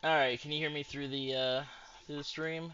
All right, can you hear me through the stream?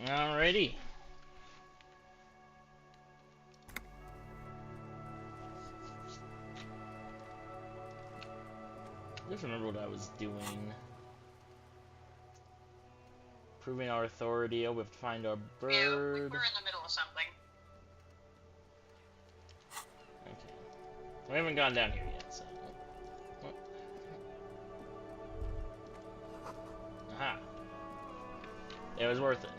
Alrighty. I just remember what I was doing. Proving our authority. Oh, we have to find our bird. Yeah, we're in the middle of something. Okay. We haven't gone down here yet, so. Aha. It was worth it.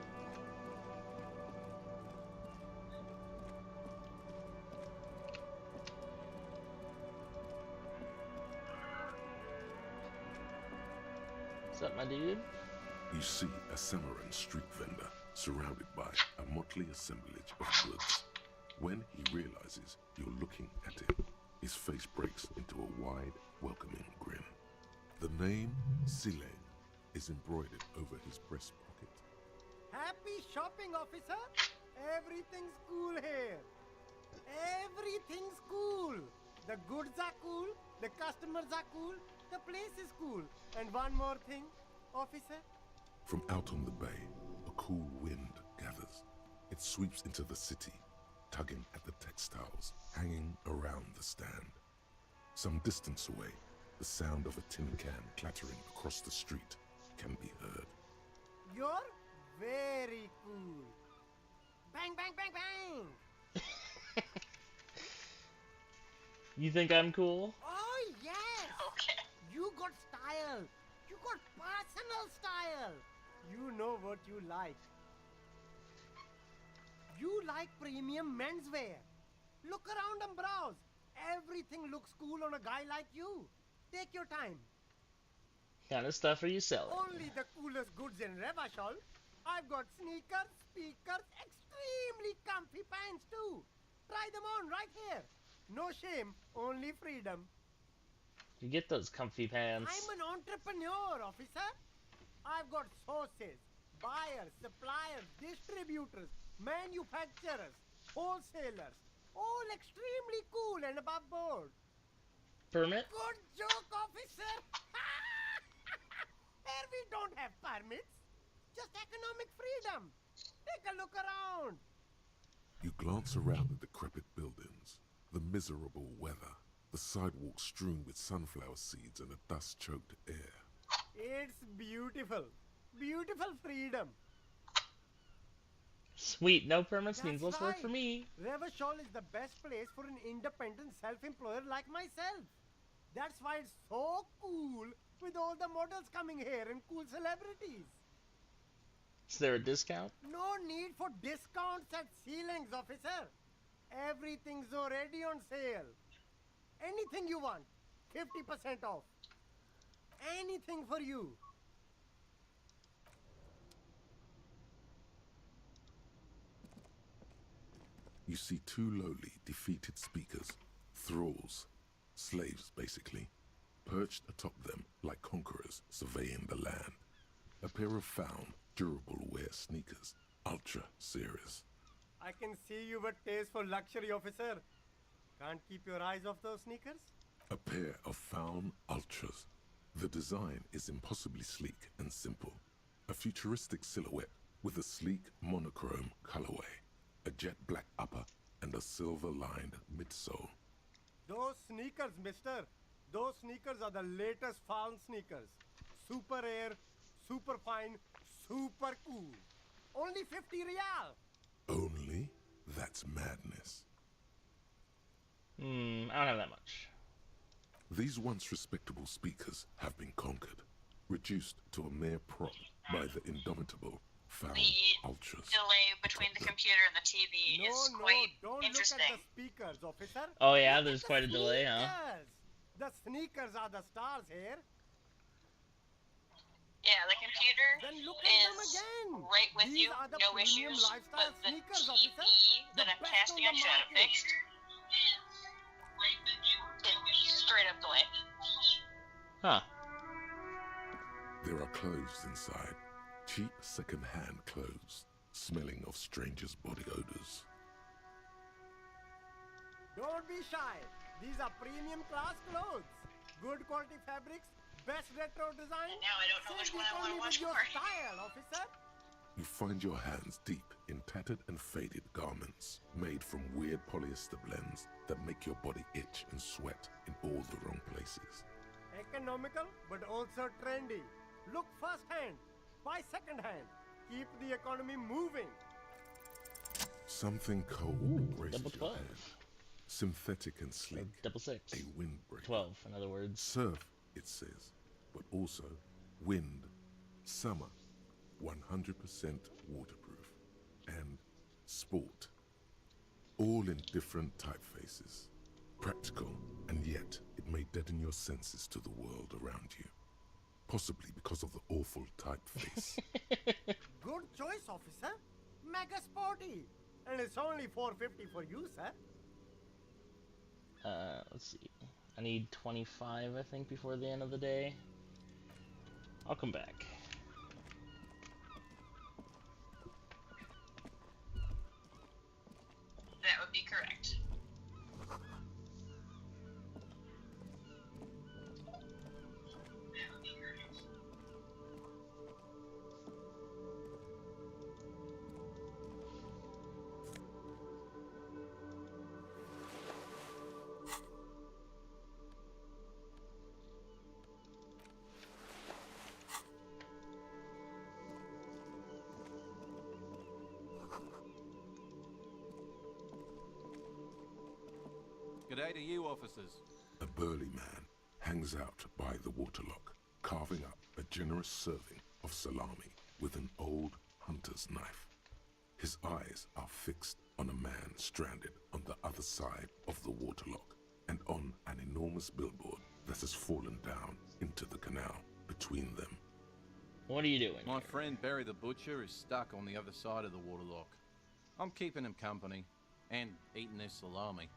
What's up, my dude? You see a Cimarron street vendor surrounded by a motley assemblage of goods. When he realizes you're looking at him, his face breaks into a wide, welcoming grin. The name Silene is embroidered over his breast pocket. Happy shopping, officer! Everything's cool here. Everything's cool. The goods are cool, the customers are cool, the place is cool. And one more thing, officer. From out on the bay, a cool wind gathers. It sweeps into the city, tugging at the textiles hanging around the stand. Some distance away, the sound of a tin can clattering across the street can be heard. You're very cool. Bang, bang, bang, bang! You think I'm cool? Oh, yes! Okay. You got style. You got personal style. You know what you like. You like premium menswear. Look around and browse. Everything looks cool on a guy like you. Take your time. Kind of stuff are you selling? Only the coolest goods in Revachol. I've got sneakers, speakers, extremely comfy pants too. Try them on right here. No shame, only freedom. You get those comfy pants. I'm an entrepreneur, officer. I've got sources, buyers, suppliers, distributors, manufacturers, wholesalers, all extremely cool and above board. Permit? Good joke, officer. Here we don't have permits, just economic freedom. Take a look around. You glance around the decrepit buildings, the miserable weather, the sidewalks strewn with sunflower seeds and a dust-choked air. It's beautiful. Beautiful freedom. Sweet, no permits means That's less work right. for me. Revachol is the best place for an independent self-employer like myself. That's why it's so cool with all the models coming here and cool celebrities. Is there a discount? No need for discounts at ceilings, officer. Everything's already on sale. Anything you want, 50% off. Anything for you. You see two lowly, defeated speakers, thralls, slaves basically, perched atop them like conquerors surveying the land. A pair of found, durable wear sneakers, ultra series. I can see you've a taste for luxury, officer. Can't keep your eyes off those sneakers? A pair of found ultras. The design is impossibly sleek and simple. A futuristic silhouette with a sleek monochrome colorway, a jet black upper, and a silver-lined midsole. Those sneakers, mister. Those sneakers are the latest found sneakers. Super air, super fine, super cool. Only 50 real. Only? That's madness. I don't have that much. These once respectable speakers have been conquered, reduced to a mere prop by the indomitable found The ultras. delay between the computer and the TV is quite don't interesting. look at the speakers, officer. Oh yeah, Look there's at quite a the delay, huh? sneakers. The sneakers are the stars here. Yeah, the computer Then look at them is again. right with These you, are the no premium issues, lifestyle but the sneakers, TV officer. that The I'm best casting on on the should have market. fixed. Straight up delay. Huh. There are clothes inside, cheap second-hand clothes, smelling of strangers' body odors. Don't be shy. These are premium class clothes. Good quality fabrics, best retro design. And now I don't know which Save one I economy want to watch with your more. style, officer. You find your hands deep in tattered and faded garments made from weird polyester blends that make your body itch and sweat in all the wrong places. Economical, but also trendy. Look first hand, buy second hand. Keep the economy moving. Something cold embraces double your 12. hand. Synthetic and So sleek. double 6. A windbreaker. 12, in other words. Surf, it says, but also wind, summer, 100% waterproof, and sport. All in different typefaces. Practical, and yet it may deaden your senses to the world around you. Possibly because of the awful typeface. Good choice, officer. Mega sporty. And it's only $4.50 for you, sir. Let's see. I need 25, I think, before the end of the day. I'll come back. That would be correct. That would be correct. G'day to you, officers. A burly man hangs out by the waterlock, carving up a generous serving of salami with an old hunter's knife. His eyes are fixed on a man stranded on the other side of the waterlock and on an enormous billboard that has fallen down into the canal between them. What are you doing? My friend Barry the Butcher is stuck on the other side of the waterlock. I'm keeping him company and eating his salami.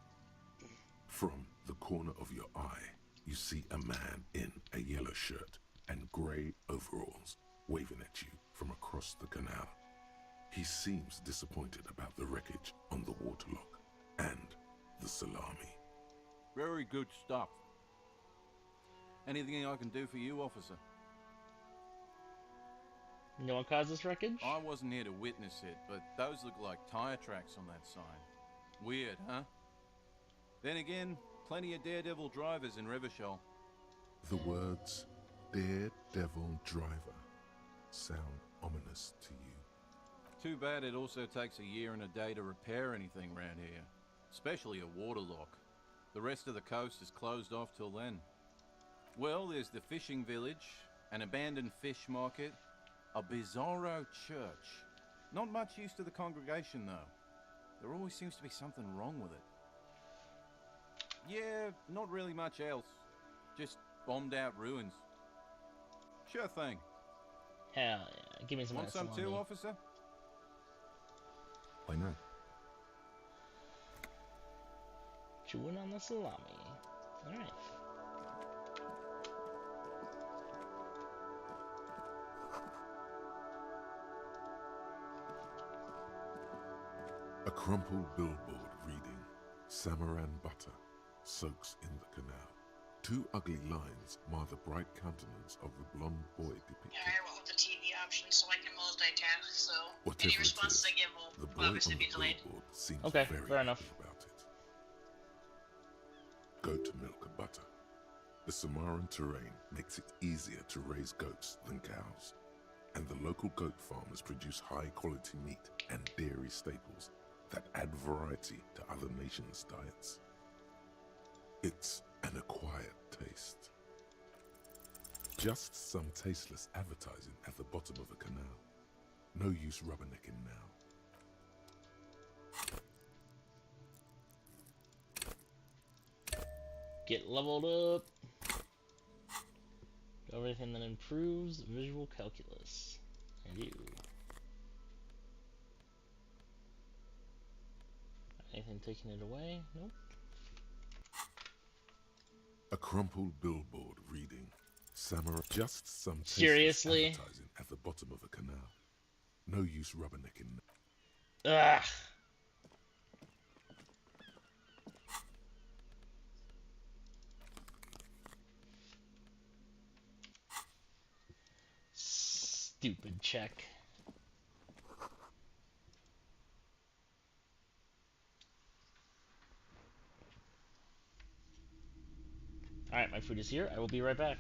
From the corner of your eye, you see a man in a yellow shirt and grey overalls waving at you from across the canal. He seems disappointed about the wreckage on the waterlock and the salami. Very good stuff. Anything I can do for you, officer? You know what caused this wreckage? I wasn't here to witness it, but those look like tire tracks on that sign. Weird, huh? Then again, plenty of daredevil drivers in Revachol. The words Daredevil Driver sound ominous to you. Too bad it also takes a year and a day to repair anything round here. Especially a waterlock. The rest of the coast is closed off till then. Well, there's the fishing village, an abandoned fish market, a bizarro church. Not much use to the congregation, though. There always seems to be something wrong with it. Yeah, not really much else. Just bombed out ruins. Sure thing. Hell yeah. Give me some of Want that some salami. too, officer? Why not? Chewing on the salami. Alright. A crumpled billboard reading Samaran butter soaks in the canal. Two ugly lines mar the bright countenance of the blonde boy depicted. Yeah, I went with the TV option so I can multitask, so Whatever any it responses is, I give the will boy on obviously the be delayed. billboard seems Okay, very fair enough. happy about it. Goat milk and butter. The Samaran terrain makes it easier to raise goats than cows, and the local goat farmers produce high-quality meat and dairy staples that add variety to other nations' diets. It's an acquired taste. Just some tasteless advertising at the bottom of a canal. No use rubbernecking now. Get leveled up. Everything that improves visual calculus. And you. Anything taking it away? Nope. A crumpled billboard reading Samurai. Just some tasteless Seriously? advertising at the bottom of a canal. No use rubbernecking. Ugh. Stupid check. Alright, my food is here. I will be right back.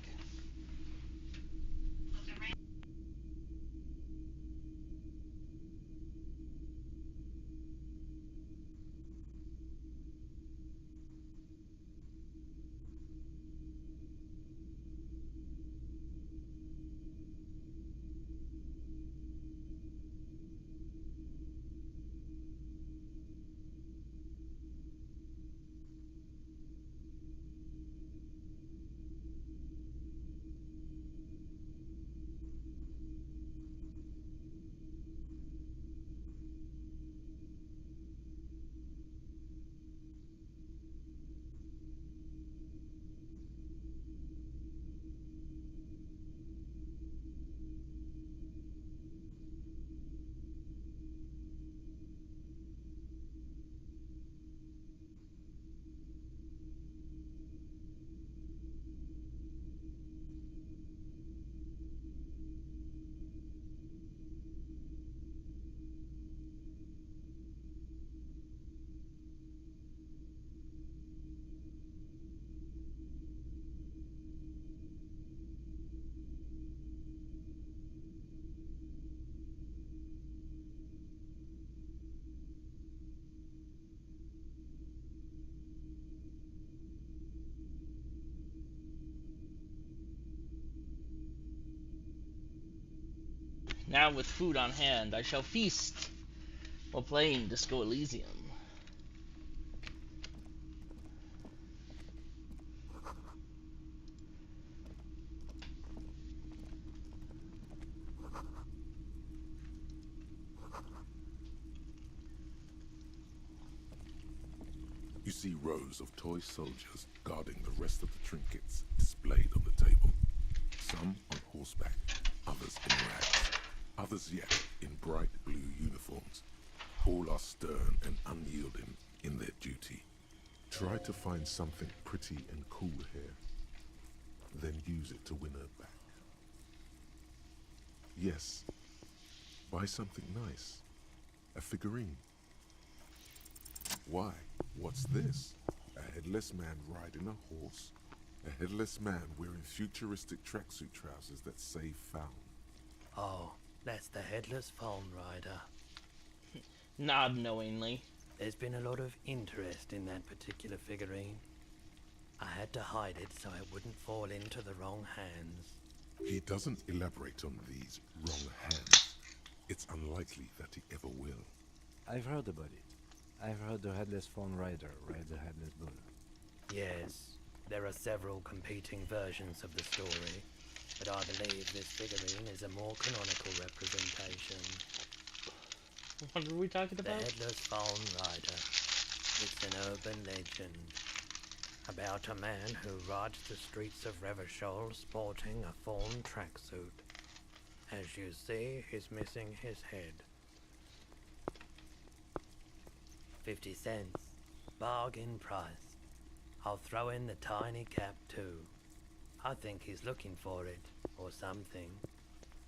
Now with food on hand, I shall feast while playing Disco Elysium. You see rows of toy soldiers guarding the rest of the trinkets displayed on the table. Some on horseback, others in rags, others yet in bright blue uniforms. All are stern and unyielding in their duty. Try to find something pretty and cool here, then use it to win her back. Yes, buy something nice. A figurine. Why? What's this? A headless man riding a horse? A headless man wearing futuristic tracksuit trousers that say found. Oh, that's the headless phone rider. Nod knowingly. There's been a lot of interest in that particular figurine. I had to hide it so it wouldn't fall into the wrong hands. He doesn't elaborate on these wrong hands. It's unlikely that he ever will. I've heard about it. I've heard the headless phone rider ride the headless bull. Yes, there are several competing versions of the story, but I believe this figurine is a more canonical representation. What are we talking The about? headless phone rider. It's an urban legend about a man who rides the streets of Revachol sporting a fawn tracksuit. As you see, he's missing his head. 50 cents. Bargain price. I'll throw in the tiny cap too. I think he's looking for it, or something.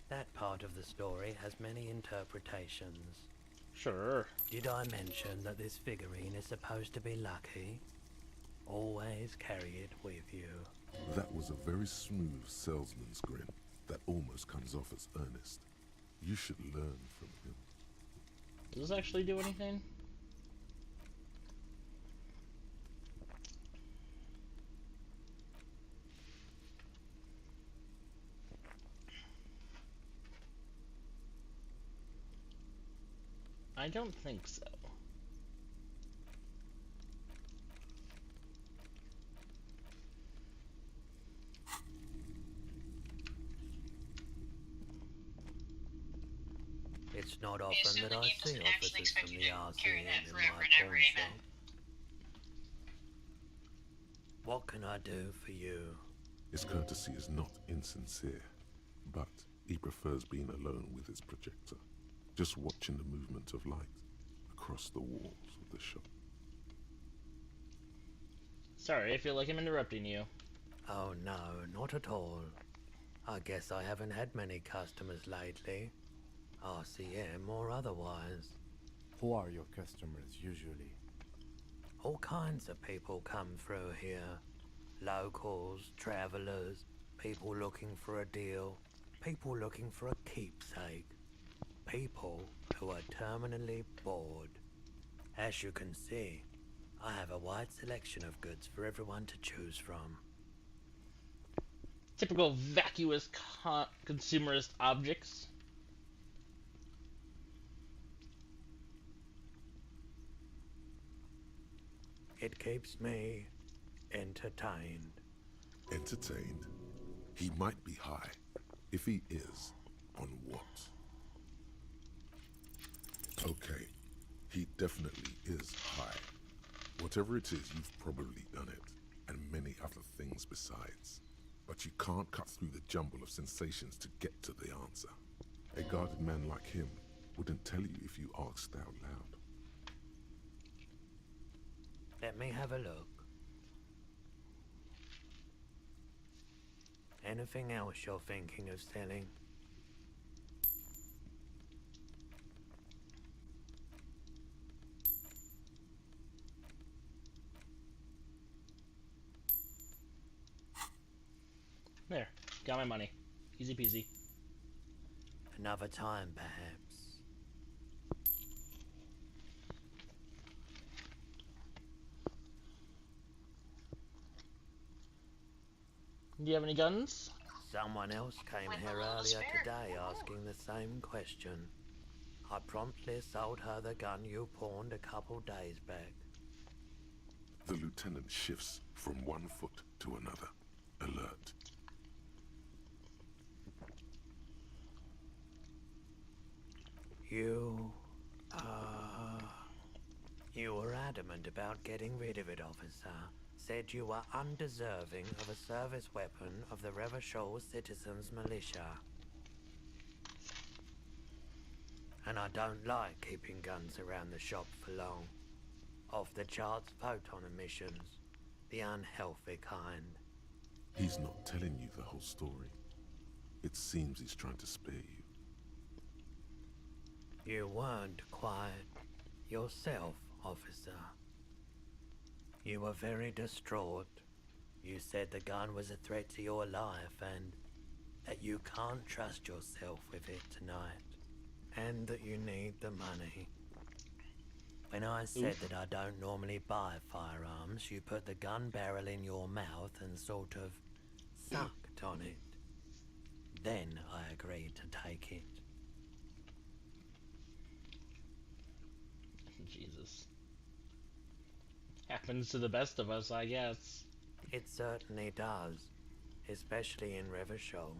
That part of the story has many interpretations. Sure. Did I mention that this figurine is supposed to be lucky? Always carry it with you. That was a very smooth salesman's grin that almost comes off as earnest. You should learn from him. Does this actually do anything? I don't think so. It's not I often assume that the I game see doesn't actually officers expect from you the to carry RCM that in forever my and ever, pawn amen. shop. What can I do for you? His courtesy is not insincere, but he prefers being alone with his projector, just watching the movement of light across the walls of the shop. Sorry, I feel like I'm interrupting you. Oh no, not at all. I guess I haven't had many customers lately. RCM or otherwise. Who are your customers usually? All kinds of people come through here. Locals, travellers, people looking for a deal, people looking for a keepsake, people who are terminally bored. As you can see, I have a wide selection of goods for everyone to choose from. Typical vacuous consumerist objects. It keeps me entertained. Entertained? He might be high. If he is, on what? Okay, he definitely is high. Whatever it is, you've probably done it, and many other things besides. But you can't cut through the jumble of sensations to get to the answer. A guarded man like him wouldn't tell you if you asked out loud. Let me have a look. Anything else you're thinking of selling? There, got my money. Easy peasy. Another time, perhaps. Do you have any guns? Someone else came With a here little earlier spare. today asking the same question. I promptly sold her the gun you pawned a couple days back. The lieutenant shifts from one foot to another, alert. You were adamant about getting rid of it, officer. Said you were undeserving of a service weapon of the Revachol Citizens Militia. And I don't like keeping guns around the shop for long. Off the charts photon emissions. The unhealthy kind. He's not telling you the whole story. It seems he's trying to spare you. You weren't quite yourself, officer. You were very distraught. You said the gun was a threat to your life and that you can't trust yourself with it tonight. And that you need the money. When I said that I don't normally buy firearms, you put the gun barrel in your mouth and sort of sucked on it. Then I agreed to take it. Jesus. Happens to the best of us, I guess. It certainly does, especially in Revachol.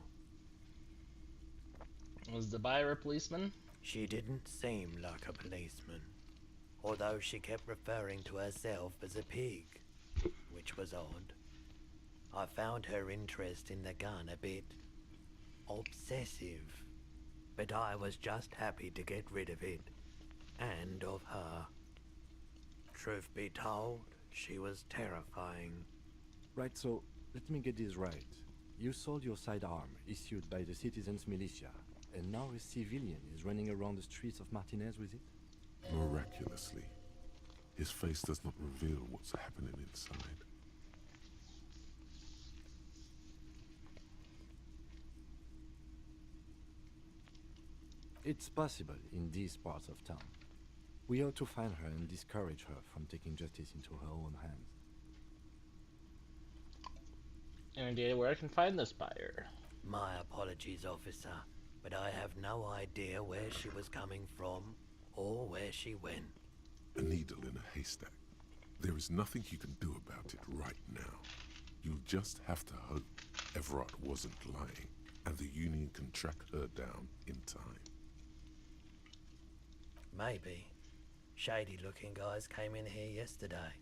Was the buyer a policeman? She didn't seem like a policeman, although she kept referring to herself as a pig, which was odd. I found her interest in the gun a bit obsessive, but I was just happy to get rid of it, and of her. Truth be told, she was terrifying. Right, so let me get this right. You sold your sidearm, issued by the Citizens Militia, and now a civilian is running around the streets of Martinez with it? Miraculously, his face does not reveal what's happening inside. It's possible in these parts of town. We ought to find her and discourage her from taking justice into her own hands. Any idea where I can find this buyer? My apologies, officer, but I have no idea where she was coming from or where she went. A needle in a haystack. There is nothing you can do about it right now. You'll just have to hope Everard wasn't lying and the Union can track her down in time. Maybe. Shady-looking guys came in here yesterday,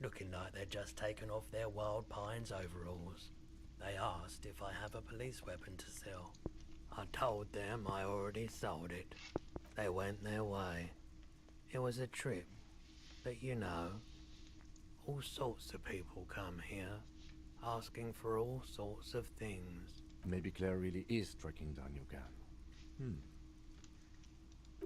looking like they'd just taken off their Wild Pines overalls. They asked if I have a police weapon to sell. I told them I already sold it. They went their way. It was a trip, but you know, all sorts of people come here, asking for all sorts of things. Maybe Claire really is tracking down your gun.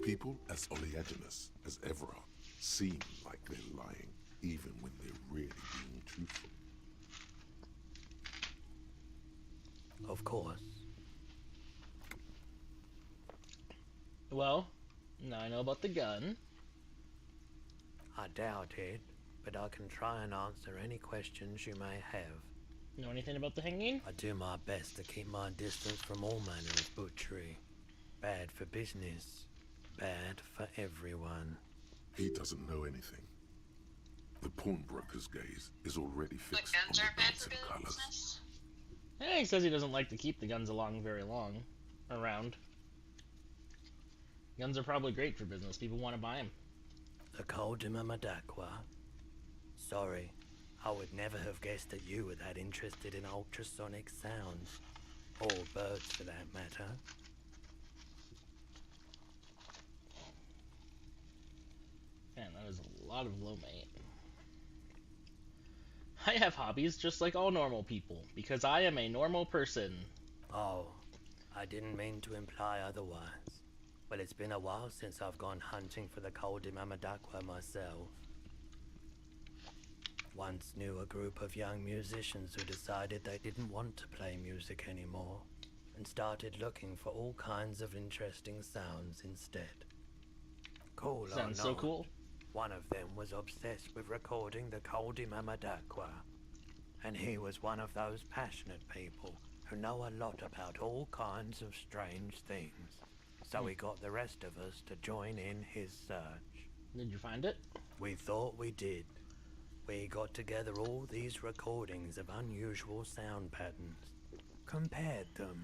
People as oleaginous as Everard seem like they're lying, even when they're really being truthful. of course. Well, now I know about the gun. I doubt it, but I can try and answer any questions you may have. Know anything about the hanging? I do my best to keep my distance from all manner of butchery. Bad for business, bad for everyone. He doesn't know anything. The pawnbroker's gaze is already But fixed on guns the aren't bad for dancing colors. business. He says he doesn't like to keep the guns very long around. Guns are probably great for business. People want to buy them. The Coldima Madakwa. Sorry, I would never have guessed that you were that interested in ultrasonic sounds. Or birds, for that matter. Man, that is a lot of lomate. I have hobbies just like all normal people, because I am a normal person. Oh, I didn't mean to imply otherwise. Well, it's been a while since I've gone hunting for the Coldima Madakwa myself. Once knew a group of young musicians who decided they didn't want to play music anymore, and started looking for all kinds of interesting sounds instead. Cool or Sounds not, so cool. one of them was obsessed with recording the Coldima Madakwa, and he was one of those passionate people who know a lot about all kinds of strange things. So he got the rest of us to join in his search. Did you find it? We thought we did. We got together all these recordings of unusual sound patterns, compared them,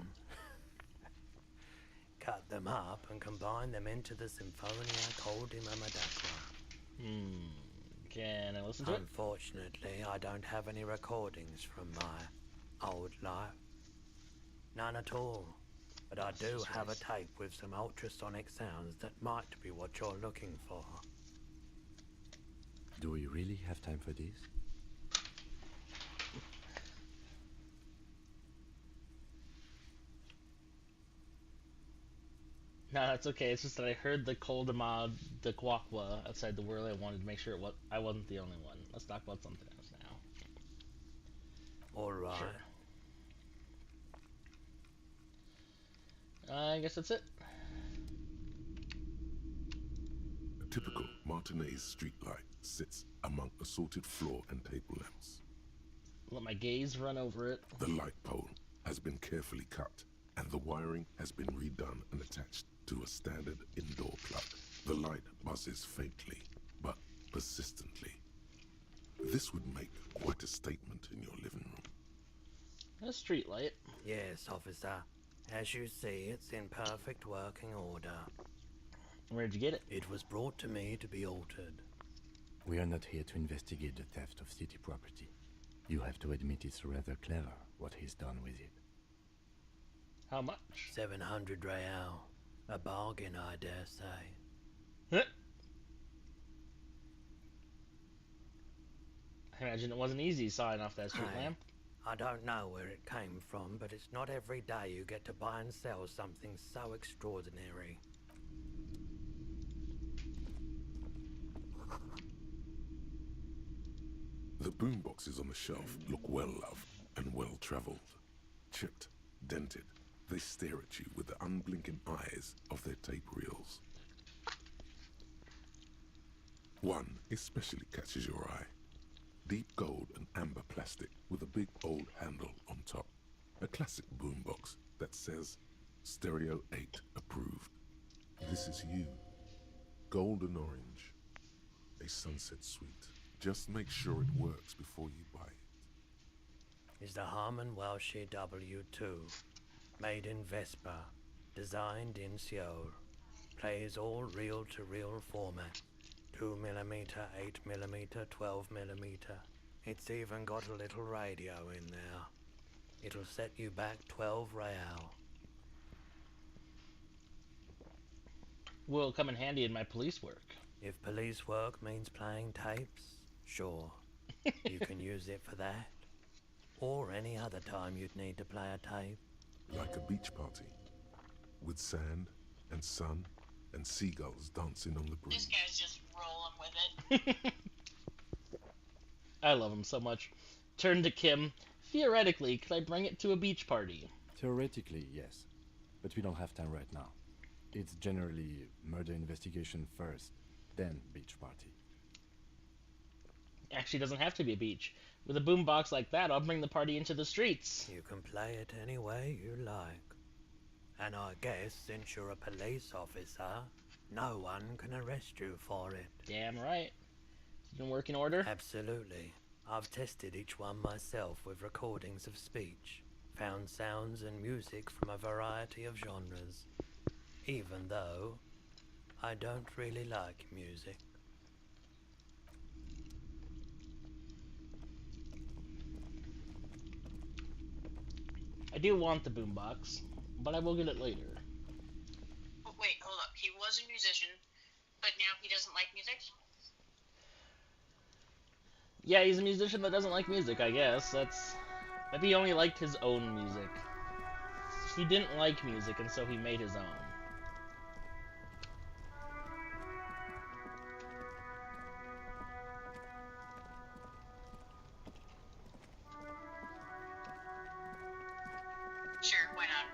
cut them up and combined them into the Symphonia Coldima Madakwa. Can I listen to it? Unfortunately, I don't have any recordings from my old life. None at all. But I do have a tape with some ultrasonic sounds that might be what you're looking for. Do we really have time for this? No, that's okay. It's just that I heard the Coldima de Quaqua outside the world. I wanted to make sure I wasn't the only one. Let's talk about something else now. Alright. Sure. I guess that's it. A typical Martinez streetlight sits among assorted floor and table lamps. Let my gaze run over it. The light pole has been carefully cut, and the wiring has been redone and attached to a standard indoor plug. The light buzzes faintly, but persistently. This would make quite a statement in your living room. A street light. Yes, officer. As you see, it's in perfect working order. Where'd you get it? It was brought to me to be altered. We are not here to investigate the theft of city property. You have to admit it's rather clever what he's done with it. How much? 700 real. A bargain, I dare say. Huh? I imagine it wasn't easy sawing off that street Hey, lamp. I don't know where it came from, but it's not every day you get to buy and sell something so extraordinary. The boomboxes on the shelf look well loved and well traveled. Chipped, dented, they stare at you with the unblinking eyes of their tape reels. One especially catches your eye. Deep gold and amber plastic with a big old handle on top. A classic boombox that says Stereo 8 approved. This is you. Golden orange. A sunset suite. Just make sure it works before you buy it. Is the Harman Welshie W2. Made in Vespa. Designed in Seoul. Plays all reel-to-reel format. 2mm, 8mm, 12mm. It's even got a little radio in there. It'll set you back 12 real. Will come in handy in my police work. If police work means playing tapes, sure. You can use it for that. Or any other time you'd need to play a tape. Like a beach party. With sand and sun and seagulls dancing on the This breeze. guy's just rolling with it. I love him so much. Turn to Kim. Theoretically, could I bring it to a beach party? Theoretically, yes. But we don't have time right now. It's generally murder investigation first, then beach party. Actually, doesn't have to be a beach. With a boombox like that, I'll bring the party into the streets. You can play it any way you like. And I guess since you're a police officer, no one can arrest you for it. Damn right. It's in working order. Absolutely. I've tested each one myself with recordings of speech, found sounds and music from a variety of genres, even though I don't really like music. I do want the boombox, but I will get it later. Oh, wait, hold up. He was a musician, but now he doesn't like music? Yeah, he's a musician that doesn't like music, I guess. Maybe he only liked his own music. He didn't like music, and so he made his own. Sure, why not?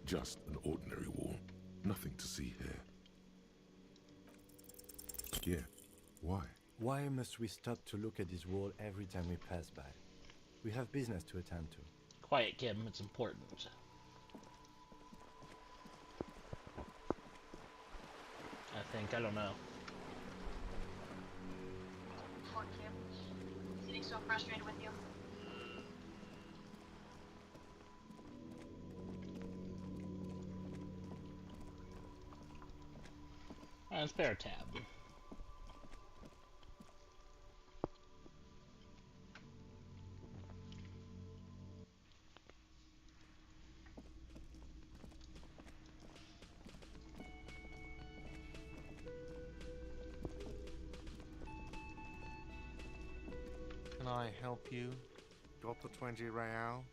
Just an ordinary wall. Nothing to see here. Yeah, why? Why must we stop to look at this wall every time we pass by? We have business to attend to. Quiet, Kim. It's important. I don't know. Poor Kim. He's getting so frustrated with you. Alright, spare tab. Can I help you? Got the 20 real?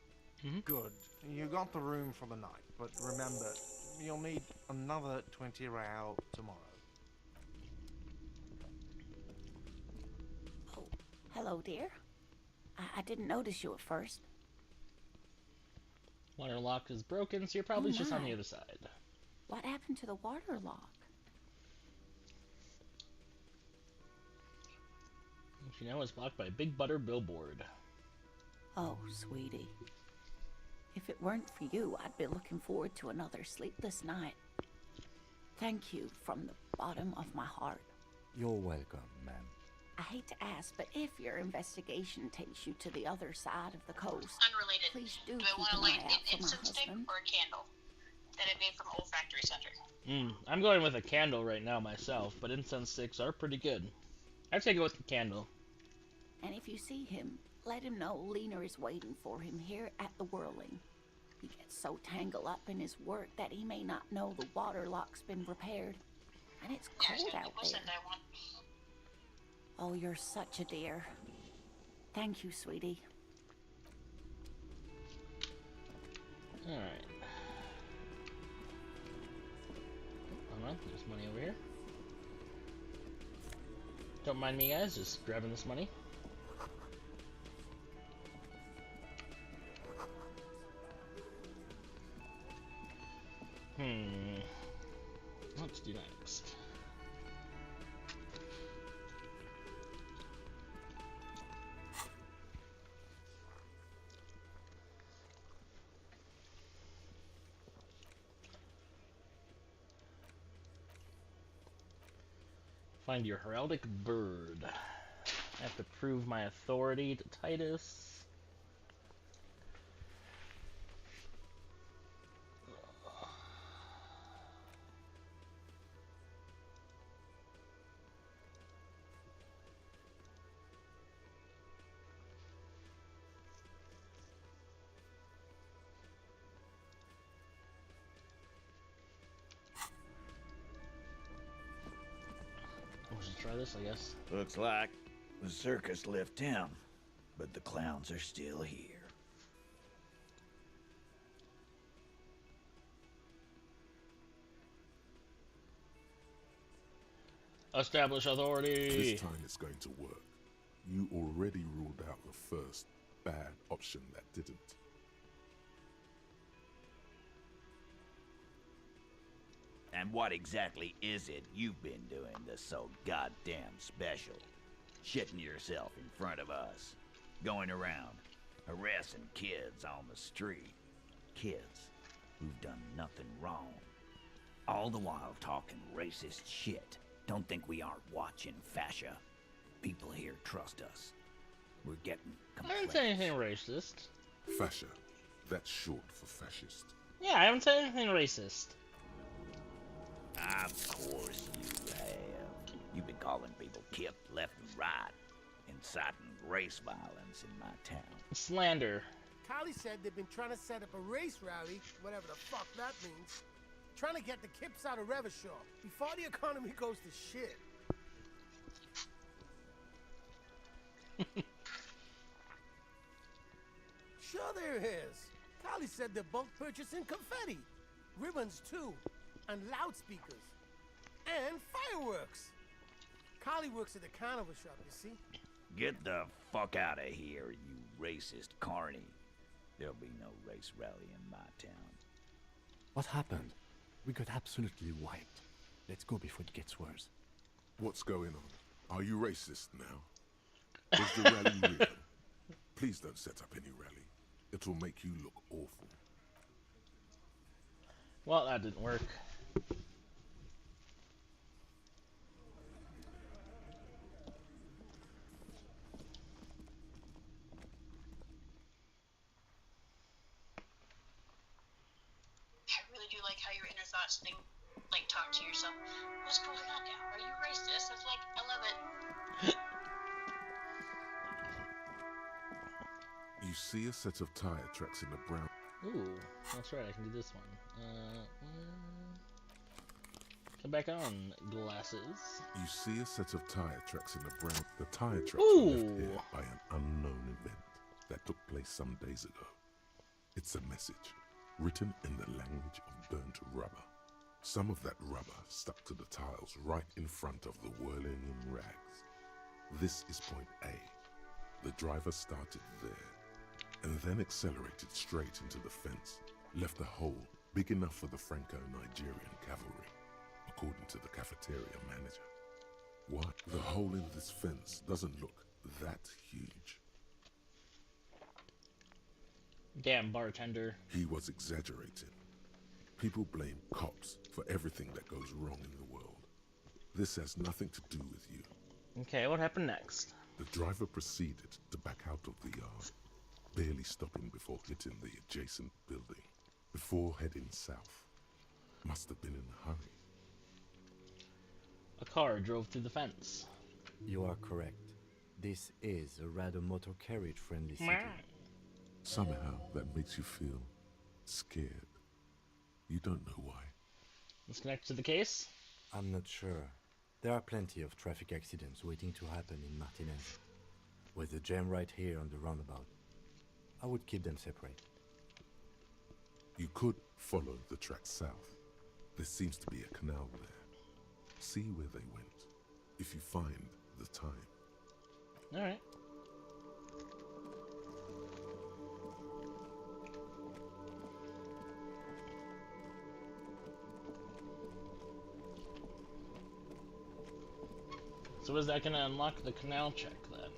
Mhm. Good. You got the room for the night, but remember, you'll need another 20 real tomorrow. Oh, hello, dear. I didn't notice you at first. Water lock is broken, so you're probably just on my. the other side. What happened to the water lock? You know, it's blocked by a big butter billboard. Oh, sweetie. If it weren't for you, I'd be looking forward to another sleepless night. Thank you from the bottom of my heart. You're welcome, ma'am. I hate to ask, but if your investigation takes you to the other side of the coast, Unrelated. please do Do I keep want to an light eye an out for my incense stick husband. or a candle? That I made from Old Factory Center. I'm going with a candle right now myself, but incense sticks are pretty good. I'd say go with the candle. And if you see him, let him know Lena is waiting for him here at the Whirling. He gets so tangled up in his work that he may not know the water lock's been repaired. And it's There's cold no out people there. that I want. Oh, you're such a dear. Thank you, sweetie. Alright. Hold on, there's money over here. Don't mind me, guys, just grabbing this money. Let's do next. Find your heraldic bird. I have to prove my authority to Titus. try this, I guess. Looks like the circus left town, but the clowns are still here. Establish authority. This time it's going to work. You already ruled out the first bad option that didn't. And what exactly is it you've been doing that's so goddamn special? Shitting yourself in front of us. Going around, harassing kids on the street. Kids who've done nothing wrong. All the while talking racist shit. Don't think we aren't watching, Fascia. People here trust us. We're getting I didn't complaints. say anything racist. Fascia. That's short for fascist. Yeah, I haven't said anything racist. Of course you have. You've been calling people kip left and right, inciting race violence in my town. Slander. Carly said they've been trying to set up a race rally, whatever the fuck that means. Trying to get the kips out of Revershaw before the economy goes to shit. Sure there is. Carly said they're bulk purchasing confetti, ribbons too, and loudspeakers, and fireworks. Carly works at the carnival shop, you see. Get the fuck out of here, you racist carny. There'll be no race rally in my town. What happened? We got absolutely wiped. Let's go before it gets worse. What's going on? Are you racist now? Is the rally real? Please don't set up any rally. It'll make you look awful. Well, that didn't work. I really do like how your inner thoughts thing, like, talk to yourself. What's going on now? Are you racist? It's like, I love it. You see a set of tire tracks in the brown. Ooh, that's right, I can do this one. Come back on, glasses. You see a set of tire tracks in the brown. The tire tracks were left here by an unknown event that took place some days ago. It's a message, written in the language of burnt rubber. Some of that rubber stuck to the tiles right in front of the whirling rags. This is point A. The driver started there, and then accelerated straight into the fence, left a hole big enough for the Franco-Nigerian cavalry, according to the cafeteria manager. What? The hole in this fence doesn't look that huge. Damn bartender. He was exaggerating. People blame cops for everything that goes wrong in the world. This has nothing to do with you. Okay, what happened next? The driver proceeded to back out of the yard, barely stopping before hitting the adjacent building, before heading south. Must have been in a hurry. A car drove through the fence. You are correct. This is a rather motor carriage friendly city. Somehow that makes you feel scared. You don't know why. Let's connect to the case. I'm not sure. There are plenty of traffic accidents waiting to happen in Martinez. With a jam right here on the roundabout, I would keep them separate. You could follow the track south. There seems to be a canal there. See where they went, if you find the time. Alright. So is that going to unlock the canal check then?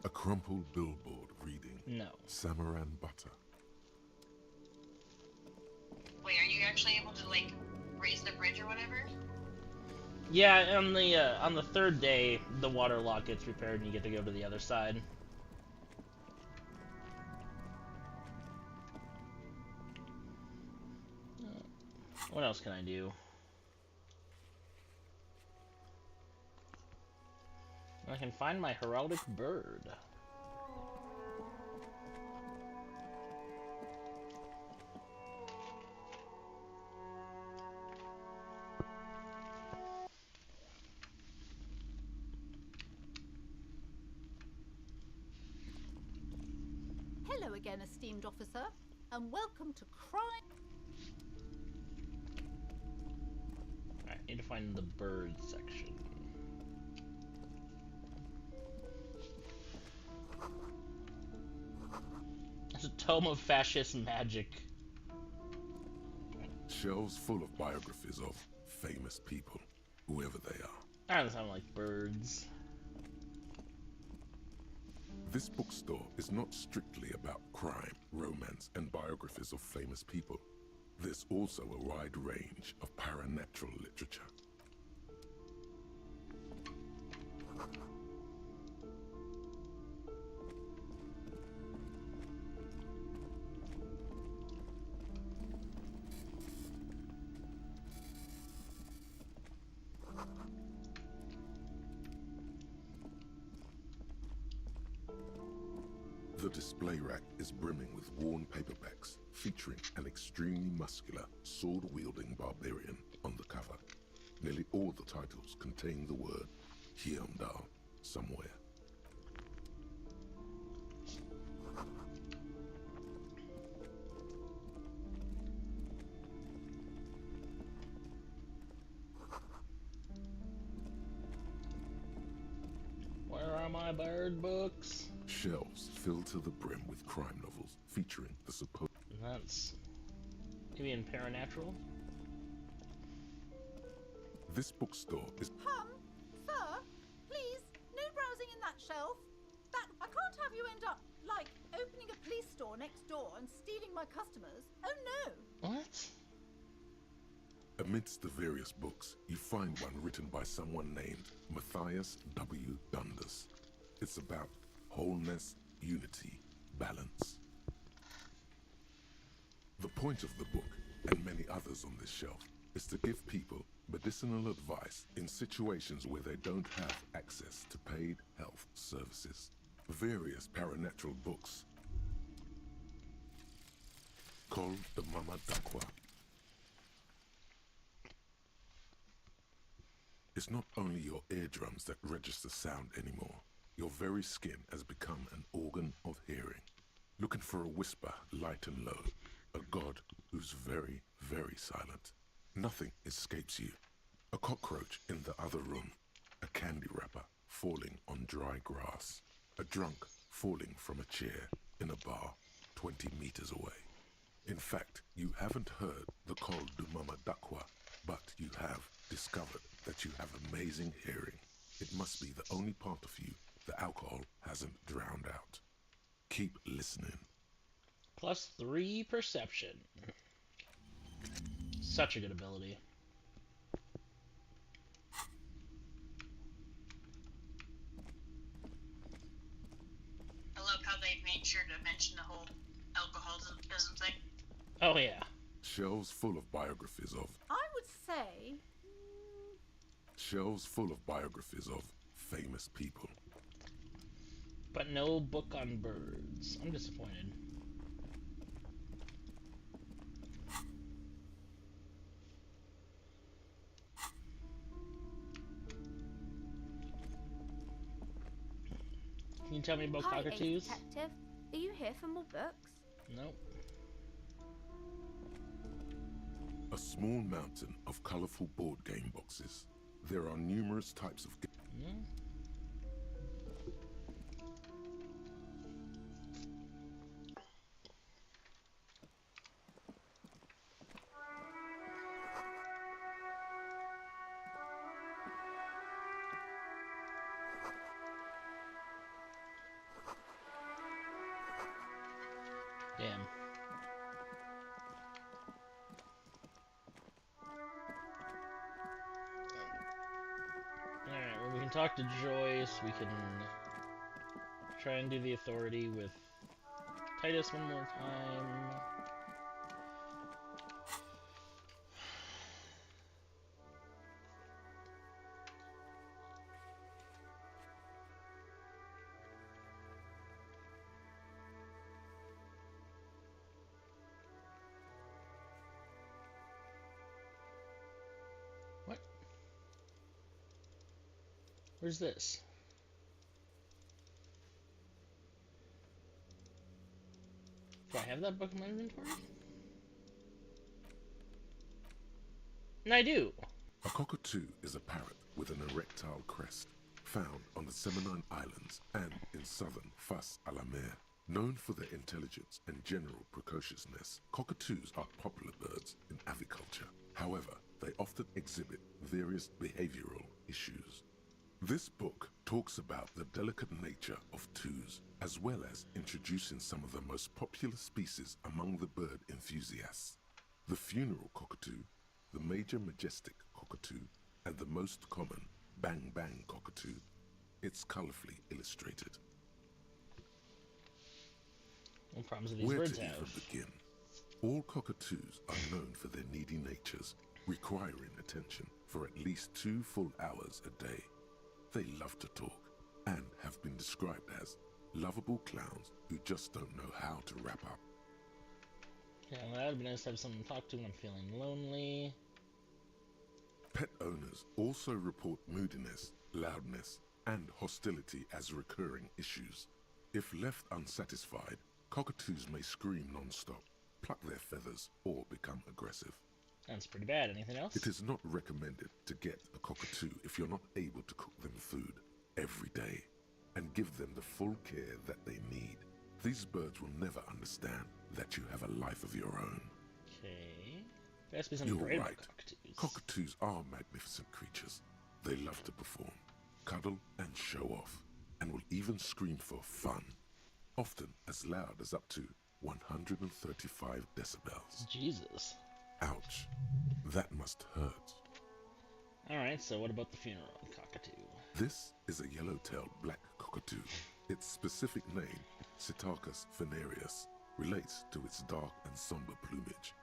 A crumpled billboard reading, No. Samaran Butter. Wait, are you actually able to, like, raise the bridge or whatever? Yeah, on the third day, the water lock gets repaired and you get to go to the other side. What else can I do? I can find my heraldic bird. again, esteemed officer, and welcome to crime. I need to find the bird section. It's a tome of fascist magic. Shelves full of biographies of famous people, whoever they are. That doesn't sound like birds. This bookstore is not strictly about crime, romance, and biographies of famous people. There's also a wide range of paranatural literature. The display rack is brimming with worn paperbacks featuring an extremely muscular, sword-wielding barbarian on the cover. Nearly all the titles contain the word Hyundai somewhere. Where are my bird books? Shelves filled to the brim with crime novels featuring the supposed... That's maybe in paranatural? This bookstore is... Sir, please, no browsing in that shelf. I can't have you end up, like, opening a police store next door and stealing my customers. Oh no! What? Amidst the various books, you find one written by someone named Matthias W. Dundas. It's about wholeness, unity, balance. The point of the book, and many others on this shelf, is to give people medicinal advice in situations where they don't have access to paid health services. Various paranatural books. Col de Mama Dakwa. It's not only your eardrums that register sound anymore. Your very skin has become an organ of hearing. Looking for a whisper, light and low. A god who's very, very silent. Nothing escapes you. A cockroach in the other room. A candy wrapper falling on dry grass. A drunk falling from a chair in a bar 20 meters away. In fact, you haven't heard the Col du Mama Dakwa, but you have discovered that you have amazing hearing. It must be the only part of you the alcohol hasn't drowned out. Keep listening. +3 perception. Such a good ability. I love how they made sure to mention the whole alcoholism thing. Oh yeah. Shelves full of biographies of... I would say... Shelves full of biographies of famous people. But no book on birds. I'm disappointed. Can you tell me about Hi, cockatoos? Detective. Are you here for more books? Nope. A small mountain of colorful board game boxes. There are numerous types of games. Hmm? Damn. Alright, well, we can talk to Joyce, we can try and do the authority with Titus one more time. What? Where's this? Do I have that book in my inventory? And I do. A cockatoo is a parrot with an erectile crest, found on the Seminine Islands and in southern Fas a la Mer. Known for their intelligence and general precociousness, cockatoos are popular birds in aviculture. However, they often exhibit various behavioral issues. This book talks about the delicate nature of toos, as well as introducing some of the most popular species among the bird enthusiasts. The funeral cockatoo, the major majestic cockatoo, and the most common bang bang cockatoo. It's colorfully illustrated. What problems do these Where birds to have? even begin? All cockatoos are known for their needy natures, requiring attention for at least 2 full hours a day. They love to talk and have been described as lovable clowns who just don't know how to wrap up. Yeah, well, that would be nice to have someone to talk to when I'm feeling lonely. Pet owners also report moodiness, loudness, and hostility as recurring issues. If left unsatisfied, cockatoos may scream non-stop, pluck their feathers, or become aggressive. That's pretty bad. Anything else? It is not recommended to get a cockatoo if you're not able to cook them food every day and give them the full care that they need. These birds will never understand that you have a life of your own. Okay. There has to be something You're great right. about cockatoos. Cockatoos are magnificent creatures. They love to perform, cuddle, and show off, and will even scream for fun, often as loud as up to 135 decibels. Jesus. Ouch. That must hurt. Alright, so what about the funeral cockatoo? This is a yellow-tailed black cockatoo. Its specific name, Psittacus venereus, relates to its dark and somber plumage.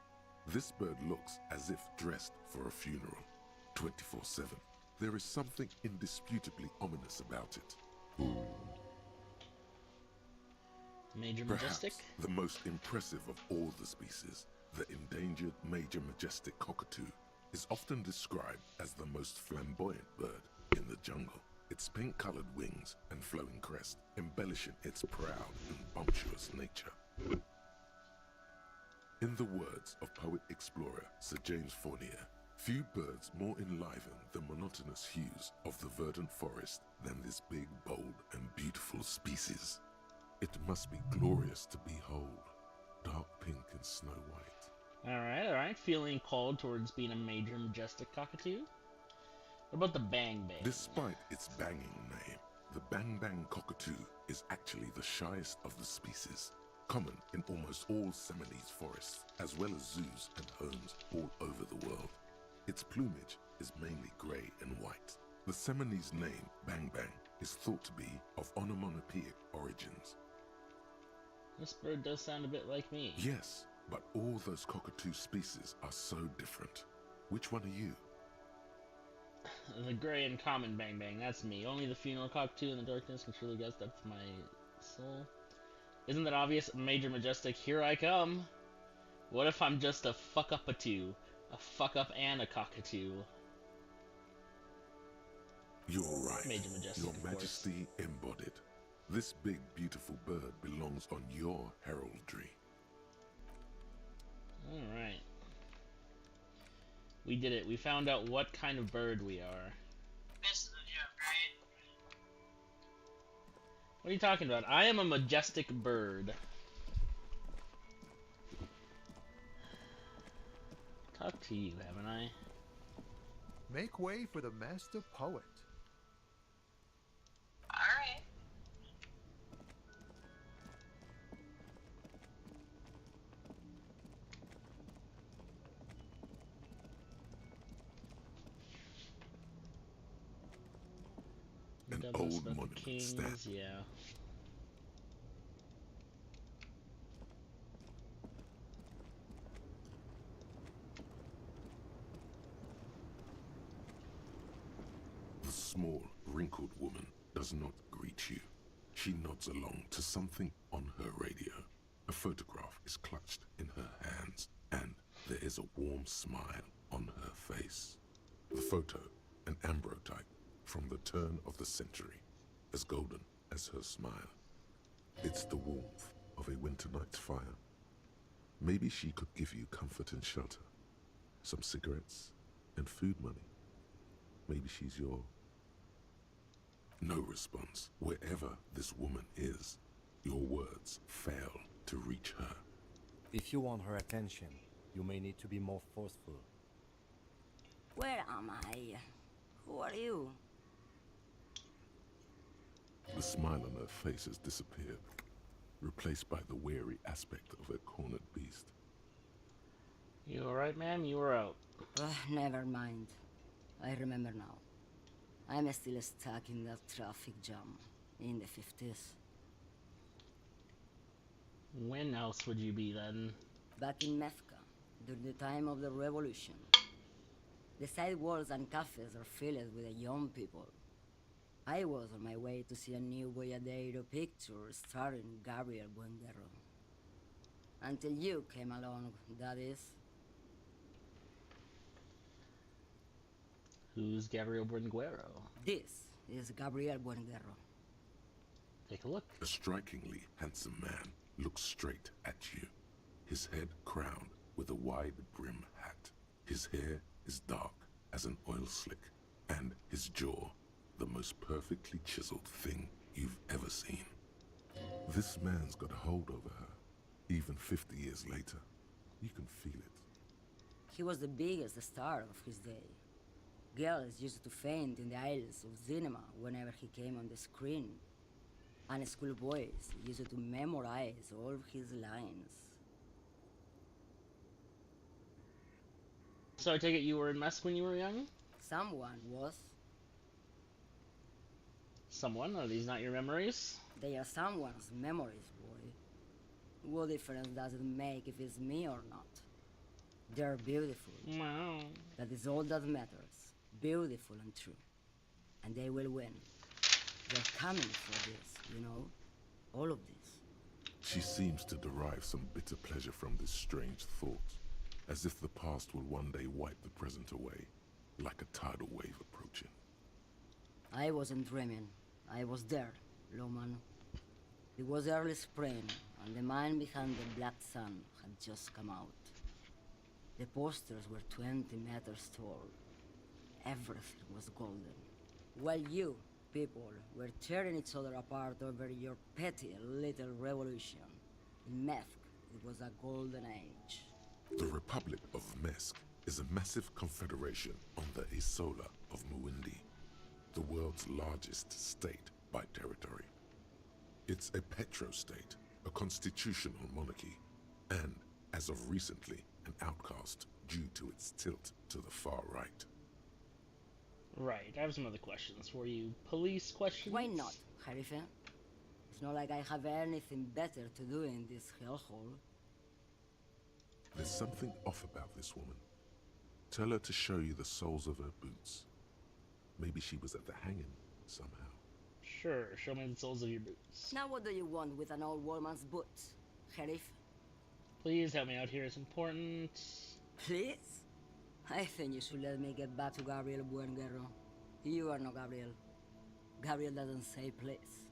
This bird looks as if dressed for a funeral, 24/7. There is something indisputably ominous about it. Major Perhaps majestic? the most impressive of all the species, the endangered major majestic cockatoo, is often described as the most flamboyant bird in the jungle. Its pink-colored wings and flowing crest embellishing its proud and bumptious nature. In the words of poet-explorer Sir James Fournier, few birds more enliven the monotonous hues of the verdant forest than this big, bold, and beautiful species. It must be glorious to behold, dark pink and snow white. Alright. Feeling called towards being a major majestic cockatoo? What about the bang bang? Despite its banging name, the bang bang cockatoo is actually the shyest of the species, common in almost all Seminoles forests, as well as zoos and homes all over the world. Its plumage is mainly grey and white. The Seminoles name bang bang is thought to be of onomatopoeic origins. This bird does sound a bit like me. Yes, but all those cockatoo species are so different. Which one are you? The gray and common bang bang, that's me. Only the funeral cockatoo in the darkness can truly guess depth of my soul. Isn't that obvious? Major majestic, here I come. What if I'm just a fuck-up-a-two? A fuck-up and a cockatoo. You're right. Major majestic, Your of course. Majesty embodied. This big, beautiful bird belongs on your heraldry. Alright. We did it. We found out what kind of bird we are. This is a joke, right? What are you talking about? I am a majestic bird. Talked to you, haven't I? Make way for the master poet. Alright. An Douglas old about the monument Kings, stands. yeah. The small, wrinkled woman does not greet you. She nods along to something on her radio. A photograph is clutched in her hands, and there is a warm smile on her face. The photo, an ambrotype from the turn of the century, as golden as her smile. It's the warmth of a winter night's fire Maybe she could give you comfort and shelter, some cigarettes and food money. Maybe she's your... No response. Wherever this woman is, your words fail to reach her. If you want her attention, you may need to be more forceful. Where am I? Who are you? The smile on her face has disappeared, replaced by the wary aspect of a cornered beast. You alright, ma'am? You were out. Never mind. I remember now. I'm still stuck in that traffic jam in the 50s. When else would you be then? Back in Mecca, during the time of the revolution. The sidewalks and cafes are filled with the young people. I was on my way to see a new Boyadero picture starring Gabriel Buenguerro. Until you came along, that is. Who's Gabriel Buenguerro? This is Gabriel Buenguerro. Take a look. A strikingly handsome man looks straight at you, his head crowned with a wide brim hat. His hair is dark as an oil slick, and his jaw the most perfectly chiseled thing you've ever seen. This man's got a hold over her, even 50 years later. You can feel it. He was the biggest star of his day. Girls used to faint in the aisles of cinema whenever he came on the screen. And schoolboys used to memorize all of his lines. So I take it you were in mess when you were young? Someone was. Someone? Are these not your memories? They are someone's memories, boy. What difference does it make if it's me or not? They're beautiful. Wow. That is all that matters. Beautiful and true. And they will win. They're coming for this, you know? All of this. She seems to derive some bitter pleasure from this strange thought, as if the past will one day wipe the present away, like a tidal wave approaching. I wasn't dreaming. I was there, Loman. It was early spring, and the mine behind the black sun had just come out. The posters were 20 meters tall. Everything was golden. While you, people, were tearing each other apart over your petty little revolution. In Meth, it was a golden age. The Republic of Mesk is a massive confederation on the Isola of Muindi, the world's largest state by territory. It's a petrostate, a constitutional monarchy, and, as of recently, an outcast due to its tilt to the far right. Right, I have some other questions for you. Police questions? Why not, Harife? It's not like I have anything better to do in this hellhole. There's something off about this woman. Tell her to show you the soles of her boots. Maybe she was at the hanging somehow. Sure, show me the soles of your boots. Now what do you want with an old woman's boots, Sheriff? Please help me out here, it's important. Please? I think you should let me get back to Gabriel Buenguerro. You are no Gabriel. Gabriel doesn't say please.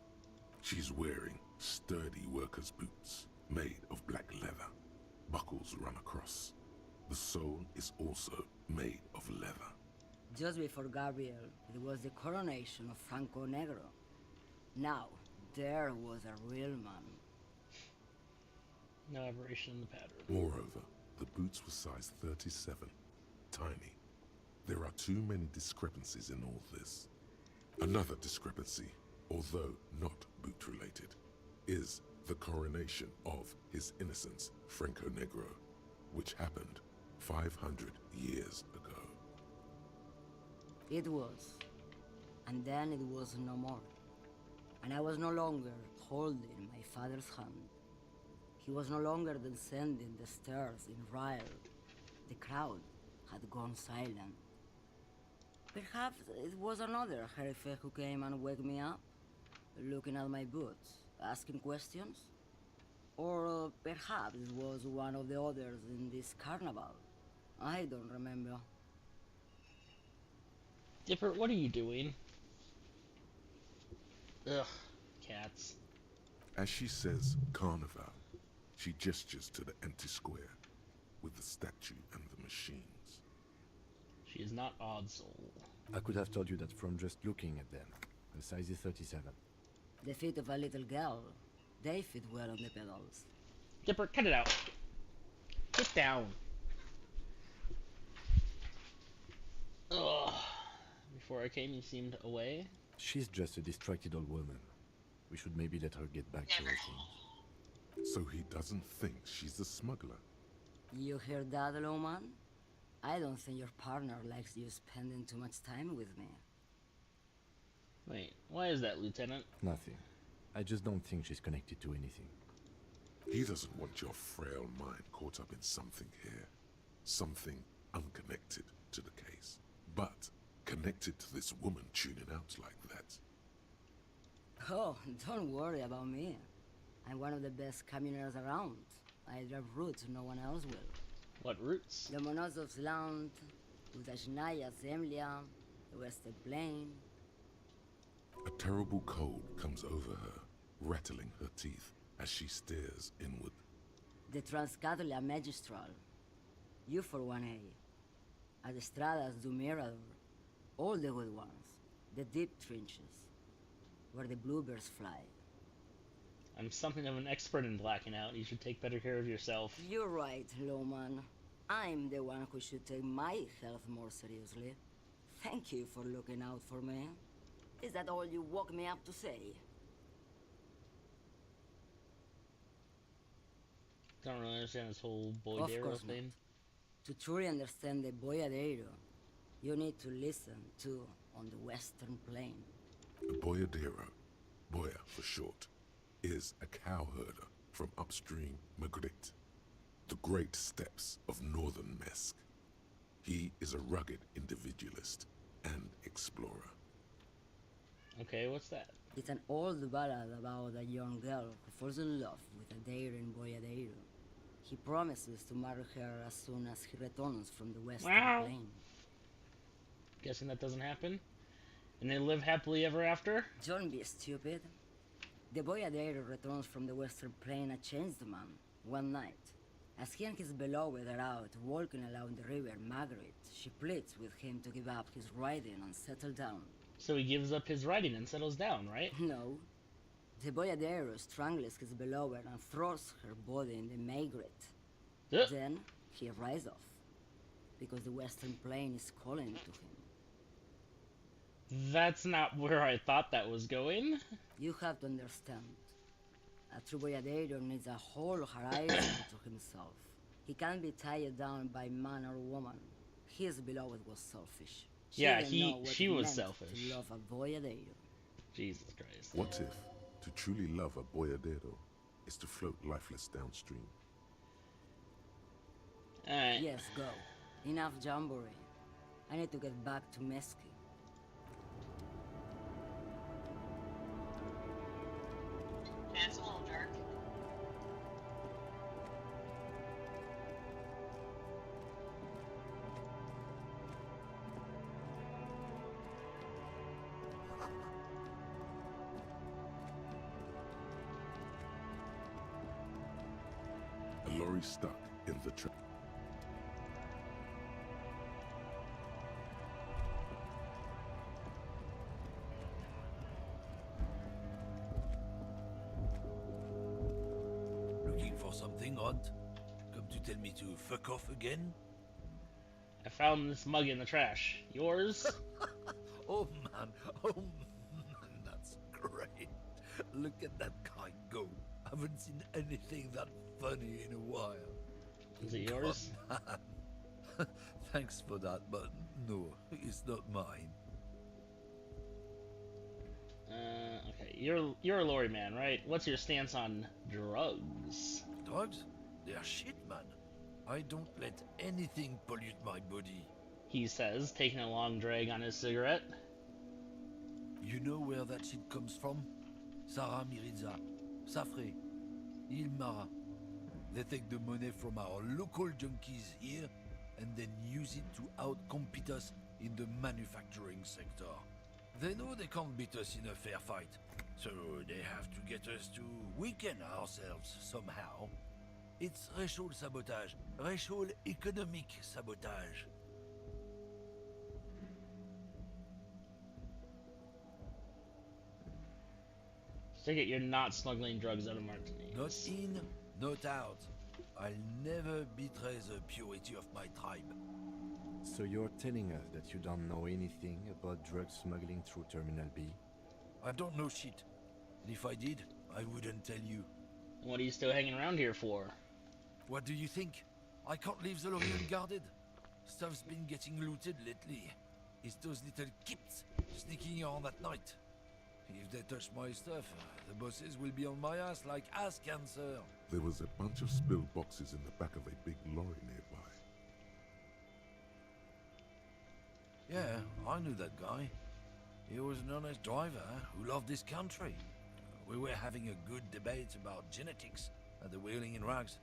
She's wearing sturdy worker's boots, made of black leather. Buckles run across. The sole is also made of leather. Just before Gabriel, it was the coronation of Franco Negro. Now, there was a real man. No aberration in the pattern. Moreover, the boots were size 37. Tiny. There are too many discrepancies in all this. Another discrepancy, although not boot-related, is the coronation of His Innocence, Franco Negro, which happened 500 years ago. It was. And then it was no more. And I was no longer holding my father's hand. He was no longer descending the stairs in Ryle. The crowd had gone silent. Perhaps it was another Jerife who came and woke me up, looking at my boots, asking questions. Or perhaps it was one of the others in this carnival. I don't remember. Dipper, what are you doing? Ugh, cats. As she says carnival, She gestures to the empty square with the statue and the machines. She is not odd soul. I could have told you that from just looking at them. The size is 37. The feet of a little girl, they fit well on the pedals. Dipper, cut it out. Get down. Ugh. Before I came, you seemed away. She's just a distracted old woman. We should maybe let her get back to her things. So he doesn't think she's the smuggler. You hear that, Lowman? I don't think your partner likes you spending too much time with me. Wait, why is that, Lieutenant? Nothing. I just don't think she's connected to anything. He doesn't want your frail mind caught up in something here. Something unconnected to the case. But connected to this woman tuning out like that. Oh, don't worry about me. I'm one of the best communers around. I drive routes no one else will. What routes? The Monosov's Land, Udashnaya Zemlya, the Western Plain. A terrible cold comes over her, rattling her teeth as she stares inward. The Transcatolia Magistral. You for 1A. Adestradas do Mirador. All the good ones. The deep trenches. Where the bluebirds fly. I'm something of an expert in blacking out. You should take better care of yourself. You're right, Lowman. I'm the one who should take my health more seriously. Thank you for looking out for me. Is that all you woke me up to say? Don't really understand this whole Of Boydero course thing. not. To truly understand the Boyadero, you need to listen to On the Western Plain. The Boyadero, Boya for short, is a cowherder from upstream Magritte, the great steppes of northern Mesk. He is a rugged individualist and explorer. Okay, what's that? It's an old ballad about a young girl who falls in love with a daring Boyadero. He promises to marry her as soon as he returns from the Western Plain. Guessing that doesn't happen? And they live happily ever after? Don't be stupid. The Boyadero returns from the Western Plain a changed man, one night. As he and his beloved are out walking along the river Margaret, she pleads with him to give up his riding and settle down. So he gives up his riding and settles down, right? No. The Boyadero strangles his beloved and throws her body in the Margaret. Then he rides off, because the Western Plain is calling to him. That's not where I thought that was going. You have to understand. A true Boyadero needs a whole horizon to himself. He can't be tied down by man or woman. His beloved was selfish. She was selfish. To love a Boyadero. Jesus Christ. What if to truly love a Boyadero is to float lifeless downstream? Alright. Yes, go. Enough jamboree. I need to get back to Mesky. That's a little dark. A lorry stuck in the track. Looking for something odd? Come to tell me to fuck off again? I found this mug in the trash. Yours? Oh man, that's great. Look at that guy go. Haven't seen anything that funny in a while. Is it yours? God, man. Thanks for that, but no, it's not mine. Okay. You're a lorry man, right? What's your stance on drugs? Drugs? They're shit, man. I don't let anything pollute my body. He says, taking a long drag on his cigarette. You know where that shit comes from? Sarah Miriza, Safre, Ilmara. They take the money from our local junkies here and then use it to outcompete us in the manufacturing sector. They know they can't beat us in a fair fight, so they have to get us to weaken ourselves somehow. It's racial sabotage. Racial economic sabotage. Take it you're not smuggling drugs out of Martinique. Not in, not out. I'll never betray the purity of my tribe. So you're telling us that you don't know anything about drug smuggling through Terminal B? I don't know shit. And if I did, I wouldn't tell you. What are you still hanging around here for? What do you think? I can't leave the lorry unguarded. Stuff's been getting looted lately. It's those little kids sneaking around at night. If they touch my stuff, the bosses will be on my ass like ass cancer. There was a bunch of spilled boxes in the back of a big lorry nearby. Yeah, I knew that guy. He was an honest driver who loved this country. We were having a good debate about genetics at the Wheeling in Rags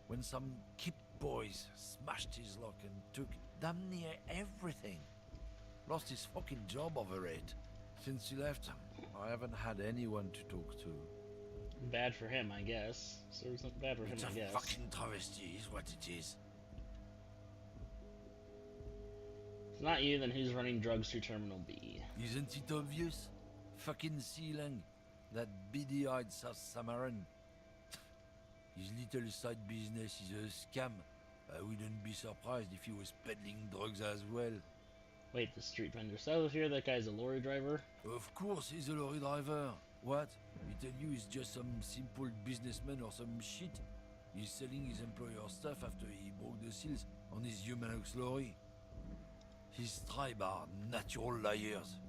when some kip boys smashed his lock and took damn near everything. Lost his fucking job over it. Since he left, I haven't had anyone to talk to. Bad for him, I guess. Serves bad for him, It's I a guess. fucking travesty is what it is. If it's not you, then who's running drugs through Terminal B? Isn't it obvious? Fucking Sealang, that beady-eyed South Samaran. His little side business is a scam. I wouldn't be surprised if he was peddling drugs as well. Wait, the street vendor. So here that guy's a lorry driver? Of course he's a lorry driver. What? He tell you he's just some simple businessman or some shit? He's selling his employer's stuff after he broke the seals on his Humanux lorry. His tribe are natural liars.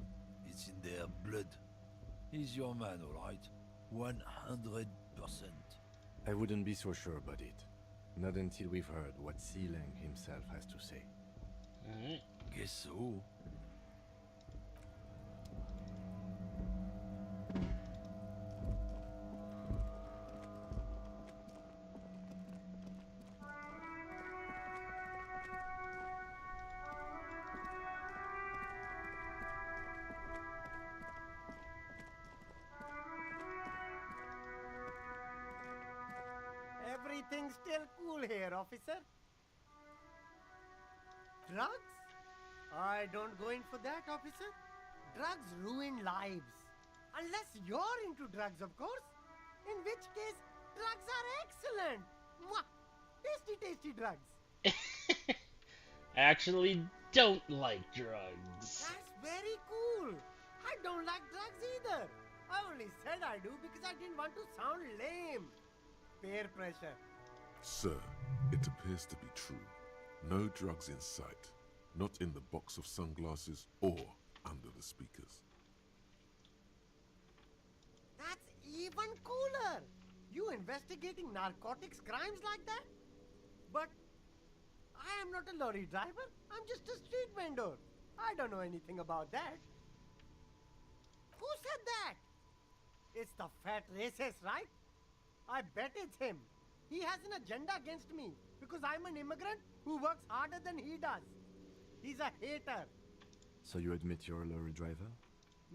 It's in their blood. He's your man, alright? 100%. I wouldn't be so sure about it. Not until we've heard what Sealang himself has to say. Alright. Guess so. Everything's still cool here, officer. Drugs? I don't go in for that, officer. Drugs ruin lives. Unless you're into drugs, of course. In which case, drugs are excellent. Mwah! Tasty, tasty drugs. I actually don't like drugs. That's very cool. I don't like drugs either. I only said I do because I didn't want to sound lame. Peer pressure. Sir, it appears to be true. No drugs in sight. Not in the box of sunglasses or under the speakers. That's even cooler. You investigating narcotics crimes like that? But I am not a lorry driver. I'm just a street vendor. I don't know anything about that. Who said that? It's the fat racist, right? I bet it's him. He has an agenda against me because I'm an immigrant who works harder than he does. He's a hater. So you admit you're a lorry driver?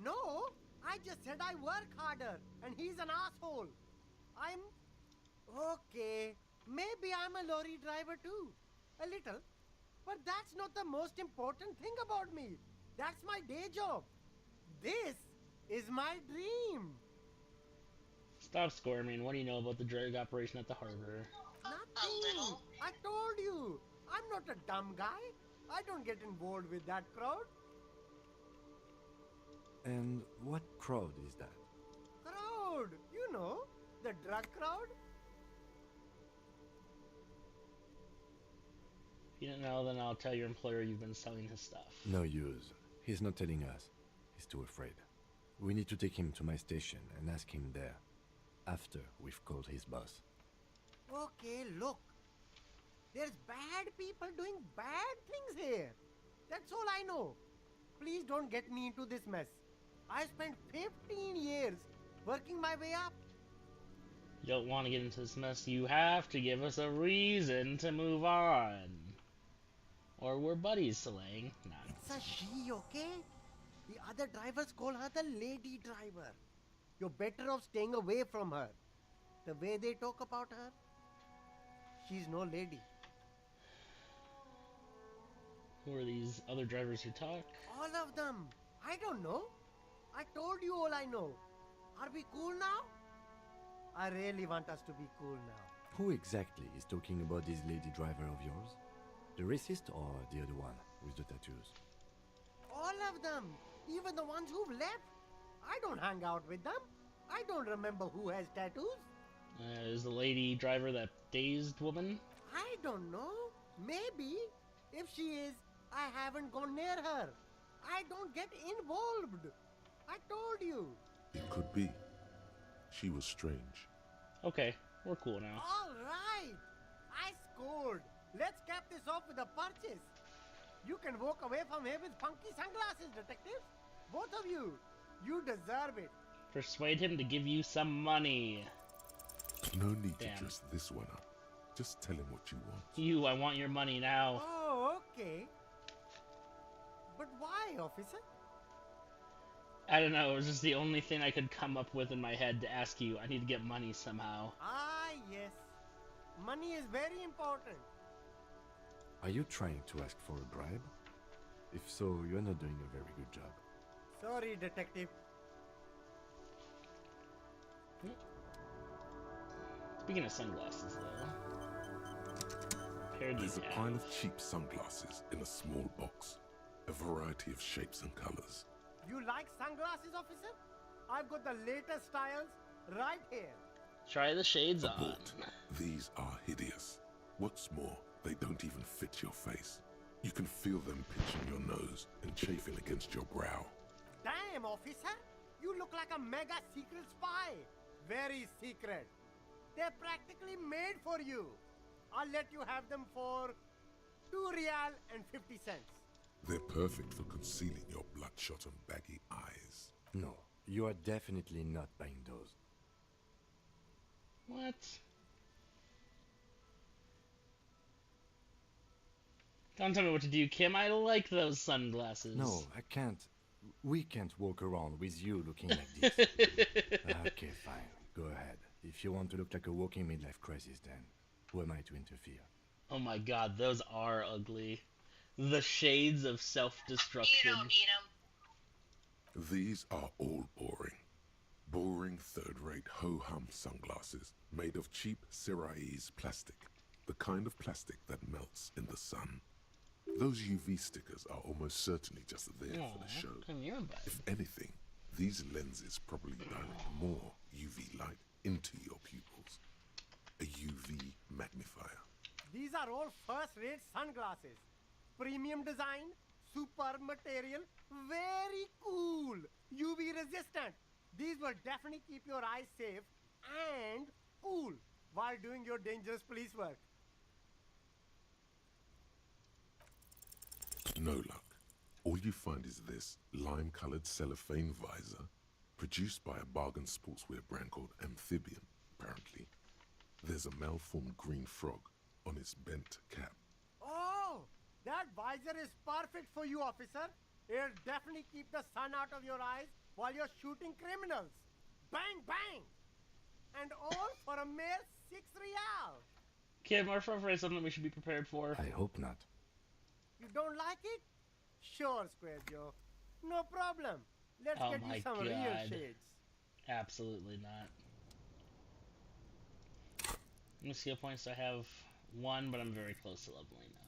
No, I just said I work harder and he's an asshole. Okay, maybe I'm a lorry driver too. A little. But that's not the most important thing about me. That's my day job. This is my dream. Stop squirming. What do you know about the drug operation at the harbor? Nothing. I told you. I'm not a dumb guy. I don't get involved with that crowd. And what crowd is that? Crowd? You know, the drug crowd. If you don't know, then I'll tell your employer you've been selling his stuff. No use. He's not telling us. He's too afraid. We need to take him to my station and ask him there. After we've called his boss. Okay, look. There's bad people doing bad things here. That's all I know. Please don't get me into this mess. I spent 15 years working my way up. You don't want to get into this mess. You have to give us a reason to move on. Or we're buddies, Sealang. It's a she, okay? The other drivers call her the lady driver. You're better off staying away from her. The way they talk about her. She's no lady. Who are these other drivers who talk? All of them. I don't know. I told you all I know. Are we cool now? I really want us to be cool now. Who exactly is talking about this lady driver of yours? The racist or the other one with the tattoos? All of them. Even the ones who've left. I don't hang out with them. I don't remember who has tattoos. Is the lady driver that dazed woman? I don't know. Maybe. If she is, I haven't gone near her. I don't get involved. I told you. It could be. She was strange. Okay, we're cool now. All right. I scored. Let's cap this off with a purchase. You can walk away from here with funky sunglasses, detectives. Both of you. You deserve it. Persuade him to give you some money. No need Damn. to dress this one up. Just tell him what you want. I want your money now. Oh, okay. But why, officer? I don't know, it was just the only thing I could come up with in my head to ask you. I need to get money somehow. Ah, yes. Money is very important. Are you trying to ask for a bribe? If so, you're not doing a very good job. Sorry, detective. Speaking of sunglasses, though. There's a pile of cheap sunglasses in a small box. A variety of shapes and colors. You like sunglasses, officer? I've got the latest styles right here. Try the shades on. Abort. These are hideous. What's more, they don't even fit your face. You can feel them pinching your nose and chafing against your brow. Damn, officer! You look like a mega secret spy. Very secret. They're practically made for you. I'll let you have them for 2 real and 50 cents. They're perfect for concealing your bloodshot and baggy eyes. No, you are definitely not buying those. What? Don't tell me what to do, Kim. I like those sunglasses. No, I can't. We can't walk around with you looking like this. Okay, fine. Go ahead. If you want to look like a walking midlife crisis, then who am I to interfere? Oh my god, those are ugly. The shades of self-destruction. You don't need them. These are all boring. Boring third-rate ho-hum sunglasses made of cheap Syrahese plastic. The kind of plastic that melts in the sun. Those UV stickers are almost certainly just there for the show. Come here, bud. If anything, these lenses probably direct more UV light into your pupils. A UV magnifier. These are all first-rate sunglasses. Premium design, superb material, very cool, UV resistant. These will definitely keep your eyes safe and cool while doing your dangerous police work. No luck. All you find is this lime-colored cellophane visor, produced by a bargain sportswear brand called Amphibian, apparently. There's a malformed green frog on its bent cap. Oh, that visor is perfect for you, officer. It'll definitely keep the sun out of your eyes while you're shooting criminals. Bang, bang! And all for a mere 6 real. Kim, our front is something we should be prepared for. I hope not. You don't like it? Sure, Square Joe. No problem. Let's Oh get my you some God. real shades. Absolutely not. Let me skill points. I have 1, but I'm very close to leveling up.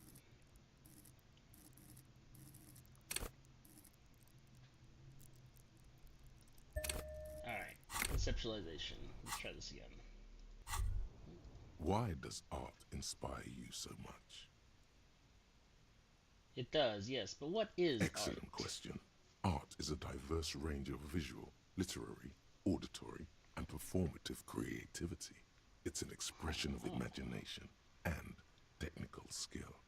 Alright, conceptualization. Let's try this again. Why does art inspire you so much? It does, yes, but what is Excellent art? question. Art is a diverse range of visual, literary, auditory, and performative creativity. It's an expression of imagination and technical skill.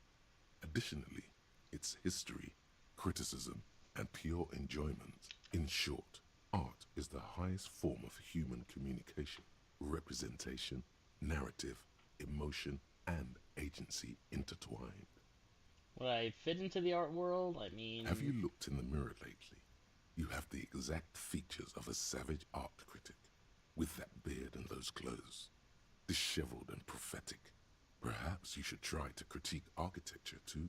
Additionally, it's history, criticism, and pure enjoyment. In short, art is the highest form of human communication, representation, narrative, emotion, and agency intertwined. Would I fit into the art world? I mean... Have you looked in the mirror lately? You have the exact features of a savage art critic, with that beard and those clothes. Disheveled and prophetic. Perhaps you should try to critique architecture too.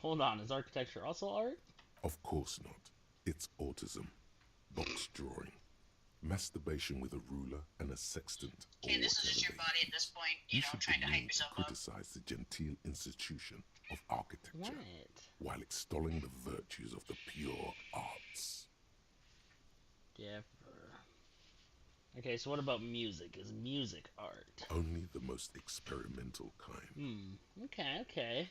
Hold on, is architecture also art? Of course not. It's autism. Box drawing. Masturbation with a ruler and a sextant. Okay, this is just your body at this point, you know, trying to hype yourself up. Criticize the genteel institution of architecture What? while extolling the virtues of the pure arts. Never. Okay, so what about music? Is music art? Only the most experimental kind. Okay.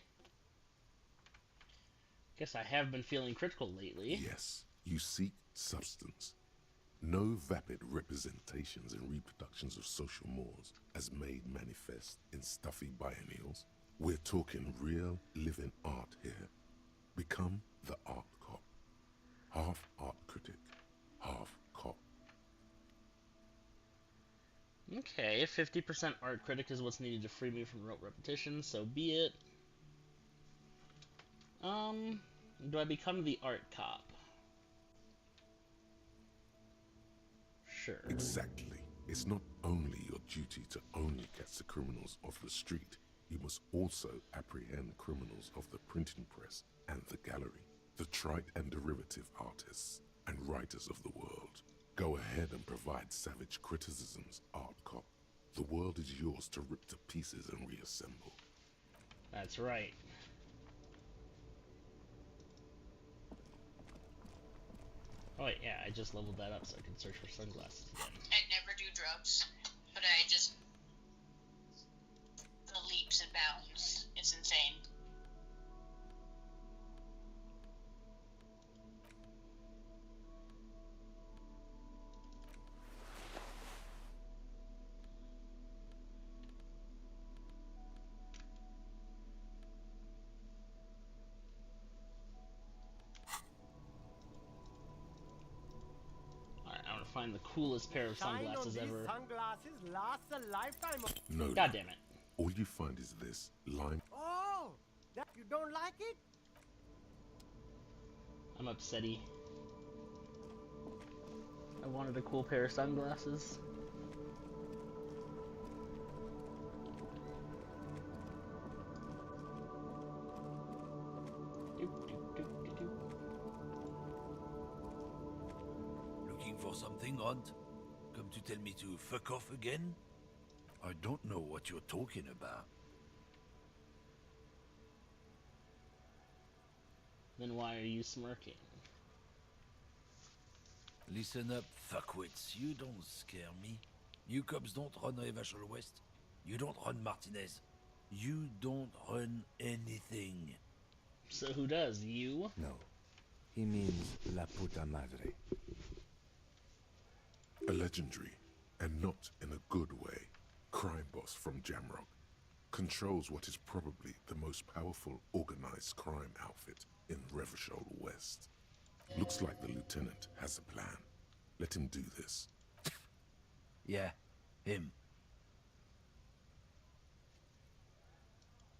Guess I have been feeling critical lately. Yes, you seek substance. No vapid representations and reproductions of social mores as made manifest in stuffy biennials. We're talking real living art here. Become the art cop. Half art critic, half cop. Okay, 50% art critic is what's needed to free me from rote repetition, so be it. Do I become the art cop? Sure. Exactly. It's not only your duty to only catch the criminals off the street, you must also apprehend criminals of the printing press and the gallery, the trite and derivative artists and writers of the world. Go ahead and provide savage criticisms, art cop. The world is yours to rip to pieces and reassemble. That's right. Oh wait, yeah, I just leveled that up so I can search for sunglasses again. I never do drugs, but I just... the leaps and bounds. It's insane. Alright, I want to find the coolest pair of sunglasses ever. Sunglasses lasts a lifetime. No. God damn it. All you find is this lime. Oh, that you don't like it? I'm upsetty. I wanted a cool pair of sunglasses. Looking for something, Hunt? Come to tell me to fuck off again? I don't know what you're talking about. Then why are you smirking? Listen up, fuckwits. You don't scare me. You cops don't run Revachol West. You don't run Martinez. You don't run anything. So who does? You? No. He means La Puta Madre. A legendary, and not in a good way, crime boss from Jamrock controls what is probably the most powerful organized crime outfit in Revachol West. Looks like the lieutenant has a plan. Let him do this. Yeah, him.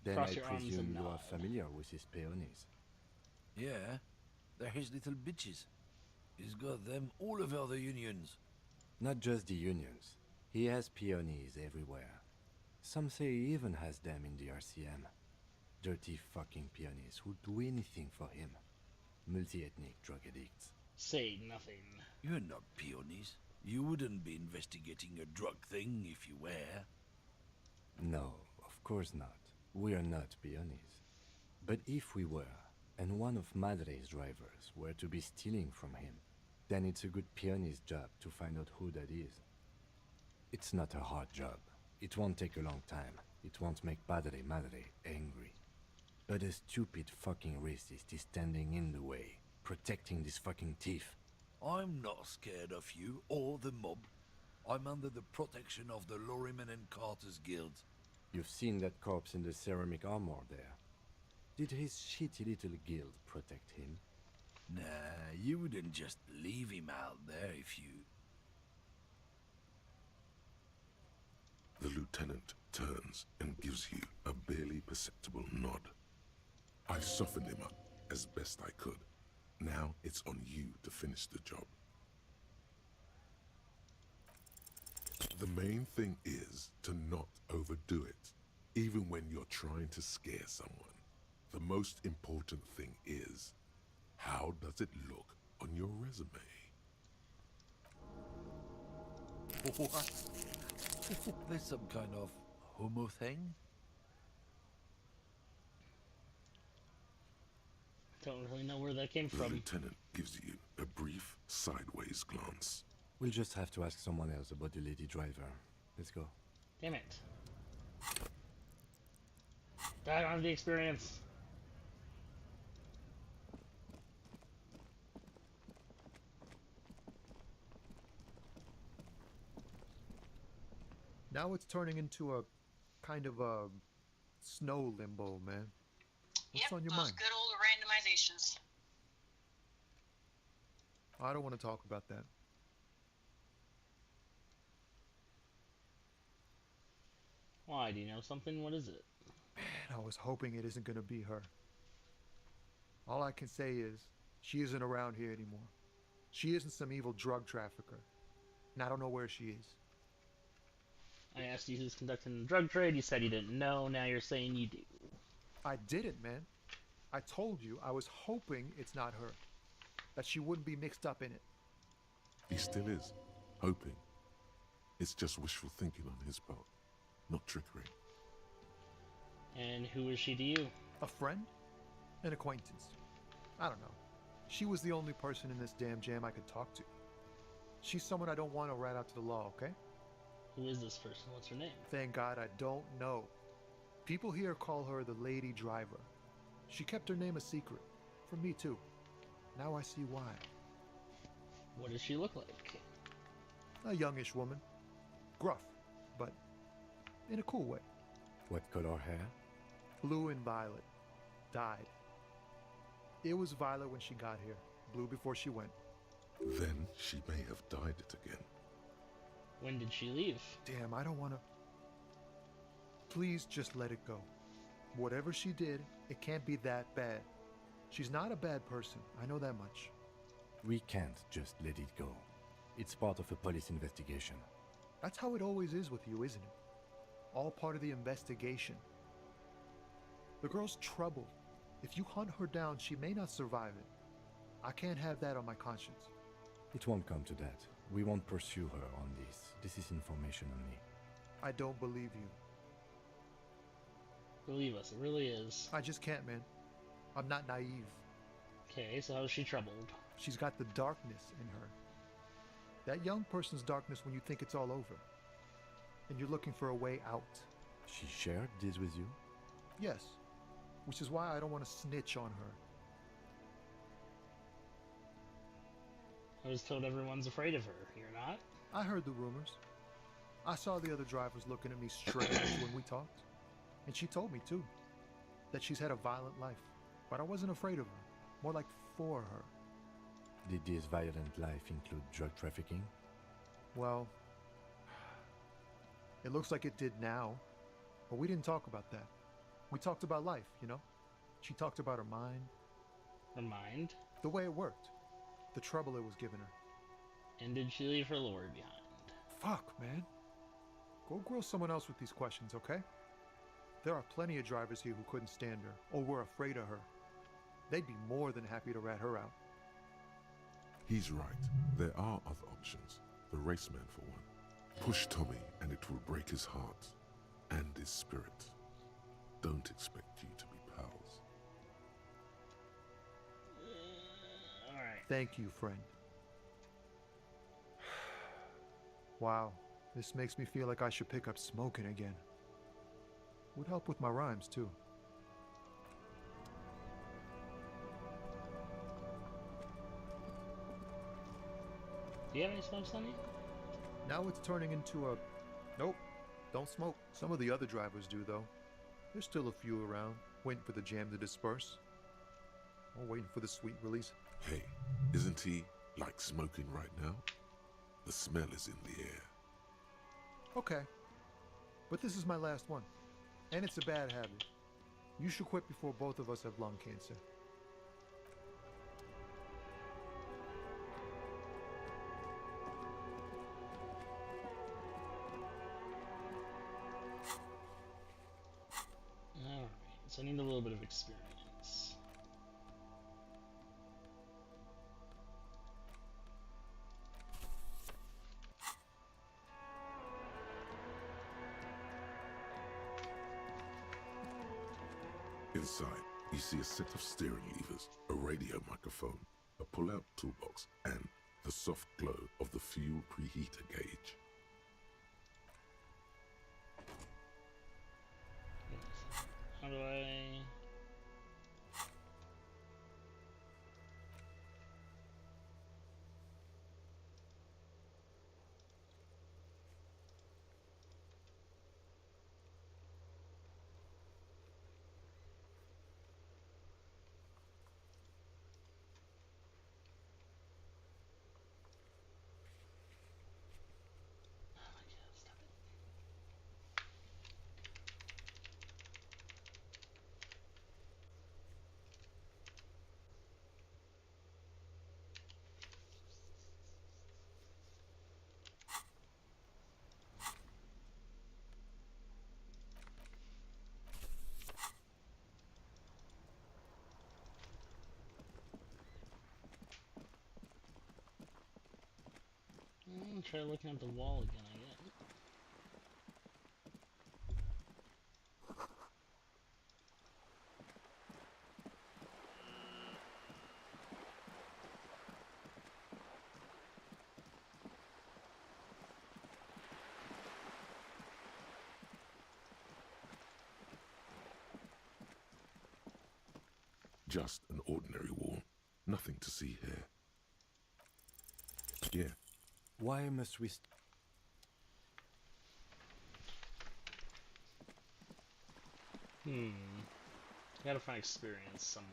Then Cross I your arms presume and you are nod. familiar with his peonies. Yeah, they're his little bitches. He's got them all over the unions. Not just the unions. He has peonies everywhere. Some say he even has them in the RCM. Dirty fucking peonies who'd do anything for him. Multi-ethnic drug addicts. Say nothing. You're not peonies. You wouldn't be investigating a drug thing if you were. No, of course not. We are not peonies. But if we were, and one of Madre's drivers were to be stealing from him, then it's a good peony's job to find out who that is. It's not a hard job. It won't take a long time. It won't make Padre Madre angry. But a stupid fucking racist is standing in the way, protecting this fucking thief. I'm not scared of you or the mob. I'm under the protection of the Lorrymen and Carters Guild. You've seen that corpse in the ceramic armor there. Did his shitty little guild protect him? Nah, you wouldn't just leave him out there if you... The lieutenant turns and gives you a barely perceptible nod. I softened him up as best I could. Now it's on you to finish the job. The main thing is to not overdo it. Even when you're trying to scare someone, the most important thing is, how does it look on your resume? What? There's some kind of homo thing? Don't really know where that came The from. lieutenant gives you a brief sideways glance. We'll just have to ask someone else about the lady driver. Let's go. Damn it. I don't have the experience. Now it's turning into a kind of a snow limbo, man. What's on your those mind? good old randomizations. I don't want to talk about that. Why? Do you know something? What is it? Man, I was hoping it isn't going to be her. All I can say is, she isn't around here anymore. She isn't some evil drug trafficker. And I don't know where she is. I asked you who's conducting the drug trade. You said you didn't know. Now you're saying you do. I didn't, man. I told you I was hoping it's not her. That she wouldn't be mixed up in it. He still is, hoping. It's just wishful thinking on his part, not trickery. And who is she to you? A friend? An acquaintance. I don't know. She was the only person in this damn jam I could talk to. She's someone I don't want to rat out to the law, okay? Who is this person? What's her name? Thank God I don't know. People here call her the Lady Driver. She kept her name a secret. From me, too. Now I see why. What does she look like? A youngish woman. Gruff, but in a cool way. What color hair? Blue and violet. Dyed. It was violet when she got here. Blue before she went. Then she may have dyed it again. When did she leave? Damn, I don't want to... Please just let it go. Whatever she did, it can't be that bad. She's not a bad person. I know that much. We can't just let it go. It's part of a police investigation. That's how it always is with you, isn't it? All part of the investigation. The girl's troubled. If you hunt her down, she may not survive it. I can't have that on my conscience. It won't come to that. We won't pursue her on this. This is information only. I don't believe you. Believe us, it really is. I just can't, man. I'm not naive. Okay, so how is she troubled? She's got the darkness in her. That young person's darkness when you think it's all over. And you're looking for a way out. She shared this with you? Yes. Which is why I don't want to snitch on her. I was told everyone's afraid of her. You're not? I heard the rumors. I saw the other drivers looking at me strange when we talked. And she told me, too, that she's had a violent life. But I wasn't afraid of her. More like for her. Did this violent life include drug trafficking? Well, it looks like it did now. But we didn't talk about that. We talked about life, you know? She talked about her mind. Her mind? The way it worked. The trouble it was giving her. And did she leave her lord behind? Fuck, man. Go grill someone else with these questions, okay? There are plenty of drivers here who couldn't stand her, or were afraid of her. They'd be more than happy to rat her out. He's right. There are other options. The raceman, for one. Push Tommy and it will break his heart. And his spirit. Don't expect you to be pals. Alright. Thank you, friend. Wow, this makes me feel like I should pick up smoking again. Would help with my rhymes, too. Do you have any smoke, Sonny? Now it's turning into a... Nope, don't smoke. Some of the other drivers do, though. There's still a few around, waiting for the jam to disperse. Or waiting for the sweet release. Hey, isn't he like smoking right now? The smell is in the air. Okay, but this is my last one. And it's a bad habit. You should quit before both of us have lung cancer. Alright, so I need a little bit of experience. Inside, you see a set of steering levers, a radio microphone, a pull-out toolbox, and the soft glow of the fuel preheater gauge. How do I... Try looking at the wall again, I guess. Just an ordinary wall. Nothing to see here. Yeah. Why must we... Gotta find experience somewhere.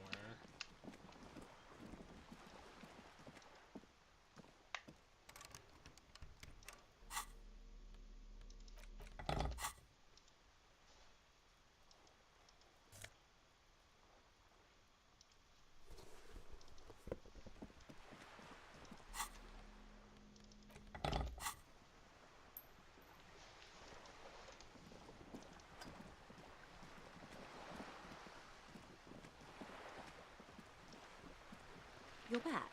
You're back.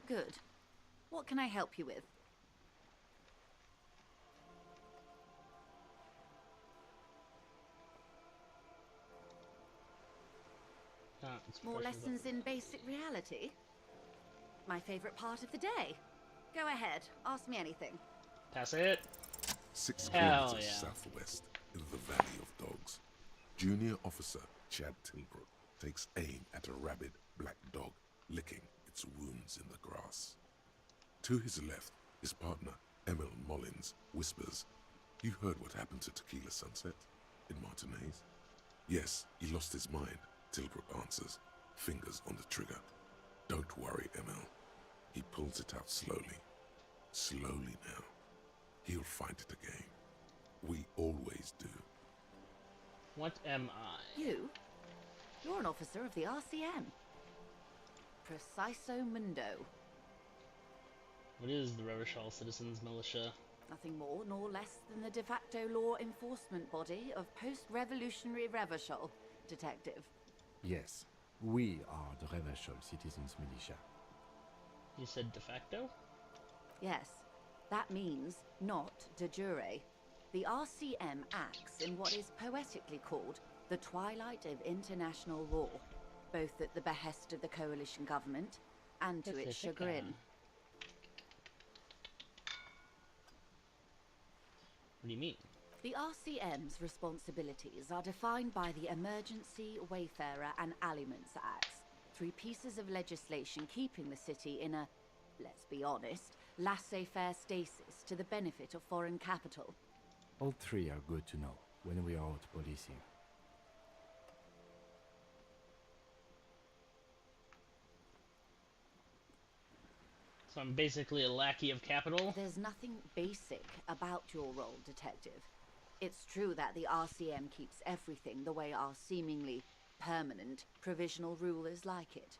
Good. What can I help you with? More lessons in basic reality? My favorite part of the day. Go ahead, ask me anything. Pass it. 6 Hell kilometers yeah. southwest in the Valley of Dogs, Junior Officer Chad Tilbrook takes aim at a rabid black dog licking its wounds in the grass. To his left, his partner, Emil Mullins, whispers, "You heard what happened to Tequila Sunset in Martinez?" "Yes, he lost his mind," Tilbrook answers, fingers on the trigger. "Don't worry, Emil." He pulls it out slowly. Slowly now. He'll find it again. We always do. What am I? You? You're an officer of the RCM. Preciso Mundo. What is the Revachol Citizens Militia? Nothing more nor less than the de facto law enforcement body of post-revolutionary Revachol, Detective. Yes, we are the Revachol Citizens Militia. You said de facto? Yes, that means not de jure. The RCM acts in what is poetically called the twilight of international law, both at the behest of the coalition government and to its chagrin. What do you mean? The RCM's responsibilities are defined by the Emergency, Wayfarer and Aliments Acts, 3 pieces of legislation keeping the city in a, let's be honest, laissez-faire stasis to the benefit of foreign capital. All 3 are good to know when we are out policing. So I'm basically a lackey of capital? There's nothing basic about your role, Detective. It's true that the RCM keeps everything the way our seemingly permanent provisional rulers like it.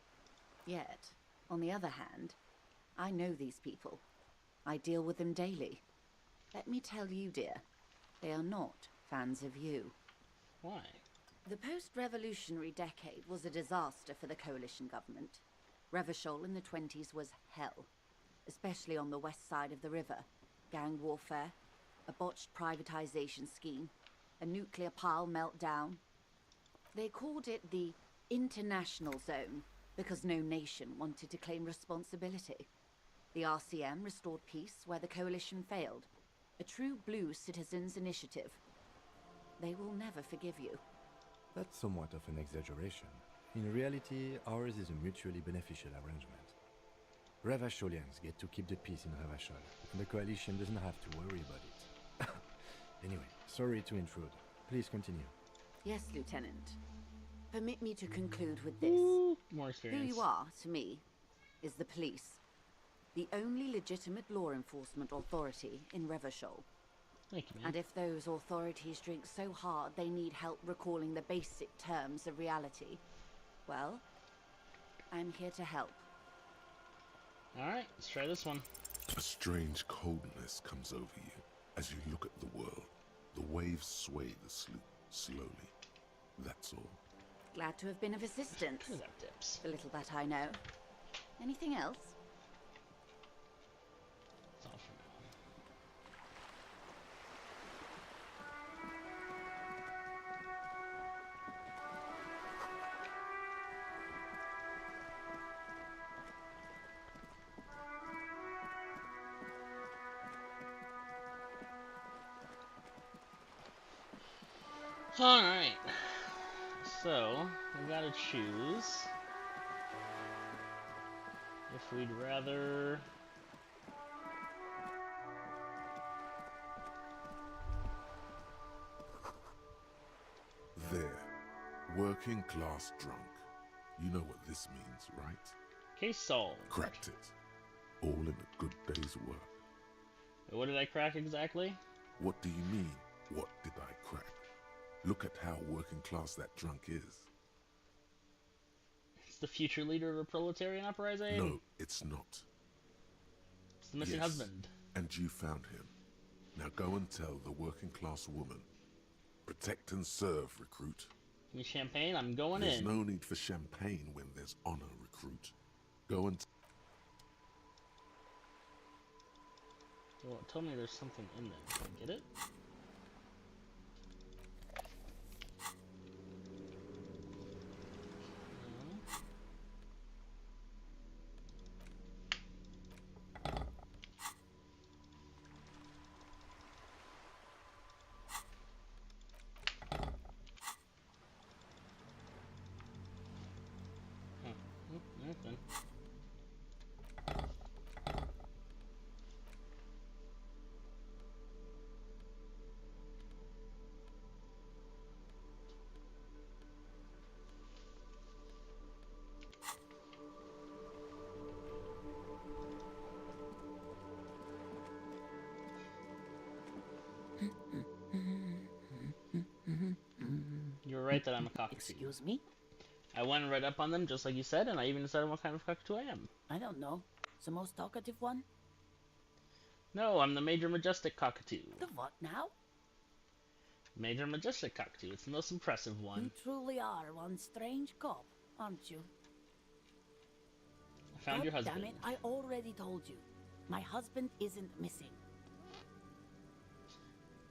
Yet, on the other hand, I know these people. I deal with them daily. Let me tell you, dear, they are not fans of you. Why? The post-revolutionary decade was a disaster for the coalition government. Revachol in the 20s was hell, especially on the west side of the river. Gang warfare, a botched privatization scheme, a nuclear pile meltdown. They called it the International Zone because no nation wanted to claim responsibility. The RCM restored peace where the coalition failed. A true blue citizens' initiative. They will never forgive you. That's somewhat of an exaggeration. In reality, ours is a mutually beneficial arrangement. Revacholians get to keep the peace in Revachol, and the coalition doesn't have to worry about it. Anyway, sorry to intrude. Please continue. Yes, Lieutenant. Permit me to conclude with this. More Who experience. you are, to me, is the police. The only legitimate law enforcement authority in Revachol. Thank you, man. And if those authorities drink so hard they need help recalling the basic terms of reality, well, I'm here to help. Alright, let's try this one. A strange coldness comes over you as you look at the world. The waves sway the sloop slowly. That's all. Glad to have been of assistance. Look at that dips. The little that I know. Anything else? That's all for now. Alright. So, we gotta choose if we'd rather There, working class drunk. You know what this means, right? case solved. Cracked it. All in a good day's work. What did I crack exactly? What do you mean, what did I crack? Look at how working class that drunk is. It's the future leader of a proletarian uprising? No, it's not. It's the missing husband. And you found him. Now go and tell the working class woman. Protect and serve, recruit. Give me champagne, I'm going There's in. no need for champagne when there's honor, recruit. Go and... Well, tell me there's something in there. Can I get it? Nothing. You're right that I'm a cockatoo. Excuse me? I went right up on them just like you said, and I even decided what kind of cockatoo I am. I don't know. The most talkative one? No, I'm the Major Majestic Cockatoo. The what now? Major Majestic Cockatoo. It's the most impressive one. You truly are one strange cop, aren't you? I found your husband. Damn it, I already told you. My husband isn't missing.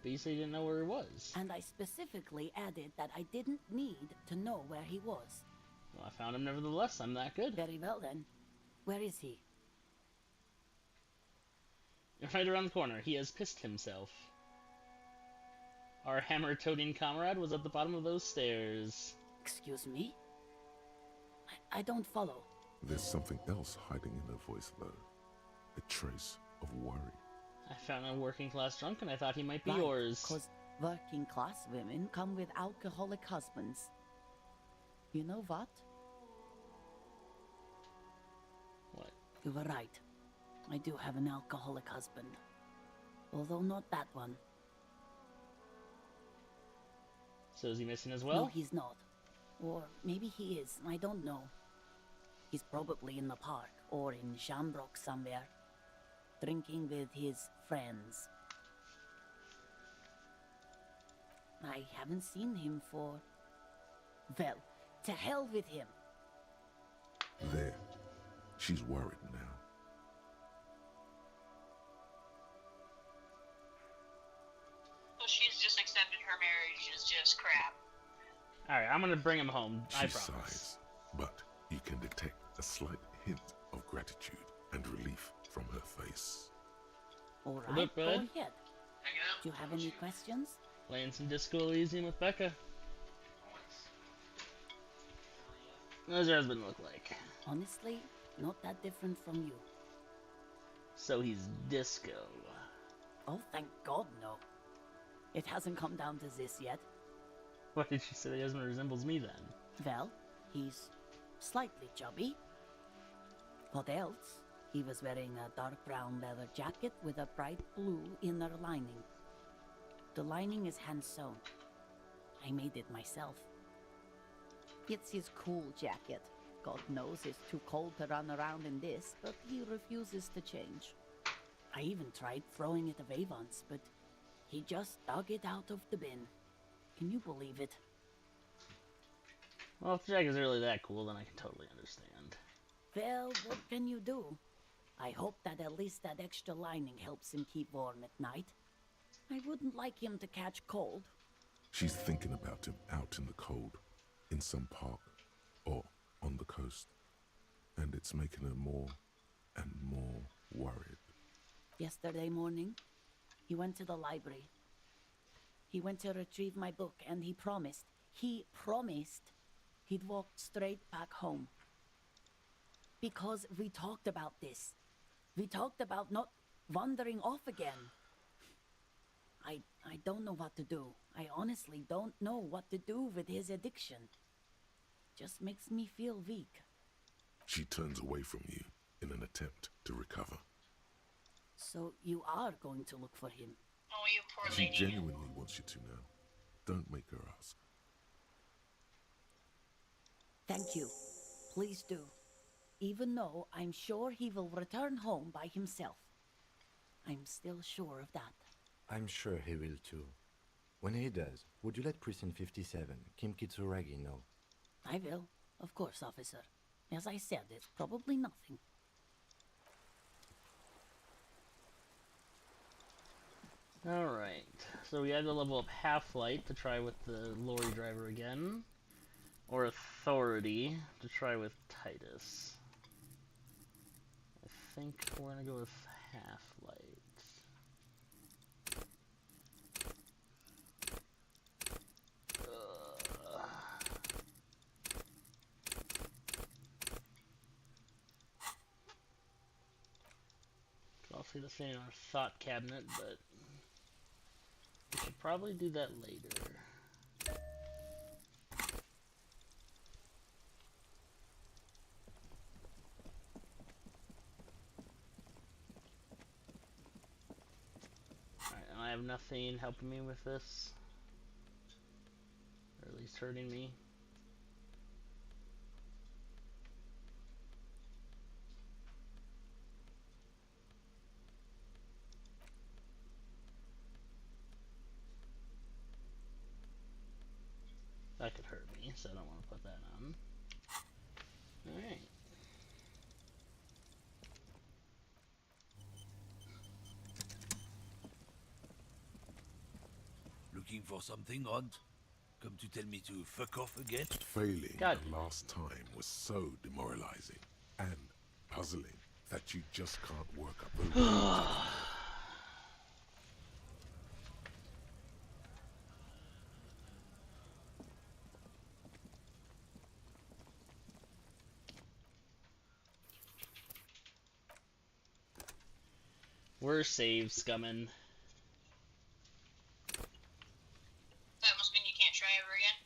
But you said you didn't know where he was. And I specifically added that I didn't need to know where he was. Well, I found him nevertheless. I'm that good. Very well then. Where is he? Right around the corner. He has pissed himself. Our hammer-toting comrade was at the bottom of those stairs. Excuse me? I don't follow. There's something else hiding in her voice, though. A trace of worry. I found a working-class drunk, and I thought he might be Right, yours. 'cause working-class women come with alcoholic husbands. You know what? What? You were right. I do have an alcoholic husband. Although not that one. So is he missing as well? No, he's not. Or maybe he is, I don't know. He's probably in the park, or in Shamrock somewhere. Drinking with his friends. I haven't seen him for Well, to hell with him. There. She's worried now. So she's just accepted her marriage is just crap. Alright, I'm gonna bring him home. I She promise. sighs, but you can detect a slight hint of gratitude and relief from her face. All Look, right, go bud. ahead. Do you have any questions? Playing some Disco Elysium with Becca. What does her husband look like? Honestly, not that different from you. So he's disco. Oh, thank God, no. It hasn't come down to this yet. Why did she say the husband resembles me then? Well, he's slightly chubby. What else? He was wearing a dark brown leather jacket with a bright blue inner lining. The lining is hand-sewn. I made it myself. It's his cool jacket. God knows it's too cold to run around in this, but he refuses to change. I even tried throwing it away once, but he just dug it out of the bin. Can you believe it? Well, if the jacket's really that cool, then I can totally understand. Well, what can you do? I hope that at least that extra lining helps him keep warm at night. I wouldn't like him to catch cold. She's thinking about him out in the cold, in some park, or on the coast. And it's making her more and more worried. Yesterday morning, he went to the library. He went to retrieve my book, and he promised he'd walk straight back home. Because we talked about this. We talked about not wandering off again. I don't know what to do. I honestly don't know what to do with his addiction. Just makes me feel weak. She turns away from you in an attempt to recover. So you are going to look for him? Oh, you poor She lady. genuinely wants you to now. Don't make her ask. Thank you. Please do. Even though I'm sure he will return home by himself. I'm still sure of that. I'm sure he will too. When he does, would you let Precinct 57, Kim Kitsuragi, know? I will. Of course, officer. As I said, it's probably nothing. Alright, so we had to level up Half-Light to try with the lorry driver again. Or Authority to try with Titus. I think we're gonna go with Half-Light. I'll see the same in our thought cabinet, but we should probably do that later. Alright, and I have nothing helping me with this. Or at least hurting me. That could hurt me, so I don't want to put that on. Alright. Looking for something, Hunt? Come to tell me to fuck off again? Failing God. the last time was so demoralizing and puzzling that you just can't work up a real We're saved, scummin'. That must mean you can't try ever again.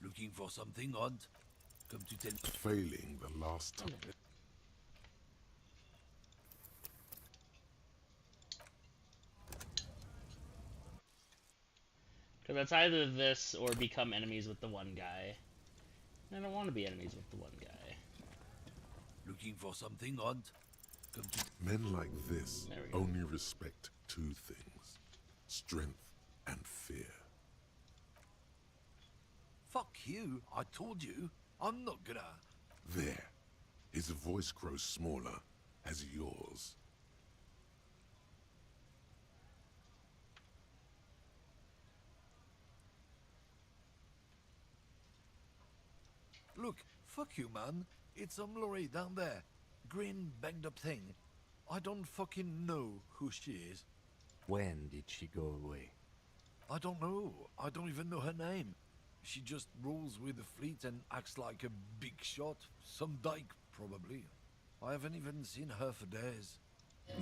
Looking for something, Hunt? Come to tell me. Failing the last time. Because it's either this or become enemies with the one guy. I don't want to be enemies with the one guy. Looking for something, Hunt? Come to. Men like this There we go. only respect two things: strength and fear. you. I told you. I'm not gonna... There. His voice grows smaller as yours. Look, fuck you, man. It's some lorry down there. Green, banged up thing. I don't fucking know who she is. When did she go away? I don't know. I don't even know her name. She just rolls with the fleet and acts like a big shot. Some dyke, probably. I haven't even seen her for days.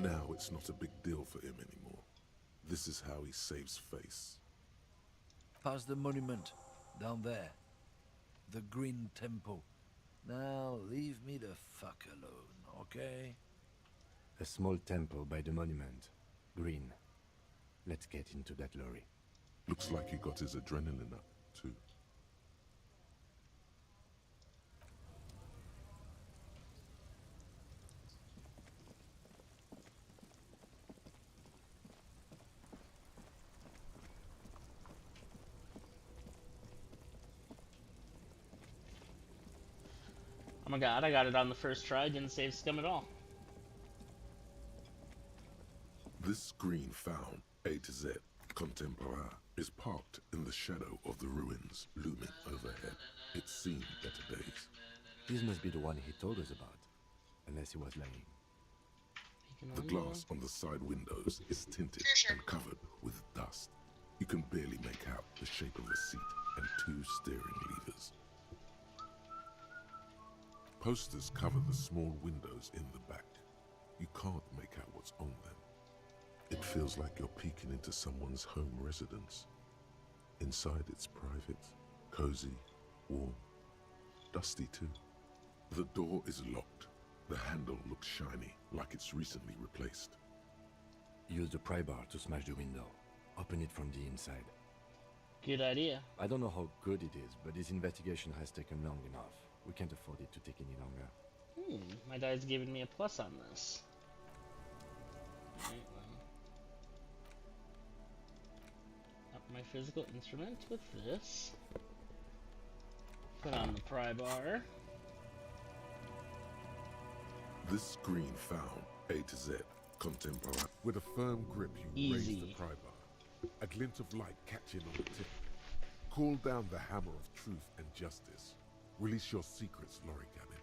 Now it's not a big deal for him anymore. This is how he saves face. Past the monument. Down there. The Green Temple. Now leave me the fuck alone, okay? A small temple by the monument. Green. Let's get into that lorry. Looks like he got his adrenaline up, too. Oh my god, I got it on the first try, didn't save scum at all. This green found, A to Z, contemporary, is parked in the shadow of the ruins looming overhead. It's seen better days. This must be the one he told us about. Unless he was lying. The glass on the side windows is tinted and covered with dust. You can barely make out the shape of a seat and 2 steering levers. Posters cover the small windows in the back. You can't make out what's on them. It feels like you're peeking into someone's home residence. Inside it's private, cozy, warm, dusty too. The door is locked. The handle looks shiny, like it's recently replaced. Use the pry bar to smash the window. Open it from the inside. Good idea. I don't know how good it is, but this investigation has taken long enough. We can't afford it to take any longer. My dice giving me a plus on this. Right, well. Up my physical instrument with this. Put on the pry bar. This green found, A to Z, contemporary. With a firm grip, you raise the pry bar. A glint of light catching on the tip. Call down the hammer of truth and justice. Release your secrets, Lorry Cabin.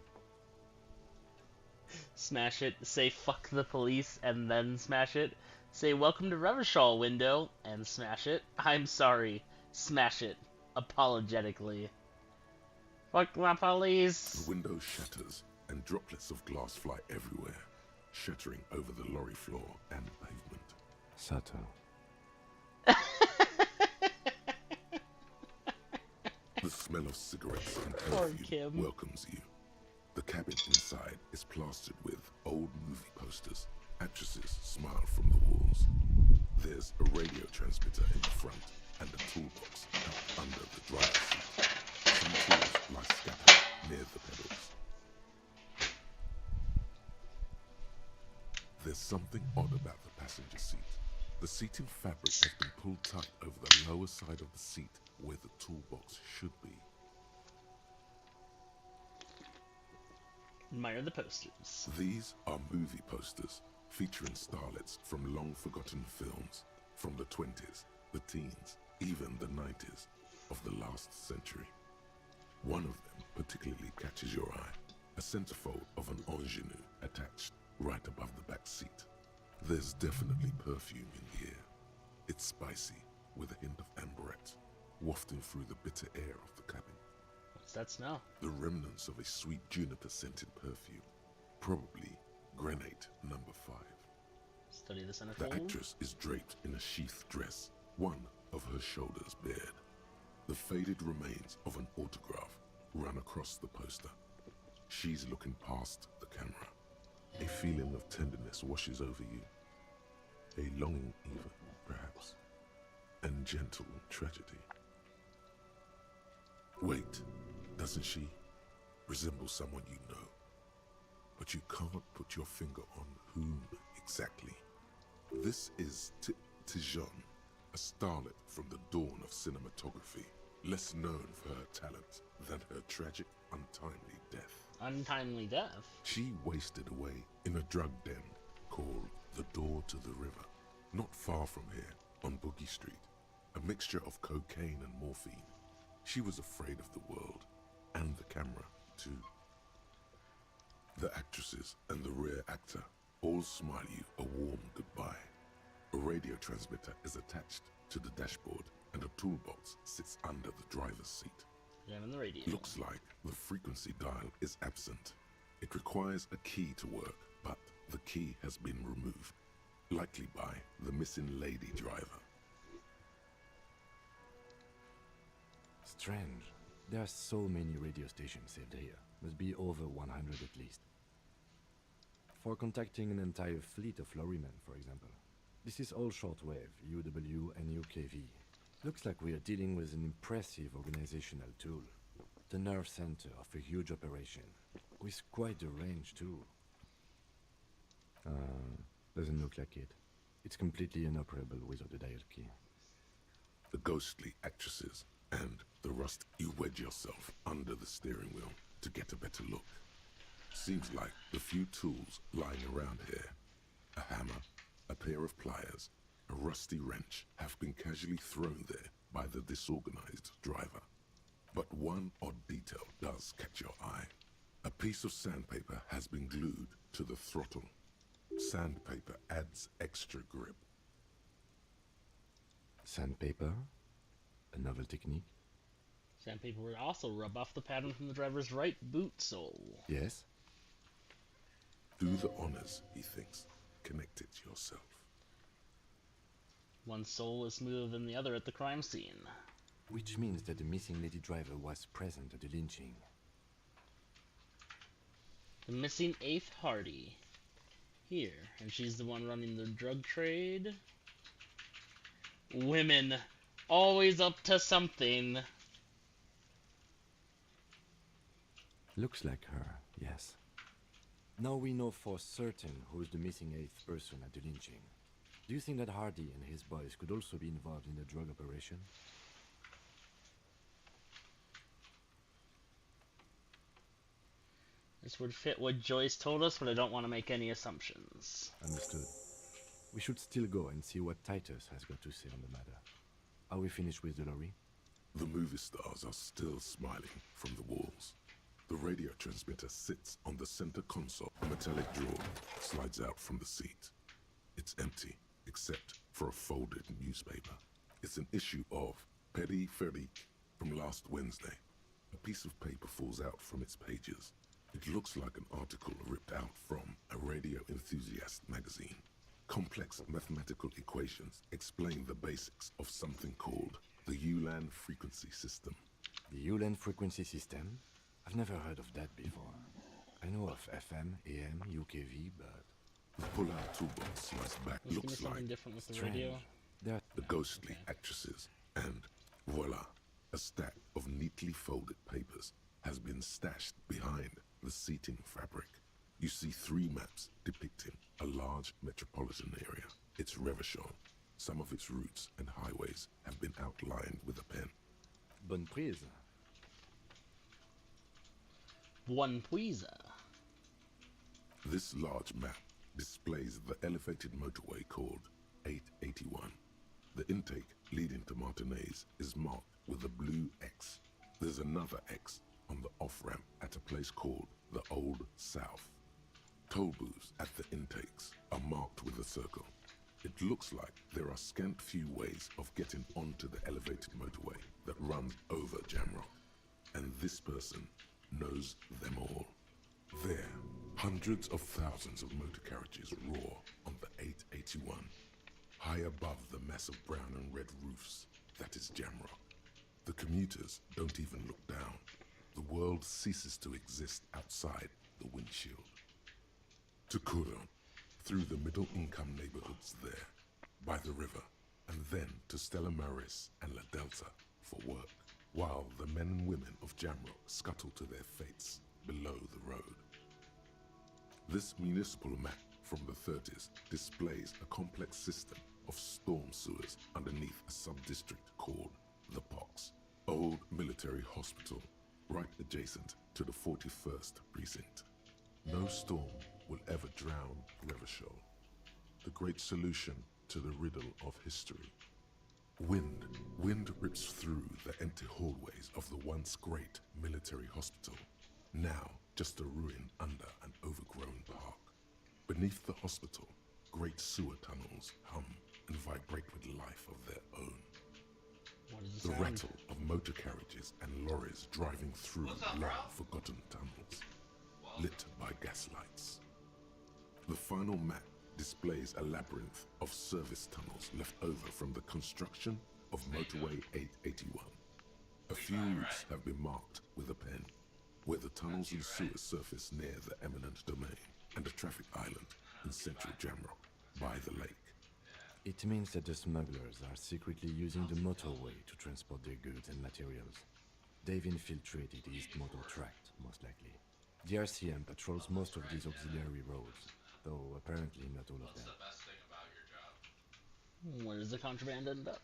Smash it, say fuck the police, and then smash it. Say welcome to Revachol, window, and smash it. I'm sorry, smash it, apologetically. Fuck my police. The window shatters, and droplets of glass fly everywhere, shattering over the lorry floor and pavement. Sato. The smell of cigarettes and Poor perfume Kim. welcomes you. The cabin inside is plastered with old movie posters. Actresses smile from the walls. There's a radio transmitter in the front and a toolbox tucked under the driver's seat. Some tools lie scattered near the pedals. There's something odd about the passenger seat. The seating fabric has been pulled tight over the lower side of the seat where the toolbox should be. Admire the posters. These are movie posters featuring starlets from long-forgotten films from the 20s, the teens, even the 90s of the last century. One of them particularly catches your eye, a centerfold of an ingenue attached right above the back seat. There's definitely perfume in the air. It's spicy, with a hint of amberette, wafting through the bitter air of the cabin. What's that smell? The remnants of a sweet juniper-scented perfume, probably granate number 5. Study the The centerfold. actress is draped in a sheathed dress, one of her shoulders bared. The faded remains of an autograph run across the poster. She's looking past the camera. A feeling of tenderness washes over you. A longing even, perhaps. And gentle tragedy. Wait, doesn't she resemble someone you know? But you can't put your finger on whom exactly. This is Tijon, a starlet from the dawn of cinematography. less known for her talent than her tragic, untimely death. Untimely death? She wasted away in a drug den called the Door to the River, not far from here, on Boogie Street, a mixture of cocaine and morphine. She was afraid of the world, and the camera, too. The actresses and the rear actor all smile you a warm goodbye. A radio transmitter is attached to the dashboard, and a toolbox sits under the driver's seat. Jamming the radio. Looks like the frequency dial is absent. It requires a key to work, but the key has been removed, likely by the missing lady driver. Strange. There are so many radio stations saved here. Must be over 100 at least. For contacting an entire fleet of lorrymen, for example. This is all shortwave, UW and UKV. Looks like we are dealing with an impressive organizational tool. The nerve center of a huge operation, with quite a range too. Doesn't look like it. It's completely inoperable without a dial key. The ghostly actresses and the rust. You wedge yourself under the steering wheel to get a better look. Seems like the few tools lying around here, a hammer, a pair of pliers, a rusty wrench, have been casually thrown there by the disorganized driver. But one odd detail does catch your eye. A piece of sandpaper has been glued to the throttle. Sandpaper adds extra grip. Sandpaper? A novel technique? Sandpaper would also rub off the pattern from the driver's right boot sole. Yes? Do the honors, he thinks. Connect it yourself. One sole is smoother than the other at the crime scene. Which means that the missing lady driver was present at the lynching. The missing 8th Hardy. Here, and she's the one running the drug trade. Women. Always up to something. Looks like her, yes. Now we know for certain who's the missing 8th person at the lynching. Do you think that Hardy and his boys could also be involved in the drug operation? This would fit what Joyce told us, but I don't want to make any assumptions. Understood. We should still go and see what Titus has got to say on the matter. Are we finished with the lorry? The movie stars are still smiling from the walls. The radio transmitter sits on the center console. A metallic drawer slides out from the seat. It's empty, except for a folded newspaper. It's an issue of Périphérique from last Wednesday. A piece of paper falls out from its pages. It looks like an article ripped out from a radio enthusiast magazine. Complex mathematical equations explain the basics of something called the Ulan frequency system. The Ulan frequency system? I've never heard of that before. I know of FM, AM, UKV, but... The pull-out toolbox slides back. Looks like different with the strange. radio. The ghostly actresses, and voila, a stack of neatly folded papers has been stashed behind the seating fabric. You see 3 maps depicting a large metropolitan area. It's Revachol. Some of its routes and highways have been outlined with a pen. Bonne prise. One Puiza. This large map displays the elevated motorway called 881. The intake leading to Martinez is marked with a blue X. There's another X on the off-ramp at a place called the Old South. Toll booths at the intakes are marked with a circle. It looks like there are scant few ways of getting onto the elevated motorway that runs over Jamrock. And this person knows them all. There, hundreds of thousands of motor carriages roar on the 881. High above the mass of brown and red roofs, that is Jamrock. The commuters don't even look down. The world ceases to exist outside the windshield. To Couronne, through the middle-income neighborhoods there, by the river, and then to Stella Maris and La Delta for work, while the men and women of Jamrock scuttle to their fates below the road. This municipal map from the 30s displays a complex system of storm sewers underneath a sub-district called the Pox. Old military hospital, right adjacent to the 41st precinct. No storm will ever drown Revachol. The great solution to the riddle of history. Wind rips through the empty hallways of the once great military hospital. Now just a ruin under an overgrown park. Beneath the hospital, great sewer tunnels hum and vibrate with life of their own. The rattle of motor carriages and lorries driving through long-forgotten tunnels, lit by gaslights. The final map displays a labyrinth of service tunnels left over from the construction of Motorway 881. A few routes have been marked with a pen, where the tunnels and sewers surface near the eminent domain and a traffic island in central Jamrock by the lake. It means that the smugglers are secretly using the motorway to transport their goods and materials. They've infiltrated the East Motor Tract, most likely. The RCM patrols most of these auxiliary roads, though apparently not all of them. Where does the contraband end up?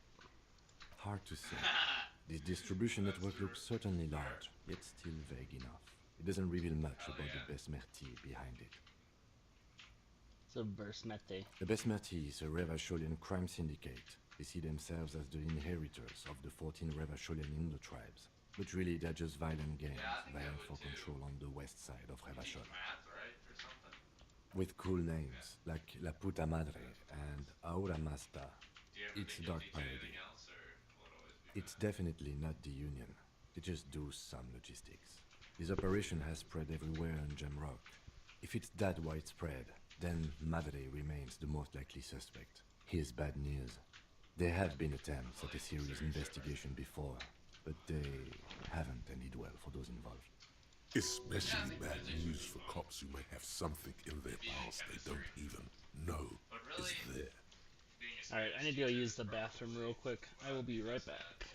Hard to say. This distribution network looks certainly large, yet still vague enough. It doesn't reveal much about the Besmerti behind it. The Besmerti. The Besmerti is a Revacholian crime syndicate. They see themselves as the inheritors of the 14 Revacholian Indo-tribes. But really, they're just violent gangs vying for control on the west side of Revachol. With cool names, like La Puta Madre and Aura Masta. It's dark parody. It's definitely not the Union. They just do some logistics. This operation has spread everywhere in Jamrock. If it's that widespread, then Madre remains the most likely suspect. Here's bad news. There have been attempts at a serious investigation before, but they haven't ended well for those involved. Especially bad news for cops who may have something in their past they don't even know is there. Alright, I need to go use the bathroom real quick. I will be right back.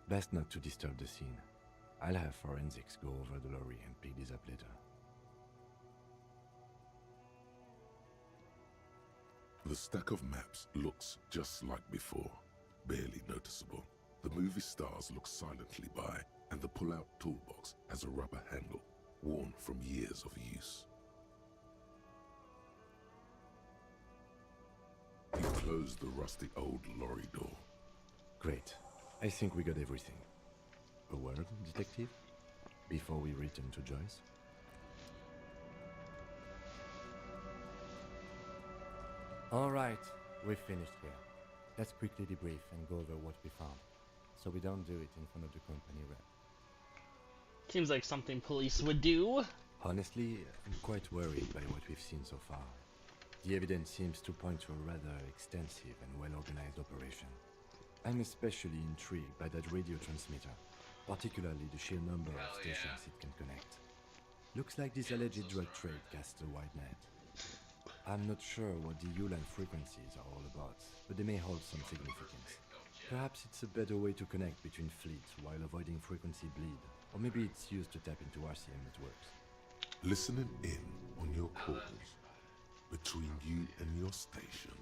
Best not to disturb the scene. I'll have forensics go over the lorry and pick these up later. The stack of maps looks just like before, barely noticeable. The movie stars look silently by, and the pull-out toolbox has a rubber handle, worn from years of use. He closed the rusty old lorry door. Great. I think we got everything. A word, detective? Before we return to Joyce? All right, we've finished here. Let's quickly debrief and go over what we found, so we don't do it in front of the company rep. Seems like something police would do. Honestly, I'm quite worried by what we've seen so far. The evidence seems to point to a rather extensive and well-organized operation. I'm especially intrigued by that radio transmitter, particularly the sheer number of stations it can connect. Looks like this alleged drug trade casts a wide net. I'm not sure what the Ulan frequencies are all about, but they may hold some significance. Perhaps it's a better way to connect between fleets while avoiding frequency bleed, or maybe it's used to tap into RCM networks. Listening in on your calls between you and your station,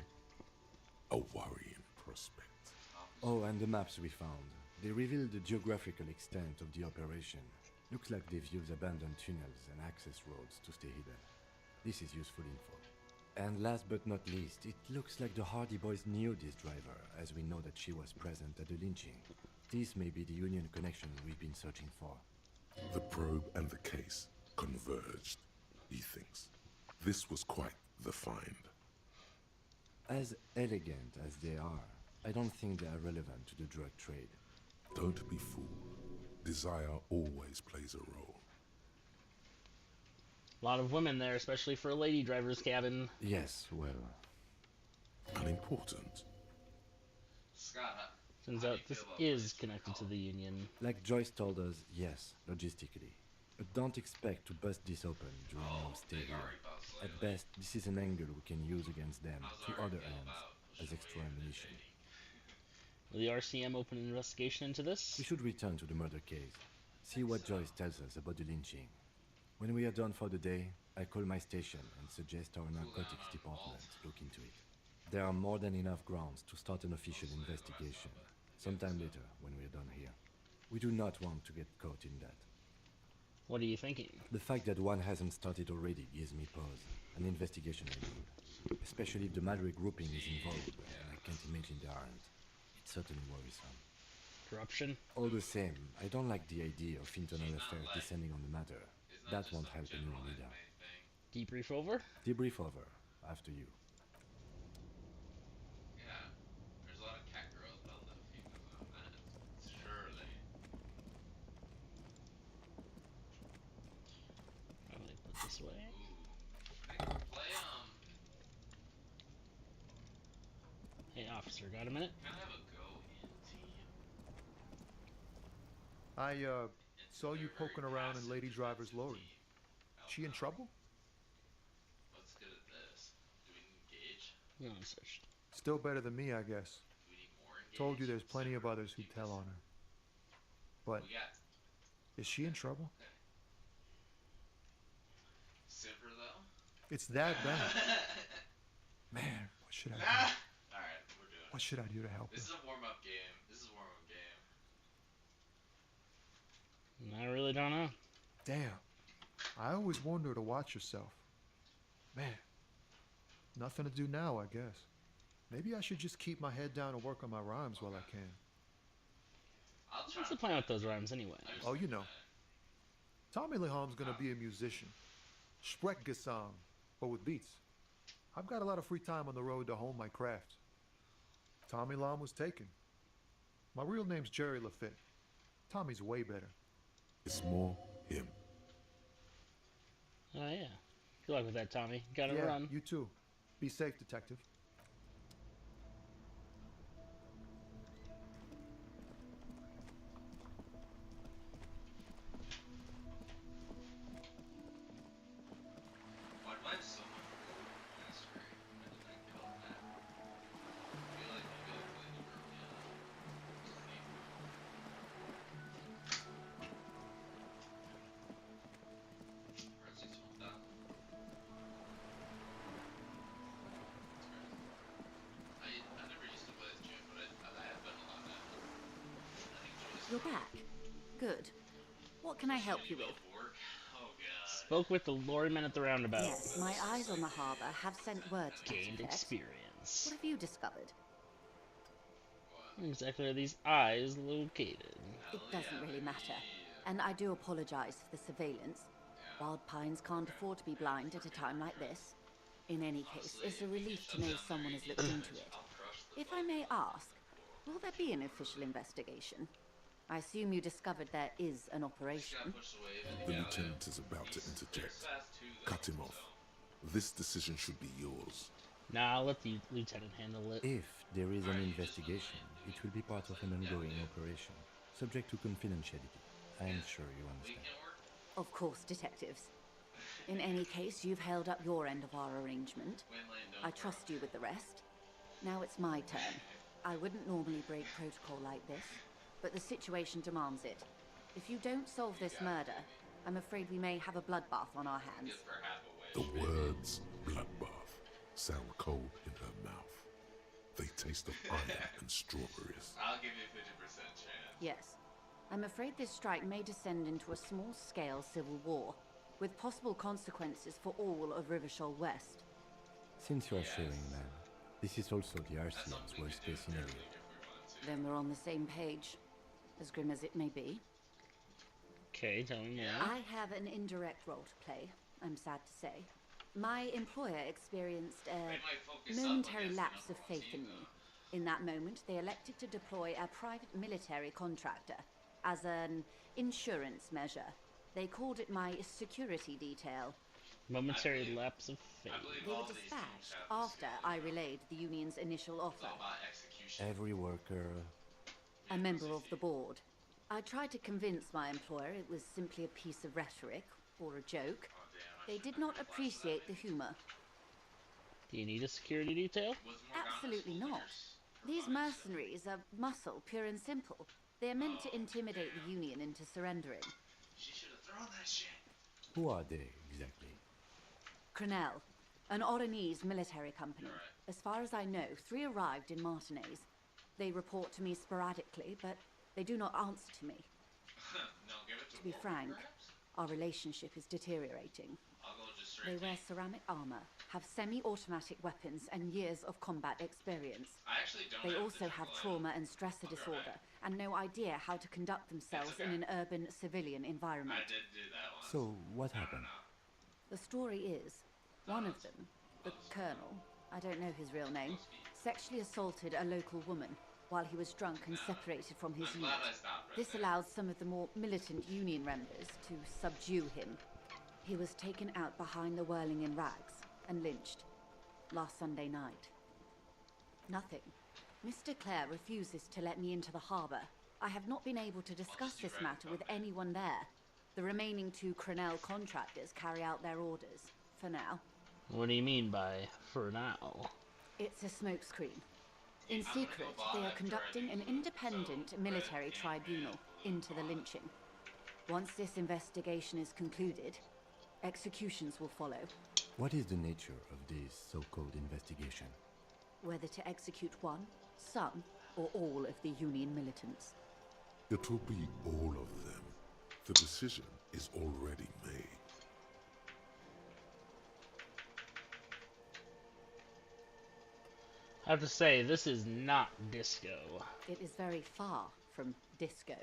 a worrying prospect. Oh, and the maps we found. They reveal the geographical extent of the operation. Looks like they've used abandoned tunnels and access roads to stay hidden. This is useful info. And last but not least, it looks like the Hardy Boys knew this driver, as we know that she was present at the lynching. This may be the Union connection we've been searching for. The probe and the case converged, he thinks. This was quite the find. As elegant as they are, I don't think they are relevant to the drug trade. Don't be fooled. Desire always plays a role. A lot of women there, especially for a lady driver's cabin. Yes, well... unimportant. Turns out this is connected to the Union. Like Joyce told us, yes, logistically. But don't expect to bust this open during our stay here. At best, this is an angle we can use against them to other ends, as extra ammunition. Will the RCM open an investigation into this? We should return to the murder case. See what Joyce tells us about the lynching. When we are done for the day, I call my station and suggest our narcotics department look into it. There are more than enough grounds to start an official investigation, sometime later when we are done here. We do not want to get caught in that. What are you thinking? The fact that one hasn't started already gives me pause. An investigation I need. Especially if the Madre grouping is involved, and I can't imagine they aren't. It's certainly worrisome. Corruption? All the same, I don't like the idea of internal affairs descending on the matter. That won't help anyone either. Debrief over? Debrief over. After you. Yeah, there's a lot of cat girls, but I'll love females on that. Surely. Probably put this way. Play, Hey, officer, got a minute? kind of have a go-in team. I saw you poking around in Lady Driver's lorry. She in trouble? What's good at this? Do we engage? No, I'm searched. Still better than me, I guess. Do we need more engage? Told you there's plenty of others who tell on her. But We got is she in trouble? Simper though? It's that bad. Man, what should I do? Alright, we're doing What should I do to help This her? is a warm-up game. This is a warm-up game. I really don't know. Damn. I always wonder to watch yourself. Man, nothing to do now, I guess. Maybe I should just keep my head down and work on my rhymes while I can. What's the plan with those rhymes anyway? Oh, you know. Tommy Leham's gonna be a musician. Sprechgesang, but with beats. I've got a lot of free time on the road to hone my craft. Tommy Lam was taken. My real name's Jerry Lafitte. Tommy's way better. It's more him. Oh, yeah. Good luck with that, Tommy. Gotta Yeah, run. you too. Be safe, detective. Why do I have so much room in this screen? Why did I kill that? I feel like maybe I played it early on. Just leave back. Good. What can I help you with? Spoke with the lorryman at the roundabout. Yes, my eyes on the harbour have sent word to that Gained effect. experience. What have you discovered? Exactly are these eyes located? It doesn't really matter. And I do apologize for the surveillance. Wild Pines can't afford to be blind at a time like this. In any case, it's a relief to know someone has looked into it. If I may ask, will there be an official investigation? I assume you discovered there is an operation. The lieutenant is about to interject. Cut him off. This decision should be yours. Nah, I'll let the lieutenant handle it. If there is an investigation, it will be part of an ongoing operation, subject to confidentiality. I am sure you understand. Of course, detectives. In any case, you've held up your end of our arrangement. I trust you with the rest. Now it's my turn. I wouldn't normally break protocol like this, but the situation demands it. If you don't solve this murder, I'm afraid we may have a bloodbath on our hands. The words bloodbath sound cold in her mouth. They taste of iron and strawberries. I'll give you a 50% chance. Yes. I'm afraid this strike may descend into a small-scale civil war, with possible consequences for all of Rivershoal West. Since you are sharing, ma'am, this is also the RCM's worst-case scenario. Then we're on the same page, as grim as it may be. Okay, tell me more. I have an indirect role to play, I'm sad to say. My employer experienced a momentary lapse of faith in me. In that moment, they elected to deploy a private military contractor as an insurance measure. They called it my security detail. Momentary lapse of faith. They were dispatched after I relayed the union's initial offer. Every worker... A member of the board. I tried to convince my employer it was simply a piece of rhetoric, or a joke. They did not appreciate the humor. Do you need a security detail? Absolutely not. These mercenaries are muscle, pure and simple. They are meant to intimidate the union into surrendering. She should have thrown that shit. Who are they, exactly? Crenell, an Oranese military company. As far as I know, 3 arrived in Martinez. They report to me sporadically, but they do not answer to me. No, give it To be frank, our relationship is deteriorating. They wear ceramic armor, have semi-automatic weapons, and years of combat experience. They also have trauma and stressor disorder, and no idea how to conduct themselves in an urban civilian environment. I did do that one. So, what happened? The story is, one of them, the colonel, I don't know his real name, sexually assaulted a local woman while he was drunk and separated from his unit. This allowed some of the more militant union members to subdue him. He was taken out behind the whirling in rags and lynched last Sunday night. Nothing. Mr. Clare refuses to let me into the harbour. I have not been able to discuss this matter with anyone there. The remaining 2 Crenell contractors carry out their orders, for now. What do you mean by for now? It's a smokescreen. In secret, they are conducting an independent military tribunal into the lynching. Once this investigation is concluded, executions will follow. What is the nature of this so-called investigation? Whether to execute one, some, or all of the Union militants. It will be all of them. The decision is already made. I have to say, this is not disco. It is very far from disco.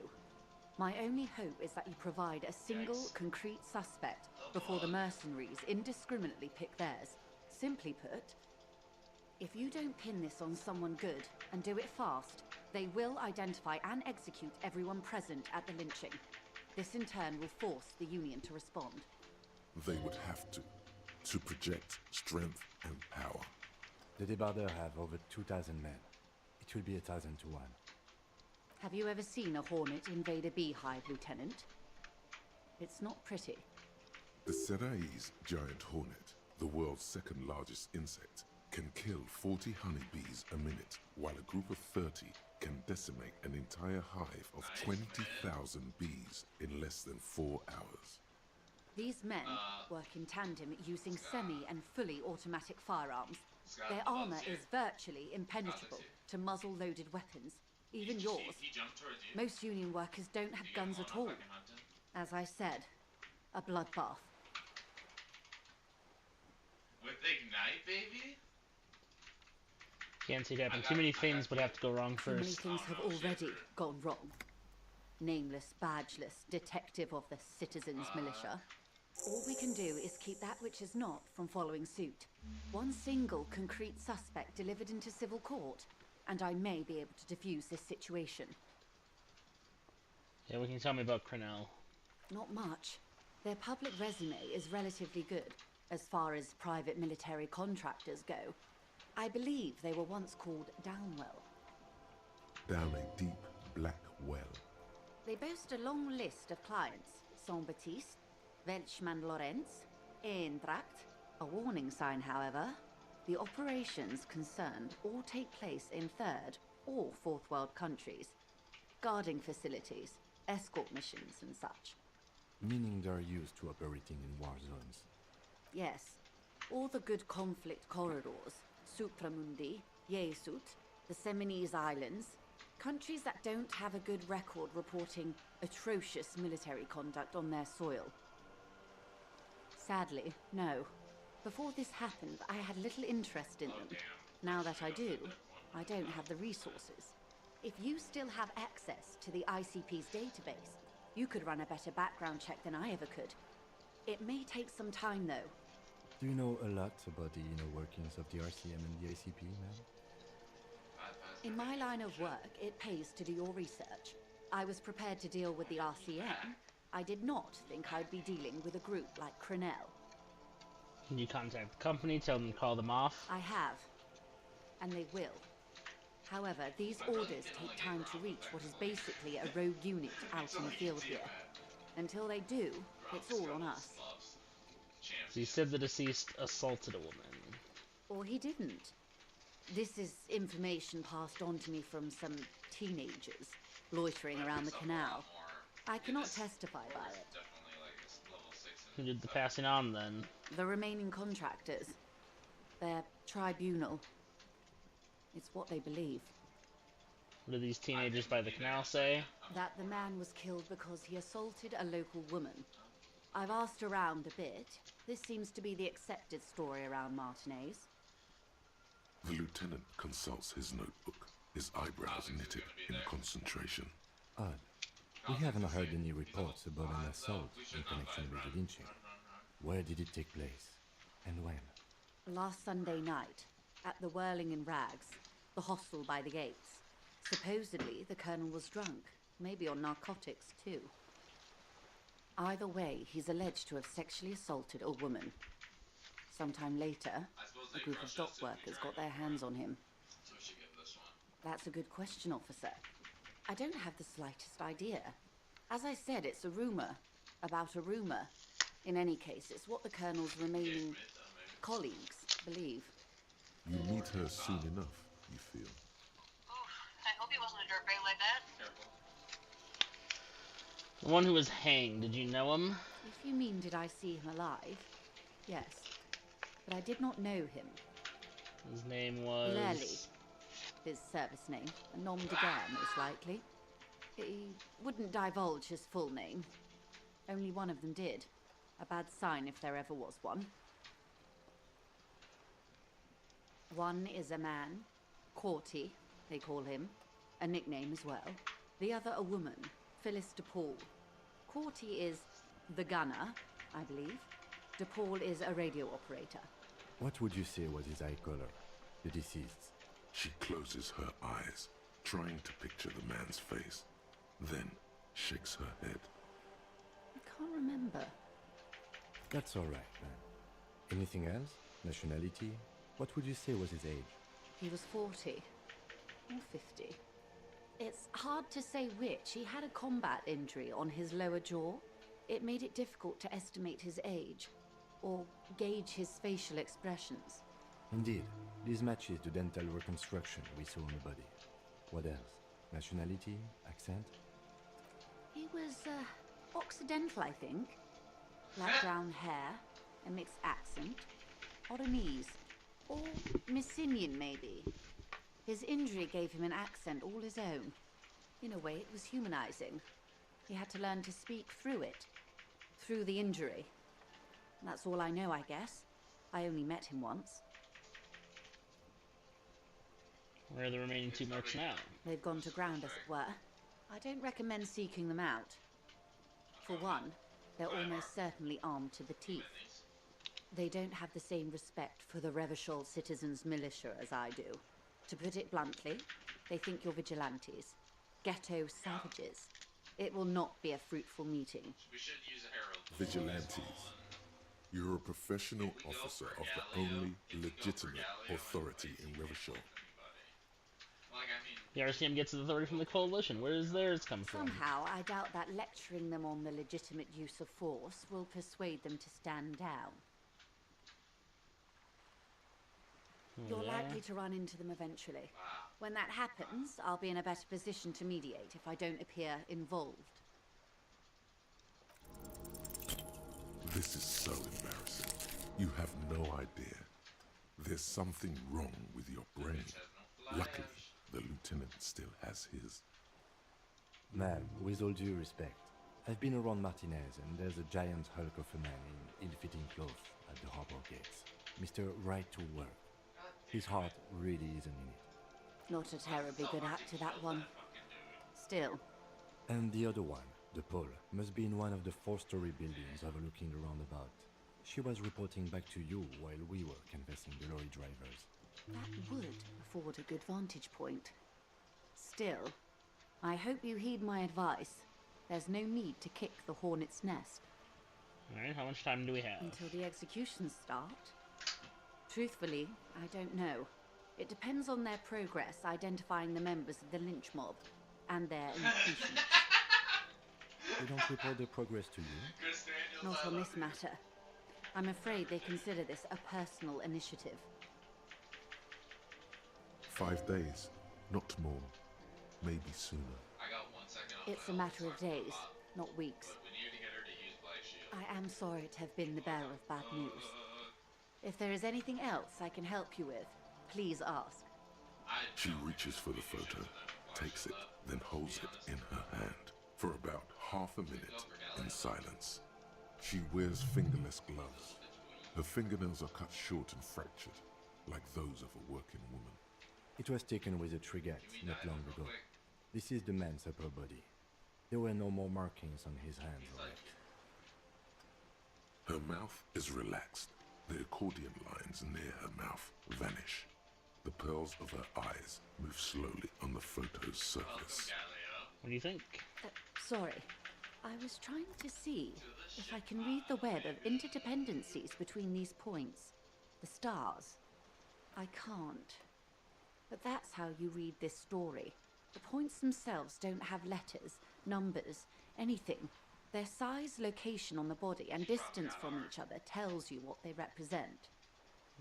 My only hope is that you provide a single, concrete suspect before the mercenaries indiscriminately pick theirs. Simply put, if you don't pin this on someone good and do it fast, they will identify and execute everyone present at the lynching. This in turn will force the Union to respond. They would have to project strength and power. The Debardeurs have over 2,000 men. It will be 1,000 to 1. Have you ever seen a hornet invade a beehive, Lieutenant? It's not pretty. The Serai's giant hornet, the world's second largest insect, can kill 40 honeybees a minute, while a group of 30 can decimate an entire hive of 20,000 bees in less than 4 hours. These men work in tandem using semi- and fully automatic firearms. Their armor is virtually impenetrable to muzzle-loaded weapons. even yours. He jumped towards you. Most union workers don't have You got guns him at on all. fucking hunting. As I said, a bloodbath. With Ignite, baby? Can't see it happen. Too many things would have to go wrong Too many first. things have already gone wrong. Nameless, badgeless, detective of the citizens' militia. All we can do is keep that which is not from following suit. One single concrete suspect delivered into civil court, and I may be able to defuse this situation. Yeah, what can you tell me about Crenell? Not much. Their public resume is relatively good, as far as private military contractors go. I believe they were once called Downwell. Down a deep, black well. They boast a long list of clients. Saint-Baptiste, Welchman-Lorenz, Eintracht. A warning sign, however. The operations concerned all take place in third or fourth world countries. Guarding facilities, escort missions and such. Meaning they're used to operating in war zones. Yes. All the good conflict corridors. Supramundi, Yesut, the Seminese Islands. Countries that don't have a good record reporting atrocious military conduct on their soil. Sadly, no. Before this happened, I had little interest in them. Now that I do, I don't have the resources. If you still have access to the ICP's database, you could run a better background check than I ever could. It may take some time, though. Do you know a lot about the inner workings of the RCM and the ICP, man? In my line of work, it pays to do your research. I was prepared to deal with the RCM. I did not think I'd be dealing with a group like Crenell. Can you contact the company, tell them to call them off? I have. And they will. However, these orders take time to reach what is basically a rogue unit out in the field here. Until they do, it's all on us. So you said the deceased assaulted a woman. Or he didn't. This is information passed on to me from some teenagers loitering around the canal. I cannot testify by it. Who did the passing on then? The remaining contractors. Their tribunal. It's what they believe. What do these teenagers by the canal say? That the man was killed because he assaulted a local woman. I've asked around a bit. This seems to be the accepted story around Martinez. The lieutenant consults his notebook, his eyebrows knitted in concentration. Odd. We haven't heard any reports about an assault in connection with the lynching. Where did it take place? And when? Last Sunday night, at the Whirling in Rags, the hostel by the gates. Supposedly, the colonel was drunk, maybe on narcotics too. Either way, he's alleged to have sexually assaulted a woman. Sometime later, a group of dock workers got their hands on him. That's a good question, officer. I don't have the slightest idea. As I said, it's a rumor about a rumor. In any case, it's what the colonel's remaining colleagues believe. You meet her soon enough, you feel. I hope he wasn't a dirtbag like that. The one who was hanged, did you know him? If you mean did I see him alive, yes. But I did not know him. His name was... Lely. His service name. A nom de guerre, most likely. He wouldn't divulge his full name. Only one of them did. A bad sign if there ever was one. One is a man. Corty, they call him. A nickname as well. The other a woman. Phyllis DePaul. Corty is the gunner, I believe. DePaul is a radio operator. What would you say was his eye color, the deceased's? She closes her eyes, trying to picture the man's face, then shakes her head. I can't remember. That's all right, man. Anything else? Nationality? What would you say was his age? He was 40. Or 50. It's hard to say which. He had a combat injury on his lower jaw. It made it difficult to estimate his age, or gauge his facial expressions. Indeed. This matches the dental reconstruction we saw on the body. What else? Nationality? Accent? He was, Occidental, I think. Light brown hair, a mixed accent, Odomese, or Messinian, maybe. His injury gave him an accent all his own. In a way, it was humanizing. He had to learn to speak through it. Through the injury. That's all I know, I guess. I only met him once. Where are the remaining 2 mercs now? They've gone to ground, as it were. I don't recommend seeking them out. For one, they're almost certainly armed to the teeth. They don't have the same respect for the Revachol citizens' militia as I do. To put it bluntly, they think you're vigilantes. Ghetto savages. It will not be a fruitful meeting. Vigilantes. You're a professional officer of the only legitimate authority in Revachol. The RCM gets its authority from the Coalition. Where does theirs come from? Somehow, I doubt that lecturing them on the legitimate use of force will persuade them to stand down. You're likely to run into them eventually. When that happens, I'll be in a better position to mediate if I don't appear involved. This is so embarrassing. You have no idea. There's something wrong with your brain. Luckily, the lieutenant still has his. Ma'am, with all due respect, I've been around Martinez, and there's a giant hulk of a man in ill-fitting clothes at the harbor gates. Mr. Right to Work. His heart really isn't in it. Not a terribly good actor, that one. Still. And the other one, the Pole, must be in one of the 4-story buildings overlooking the roundabout. She was reporting back to you while we were canvassing the lorry drivers. That would afford a good vantage point. Still, I hope you heed my advice. There's no need to kick the hornet's nest. Alright, how much time do we have? Until the executions start? Truthfully, I don't know. It depends on their progress identifying the members of the lynch mob and their impeachment. They don't report their progress to you? Not on this matter. I'm afraid they consider this a personal initiative. 5 days, not more. Maybe sooner. It's a matter of days, not weeks. I am sorry to have been the bearer of bad news. If there is anything else I can help you with, please ask. She reaches for the photo, takes it, then holds it in her hand for about half a minute in silence. She wears fingerless gloves. Her fingernails are cut short and fractured, like those of a working woman. It was taken with a trigger not long ago. This is the man's upper body. There were no more markings on his hands or legs. Her mouth is relaxed. The accordion lines near her mouth vanish. The pearls of her eyes move slowly on the photo's surface. What do you think? Sorry. I was trying to see if I can read the web of interdependencies between these points. The stars. I can't. But that's how you read this story. The points themselves don't have letters, numbers, anything. Their size, location on the body, and distance from each other tells you what they represent.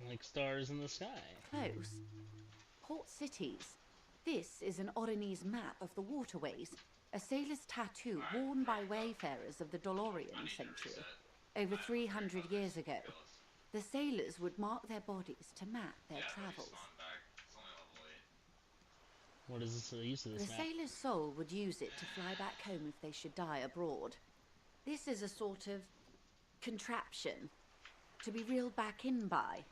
Like stars in the sky. Close. Port cities. This is an Oronese map of the waterways, a sailor's tattoo worn by wayfarers of the Dolorian century. Over 300 years ago, the sailors would mark their bodies to map their travels. What is the use of this The map? sailor's soul would use it to fly back home if they should die abroad. This is a sort of contraption to be reeled back in by.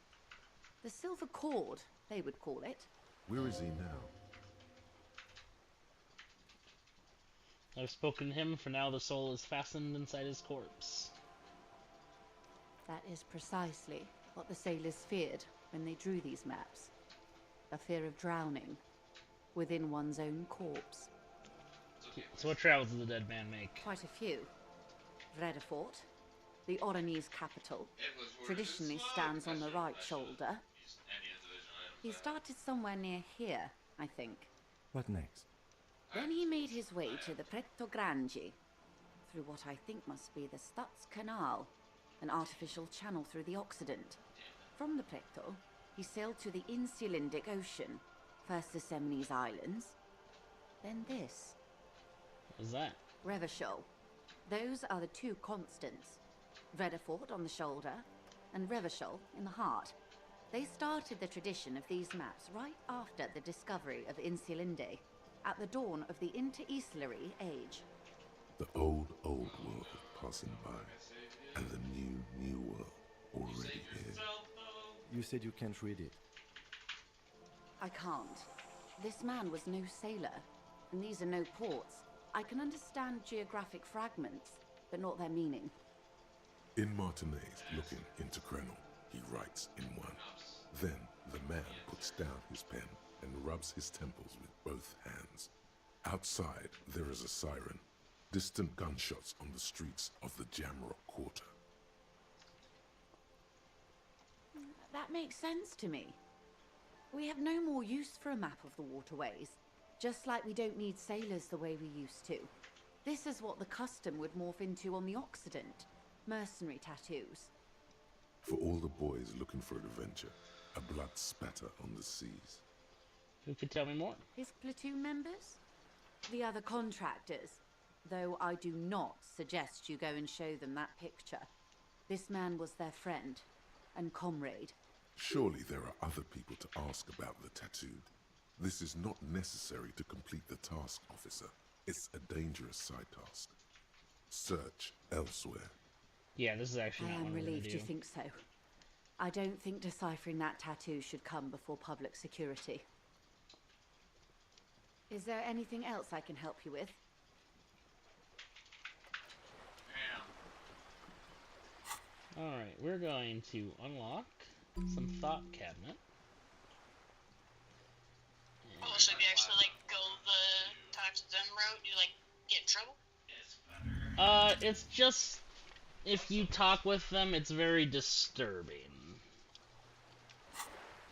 The silver cord, they would call it. Where is he now? I've spoken to him. For now, the soul is fastened inside his corpse. That is precisely what the sailors feared when they drew these maps. A fear of drowning within one's own corpse. So what travels does the dead man make? Quite a few. Vredefort, the Oronese capital, traditionally stands on the right shoulder. He started somewhere near here, I think. What next? Then he made his way to the Pretto Grande, through what I think must be the Stutz Canal, an artificial channel through the Occident. From the Pretto, he sailed to the Insulindic Ocean, first the Semines Islands, then this. What is that? Revachol. Those are the two constants. Vredefort on the shoulder, and Revachol in the heart. They started the tradition of these maps right after the discovery of Insulinde. at the dawn of the inter-Easlary age. The old world passing by, and the new world already here. You said you can't read it. I can't. This man was no sailor, and these are no ports. I can understand geographic fragments, but not their meaning. In Martinez, looking into Krenel, he writes in one. Then the man puts down his pen and rubs his temples with both hands. Outside, there is a siren. Distant gunshots on the streets of the Jamrock Quarter. That makes sense to me. We have no more use for a map of the waterways, just like we don't need sailors the way we used to. This is what the custom would morph into on the Occident. Mercenary tattoos. For all the boys looking for adventure, a blood spatter on the seas. Who could tell me more? His platoon members? The other contractors. Though I do not suggest you go and show them that picture. This man was their friend and comrade. Surely there are other people to ask about the tattooed. This is not necessary to complete the task, officer. It's a dangerous side task. Search elsewhere. Yeah, this is actually I not am what I'm gonna relieved do. you think so. I don't think deciphering that tattoo should come before public security. Is there anything else I can help you with? Alright, we're going to unlock some thought cabinet. Oh, so if you actually, like, go the talk to them route, you, like, get in trouble? It's just, if you talk with them, it's very disturbing.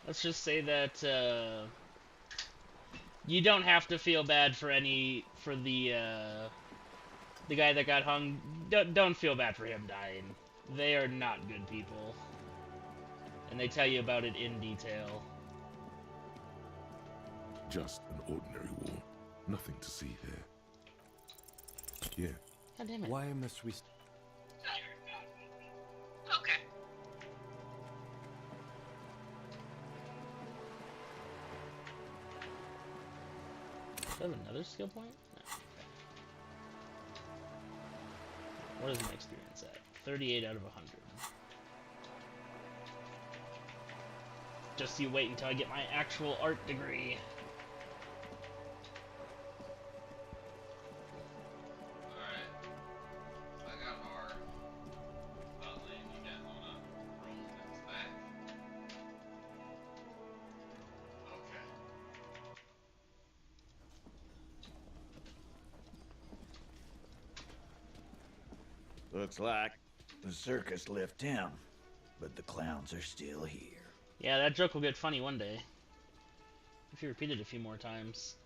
Let's just say that, you don't have to feel bad for the guy that got hung. Don't feel bad for him dying. They are not good people. And they tell you about it in detail. Just an ordinary war. Nothing to see here. Yeah. God damn it. Why must we... Okay. Do I have another skill point? No. Okay. What is my experience at? 38 out of 100. Just you wait until I get my actual art degree. Looks like the circus left town, but the clowns are still here. Yeah, that joke will get funny one day. If you repeat it a few more times.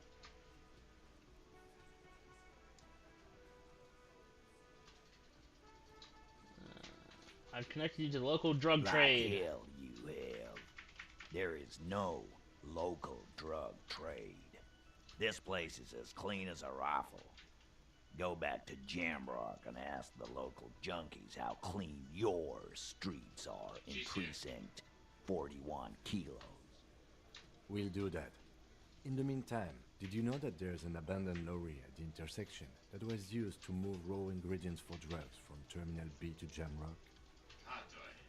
I've connected you to the local drug trade. Like hell you have. There is no local drug trade. This place is as clean as a rifle. Go back to Jamrock and ask the local junkies how clean your streets are in Precinct 41 kilos. We'll do that. In the meantime, did you know that there's an abandoned lorry at the intersection that was used to move raw ingredients for drugs from Terminal B to Jamrock?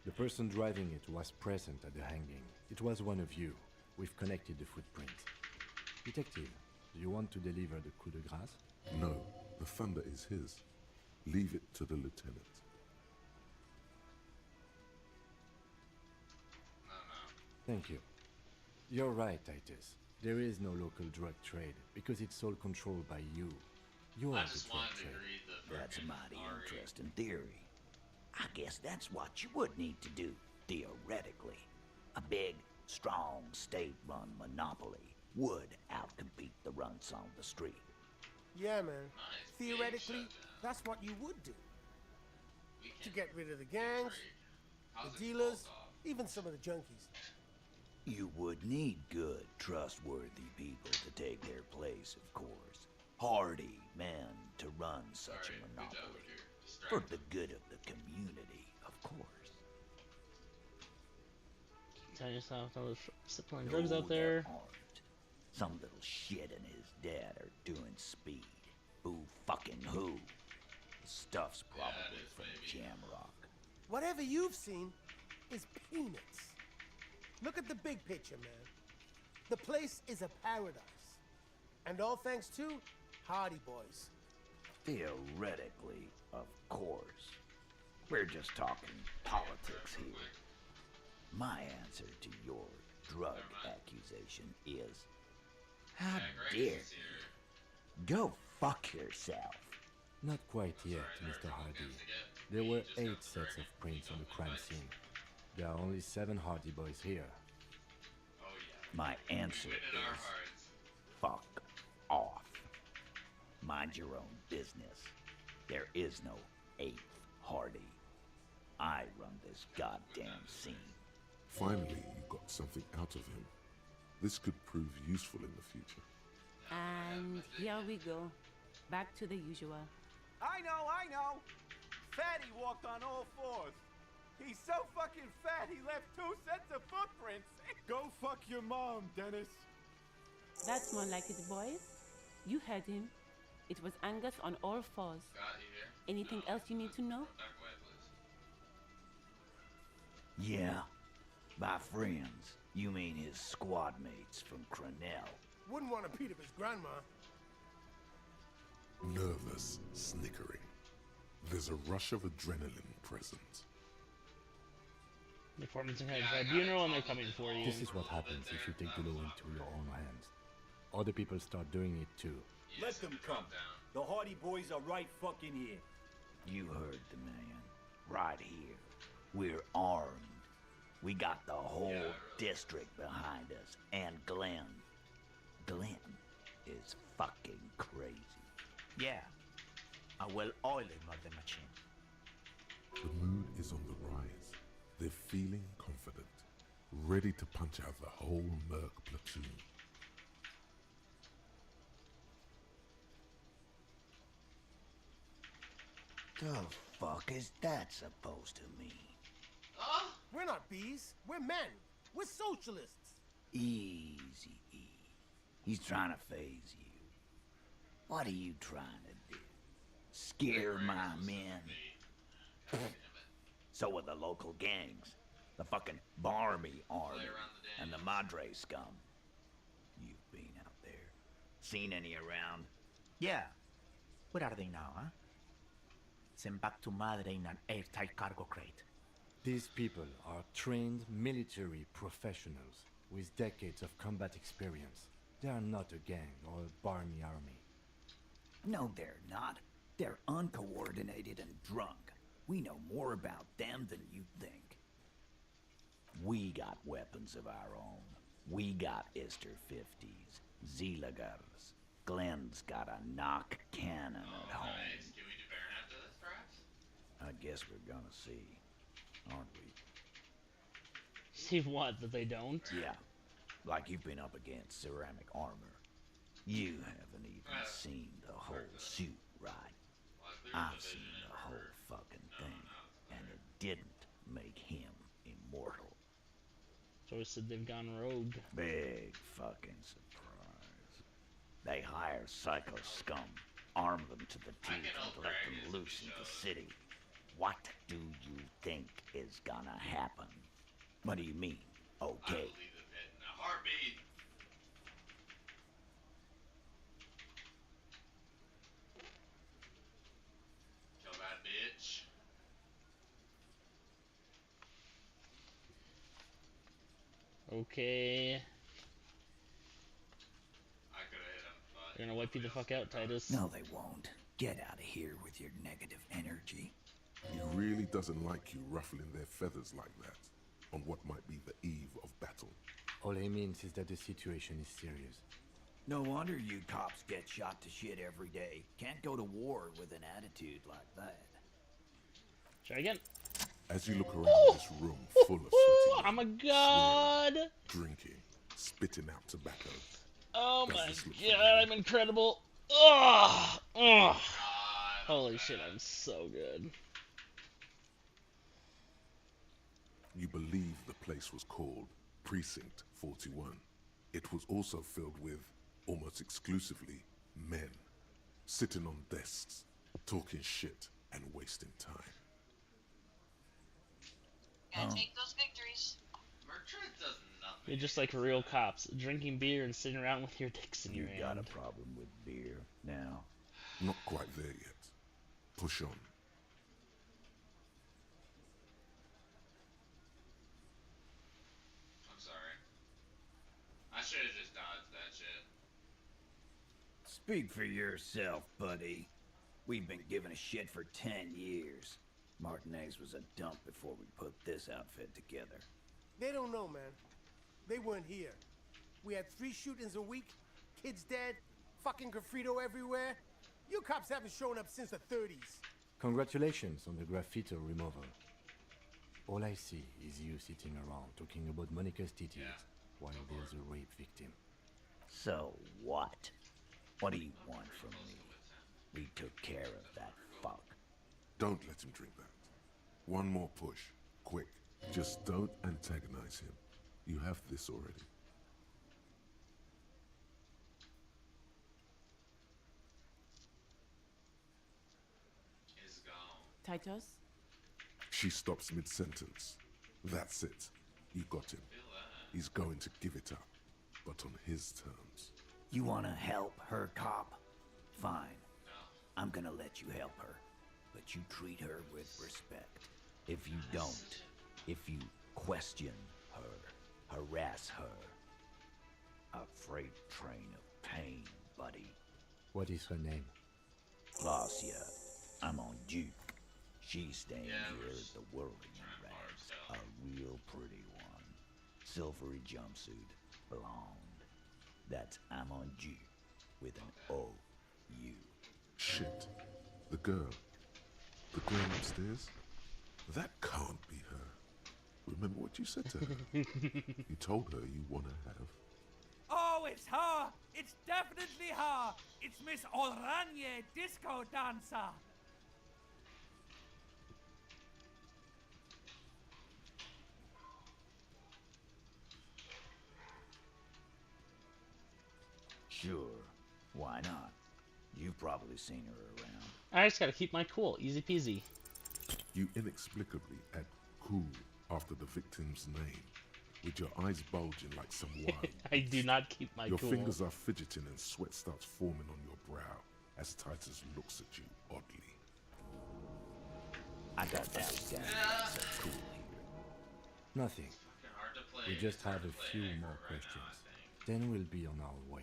The person driving it was present at the hanging. It was one of you. We've connected the footprint. Detective, do you want to deliver the coup de grâce? No, the thunder is his. Leave it to the lieutenant. Thank you. You're right, Titus. There is no local drug trade because it's all controlled by you. You're the drug trade. That's a mighty interesting theory. I guess that's what you would need to do, theoretically. A big, strong, state-run monopoly would outcompete the runts on the street. Yeah, man. Theoretically, that's what you would do. To get rid of the gangs, the dealers, even some of the junkies. You would need good, trustworthy people to take their place, of course. Hardy men to run such a monopoly. For the good of the community, of course. Tell yourself I was supplying drugs out there. Some little shit and his dad are doing speed. Who fucking who? The stuff's probably from Jamrock. Whatever you've seen is peanuts. Look at the big picture, man. The place is a paradise. And all thanks to Hardy Boys. Theoretically, of course. We're just talking politics here. My answer to your drug accusation is, how dare you? Go fuck yourself. Not quite yet, Mr. Hardy. There were 8 sets of prints on the crime scene. There are only 7 Hardy Boys here. My answer is, fuck off. Mind your own business. There is no 8th Hardy. I run this goddamn scene. Finally, you got something out of him. This could prove useful in the future. And here we go. Back to the usual. I know! Fatty walked on all 4s. He's so fucking fat he left 2 sets of footprints. Go fuck your mom, Dennis. That's more like it, boys. You heard him. It was Angus on all 4s. Anything else you need to know? Yeah. By friends, you mean his squad mates from Cronell. Wouldn't want to beat up his grandma. Nervous, snickering. There's a rush of adrenaline present. The Formanton had a tribunal and they're coming for you. This is what happens if you take the law into your own hands. Other people start doing it too. Let them come. The Hardy Boys are right fucking here. You heard the man. Right here. We're armed. We got the whole district behind us. And Glenn. Glenn is fucking crazy. Yeah. I will oil him on the machine. The mood is on the rise. They're feeling confident, ready to punch out the whole Merc platoon. The fuck is that supposed to mean? We're not bees. We're men. We're socialists. Easy, E. He's trying to phase you. What are you trying to do? Scare my men? So are the local gangs. The fucking Barmy army. And the Madre scum. You've been out there. Seen any around? Yeah. Where are they now, huh? Sent back to Madre in an airtight cargo crate. These people are trained military professionals with decades of combat experience. They are not a gang or a Barmy army. No, they're not. They're uncoordinated and drunk. We know more about them than you think. We got weapons of our own. We got Ister 50s, Zeelagers. Glenn's got a knock cannon at home. Nice. Can we do Baron after this, perhaps? I guess we're gonna see, aren't we? See what? That they don't? Yeah. Like you've been up against ceramic armor. You haven't even seen the whole suit, right? I've seen the whole fucking thing, and it didn't make him immortal. So it said they've gone rogue. Big fucking surprise. They hire psycho scum, arm them to the teeth, and let them loose in the city. What do you think is gonna happen? What do you mean, okay? Heartbeat. Kill that bitch. Okay. I could have hit him, but They're gonna wipe you the fuck out, Titus. No, they won't. Get out of here with your negative energy. He really doesn't like you ruffling their feathers like that on what might be the eve of battle. All he means is that the situation is serious. No wonder you cops get shot to shit every day. Can't go to war with an attitude like that. Try again. As you look around this room full of sweaty Oh my god! swearing, drinking, spitting out tobacco. Oh Does my this look god, familiar? I'm incredible. Ugh! Ugh! Holy shit, I'm so good. You believe the place was called Precinct 41. It was also filled with, almost exclusively, men. Sitting on desks, talking shit and wasting time. Gotta take those victories. Merchant does nothing. You're just like real cops, drinking beer and sitting around with your dicks in your hand. You got a problem with beer now? Not quite there yet. Push on. I'm sorry. I should have just dodged that shit. Speak for yourself, buddy. We've been giving a shit for 10 years. Martinez was a dump before we put this outfit together. They don't know, man. They weren't here. We had 3 shootings a week, kids dead, fucking graffito everywhere. You cops haven't shown up since the 30s. Congratulations on the graffito removal. All I see is you sitting around talking about Monica's titties while there's a rape victim. So what? What do you want from me? We took care of that fuck. Don't let him drink that. One more push. Quick. Just don't antagonize him. You have this already. He's gone. Titus? She stops mid-sentence. That's it. You got him. He's going to give it up, but on his terms. You wanna help her, cop? Fine. I'm gonna let you help her. But you treat her with respect. If you don't, if you question her, harass her. A freight train of pain, buddy. What is her name? Glacia. I'm on Duke. She's staying here at the Whirling Rags. A real pretty one. Silvery jumpsuit. Blonde. That's Amon Duke with an O-U. Shit. The girl. The girl upstairs? That can't be her. Remember what you said to her? You told her you want to have. Oh, it's her! It's definitely her! It's Miss Oranje, disco dancer! Sure. Why not? You've probably seen her around. I just gotta keep my cool. Easy peasy. You inexplicably add cool after the victim's name, with your eyes bulging like some wild. I do not keep my Your cool. fingers are fidgeting and sweat starts forming on your brow as Titus looks at you oddly. I got that down. So cool here. Nothing. We just have a few more questions. Then we'll be on our way.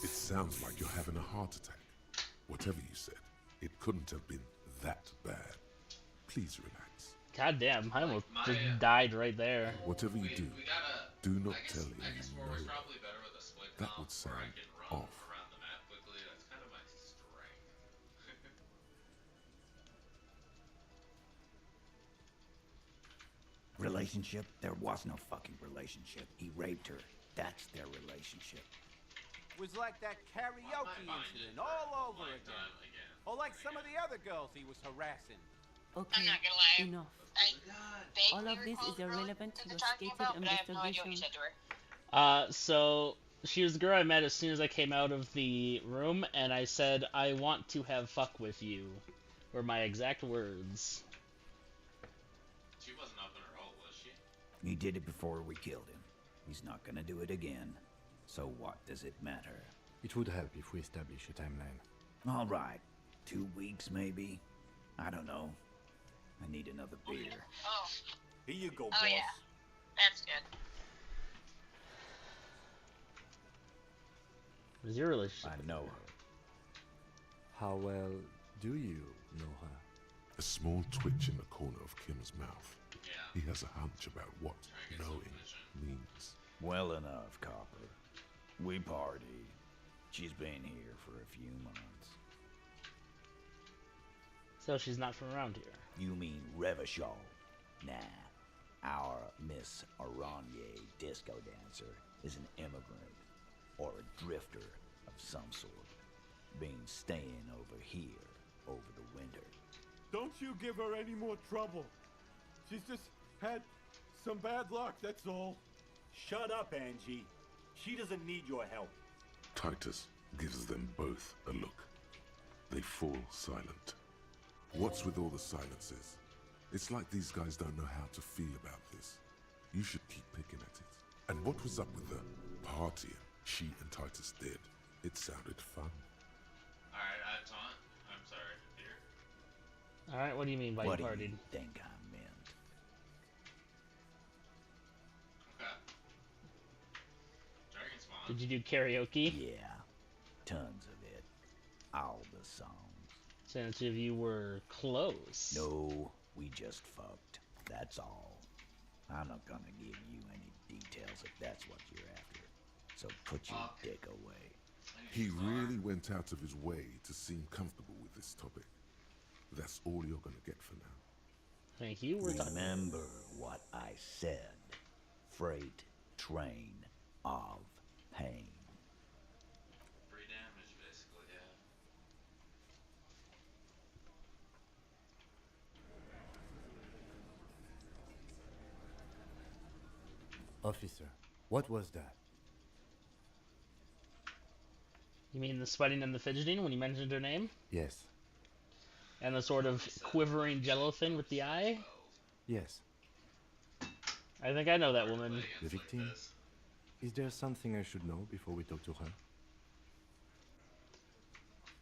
It sounds like you're having a heart attack. Whatever you said, it couldn't have been that bad. Please relax. God damn, I almost just died right there. Whatever you do not tell him you know Explorer's that. probably better with a split That comp would sound where I can run off. around the map quickly. That's kind of my strength. Relationship? There was no fucking relationship. He raped her. That's their relationship. Was like that karaoke incident all over again. Or like some of the other girls he was harassing. Okay, I'm not gonna lie. enough. I All of vaguely this recall is the girl irrelevant that to they're the talking stated about, but I have no idea what you investigation. said to her. So she was the girl I met as soon as I came out of the room, and I said, "I want to have fuck with you," were my exact words. She wasn't up in her hole, was she? He did it before we killed him. He's not gonna do it again. So what does it matter? It would help if we establish a timeline. All right. 2 weeks, maybe? I don't know. I need another beer. Oh. Here you go, Oh, boss. yeah. That's good. What is your relationship? I know her. How well do you know her? A small twitch in the corner of Kim's mouth. He has a hunch about what knowing means. Well enough, Copper. We party. She's been here for a few months. So she's not from around here. You mean Revachol? Nah. Our Miss Oranje disco dancer is an immigrant or a drifter of some sort. Been staying over here over the winter. Don't you give her any more trouble. She's just had some bad luck, that's all. Shut up, Angie. She doesn't need your help. Titus gives them both a look. They fall silent. What's with all the silences? It's like these guys don't know how to feel about this. You should keep picking at it. And what was up with the partying she and Titus did? It sounded fun. Alright, I taunt. I'm sorry, Peter. Alright, what do you mean by What you do partied? you think I meant? Okay. Dragon spawn. Did you do karaoke? Yeah, tons of it. All the songs. Since if you were close. No, we just fucked. That's all. I'm not gonna give you any details if that's what you're after. So put your dick away. He really went out of his way to seem comfortable with this topic. That's all you're gonna get for now. Thank you. Remember what I said. Freight train of pain. Free damage, basically, yeah. Officer, what was that? You mean the sweating and the fidgeting when you mentioned her name? Yes. And the sort of quivering jello thing with the eye? Yes. I think I know that woman. The victim? Is there something I should know before we talk to her?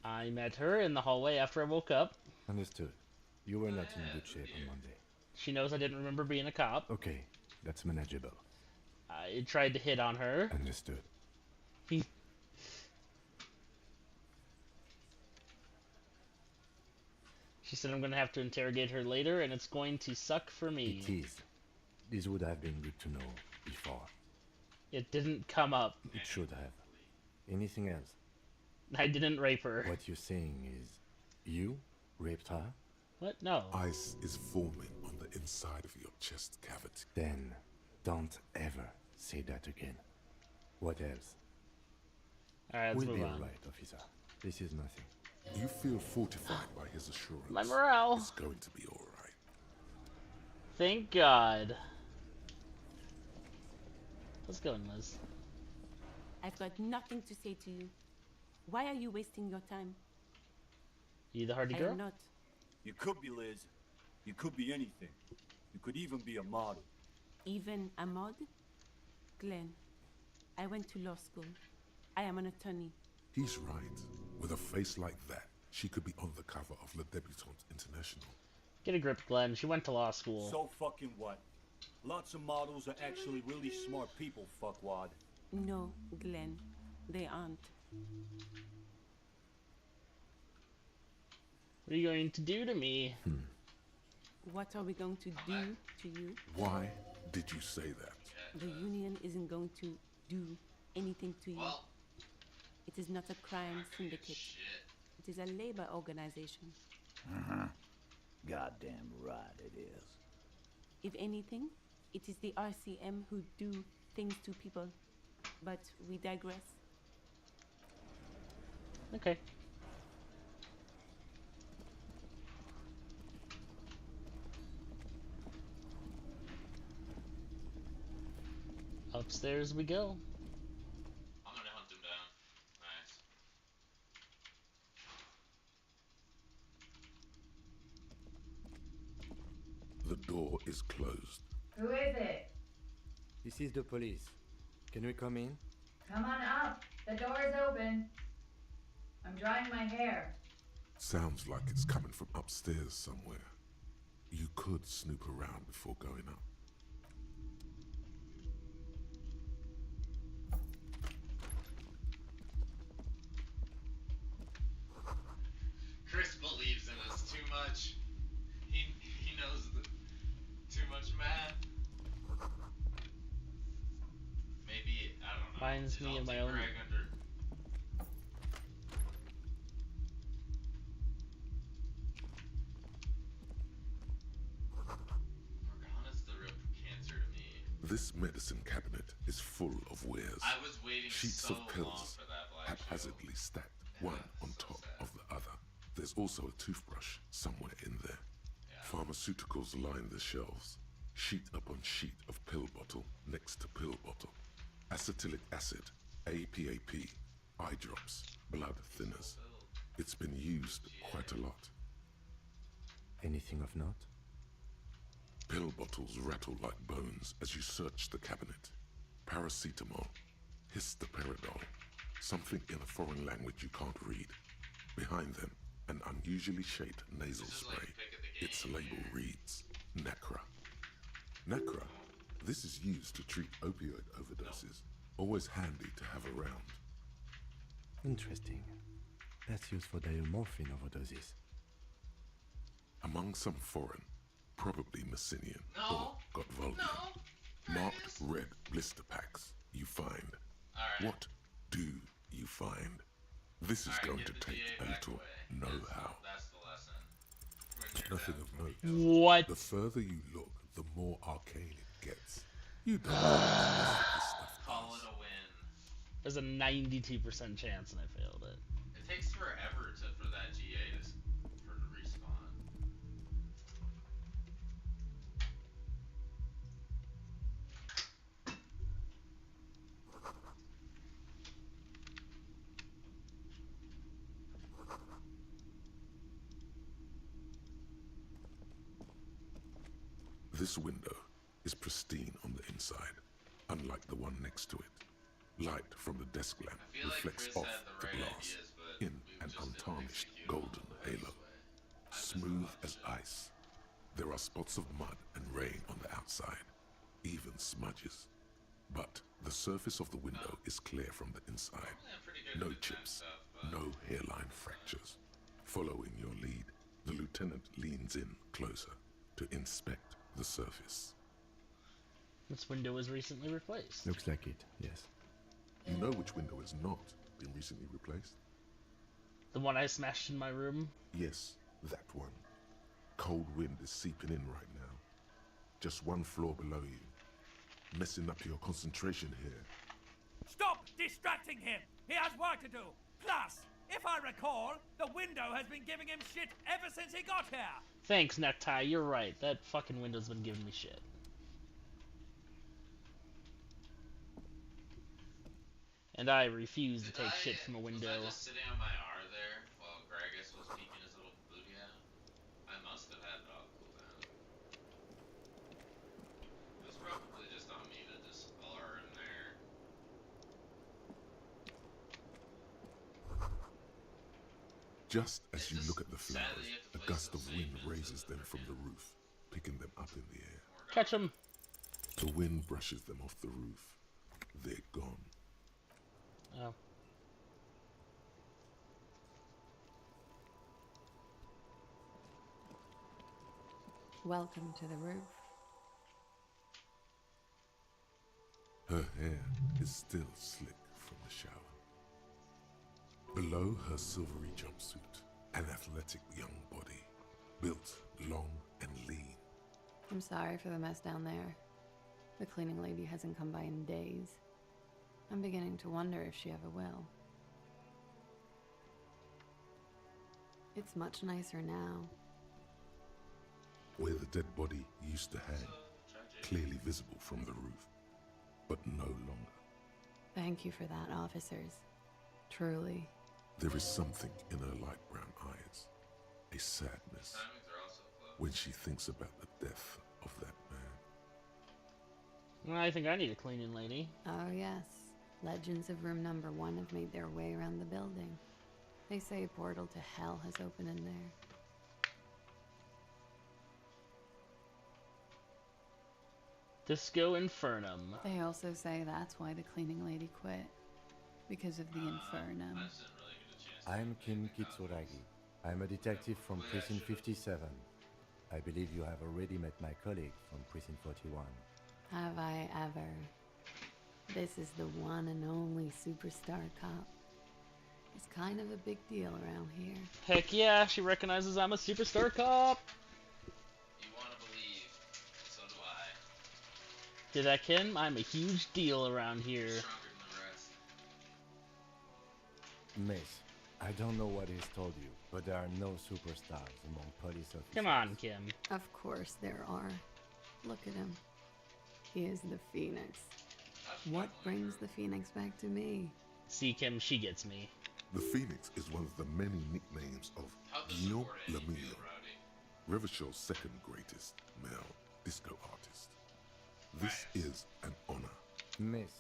I met her in the hallway after I woke up. Understood. You were not in good shape on Monday. She knows I didn't remember being a cop. Okay, that's manageable. I tried to hit on her. Understood. She said I'm going to have to interrogate her later, and it's going to suck for me. It is. This would have been good to know before. It didn't come up. It should have. Anything else? I didn't rape her. What you're saying is, you raped her? What? No. Ice is forming on the inside of your chest cavity. Then, don't ever say that again. What else? Alright, let's we'll move be on. alright, officer. This is nothing. You feel fortified by his assurance. My morale. It's going to be alright. Thank God. Let's go, Liz. I've got nothing to say to you. Why are you wasting your time? You the hardy I girl? am not. You could be Liz. You could be anything. You could even be a model. Even a mod? Glenn, I went to law school. I am an attorney. He's right. With a face like that, she could be on the cover of Le Debutante International. Get a grip, Glenn. She went to law school. So fucking what? Lots of models are actually really smart people, fuckwad. No, Glenn, they aren't. What are you going to do to me? What are we going to do to you? Why did you say that? The union isn't going to do anything to you. It is not a crime syndicate. It is a labor organization. Goddamn right it is. If anything, it is the RCM who do things to people. But we digress. Okay. Upstairs we go. I'm gonna hunt him down. Nice. The door is closed. Who is it? This is the police. Can we come in? Come on up. The door is open. I'm drying my hair. Sounds like it's coming from upstairs somewhere. You could snoop around before going up. Chris believes in us too much. He knows too much math. Maybe, I don't know. Finds me in my own. Morgana's the real cancer to me. This medicine cabinet is full of wares. I was waiting Sheets so of pills, long for that black haphazardly stacked, one on top of the other. There's also a toothbrush somewhere in there. Pharmaceuticals line the shelves. Sheet upon sheet of pill bottle next to pill bottle. Acetylic acid, APAP, eye drops, blood thinners. It's been used quite a lot. Anything of note? Pill bottles rattle like bones as you search the cabinet. Paracetamol, histoperidol, something in a foreign language you can't read. Behind them, an unusually shaped nasal spray. Its label reads Nacra. Nacra, this is used to treat opioid overdoses. Always handy to have around. Interesting. That's used for diamorphine overdoses. Among some foreign, probably Messinian or Gotwaldian, marked red blister packs you find. What do you find? This is going to take a little know-how. Nothing of note. What? The further you look, the more arcane it gets. You don't know what this stuff Call it a win. There's a 92% chance and I failed it. It takes forever for that GA to respawn. This window is pristine on the inside, unlike the one next to it. Light from the desk lamp reflects off the glass in an untarnished golden halo. Smooth as ice. There are spots of mud and rain on the outside, even smudges. But the surface of the window is clear from the inside. No chips, no hairline fractures. Following your lead, the lieutenant leans in closer to inspect the surface. This window was recently replaced. Looks like it, yes. You know which window has not been recently replaced? The one I smashed in my room? Yes, that one. Cold wind is seeping in right now. Just one floor below you. Messing up your concentration here. Stop distracting him! He has work to do! Plus, if I recall, the window has been giving him shit ever since he got here! Thanks, Necktie, you're right. That fucking window's been giving me shit. And I refuse to take shit from a window. Was I just sitting on my R there while Gragas was peeking his little booty out? I must have had it on cooldown. It was probably just on me to just R in there. Just as you look at the flowers, a gust of wind raises them from the roof, picking them up in the air. Catch them! The wind brushes them off the roof. They're gone. Oh. Welcome to the roof. Her hair is still slick from the shower. Below her silvery jumpsuit, an athletic young body, built long and lean. I'm sorry for the mess down there. The cleaning lady hasn't come by in days. I'm beginning to wonder if she ever will. It's much nicer now. Where the dead body used to hang, clearly visible from the roof, but no longer. Thank you for that, officers. Truly. There is something in her light brown eyes, a sadness, when she thinks about the death of that man. I think I need a cleaning lady. Oh yes. Legends of room number 1 have made their way around the building. They say a portal to hell has opened in there. Disco Infernum. They also say that's why the cleaning lady quit. Because of the Infernum. I'm Kim Kitsuragi. I'm a detective from Precinct 57. I believe you have already met my colleague from Precinct 41. Have I ever? This is the one and only superstar cop. It's kind of a big deal around here. Heck yeah, she recognizes I'm a superstar cop. You want to believe, so do I. Hear that, Kim? I'm a huge deal around here. Stronger than the rest. Miss, I don't know what he's told you, but there are no superstars among police officers. Come on, Kim. Of course there are. Look at him. He is the Phoenix. What brings the Phoenix back to me? See, Kim, she gets me. The Phoenix is one of the many nicknames of Guillaume Lemire, Revachol's second greatest male disco artist. This is an honor. Miss,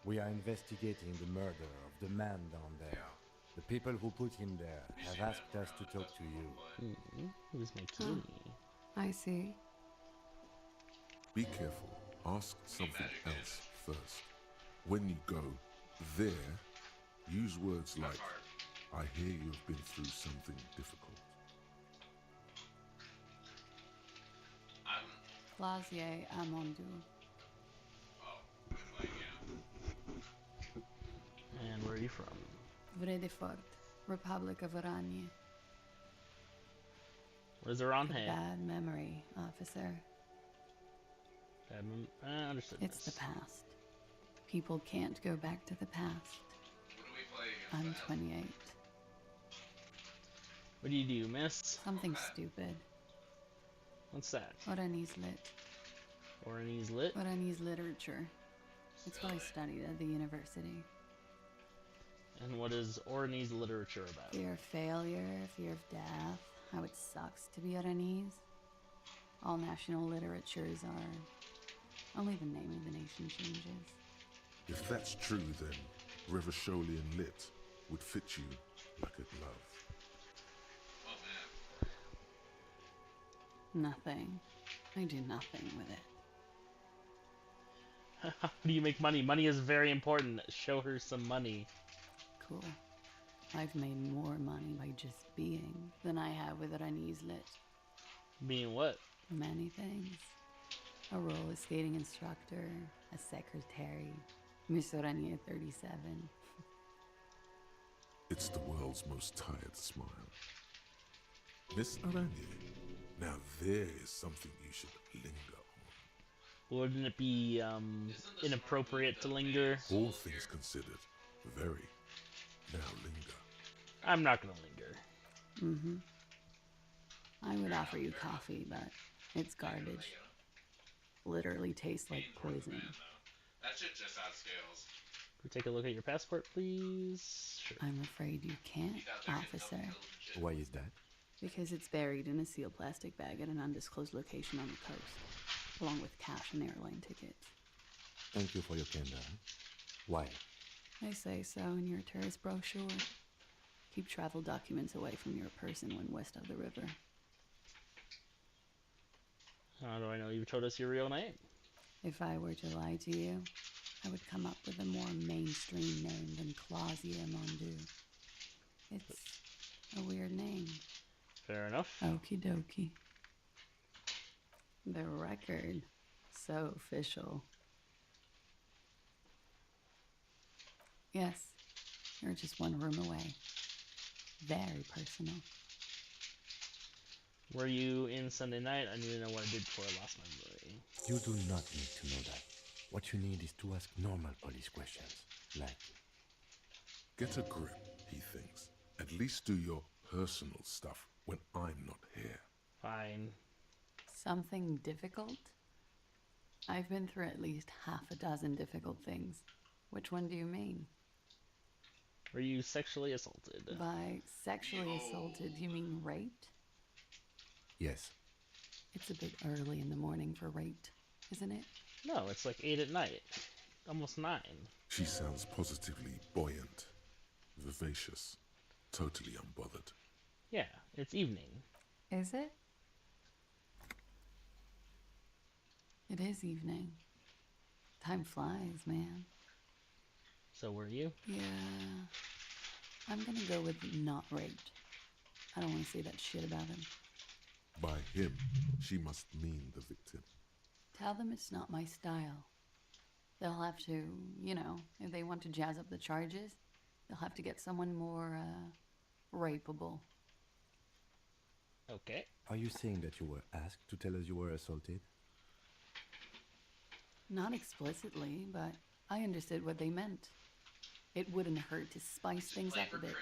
we are investigating the murder of the man down there. The people who put him there have asked us to talk to you. Who's my kitty? I see. Be careful. Ask something else first. When you go there, use words like, I hear you've been through something difficult. Clausier Amondu. And where are you from? Vredefort, Republic of Oranje. What is Oranje? Bad memory, officer. I understood. It's the past. People can't go back to the past. I'm 28. What do you do, miss? Something stupid. What's that? Oranese lit. Oranese lit? Oranese literature. It's what I studied at the university. And what is Oranese literature about? Fear of failure, fear of death, how it sucks to be Oranese. All national literatures are... only the name of the nation changes. If that's true, then Revacholian lit would fit you like a glove. Nothing. I do nothing with it. How do you make money? Money is very important. Show her some money. Cool. I've made more money by just being than I have with Oranese lit. Being what? Many things. A roller skating instructor, a secretary, Miss Oranje 37. It's the world's most tired smile. Miss Oranje, now there is something you should linger on. Wouldn't it be inappropriate to linger? All things considered, very. Now linger. I'm not gonna linger. I would offer you coffee, but it's garbage. Literally tastes like poison. That shit just adds scales. Could we take a look at your passport, please? Sure. I'm afraid you can't, officer. Why is that? Because it's buried in a sealed plastic bag at an undisclosed location on the coast, along with cash and airline tickets. Thank you for your candor. Why? They say so in your tourist brochure. Keep travel documents away from your person when west of the river. How do I know you've told us your real name? If I were to lie to you, I would come up with a more mainstream name than Clausier Mondu. It's a weird name. Fair enough. Okie dokie. The record. So official. Yes, you're just one room away. Very personal. Were you in Sunday night? I need to know what I did before I lost my memory. You do not need to know that. What you need is to ask normal police questions, like... Get a grip, he thinks. At least do your personal stuff when I'm not here. Fine. Something difficult? I've been through at least half a dozen difficult things. Which one do you mean? Were you sexually assaulted? By sexually assaulted, you mean raped? Yes. It's a bit early in the morning for raped, isn't it? No, it's like 8 at night. Almost 9. She sounds positively buoyant, vivacious, totally unbothered. Yeah, it's evening. Is it? It is evening. Time flies, man. So were you? Yeah. I'm gonna go with not raped. I don't want to say that shit about him. By him, she must mean the victim. Tell them it's not my style. They'll have to, you know, if they want to jazz up the charges, they'll have to get someone more, rapeable. Okay. Are you saying that you were asked to tell us you were assaulted? Not explicitly, but I understood what they meant. It wouldn't hurt to spice things up a bit.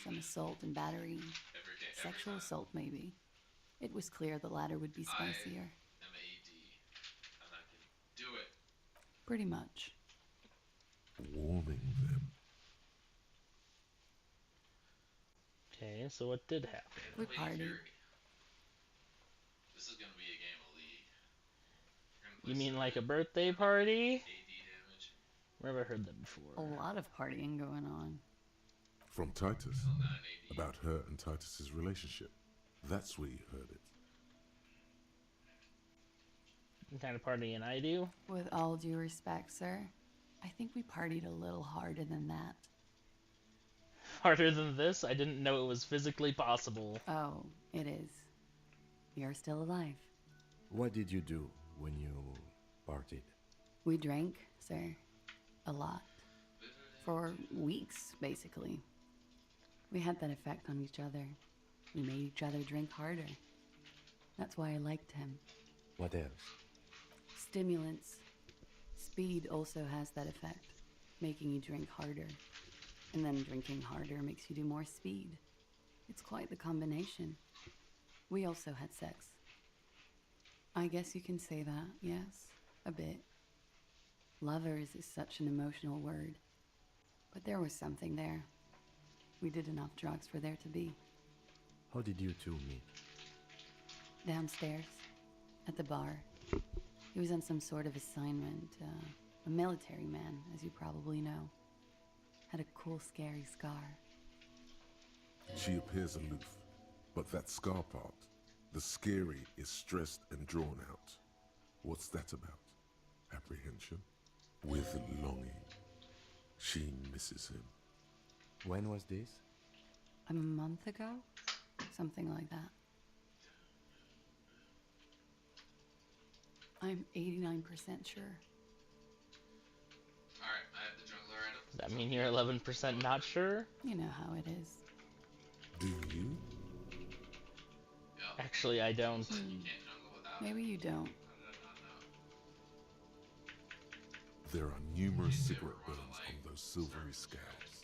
Some assault and battery. Sexual assault, maybe. It was clear the latter would be spicier. Pretty much. Warming them. Okay, so what did happen? We partied. This is gonna be a game of League. You mean like a birthday party? AD damage. Where have I heard that before? A lot of partying going on. From Titus. About her and Titus's relationship. That's where you heard it. What kind of partying I do? With all due respect, sir, I think we partied a little harder than that. Harder than this? I didn't know it was physically possible. Oh, it is. You're still alive. What did you do when you partied? We drank, sir. A lot. For weeks, basically. We had that effect on each other. We made each other drink harder. That's why I liked him. What else? Stimulants. Speed also has that effect, making you drink harder. And then drinking harder makes you do more speed. It's quite the combination. We also had sex. I guess you can say that, yes, a bit. Lovers is such an emotional word. But there was something there. We did enough drugs for there to be. How did you two meet? Downstairs, at the bar. He was on some sort of assignment, a military man, as you probably know. Had a cool, scary scar. She appears aloof, but that scar part, the scary, is stressed and drawn out. What's that about? Apprehension? With longing. She misses him. When was this? A month ago? Something like that. I'm 89% sure. Alright, I have the jungler item. Does that mean you're 11% not sure? You know how it is. Do you? Actually, I don't. Maybe you don't. There are numerous cigarette burns on those silvery scales.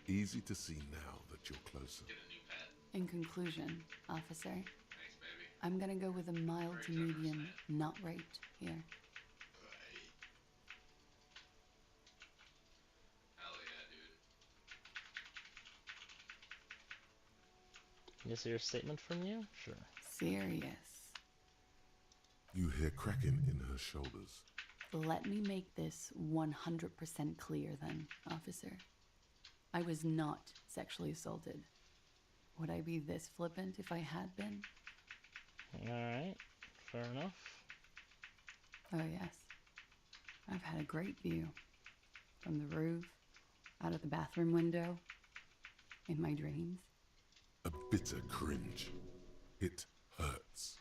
Easy to see now that you're closer. In conclusion, officer, I'm gonna go with a mild to medium not raped here. Hell yeah, dude. Is there a statement from you? Sure. Serious. You hear cracking in her shoulders. Let me make this 100% clear then, officer. I was not sexually assaulted. Would I be this flippant if I had been? Alright, fair enough. Oh yes. I've had a great view. From the roof, out of the bathroom window, in my dreams. A bitter cringe. It hurts.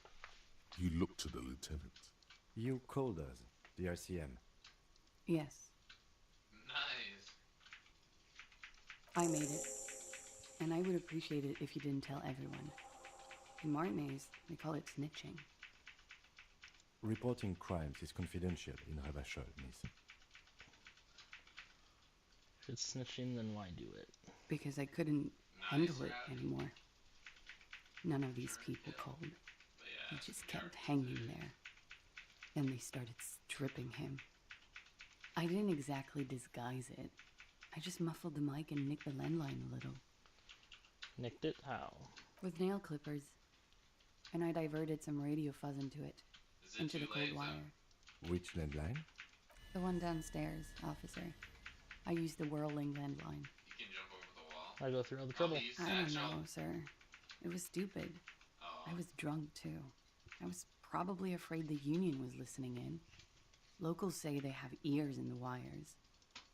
You look to the lieutenant. You called us, the RCM. Yes. Nice. I made it. And I would appreciate it if you didn't tell everyone. In Martinaise, they call it snitching. Reporting crimes is confidential in Ravachol, miss. If it's snitching, then why do it? Because I couldn't handle it anymore. None of these people called. He just kept hanging there. Then they started stripping him. I didn't exactly disguise it. I just muffled the mic and nicked the landline a little. Nicked it? How? With nail clippers. And I diverted some radio fuzz into it. Into the cold wire. Which landline? The one downstairs, officer. I used the whirling landline. You can jump over the wall. I go through all the trouble. I don't know, sir. It was stupid. I was drunk, too. I was probably afraid the Union was listening in. Locals say they have ears in the wires.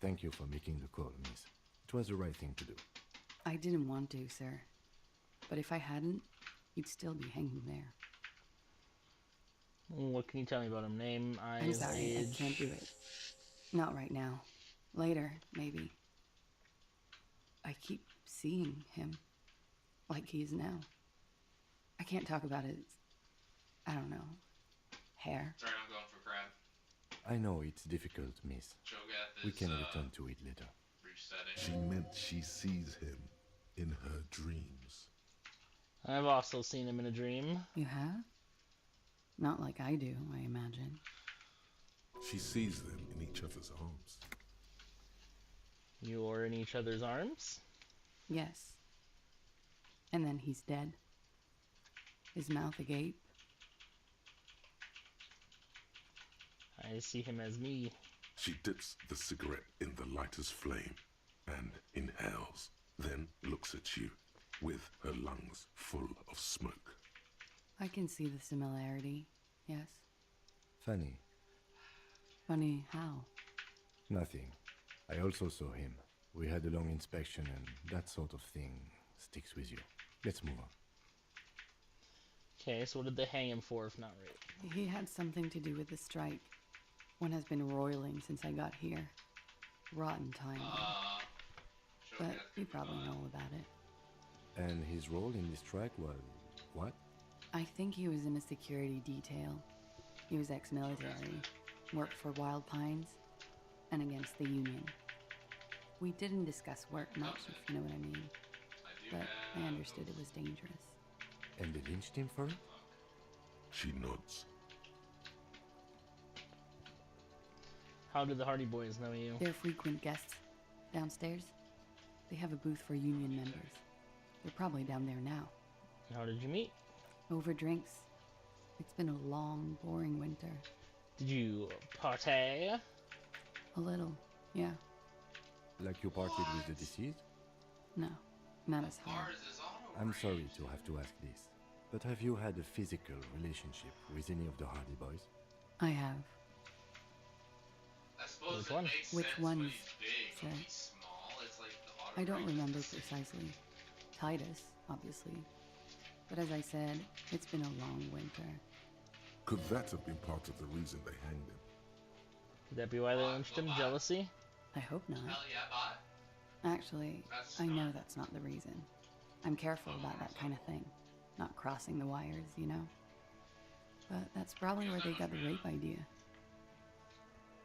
Thank you for making the call, miss. It was the right thing to do. I didn't want to, sir. But if I hadn't, you'd still be hanging there. What can you tell me about him? Name, eyes, I'm sorry, age? I can't do it. Not right now. Later, maybe. I keep seeing him. Like he is now. I can't talk about his, I don't know, hair. Sorry, I'm going for crab. I know it's difficult, miss. Cho'Gath We is, can return to it later. Reach setting. She meant she sees him in her dreams. I've also seen him in a dream. You have? Not like I do, I imagine. She sees them in each other's arms. You're in each other's arms? Yes. And then he's dead. His mouth agape. I see him as me. She dips the cigarette in the lighter's flame and inhales, then looks at you with her lungs full of smoke. I can see the similarity, yes. Funny. Funny how? Nothing. I also saw him. We had a long inspection and that sort of thing sticks with you. Let's move on. Okay, so what did they hang him for if not rape? He had something to do with the strike. One has been roiling since I got here. Rotten timing. But you probably know all about it. And his role in this strike was what? I think he was in a security detail. He was ex-military, worked for Wild Pines, and against the Union. We didn't discuss work much, if you know what I mean. But I understood it was dangerous. And they lynched him for it? She nods. How do the Hardy Boys know you? They're frequent guests downstairs. They have a booth for Union members. They're probably down there now. How did you meet? Over drinks. It's been a long, boring winter. Did you party? A little, yeah. Like you partied with the deceased? No, not as hard. I'm sorry to have to ask this, but have you had a physical relationship with any of the Hardy Boys? I have. I suppose Which it one? makes Which sense ones, when he's big. sir? When he's small, it's like the I don't auto remember rifle. precisely. Titus, obviously. But as I said, it's been a long winter. Could that have been part of the reason they hanged him? Could that be why they lynched him? Jealousy? I hope not. Hell yeah, bot. Actually, I know that's not the reason. I'm careful about that kind of thing. Not crossing the wires, you know? But that's probably where they got the rape idea.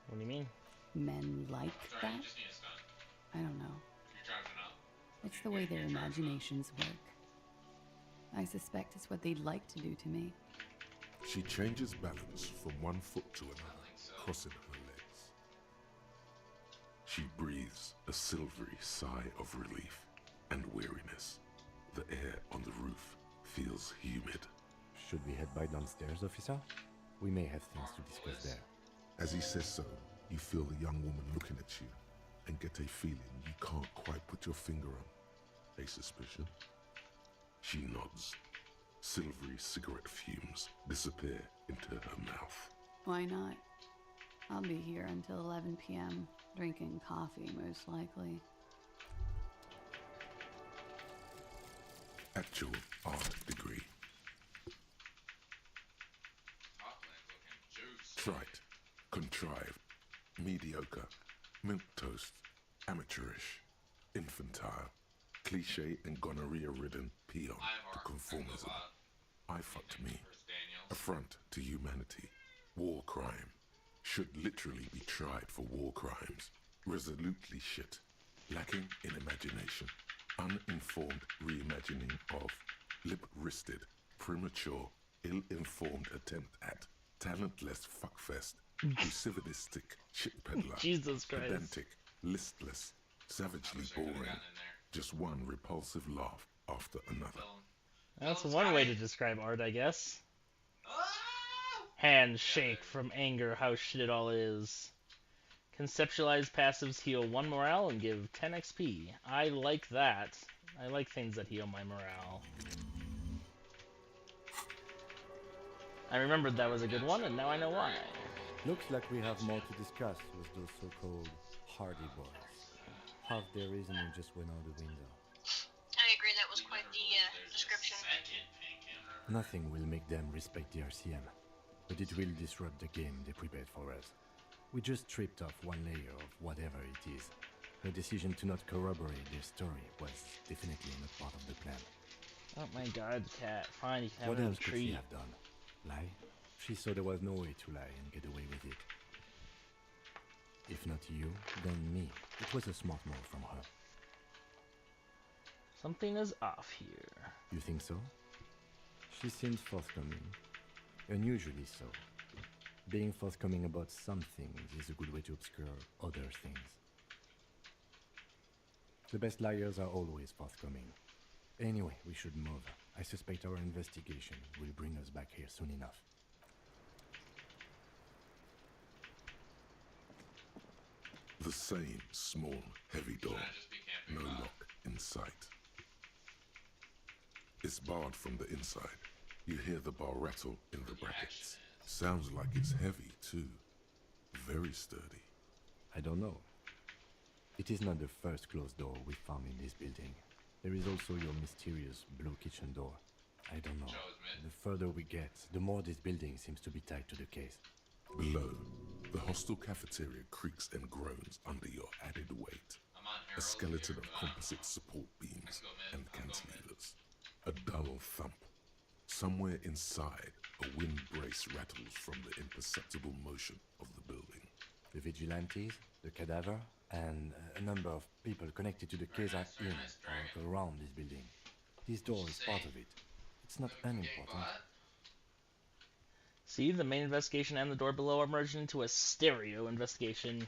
What do you mean? Men like Sorry, that? you just need a stun. I don't know. You're charging up. It's the way their imaginations work. I suspect it's what they'd like to do to me. She changes balance from one foot to another, crossing her legs. She breathes a silvery sigh of relief and weariness. The air on the roof feels humid. Should we head by downstairs, officer? We may have things to discuss there. As he says so, you feel the young woman looking at you and get a feeling you can't quite put your finger on. A suspicion? She nods. Silvery cigarette fumes disappear into her mouth. Why not? I'll be here until 11 p.m., drinking coffee, most likely. Actual art degree. Trite, contrived, mediocre, milquetoast, amateurish, infantile, cliché and gonorrhea-ridden peon to conformism. I fucked me. Affront to humanity. War crime. Should literally be tried for war crimes. Resolutely shit. Lacking in imagination. Uninformed reimagining of lip-wristed, premature, ill-informed attempt at talentless fuckfest, lucivinistic shit peddler, Jesus Christ. pedantic, listless, savagely boring. Just one repulsive laugh after another. That's one way to describe art, I guess. Hands shake from anger how shit it all is. Conceptualized passives heal 1 morale and give 10 XP. I like that. I like things that heal my morale. I remembered that was a good one, and now I know why. Looks like we have more to discuss with those so-called Hardy Boys. Half their reasoning just went out the window. I agree, that was quite the description. Nothing will make them respect the RCM, but it will disrupt the game they prepared for us. We just stripped off one layer of whatever it is. Her decision to not corroborate their story was definitely not part of the plan. Oh my god, Cat. Fine, you can have What a else could she treat. have done? Lie? She saw there was no way to lie and get away with it. If not you, then me. It was a smart move from her. Something is off here. You think so? She seems forthcoming. Unusually so. Being forthcoming about something is a good way to obscure other things. The best liars are always forthcoming. Anyway, we should move. I suspect our investigation will bring us back here soon enough. The same small, heavy door. No lock in sight. It's barred from the inside. You hear the bar rattle in the brackets. Sounds like it's heavy, too. Very sturdy. I don't know. It is not the first closed door we found in this building. There is also your mysterious blue kitchen door. I don't know. The further we get, the more this building seems to be tied to the case. Below, the hostel cafeteria creaks and groans under your added weight. A skeleton of composite support beams and cantilevers. A dull thump. Somewhere inside, a wind brace rattles from the imperceptible motion of the building. The vigilantes, the cadaver, and a number of people connected to the case are in or around this building. This door is part of it. It's not unimportant. See, the main investigation and the door below are merged into a stereo investigation.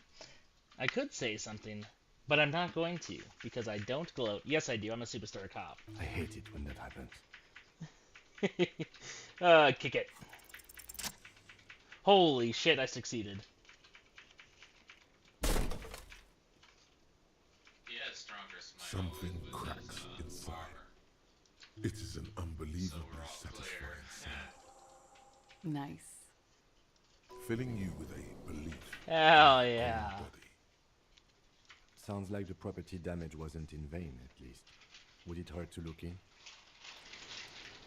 I could say something, but I'm not going to, because I don't gloat. Yes, I do. I'm a superstar cop. I hate it when that happens. Kick it. Holy shit, I succeeded. Something cracks inside. It is an unbelievably satisfying sound. Nice. Filling you with a belief. Hell yeah. Sounds like the property damage wasn't in vain, at least. Would it hurt to look in?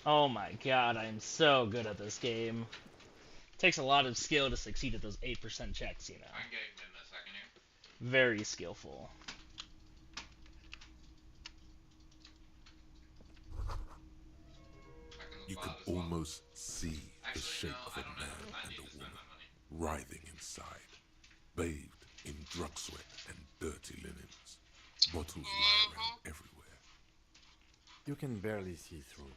Oh my god, I am so good at this game. Takes a lot of skill to succeed at those 8% checks, you know. I'm getting in a second here. Very skillful. You can almost see the shape of a man and a woman writhing inside, bathed in drug sweat and dirty linens. Bottles lie around everywhere. You can barely see through.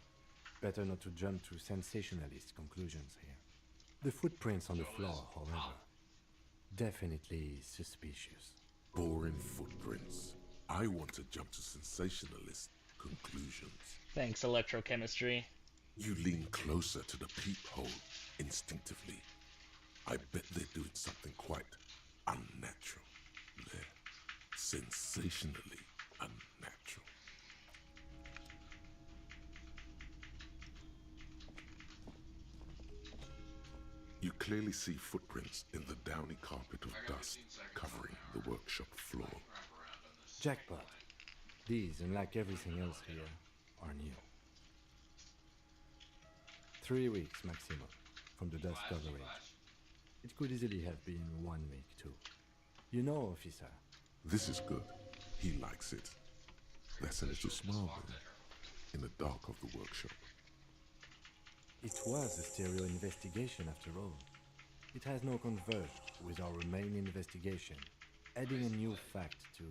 Better not to jump to sensationalist conclusions here. The footprints on the floor, however, definitely suspicious. Boring footprints. I want to jump to sensationalist conclusions. Thanks, electrochemistry. You lean closer to the peephole instinctively. I bet they're doing something quite unnatural there. Sensationally unnatural. You clearly see footprints in the downy carpet of dust covering the workshop floor. Jackpot. These, unlike everything else here, are new. 3 weeks maximum from the dust coverage. It could easily have been 1 week too. You know, officer. This is good. He likes it. That's a little smile there, in the dark of the workshop. It was a stereo investigation after all. It has no converge with our main investigation, adding a new fact to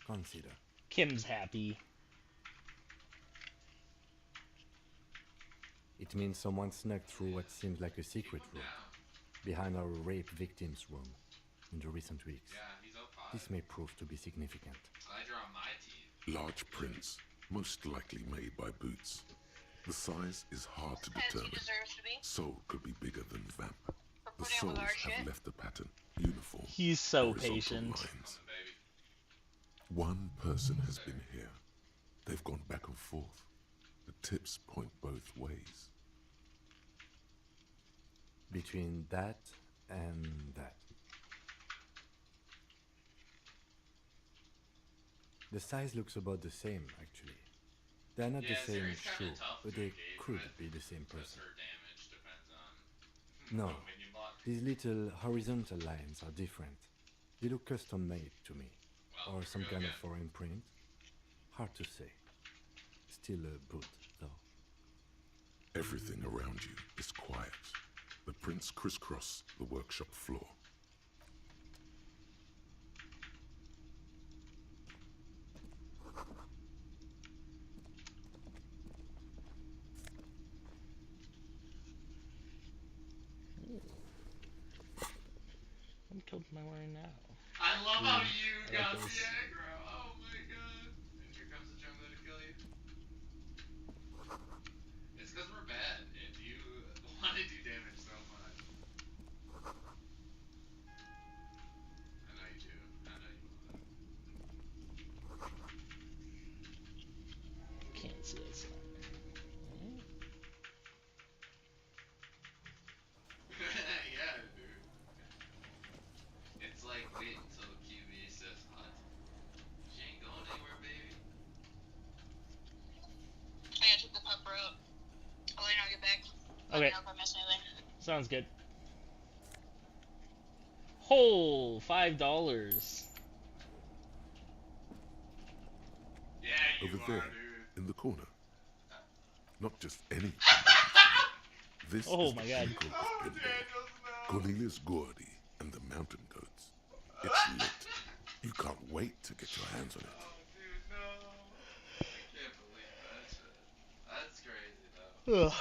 consider. Kim's happy. It means someone snuck through what seems like a secret room, behind our rape victim's room, in the recent weeks. This may prove to be significant. Large prints, most likely made by Boots. The size is hard to determine. Soul could be bigger than Vamp. The souls have left a pattern, uniform. He's so horizontal patient. lines. One person has been here. They've gone back and forth. The tips point both ways. Between that and that. The size looks about the same, actually. They're not the same shoe, but they could be the same person. No, these little horizontal lines are different. They look custom-made to me, or some kind of foreign print. Hard to say. Still a boot, though. Everything around you is quiet. The prints crisscross the workshop floor. clothes am I wearing now? I love how Ooh, you I got like the this. aggro. Oh my god. And here comes the jungler to kill you. It's because we're bad and you want to do damage so much. I know you do. I know you want it. Can't see that side. Yeah, dude. It's like wait until QB says hot. She ain't going anywhere, baby. I gotta take the pupper out. I'll let you know, get back. Let Okay. me know if I miss anything. Sounds good. Whole $5. Yeah, you Over are, there, dude. in the corner. Not just any. This Oh is my the god. pinnacle of Oh, pinball. Daniels, no. Cornelius Gordy and the Mountain Goats. It's lit. You can't wait to get your hands on it. Oh, dude, no. I can't believe that shit. That's crazy, though. Ugh.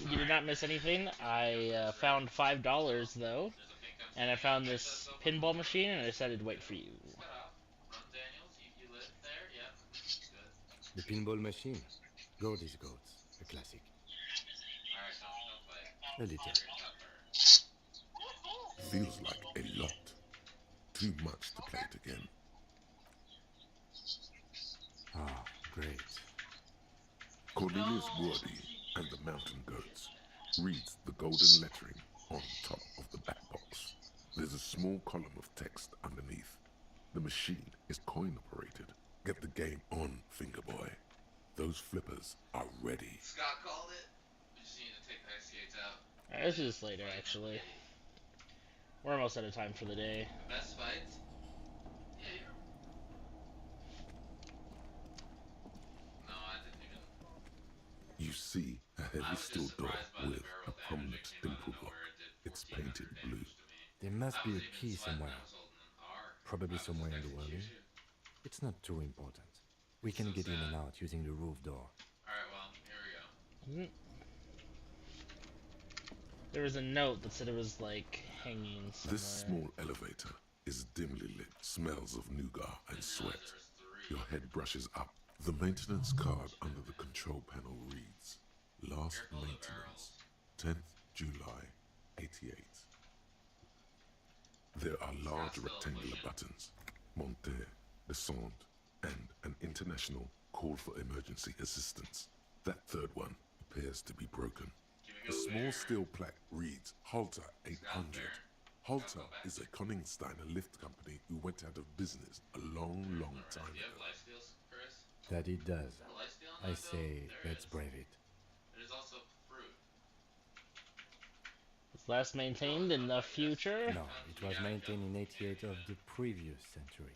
you did not miss anything. I found $5 though, and I found this pinball machine, and I decided to wait for you. Just cut off. Run, Daniels. You live there? Yeah. Good. The pinball machine. God is goats. A classic. Alright, don't play. A little. Feels like a lot. Too much to play it again. Ah, great. Cornelius Woody and the Mountain Goats reads the golden lettering on top of the back box. There's a small column of text underneath. The machine is coin operated. Get the game on, finger boy. Those flippers are ready. Scott called it. We just need to take the ice skates out. Alright, let's do this later, actually. We're almost out of time for the day. Best fights? Yeah, you're... No, I didn't even... You see a heavy steel door with a prominent dimple lock. It's painted blue. There must be a key somewhere. Probably somewhere in the whirling. It's not too important. We can get in and out using the roof door. Alright, well, here we go. There was a note that said it was like hanging somewhere. This small elevator is dimly lit, smells of nougat and sweat. Your head brushes up. The maintenance card under the control panel reads, Last maintenance, 10th July, 88. There are large rectangular buttons, monter, descend, and an international call for emergency assistance. That third one appears to be broken. A small steel plaque reads, Halter 800. Halter is a Koningsteiner lift company who went out of business a long time ago. That it does. I say, let's brave it. There's also fruit. It's last maintained in the future? No, it was maintained in 88 of the previous century.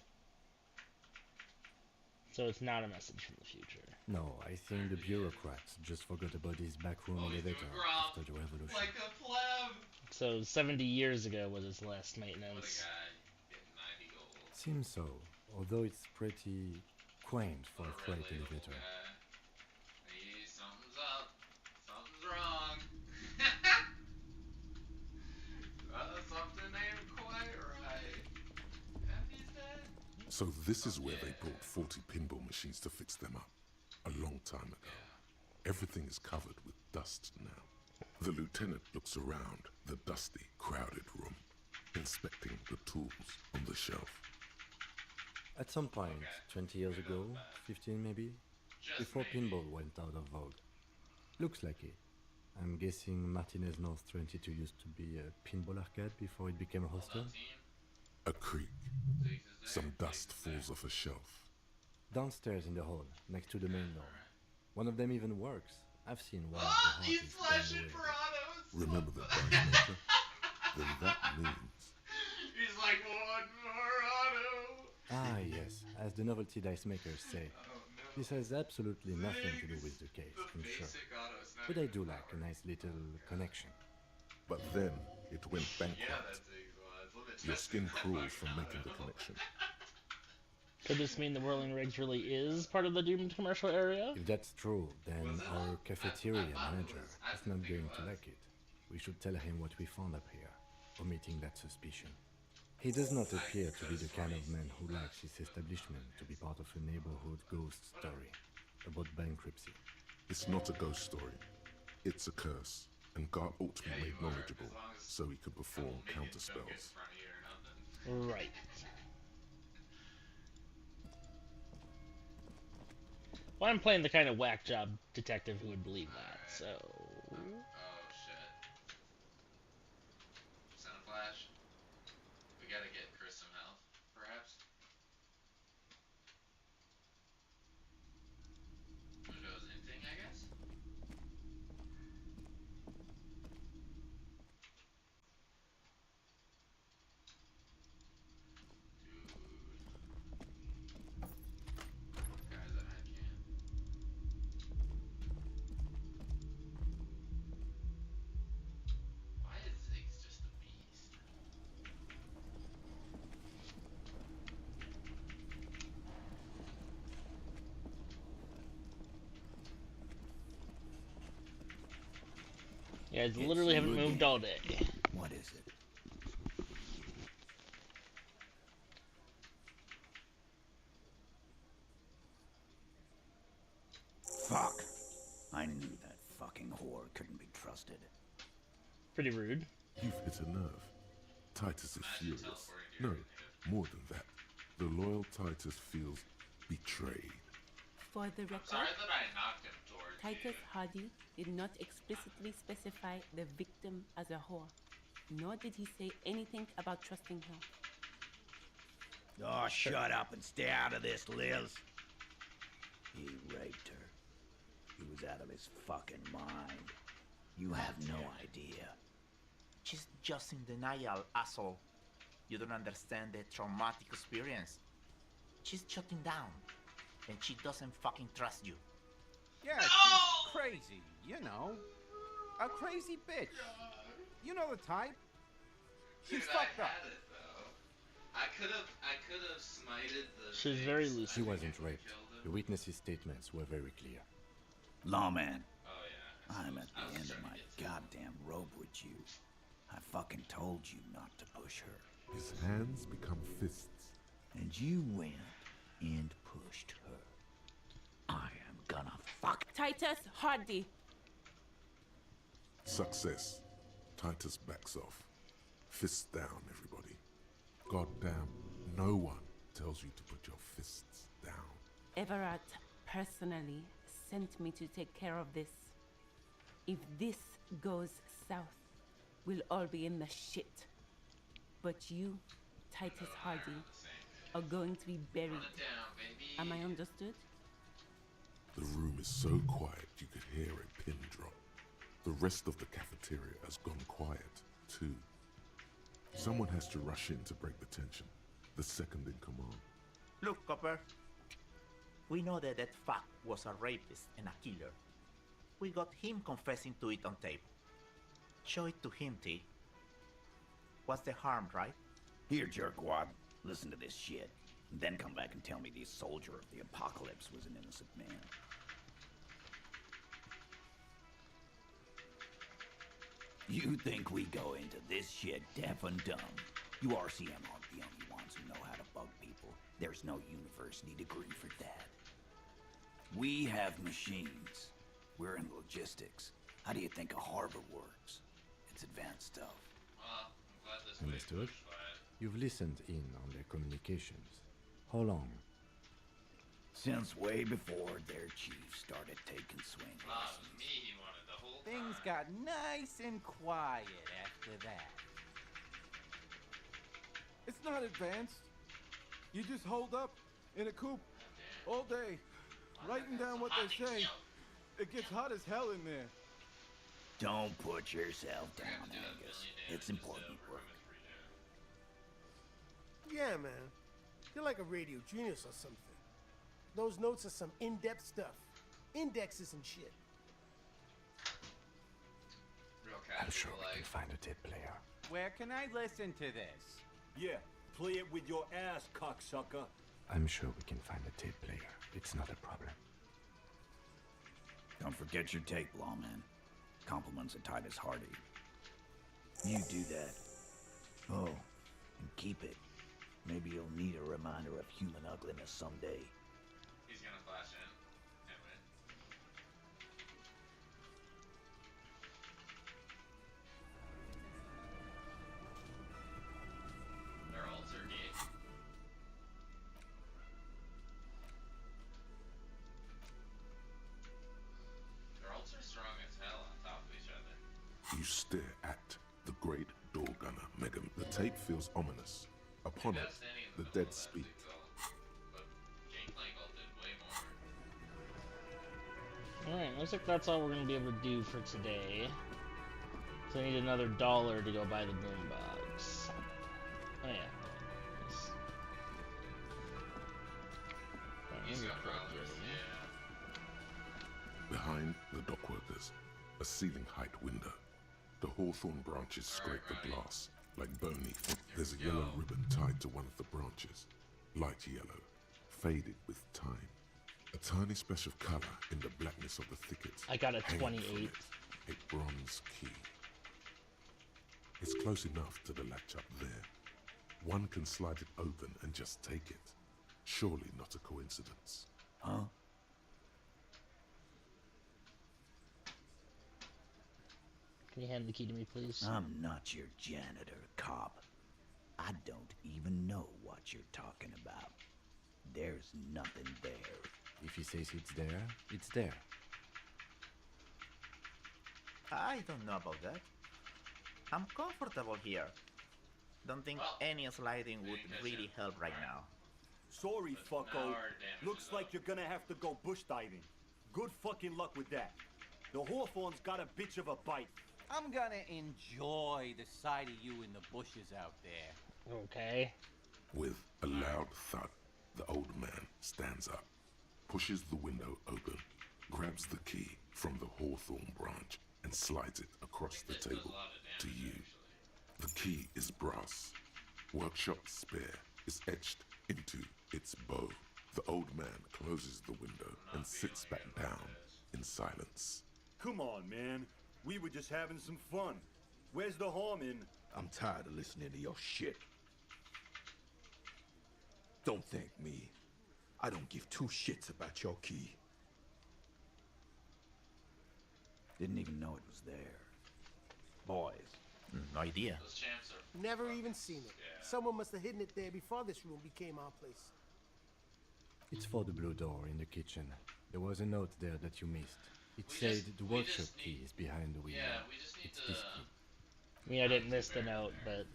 So it's not a message from the future. No, I think the bureaucrats just forgot about his backroom elevator after the revolution. Like a pleb! So 70 years ago was its last maintenance. What a guy. Getting 90 gold. Seems so, although it's pretty quaint for a freight elevator. Hey, something's up. Something's wrong. Something ain't quite right. And he's dead. So this is where they brought 40 pinball machines to fix them up. A long time ago. Everything is covered with dust now. The lieutenant looks around the dusty, crowded room, inspecting the tools on the shelf. At some point, 20 years ago, 15 maybe, before pinball went out of vogue. Looks like it. I'm guessing Martinez North 22 used to be a pinball arcade before it became a hostel? A creak. Some dust falls off a shelf. Downstairs in the hall, next to the main door. One of them even works. I've seen one of the hardest bang away. Remember the dice maker? Then that means... He's like, one more auto! Ah yes, as the novelty dice makers say. This has absolutely nothing to do with the case, I'm sure. But I do like a nice little connection. But then it went bankrupt. Your skin crawls from making the connection. Could this mean the Whirling Rigs really is part of the doomed commercial area? If that's true, then our cafeteria manager is not going to like it. We should tell him what we found up here, omitting that suspicion. He does not appear to be the kind of man who likes his establishment to be part of a neighborhood ghost story about bankruptcy. It's not a ghost story. It's a curse, and God ought to be made knowledgeable so he can perform counterspells. Right. Well, I'm playing the kind of whack job detective who would believe that, so... Oh, shit. Send a flash. We gotta get Chris some health, perhaps. Windows inting, I guess? Guys, I can't. You guys literally haven't moved all day. What is it? Fuck. I knew that fucking whore couldn't be trusted. Pretty rude. You've hit a nerve. Titus is furious. No, more than that. The loyal Titus feels betrayed. For the record, Sorry that I knocked him towards Titus Hardy did not explicitly specify the victim as a whore, nor did he say anything about trusting her. Oh, shut up and stay out of this, Liz. He raped her. He was out of his fucking mind. You have no idea. She's just in denial, asshole. You don't understand the traumatic experience. She's shutting down, and she doesn't fucking trust you. Yeah, she's crazy, you know. A crazy bitch. You know the type. She's Dude, fucked I up. had it though. I could have smited the. She's very lucid. lucid. She wasn't raped. The witnesses' statements were very clear. Lawman. Oh yeah. I'm at the end of my goddamn rope with you. I fucking told you not to push her. His hands become fists. And you went and pushed her. I am gonna fuck. Titus Hardy. Success. Titus backs off. Fists down, everybody. Goddamn, no one tells you to put your fists down. Everard personally sent me to take care of this. If this goes south, we'll all be in the shit. But you, Titus Hardy, are going to be buried. Am I understood? The room is so quiet you could hear a pin drop. The rest of the cafeteria has gone quiet, too. Someone has to rush in to break the tension. The second in command. Look, Copper. We know that that fuck was a rapist and a killer. We got him confessing to it on tape. Show it to him, T. What's the harm, right? Here, jerkwad. Listen to this shit. And then come back and tell me the soldier of the apocalypse was an innocent man. You think we go into this shit deaf and dumb? You RCM aren't the only ones who know how to bug people. There's no university degree for that. We have machines. We're in logistics. How do you think a harbor works? It's advanced stuff. Well, I'm glad this Understood? You've listened in on their communications. How long? Since way before their chief started taking swing lessons. Me, he wanted the whole Things got nice and quiet after that. It's not advanced. You just hold up in a coop all day, writing down what they say. It gets hot as hell in there. Don't put yourself down, Angus. It's important work. Yeah, man. You're like a radio genius or something. Those notes are some in-depth stuff. Indexes and shit. I'm sure we can find a tape player. Where can I listen to this? Yeah, play it with your ass, cocksucker. I'm sure we can find a tape player. It's not a problem. Don't forget your tape, lawman. Compliments of Titus Hardy. You do that. Oh, and keep it. Maybe you'll need a reminder of human ugliness someday. He's gonna flash in. Anyway. Their ults are gay. Their ults are strong as hell on top of each other. You stare at the great door gunner, Megan. The tape feels ominous. Upon it, the dead speak. Alright, looks like that's all we're gonna be able to do for today. So I need another $1 to go buy the boombox. Oh yeah. Nice. He's got brothers, yeah. Behind the dockworkers, a ceiling height window. The hawthorn branches scrape the glass like bony. There's a yellow ribbon tied to one of the branches. Light yellow, faded with time. A tiny splash of color in the blackness of the thicket. I got a hanging 28. from it. a bronze key. It's close enough to the latch up there. One can slide it open and just take it. Surely not a coincidence. Huh? Can you hand the key to me, please? I'm not your janitor, cop. I don't even know what you're talking about. There's nothing there. If he says it's there, it's there. I don't know about that. I'm comfortable here. Don't think any sliding would really help right now. Sorry, fucko. Looks like you're gonna have to go bush diving. Good fucking luck with that. The Hawthorne's got a bitch of a bite. I'm gonna enjoy the sight of you in the bushes out there. Okay. With a loud thud, the old man stands up, pushes the window open, grabs the key from the hawthorn branch, and slides it across the table to you. The key is brass. Workshop spare is etched into its bow. The old man closes the window and sits back down in silence. Come on, man. We were just having some fun. Where's the harm in... I'm tired of listening to your shit. Don't thank me. I don't give two shits about your key. Didn't even know it was there. Boys. No idea. Those champs are... Never even seen it. Someone must have hidden it there before this room became our place. It's for the blue door in the kitchen. There was a note there that you missed. It said the workshop key is behind the window. Yeah, we just need it's this key. I mean, I didn't miss the note, but...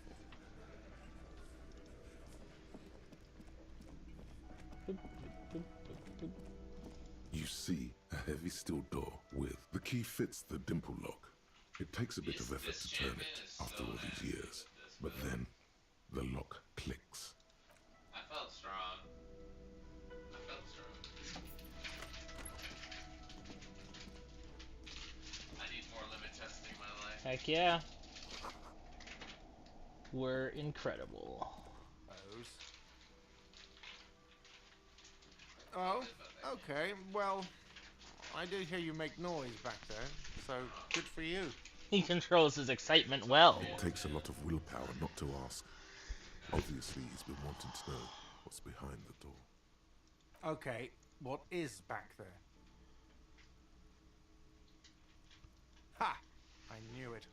You see a heavy steel door with the key fits the dimple lock. It takes a bit of effort to turn it after all these years, but then the lock clicks. I felt strong. I felt strong. I need more limit testing in my life. Heck yeah. We're incredible. Oh, okay. Well, I do hear you make noise back there, so good for you. He controls his excitement well. It takes a lot of willpower not to ask. Obviously, he's been wanting to know what's behind the door. Okay, what is back there? Ha! I knew it.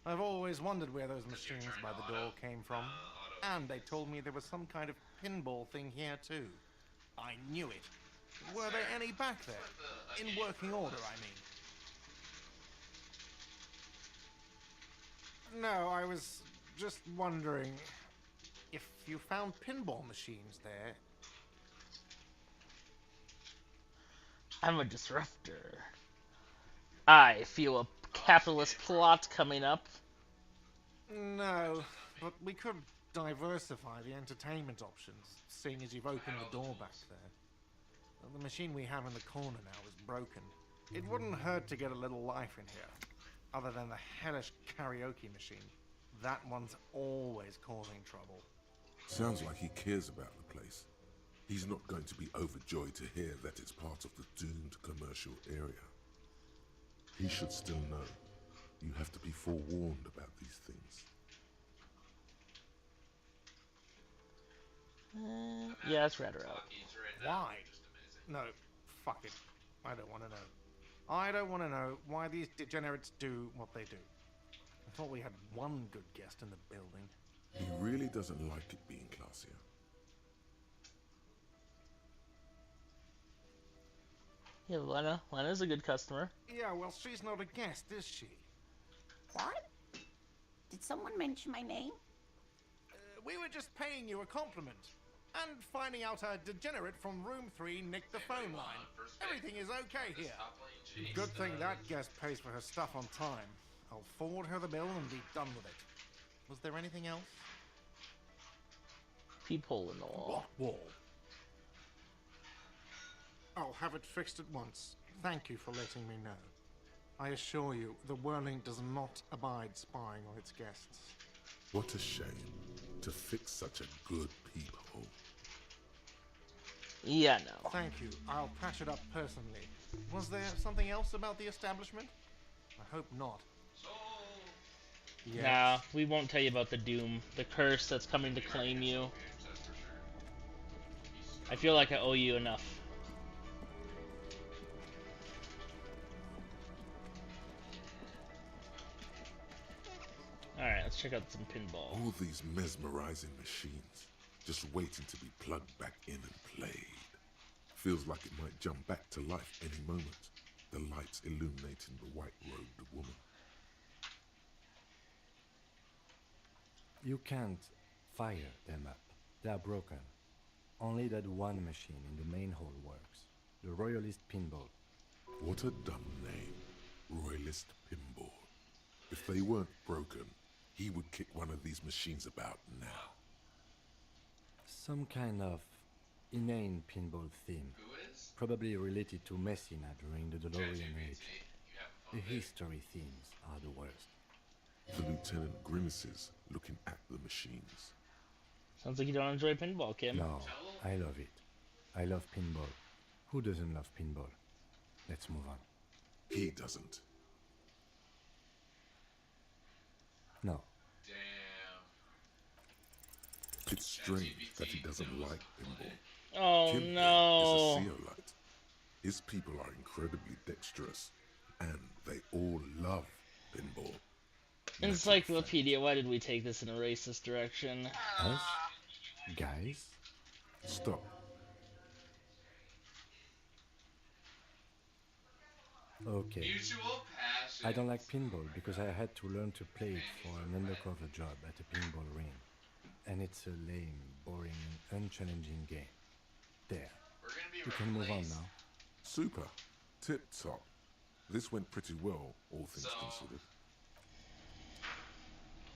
I've always wondered where those machines by the door came from. And they told me there was some kind of pinball thing here too. I knew it. Were there any back there? In working order, I mean. No, I was just wondering if you found pinball machines there. I'm a disruptor. I feel a capitalist plot coming up. No, but we could diversify the entertainment options, seeing as you've opened the door back there. The machine we have in the corner now is broken. It wouldn't hurt to get a little life in here, other than the hellish karaoke machine. That one's always causing trouble. Sounds like he cares about the place. He's not going to be overjoyed to hear that it's part of the doomed commercial area. He should still know. You have to be forewarned about these things. Yeah, it's red or out. Why? No, fuck it. I don't want to know. I don't want to know why these degenerates do what they do. I thought we had one good guest in the building. He really doesn't like it being classier. Yeah, Lena. Lena's a good customer. Yeah, well, she's not a guest, is she? What? Did someone mention my name? We were just paying you a compliment. And finding out a degenerate from room 3 nicked the phone line. Everything is okay here. Good thing that guest pays for her stuff on time. I'll forward her the bill and be done with it. Was there anything else? Peephole in the wall. What wall? I'll have it fixed at once. Thank you for letting me know. I assure you, the Whirling does not abide spying on its guests. What a shame to fix such a good peephole. Yeah, no. Thank you. I'll patch it up personally. Was there something else about the establishment? I hope not. Yes. Nah, we won't tell you about the doom, the curse that's coming to claim you. I feel like I owe you enough. Alright, let's check out some pinball. All these mesmerizing machines, just waiting to be plugged back in and played. Feels like it might jump back to life any moment. The lights illuminating the white-robed woman. You can't fire them up. They are broken. Only that one machine in the main hall works. The Royalist Pinball. What a dumb name. Royalist Pinball. If they weren't broken, he would kick one of these machines about now. Some kind of inane pinball theme. Probably related to Messina during the DeLorean age. The history themes are the worst. The lieutenant grimaces, looking at the machines. Sounds like you don't enjoy pinball, Kim. No, I love it. I love pinball. Who doesn't love pinball? Let's move on. He doesn't. No. Damn. It's strange that he doesn't like pinball. Oh Kim no. is a Zeolite. His people are incredibly dexterous, and they all love pinball. Encyclopedia, why did we take this in a racist direction? Us? Guys? Stop. Okay. Mutual passion. I don't like pinball because I had to learn to play it for an undercover job at a pinball ring. And it's a lame, boring, and unchallenging game. There. You can move on now. Super. Tip top. This went pretty well, all things considered.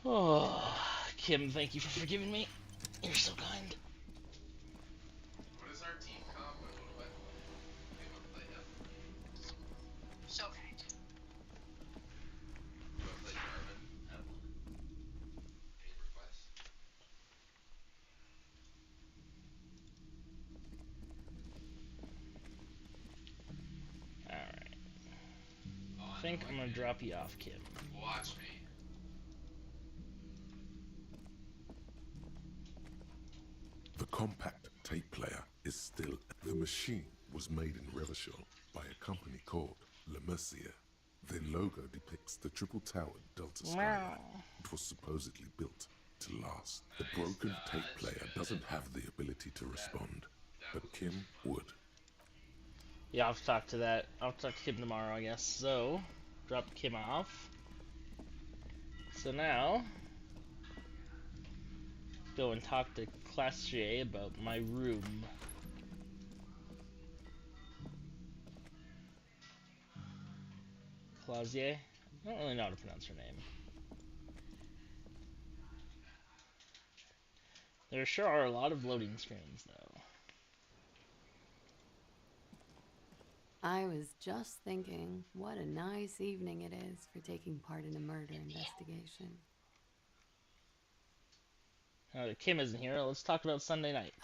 Oh, Kim, thank you for forgiving me. You're so kind. What is our team comp? What? We want to play him. So kind. You want to play Darwin? No. Any requests? Alright. I think I'm gonna drop you off, Kim. Watch me. The compact tape player is still... The machine was made in Revachol by a company called Le Mercier. Their logo depicts the triple-towered Delta skyline. It was supposedly built to last. The broken tape player doesn't have the ability to respond, but Kim would. Yeah, I'll have to talk to that. I'll talk to Kim tomorrow, I guess. So, drop Kim off. So now, go and talk to Classier about my room. Clausier? I don't really know how to pronounce her name. There sure are a lot of loading screens, though. I was just thinking, what a nice evening it is for taking part in a murder investigation. Now that Kim isn't here, let's talk about Sunday night.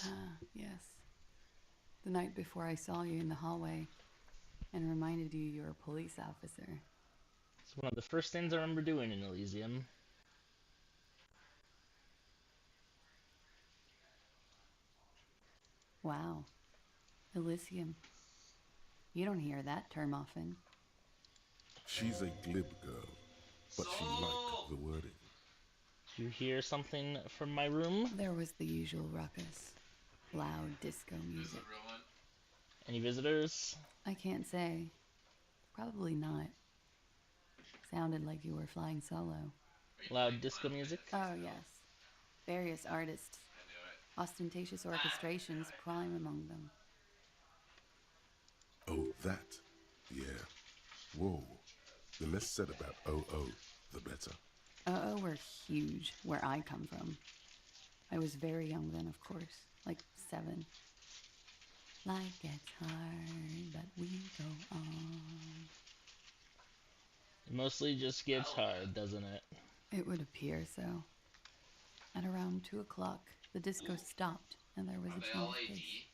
Yes. The night before I saw you in the hallway and reminded you you're a police officer. It's one of the first things I remember doing in Elysium. Wow. Elysium. You don't hear that term often. She's a glib girl, but she liked the wording. Did you hear something from my room? There was the usual ruckus. Loud disco music. Any visitors? I can't say. Probably not. Sounded like you were flying solo. Loud disco music? Oh, yes. Various artists. Ostentatious orchestrations prime among them. Oh, that? Yeah. Whoa. The less said about OO, the better. OO were huge where I come from. I was very young then, of course. Like 7. Life gets hard, but we go on. It mostly just gets hard, doesn't it? It would appear so. At around 2 o'clock, the disco stopped, and there was a change of pace.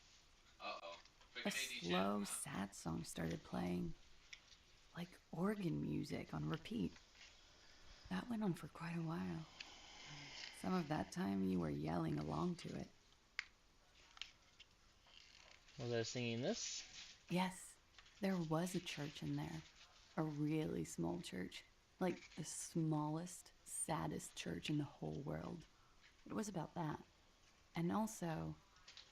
A slow, sad song started playing, like organ music on repeat. That went on for quite a while. Some of that time you were yelling along to it. Was I singing this? Yes, there was a church in there. A really small church. Like the smallest, saddest church in the whole world. It was about that. And also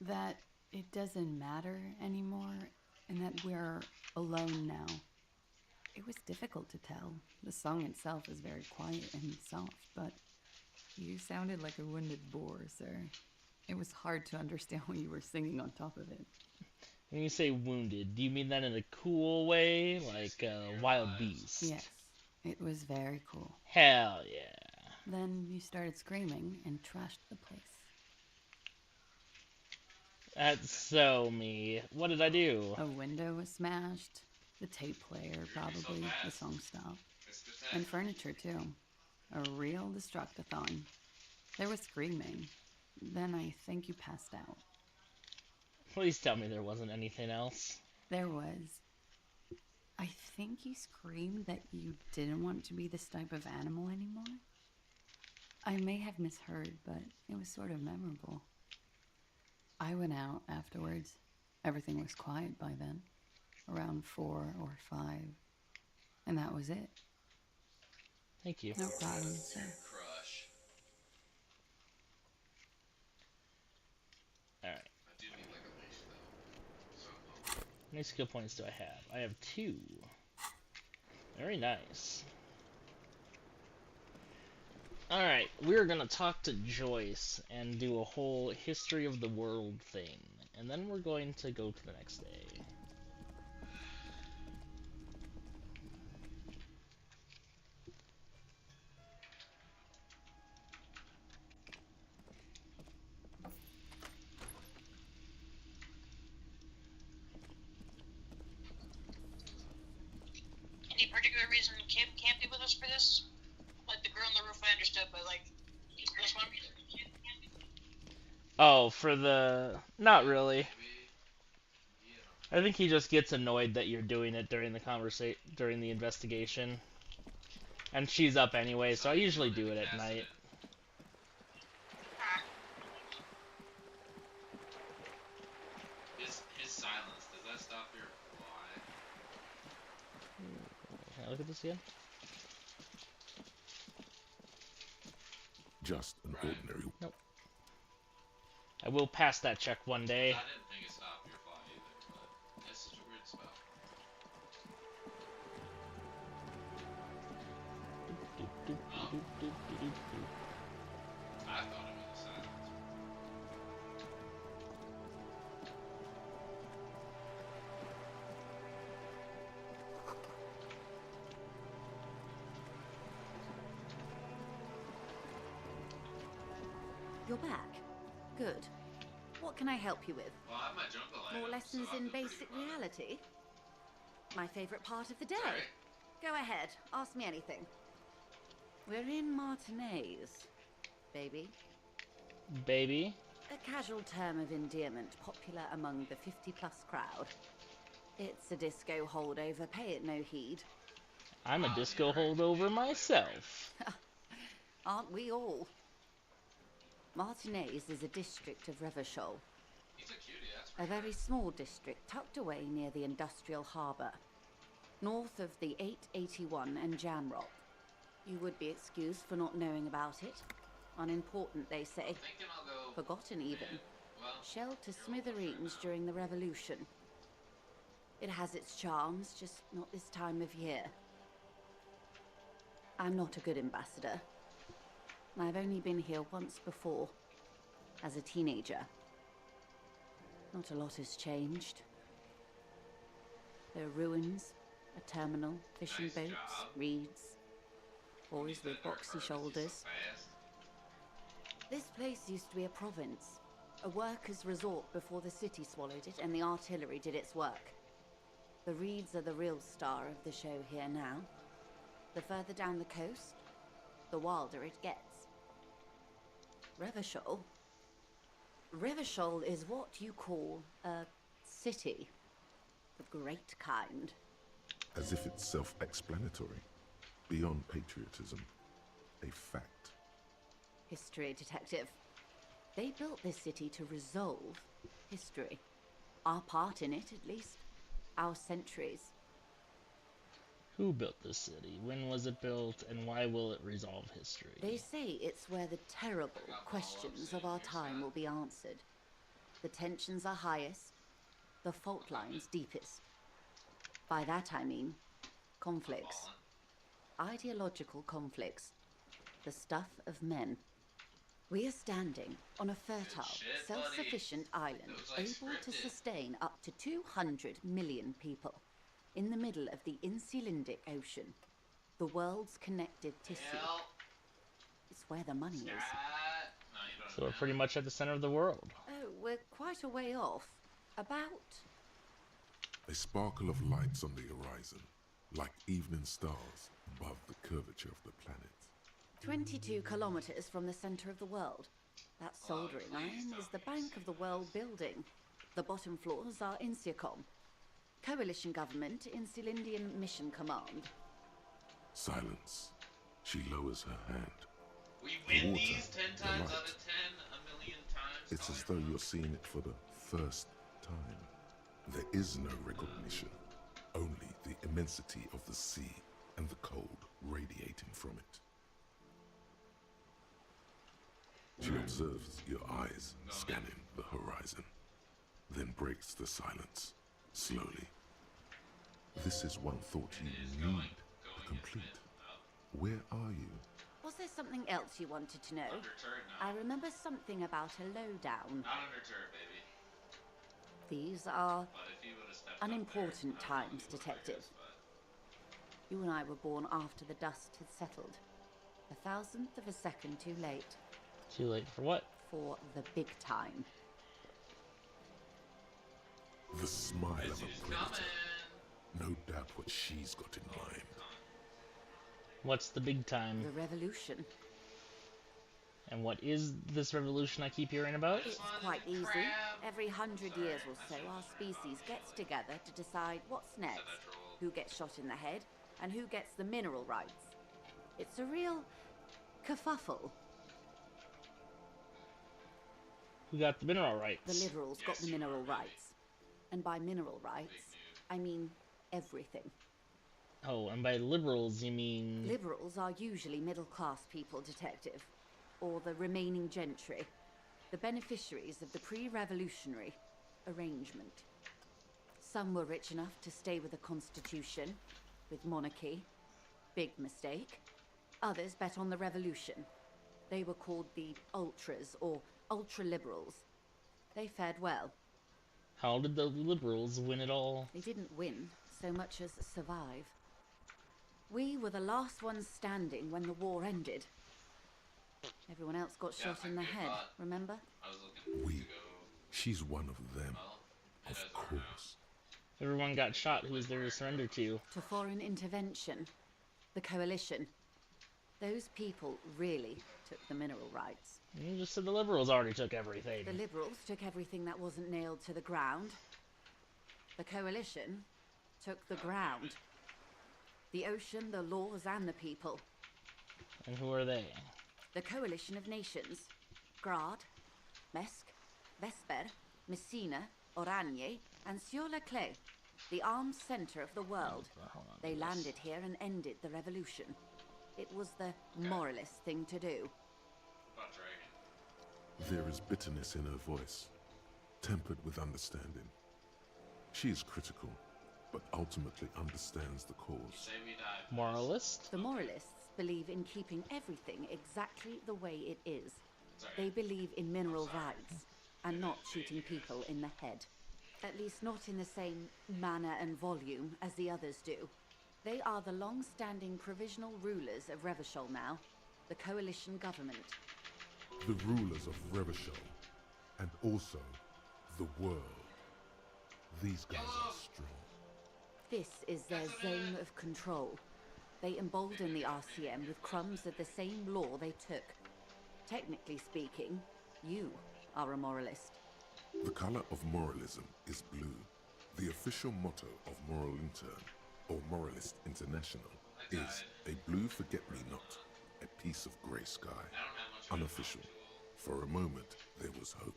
that it doesn't matter anymore and that we're alone now. It was difficult to tell. The song itself is very quiet and soft, but you sounded like a wounded boar, sir. It was hard to understand what you were singing on top of it. When you say wounded, do you mean that in a cool way? Like wild beast? Yes, it was very cool. Hell yeah. Then you started screaming and trashed the place. That's so me. What did I do? A window was smashed. The tape player, probably. The song stopped. And furniture, too. A real destructathon. There was screaming. Then I think you passed out. Please tell me there wasn't anything else. There was. I think you screamed that you didn't want to be this type of animal anymore. I may have misheard, but it was sort of memorable. I went out afterwards. Everything was quiet by then. Around 4 or 5. And that was it. Thank you. No problem, sir. Crush. Alright. I do need like a leash though. So How many skill points do I have? I have 2. Very nice. Alright, we're gonna talk to Joyce and do a whole history of the world thing. And then we're going to go to the next day. Any particular reason Kim can't be with us for this? Like the girl on the roof, I understood, but like this one. Oh, for the... Not really. I think he just gets annoyed that you're doing it during the during the investigation. And she's up anyway, so I usually do it at night. His silence, does that stop your why? Can I look at this again? Just an ordinary... Nope. I will pass that check one day. I didn't think it stopped your fly either, but it's such a weird spell. I thought it was a silence. You're back. Good. What can I help you with? Well, I have my jungle item, More lessons so I in feel basic pretty good. reality? My favorite part of the day. Sorry. Go ahead. Ask me anything. We're in Martinez, baby. Baby? A casual term of endearment popular among the 50-plus crowd. It's a disco holdover, pay it no heed. I'm a disco holdover myself. Aren't we all? Martinez is a district of Revachol. He's a cutie, that's A very small district tucked away near the industrial harbour, north of the 881 and Jamrock. You would be excused for not knowing about it. Unimportant, they say. thinking I'll go... Forgotten even. Well, Shelled to smithereens during the Revolution. It has its charms, just not this time of year. I'm not a good ambassador. I've only been here once before, as a teenager. Not a lot has changed. There are ruins, a terminal, fishing boats, reeds, boys with boxy shoulders. This place used to be a province, a workers' resort before the city swallowed it and the artillery did its work. The reeds are the real star of the show here now. The further down the coast, the wilder it gets. Revachol? Revachol is what you call a city. The great kind. as if it's self-explanatory, beyond patriotism, a fact. History, Detective. They built this city to resolve history. Our part in it, at least. Our centuries. Who built this city? When was it built? And why will it resolve history? They say it's where the terrible questions of our time will be answered. The tensions are highest, the fault lines deepest. By that I mean conflicts. Ideological conflicts. The stuff of men. We are standing on a fertile, self-sufficient island able to sustain up to 200 million people in the middle of the Insulindic Ocean, the world's connective tissue. It's where the money is. So we're pretty much at the center of the world. Oh, we're quite a way off. About... A sparkle of lights on the horizon, like evening stars above the curvature of the planet. 22 kilometers from the center of the world. That soldering iron is the bank of the world building. The bottom floors are Insiacom. Coalition government, Insulindian Mission Command. Silence. She lowers her hand. We win Water, these 10 the times light. out of 10, a million times. It's as though you're seeing it for the first time. There is no recognition, only the immensity of the sea and the cold radiating from it. She observes your eyes scanning the horizon, then breaks the silence, slowly. This is one thought you need to complete. Where are you? Was there something else you wanted to know? I remember something about a lowdown. Not undeterred, baby. These are But if you would have stepped up unimportant there, I don't know times, if you would, Detective. but You and I were born after the dust had settled. 1,000th of a second too late. Too late for what? For the big time. The smile of a predator. No doubt what she's got in mind. What's the big time? The revolution. And what is this revolution I keep hearing about? It's quite easy. Every 100 years or so, our species gets together to decide what's next, who gets shot in the head, and who gets the mineral rights. It's a real kerfuffle. Who got the mineral rights? The liberals got the mineral rights. And by mineral rights, I mean everything. Oh, and by liberals you mean... Liberals are usually middle-class people, Detective. Or the remaining gentry. The beneficiaries of the pre-revolutionary arrangement. Some were rich enough to stay with the Constitution, with monarchy. Big mistake. Others bet on the revolution. They were called the ultras, or ultra-liberals. They fared well. How did the liberals win it all? They didn't win so much as survive. We were the last ones standing when the war ended. Everyone else got shot in the head, remember? We. She's one of them. Of course. Everyone got shot who was there to surrender to. To foreign intervention. The coalition. Those people really took the mineral rights. You just said the liberals already took everything. The liberals took everything that wasn't nailed to the ground. The coalition took the ground. The ocean, the laws, and the people. And who are they? The coalition of nations. Grad, Mesk, Vesper, Messina, Oranje, and Sur-le-Clay. The armed center of the world. They landed here and ended the revolution. It was the moralist thing to do. There is bitterness in her voice, tempered with understanding. She is critical, but ultimately understands the cause. Moralist? The moralists believe in keeping everything exactly the way it is. They believe in mineral rights, and not shooting people in the head. At least not in the same manner and volume as the others do. They are the long-standing provisional rulers of Revachol now, the coalition government. The rulers of Revachol, and also the world. These guys are strong. This is their zone of control. They embolden the RCM with crumbs of the same law they took. Technically speaking, you are a moralist. The color of moralism is blue, the official motto of Moral Intern. or Moralist International, is a blue forget-me-not, a piece of grey sky, unofficial. For a moment, there was hope.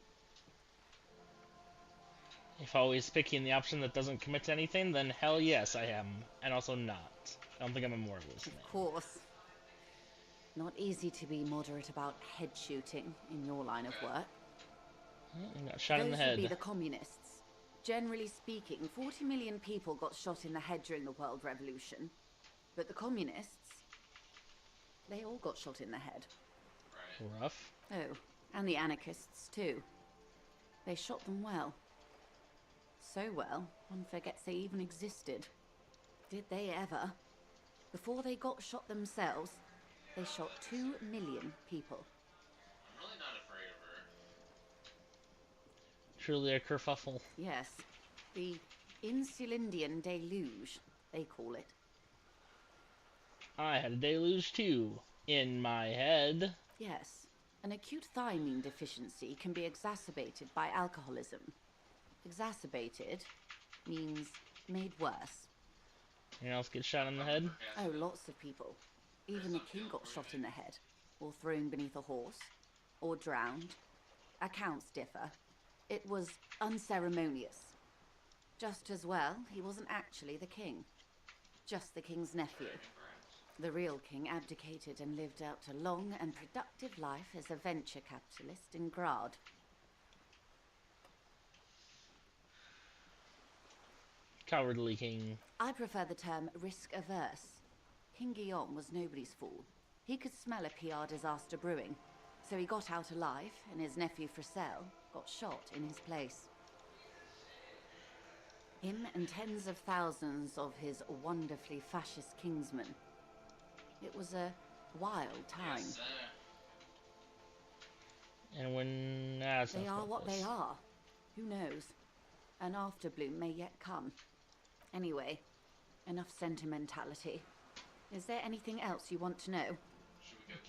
If always picking the option that doesn't commit to anything, then hell yes, I am. And also not. I don't think I'm a moralist. Of course. Not easy to be moderate about head shooting in your line of work. Got shot in the head. Those would be the communists. Generally speaking, 40 million people got shot in the head during the World Revolution. But the communists, they all got shot in the head. Rough. Oh, and the anarchists too. They shot them well. So well, one forgets they even existed. Did they ever? Before they got shot themselves, they shot 2 million people. I'm really not afraid of her. Truly a kerfuffle. Yes. The Insulindian deluge, they call it. I had a deluge too. In my head. Yes. An acute thiamine deficiency can be exacerbated by alcoholism. Exacerbated means made worse. Anyone else get shot in the head? Oh, lots of people. Even the king got shot in the head, or thrown beneath a horse, or drowned. Accounts differ. It was unceremonious. Just as well, he wasn't actually the king. Just the king's nephew. The real king abdicated and lived out a long and productive life as a venture capitalist in Grad. Cowardly king. I prefer the term risk-averse. King Guillaume was nobody's fool. He could smell a PR disaster brewing, so he got out alive, and his nephew Fricelle got shot in his place. Him and tens of thousands of his wonderfully fascist kingsmen. It was a wild time. Yes, and when... they are what they are. Who knows? An afterbloom may yet come. Anyway, enough sentimentality. Is there anything else you want to know?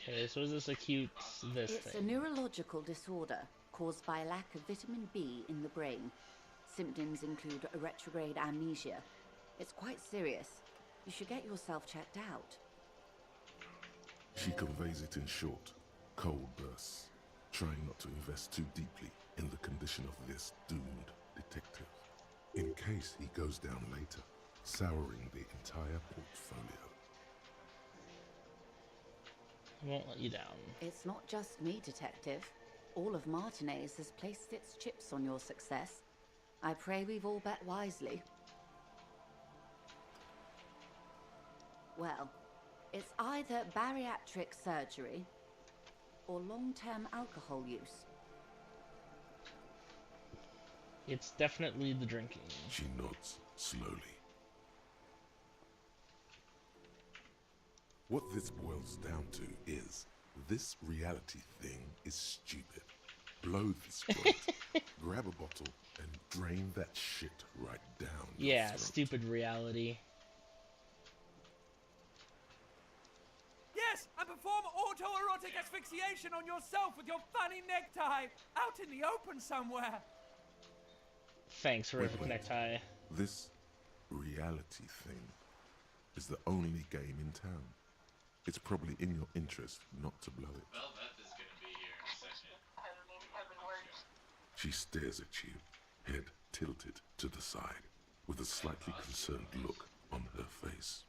Okay, so is this acute It's thing? a neurological disorder caused by a lack of vitamin B in the brain. Symptoms include retrograde amnesia. It's quite serious. You should get yourself checked out. She conveys it in short, cold bursts, trying not to invest too deeply in the condition of this doomed detective, in case he goes down later, souring the entire portfolio. I won't let you down. It's not just me, Detective. All of Martinez has placed its chips on your success. I pray we've all bet wisely. Well, it's either bariatric surgery or long-term alcohol use. It's definitely the drinking. She nods slowly. What this boils down to is, this reality thing is stupid. Blow this joint, grab a bottle, and drain that shit right down your Yeah, throat. stupid reality. Yes, and perform autoerotic asphyxiation on yourself with your funny necktie out in the open somewhere. Thanks, horrific Wait. necktie. This reality thing is the only game in town. It's probably in your interest not to blow it. Velvet is gonna be here in a second. She stares at you, head tilted to the side, with a slightly concerned look on her face.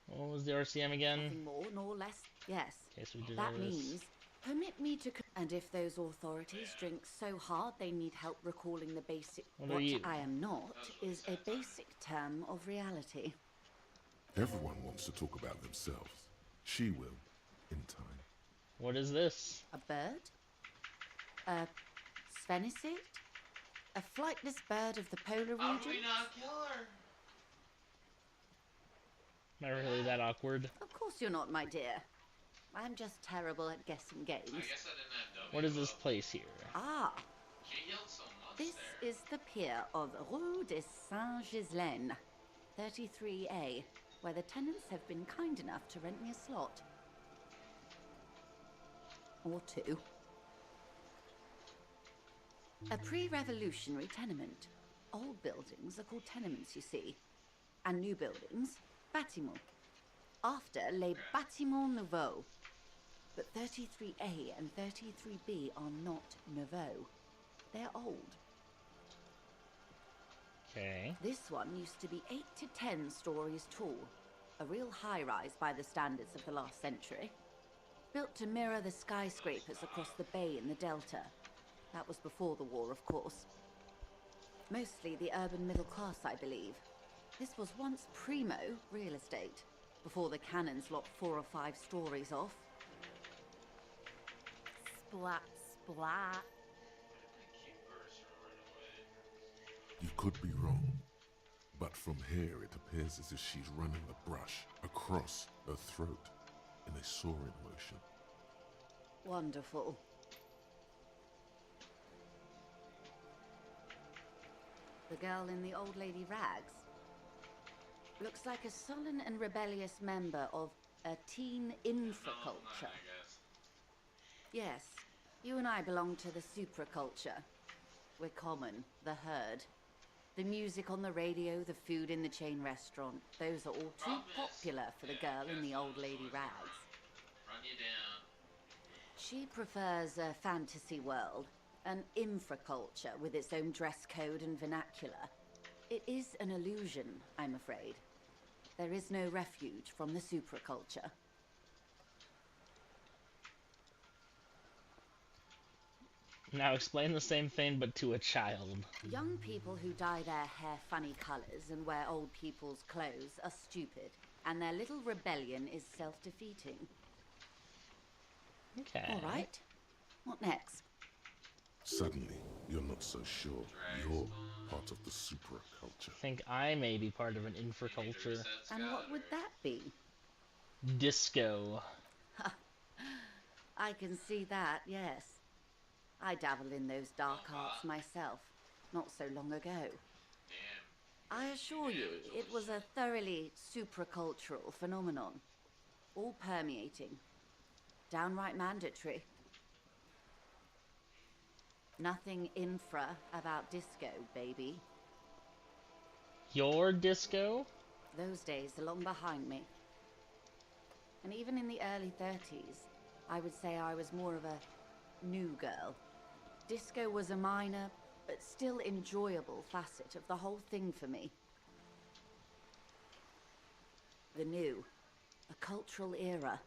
What was the RCM again? Nothing more nor less. Yes. Okay, so we did That all this. means permit me to. And if those authorities drink so hard they need help recalling the basic. What are you? I am not is a basic term of reality. Everyone wants to talk about themselves. She will, in time. What is this? A bird? A sphenicid? A flightless bird of the polar How region? do we not kill her? Not really that awkward. Of course you're not, my dear. I'm just terrible at guessing games. I guess I didn't have W. What is this place here? Ah, She healed so much this there. is the pier of Rue de Saint-Ghislain, 33A, where the tenants have been kind enough to rent me a slot. Or two. A pre-revolutionary tenement. Old buildings are called tenements, you see. and new buildings, bâtiments. After, les bâtiments nouveaux. But 33A and 33B are not nouveaux. They're old. Okay. This one used to be 8 to 10 stories tall. A real high-rise by the standards of the last century. Built to mirror the skyscrapers across the bay in the Delta. That was before the war, of course. Mostly the urban middle class, I believe. This was once primo real estate, before the cannons lopped 4 or 5 stories off. Splat, splat. You could be wrong, but from here it appears as if she's running a brush across her throat in a soaring motion. Wonderful. The girl in the old lady rags looks like a sullen and rebellious member of a teen infraculture. Yes, you and I belong to the supraculture. We're common, the herd. The music on the radio, the food in the chain restaurant, those are all too popular for the girl in the old lady rags. Run you down. She prefers a fantasy world, an infraculture with its own dress code and vernacular. It is an illusion, I'm afraid. There is no refuge from the supraculture. Now explain the same thing, but to a child. Young people who dye their hair funny colors and wear old people's clothes are stupid, and their little rebellion is self-defeating. Okay. All right. What next? Suddenly, you're not so sure you're part of the supraculture. I think I may be part of an infraculture. And what would that be? Disco. I can see that, yes. I dabbled in those dark arts myself, not so long ago. I assure you, it was a thoroughly supracultural phenomenon. All permeating. Downright mandatory. Nothing infra about disco, baby. Your disco? Those days are long behind me. And even in the early 30s, I would say I was more of a new girl. Disco was a minor, but still enjoyable facet of the whole thing for me. The new, a cultural era,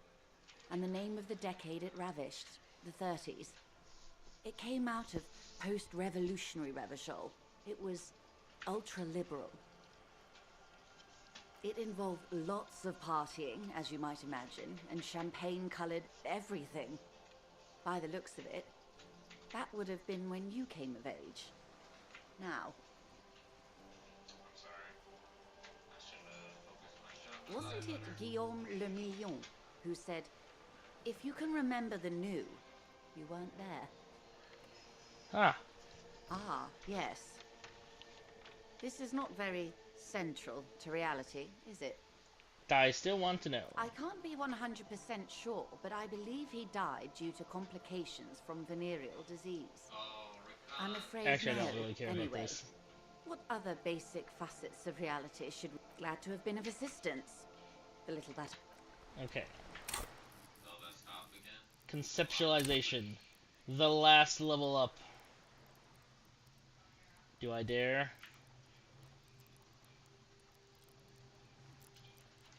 and the name of the decade it ravished, the 30s. It came out of post-revolutionary Revachol. It was ultra-liberal. It involved lots of partying, as you might imagine, and champagne-colored everything. By the looks of it, that would have been when you came of age. Now. Wasn't it Guillaume Le Millon who said, if you can remember the new, you weren't there? Ah. Ah, yes. This is not very central to reality, is it? I still want to know. I can't be 100% sure, but I believe he died due to complications from venereal disease. I'm afraid Actually, no. I don't really care Anyway, about this. what other basic facets of reality should we be glad to have been of assistance? The little that... Okay. Conceptualization. The last level up. Do I dare?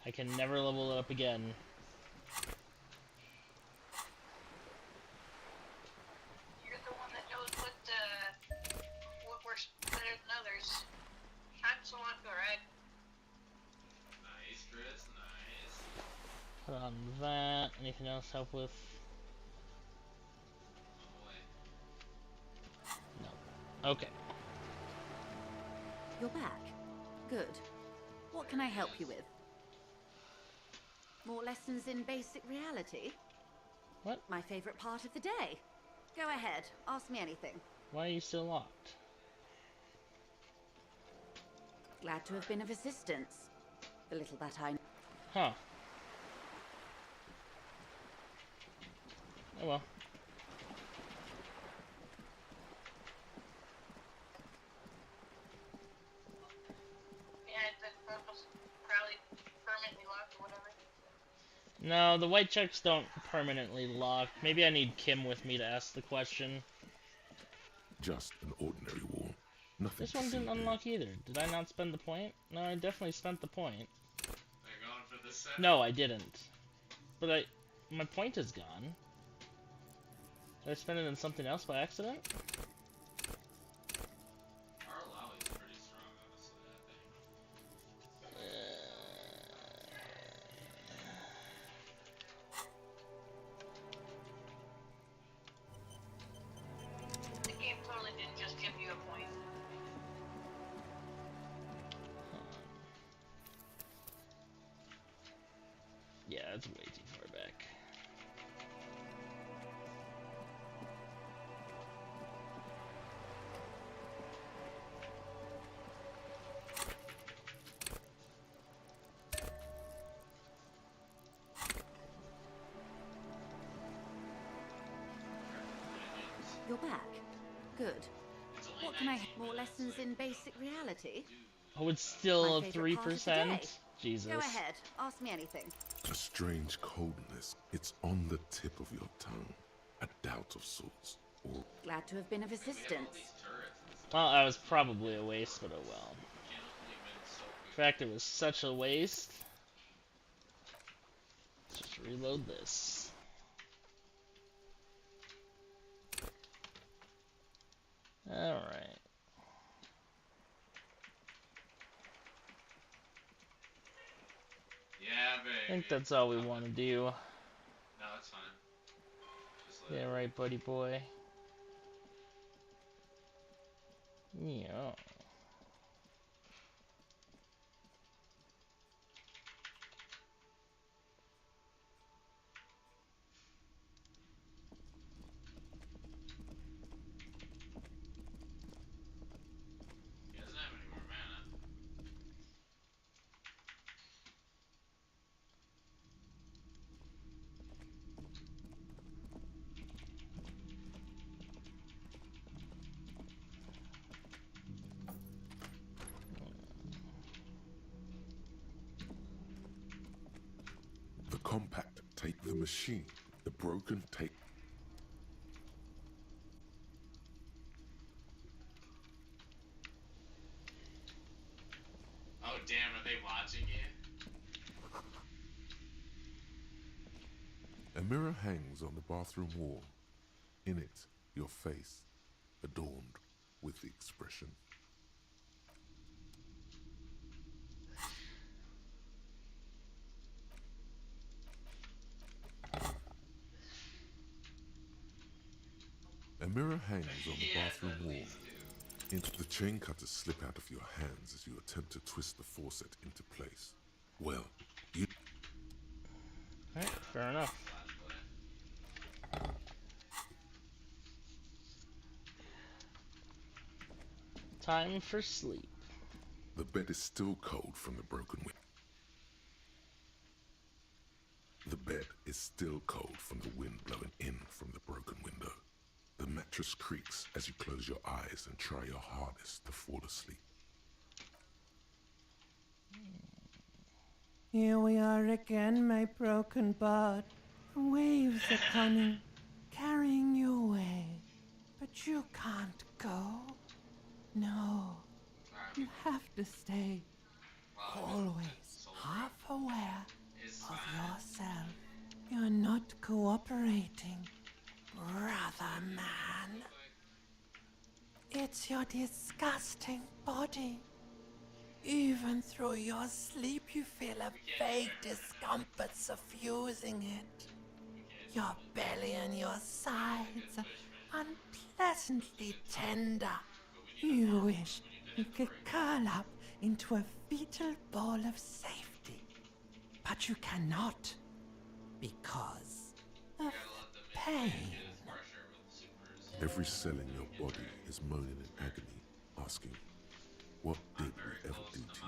I can never level it up again. You're the one that knows what works better than others. Time's so on, alright? Nice, Chris, nice. Put on that. Anything else help with? No. Okay. You're back. Good. What can I help you with? More lessons in basic reality? What? My favorite part of the day. Go ahead, ask me anything. Why are you still locked? Glad to have been of assistance. The little that I know. Huh. Oh well. Yeah, the purpose. No, the white checks don't permanently lock. Maybe I need Kim with me to ask the question. Just an ordinary wall. Nothing This to one see didn't there. unlock either. Did I not spend the point? No, I definitely spent the point. They're going for the set. No, I didn't. But my point is gone. Did I spend it on something else by accident? Our Lowry's pretty strong, honestly, I think. The game totally didn't just give you a point. Yeah, it's way too far back. You're back. Good. What can I... More lessons in basic reality? Oh, it's still My favorite part of the day. 3%? Jesus. Go ahead. Ask me anything. A strange coldness. It's on the tip of your tongue. A doubt of sorts. Or Glad to have been of assistance. Well, that was probably a waste, but oh well. In fact, it was such a waste. Let's just reload this. Alright. Yeah, baby. I think that's all we want to do. No, that's fine. Just let Yeah, it. right, buddy boy. Yeah. He doesn't have any more mana. the compact take the machine. The broken take. Oh damn, are they watching you? A mirror hangs on the bathroom wall. In it, your face, adorned with the expression. A mirror hangs on the bathroom wall. Into the chain cutters slip out of your hands as you attempt to twist the faucet into place. Well, you... Alright, fair enough. Time for sleep. The bed is still cold from the broken window. The bed is still cold from the wind blowing in from the broken window. The mattress creaks as you close your eyes and try your hardest to fall asleep. Here we are again, my broken bud. The waves are coming, carrying you away. But you can't go. No, you have to stay. Always half aware of yourself. You're not cooperating, brother man. It's your disgusting body. Even through your sleep, you feel a vague discomfort suffusing it. Your belly and your sides are unpleasantly tender. You wish you could curl up into a fetal ball of safety. But you cannot, because of pain. Every cell in your body is moaning in agony, asking, what did we ever do to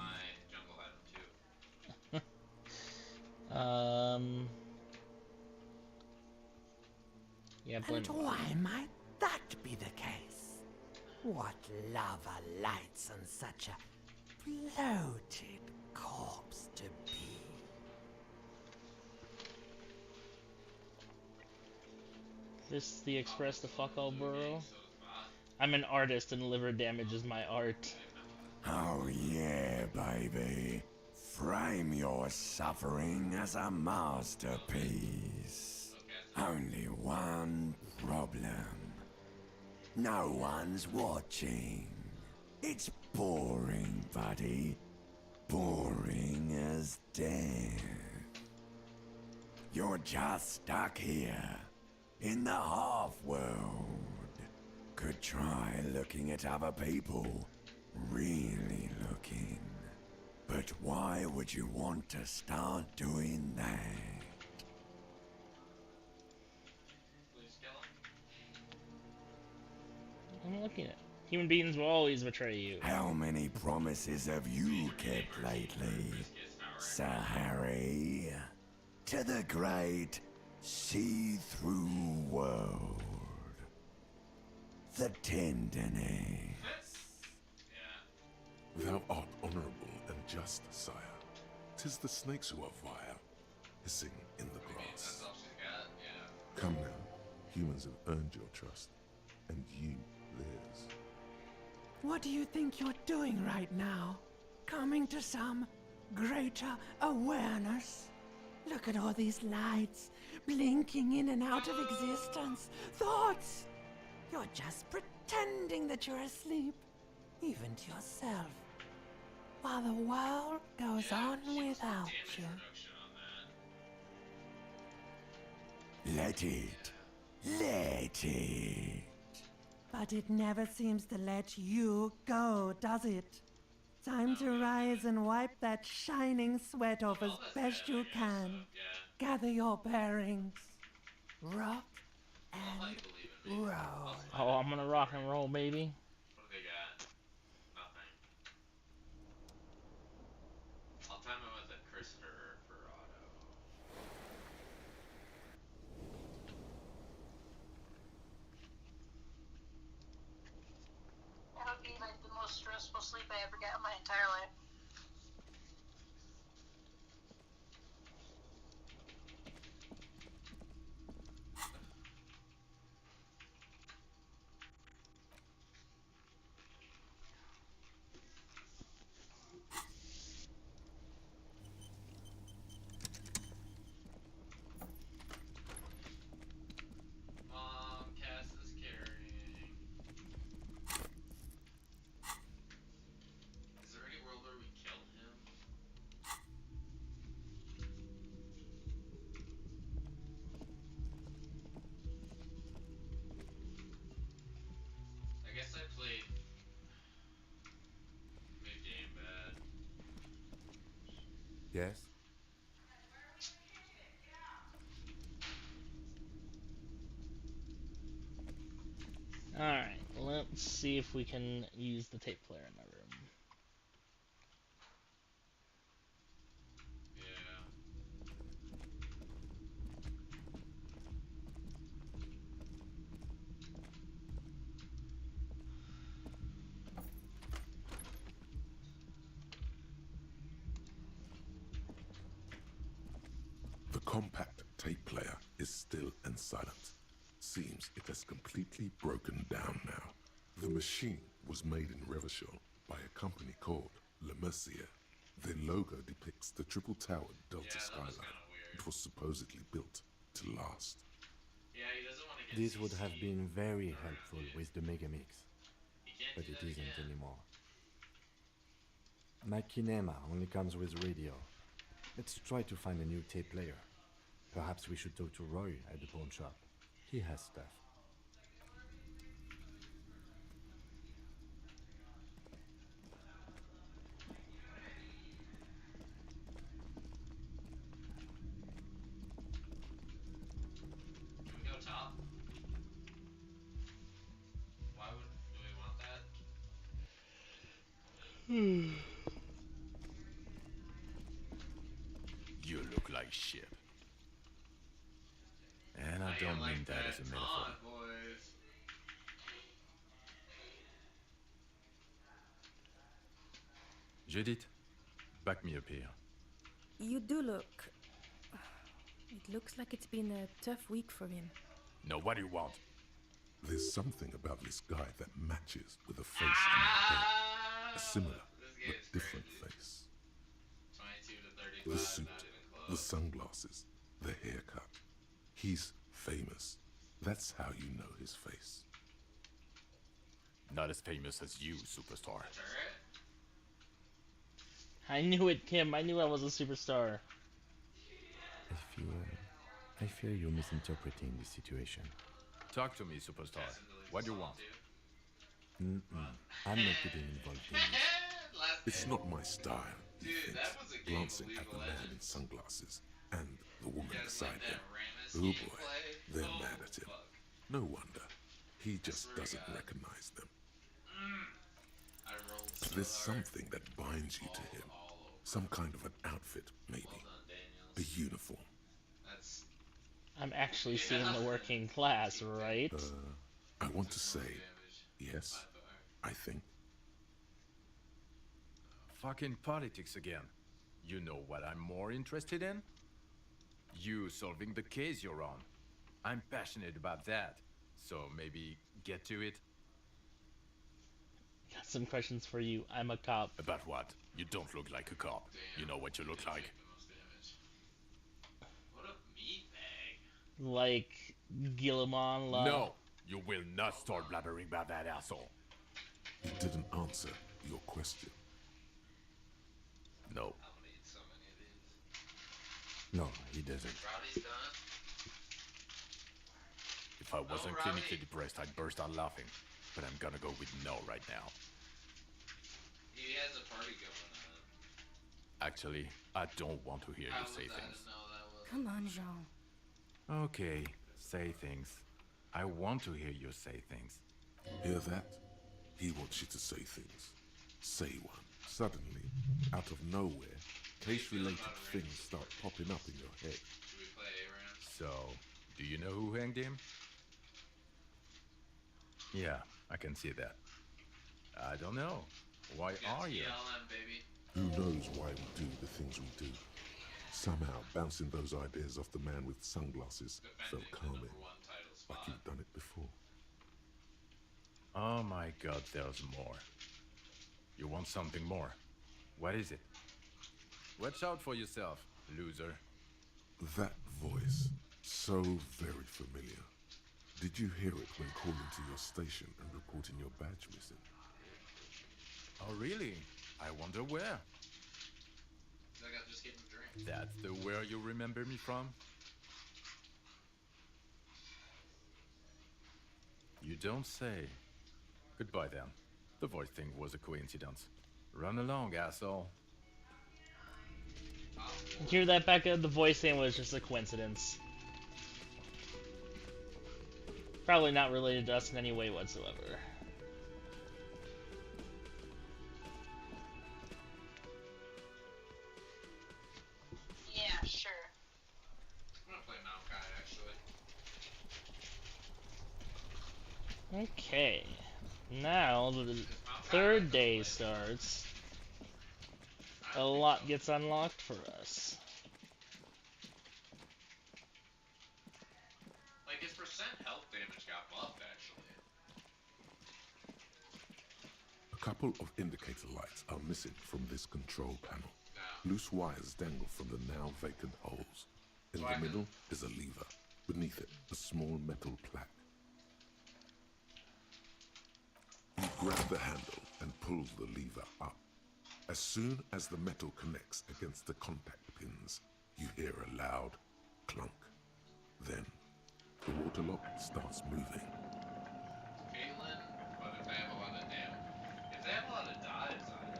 you? Yeah, and why might that be the case? What lava lights on such a bloated corpse to be? This the express to fuck all borough. I'm an artist and liver damage is my art. Oh yeah, baby. Frame your suffering as a masterpiece. Only one problem. No one's watching. It's boring, buddy. Boring as death. You're just stuck here, in the half-world. Could try looking at other people. Really looking. But why would you want to start doing that? I'm looking at. Human beings will always betray you. How many promises have you kept lately, Sir Harry? To the great see-through world. The tenderness. Thou art honorable and just, sire. 'Tis the snakes who are vile, hissing in the grass. Come now, humans have earned your trust, and you theirs. What do you think you're doing right now? Coming to some greater awareness? Look at all these lights blinking in and out of existence. Thoughts! You're just pretending that you're asleep, even to yourself, while the world goes on without you. Let it. Let it. But it never seems to let you go, does it? Time to rise and wipe that shining sweat off as best you can. Gather your bearings. Rock and roll. Oh, I'm gonna rock and roll, baby. What do they got? Nothing. I'll time it with a Christopher Ferrado. That would be like the most stressful sleep I ever got in my entire life. Mom, Cass is carrying. Is there any world where we killed him? I guess I played mid-game bad. Yes? Alright, let's see if we can use the tape player in my room. Yeah. The compact tape player is still and silent. Seems it has completely broken down now. The machine was made in Revachol by a company called Le Mercier. Their logo depicts the triple towered Delta skyline. It was supposedly built to last. Yeah, he doesn't want to get This would have CC. been very helpful with the Megamix, but it isn't anymore. My Kinema only comes with radio. Let's try to find a new tape player. Perhaps we should talk to Roy at the pawn shop. He has stuff. Can we go top? Why would do we want that? You look like shit. And I don't mean that as a metaphor. Boys. Judith, back me up here. You do look... It looks like it's been a tough week for him. No, what do you want? There's something about this guy that matches with a face in your head. A similar but different face. 22 to 35, The suit, not even the close. sunglasses, the haircut. He's famous. That's how you know his face. Not as famous as you, superstar. I knew it, Kim. I knew I was a superstar. I fear you're misinterpreting the situation. Talk to me, superstar. What do you want? I'm not getting involved in this. It's not my style, he thinks, glancing at the man in sunglasses and the woman beside him. Oh boy, they're mad at him. No wonder. He just doesn't recognize them. There's something that binds you to him. Some kind of an outfit, maybe. A uniform. I'm actually seeing the working class, right? I want to say, yes, I think. Fucking politics again. You know what I'm more interested in? You solving the case you're on. I'm passionate about that. So maybe get to it. Got some questions for you. I'm a cop. About what? You don't look like a cop. You know what you look like. What a meatbag. Like Guillemot La. No, you will not start blabbering about that asshole. He didn't answer your question. No. No, he doesn't. Rowdy's done. If I wasn't clinically depressed, I'd burst out laughing. But I'm gonna go with no right now. He has a party going on. Actually, I don't want to hear you say things. Come on, Jean. Okay, say things. I want to hear you say things. Hear that? He wants you to say things. Say one. Suddenly, out of nowhere, case-related things start popping up in your head. Should we play A-Ram? So, do you know who hanged him? Yeah, I can see that. I don't know. Why are you? TLM, baby. Who knows why we do the things we do? Somehow, bouncing those ideas off the man with sunglasses felt calming, like you've done it before. Oh my god, there's more. You want something more? What is it? Watch out for yourself, loser. That voice, so very familiar. Did you hear it when calling to your station and reporting your badge missing? Oh really? I wonder where. Like I'm just getting a drink. That's the where you remember me from? You don't say. Goodbye then. The voice thing was a coincidence. Run along, asshole. Hear that, Becca? The voice thing was just a coincidence. Probably not related to us in any way whatsoever. Yeah, sure. I'm gonna play Maokai, actually. Okay. Now the third day starts. A lot gets unlocked for us. Like, his percent health damage got buffed, actually. A couple of indicator lights are missing from this control panel. Loose wires dangle from the now vacant holes. In the middle is a lever. Beneath it, a small metal plaque. You grab the handle and pull the lever up. As soon as the metal connects against the contact pins, you hear a loud clunk. Then, the water lock starts moving. Caitlin, but if they have a lot of damage, if they have a lot of dives on it.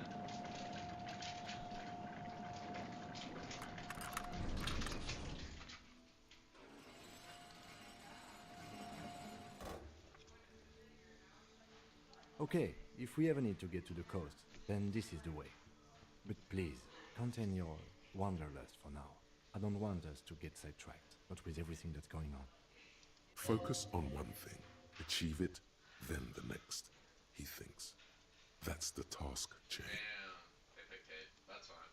Okay, if we ever need to get to the coast, then this is the way. But please, contain your wanderlust for now. I don't want us to get sidetracked, not with everything that's going on. Focus on one thing, achieve it, then the next, he thinks. That's the task chain. Damn, they picked Kate. That's fine.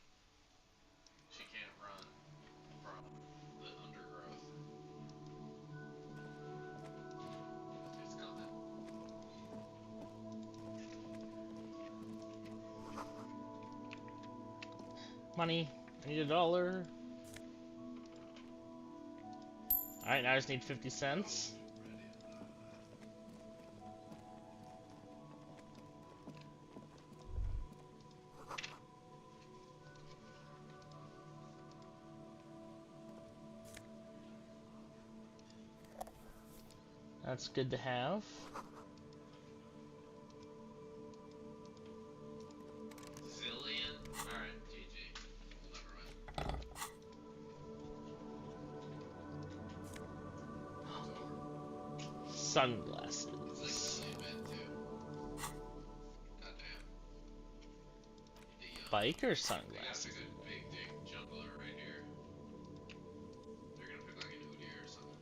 She can't run from the undergrowth. Money. I need $1. Alright, now I just need 50 cents. That's good to have. Zillion? Alright, GG. We'll never win. Sunglasses. It's like silly bit too. Goddamn. Biker They got sunglasses. a good big dick jungler right here. They're gonna pick like an Udyr or something.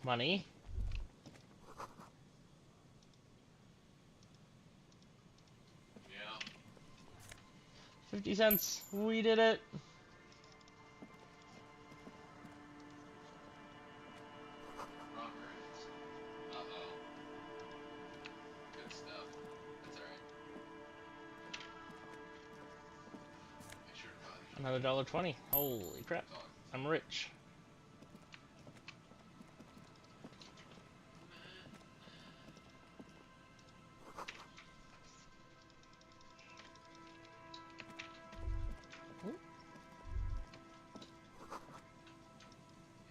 Money. Yeah. 50 cents. We did it. Wrong runes. Uh-oh. Good stuff. That's alright. Make sure to buy these. Another $1.20. Holy crap. I'm rich.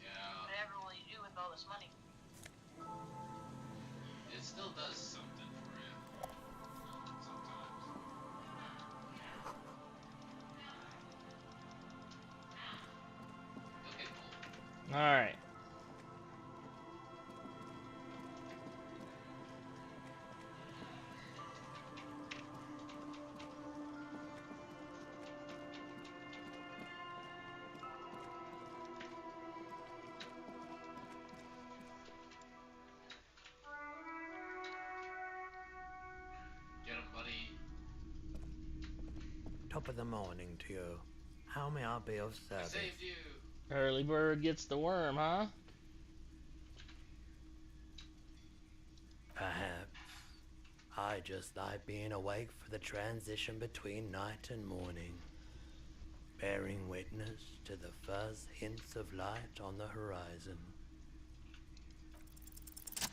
Yeah. Whatever will you do with all this money? It still does something for you. Sometimes. You'll get old. Alright. Get 'em, buddy. Top of the morning to you. How may I be of I service? saved you. Early bird gets the worm, huh? Perhaps. I just like being awake for the transition between night and morning, bearing witness to the first hints of light on the horizon.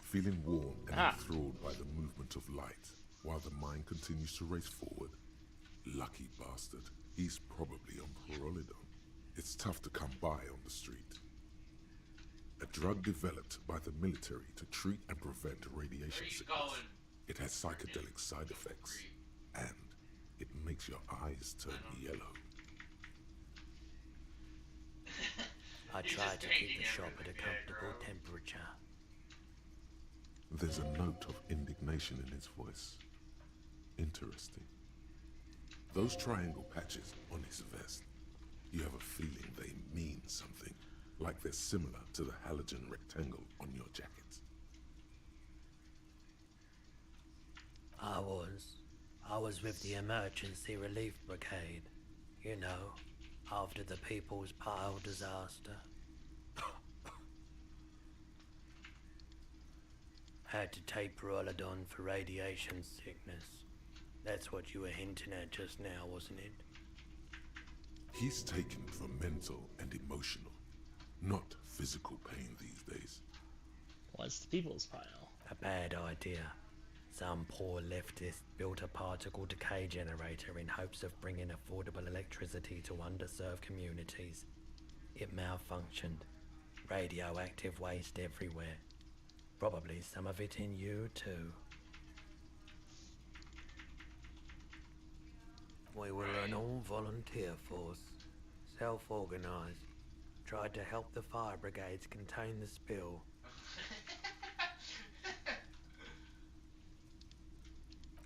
Feeling warm and enthralled by the movement of light, while the mind continues to race forward. Lucky bastard. He's probably on Pyrolidon. It's tough to come by on the street. A drug developed by the military to treat and prevent radiation sickness. It has psychedelic side effects, and it makes your eyes turn yellow. I try to keep the shop at a comfortable temperature. There's a note of indignation in his voice. Interesting. Those triangle patches on his vest, you have a feeling they mean something, like they're similar to the halogen rectangle on your jacket. I was with the Emergency Relief Brigade. You know, after the People's Pile disaster. Had to take Pyrolidon for radiation sickness. That's what you were hinting at just now, wasn't it? He's taken for mental and emotional, not physical pain these days. What's the People's Pile? A bad idea. Some poor leftist built a particle decay generator in hopes of bringing affordable electricity to underserved communities. It malfunctioned. Radioactive waste everywhere. Probably some of it in you too. We were an all-volunteer force, self-organized. Tried to help the fire brigades contain the spill.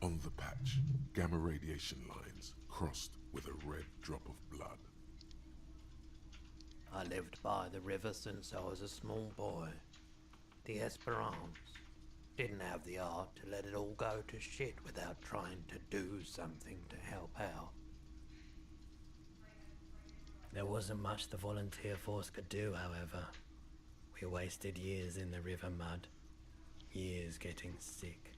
On the patch, gamma radiation lines crossed with a red drop of blood. I lived by the river since I was a small boy. The Esperance didn't have the art to let it all go to shit without trying to do something to help out. There wasn't much the volunteer force could do, however. We wasted years in the river mud, years getting sick.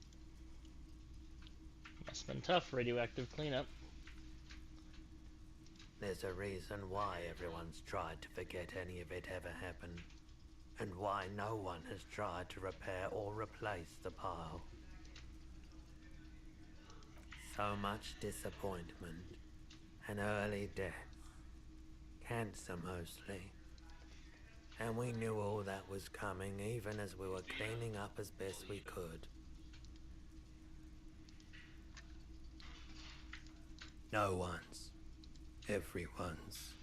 Must've been tough, radioactive cleanup. There's a reason why everyone's tried to forget any of it ever happened, and why no one has tried to repair or replace the pile. So much disappointment, an early death, cancer mostly. And we knew all that was coming even as we were cleaning up as best we could. No one's. Everyone's.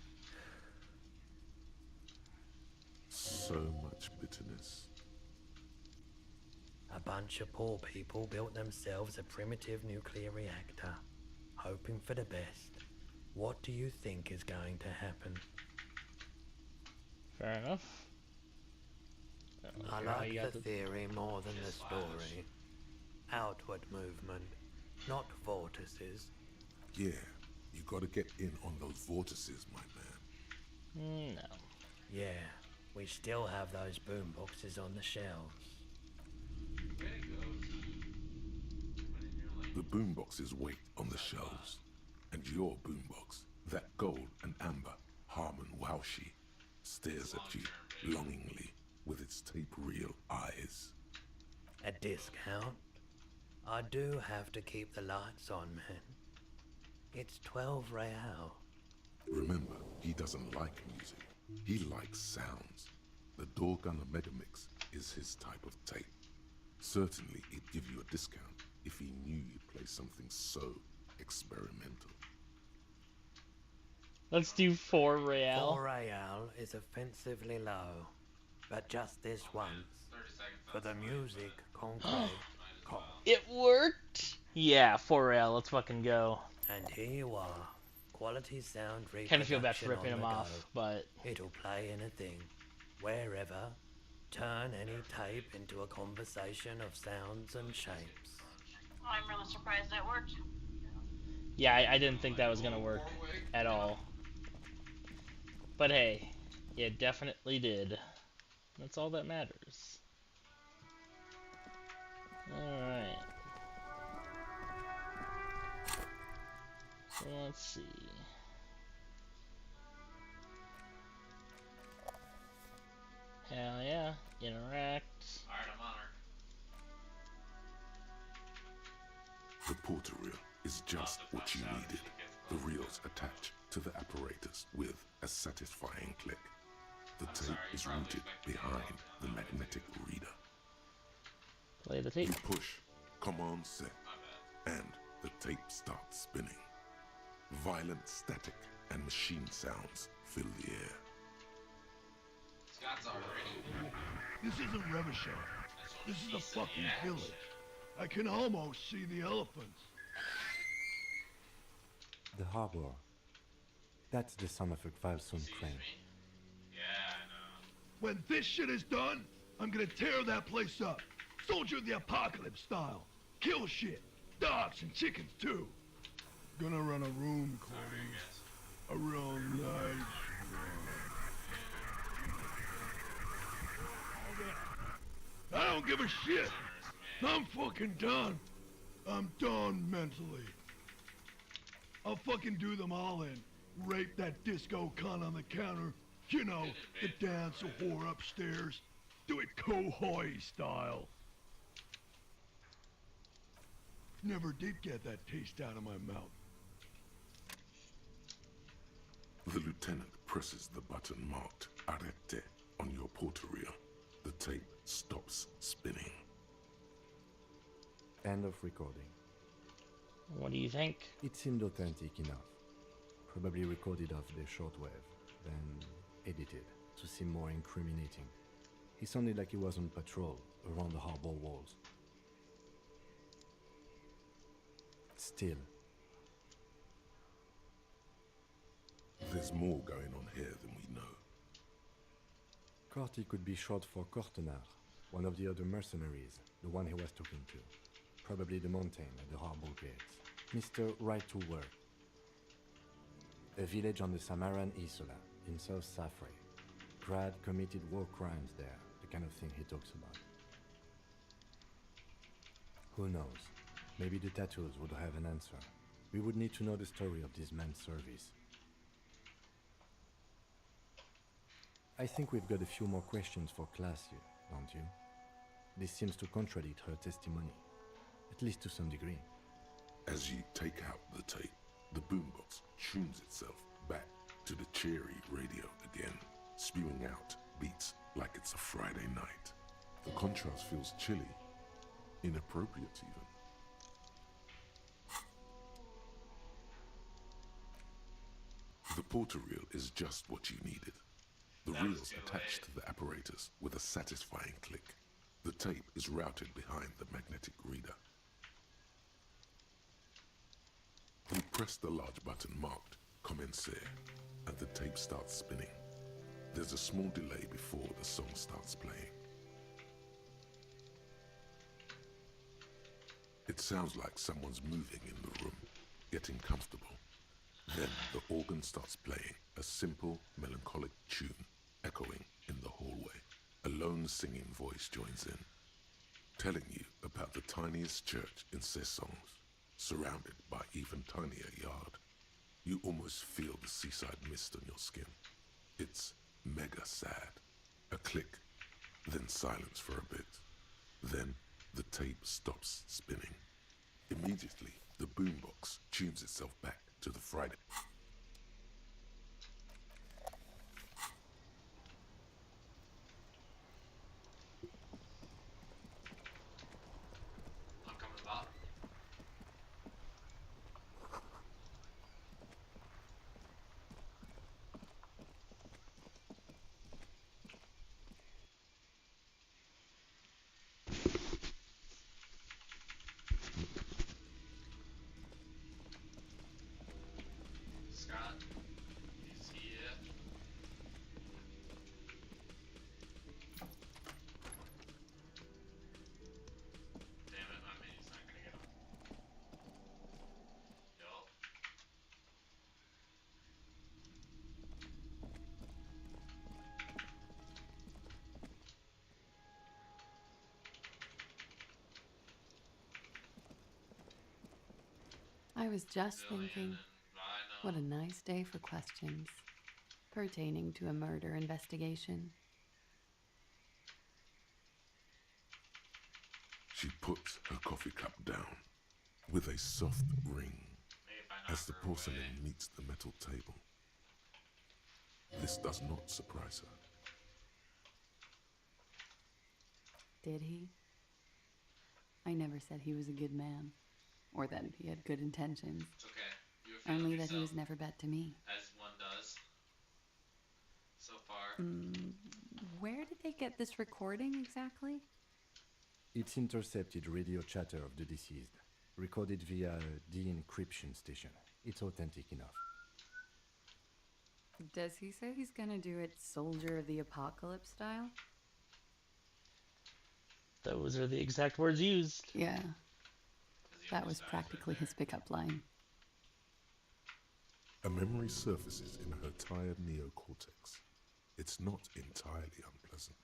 So much bitterness. A bunch of poor people built themselves a primitive nuclear reactor, hoping for the best. What do you think is going to happen? Fair enough. I like the theory more than the story. Outward movement, not vortices. Yeah, you gotta get in on those vortices, my man. No. Yeah, we still have those boom boxes on the shelves. The boomboxes wait on the shelves. And your boombox, that gold and amber Harmon Waushi, stares at you longingly with its tape reel eyes. A discount? I do have to keep the lights on, man. It's 12 real. Remember, he doesn't like music. He likes sounds. The Dorgunner Megamix is his type of tape. Certainly, he'd give you a discount if he knew you'd play something so experimental. Let's do 4 real. 4 real is offensively low, but just this once. For the music, concrete, It worked! Yeah, 4 real, let's fucking go. And here you are. Quality sound reproduction. Kinda feel bad for ripping him off, but it'll play anything, wherever. Turn any tape into a conversation of sounds and shapes. I'm really surprised that worked. yeah, I didn't think that was gonna work at all. But hey, it definitely did. That's all that matters. Alright. So let's see. Hell yeah, interact. Alright, I'm on her. The porter reel is just what you needed. The reels attach to the apparatus with a satisfying click. The tape is rooted behind the magnetic reader. Play the tape. You push command set, and the tape starts spinning. Violent static and machine sounds fill the air. Scott's already. This isn't Revachon. This is a fucking village. I can almost see the elephants. The harbor. That's the sound of a Kvalsund crane. Yeah, I know. When this shit is done, I'm gonna tear that place up. Soldier of the apocalypse style. Kill shit. Dogs and chickens too. Gonna run a room, Corey. A real nice room. I don't give a shit. I'm fucking done. I'm done mentally. I'll fucking do them all in. Rape that disco cunt on the counter. You know, the dance a whore upstairs. Do it Kohoi style. Never did get that taste out of my mouth. The lieutenant presses the button marked Arete on your porter reel. The tape stops spinning. End of recording. What do you think? It seemed authentic enough. Probably recorded off the shortwave, then edited to seem more incriminating. He sounded like he was on patrol around the harbor walls. Still, There's more going on here than we know. Corti could be short for Cortenard, one of the other mercenaries, the one he was talking to. Probably the mountain at the harbor gates. Mr. Right to Work. A village on the Samaran Isola, in South Safre. Grad committed war crimes there, the kind of thing he talks about. Who knows? Maybe the tattoos would have an answer. We would need to know the story of this man's service. I think we've got a few more questions for class here, don't you? This seems to contradict her testimony, at least to some degree. As you take out the tape, the boombox tunes itself back to the cheery radio again, spewing out beats like it's a Friday night. The contrast feels chilly, inappropriate even. The porter reel is just what you needed. The reels attached to the apparatus with a satisfying click. The tape is routed behind the magnetic reader. You press the large button marked Commencer, and the tape starts spinning. There's a small delay before the song starts playing. It sounds like someone's moving in the room, getting comfortable. Then the organ starts playing a simple, melancholic tune, echoing in the hallway. A lone singing voice joins in, telling you about the tiniest church in Cessons, surrounded by even tinier yard. You almost feel the seaside mist on your skin. It's mega sad. A click, then silence for a bit. Then the tape stops spinning. Immediately, the boombox tunes itself back to the Friday. I'm coming back. Scott, he's here. Damn it, I mean, he's not gonna get him. Yup. I was just thinking, what a nice day for questions pertaining to a murder investigation. She puts her coffee cup down with a soft ring as the porcelain meets the metal table. This does not surprise her. Did he? I never said he was a good man, or that he had good intentions. It's okay. You were feeling Only that he yourself, was never bad to me. as one does. So far. Where did they get this recording exactly? It's intercepted radio chatter of the deceased, recorded via a de-encryption station. It's authentic enough. Does he say he's gonna do it Soldier of the Apocalypse style? Those are the exact words used. Yeah. That was practically his pickup line. A memory surfaces in her tired neocortex. It's not entirely unpleasant.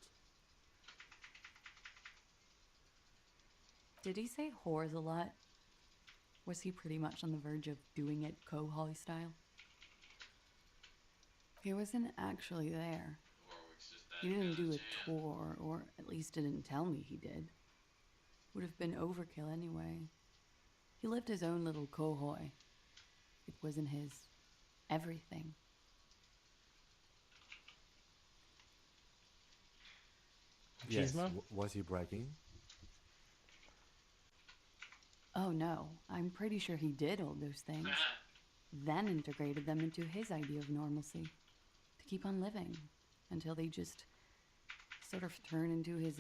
Did he say whores a lot? Was he pretty much on the verge of doing it Coholly style? He wasn't actually there. He didn't do a tour, or at least didn't tell me he did. Would have been overkill anyway. He lived his own little cohoy. It wasn't his everything. Yes, was he bragging? Oh no, I'm pretty sure he did all those things. Then integrated them into his idea of normalcy. To keep on living. Until they just sort of turn into his,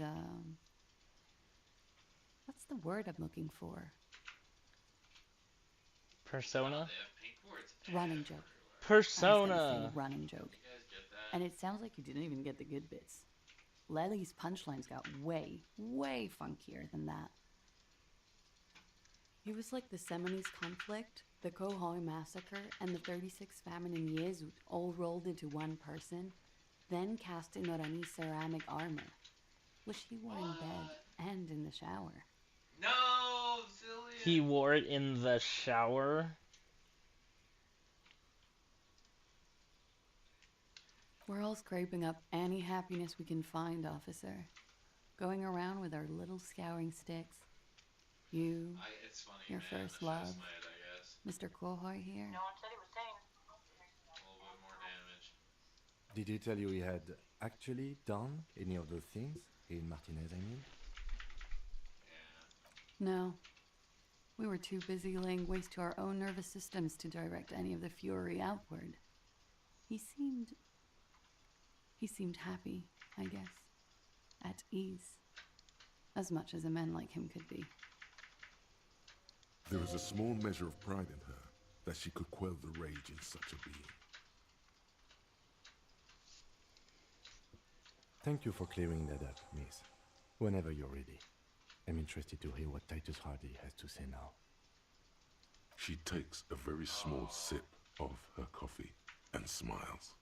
what's the word I'm looking for? Persona? Running joke. Persona! I was gonna say running joke. And it sounds like you didn't even get the good bits. Lely's punchlines got way, way funkier than that. He was like the Seminoles conflict, the Khohoi massacre, and the 36 famine in Yezut all rolled into one person, then cast in Norani's ceramic armor, which he wore in bed and in the shower. No, Zillion! He wore it in the shower? We're all scraping up any happiness we can find, officer. Going around with our little scouring sticks. You, It's funny, your man, first the love, chest made, I guess. Mr. Khohoi here. No one said it was tame. A little bit more damage. Did he tell you he had actually done any of those things? In Martinez, I mean? No. We were too busy laying waste to our own nervous systems to direct any of the fury outward. He seemed happy, I guess. At ease. As much as a man like him could be. There is a small measure of pride in her that she could quell the rage in such a being. Thank you for clearing that up, miss. Whenever you're ready. I'm interested to hear what Titus Hardy has to say now. She takes a very small sip of her coffee and smiles.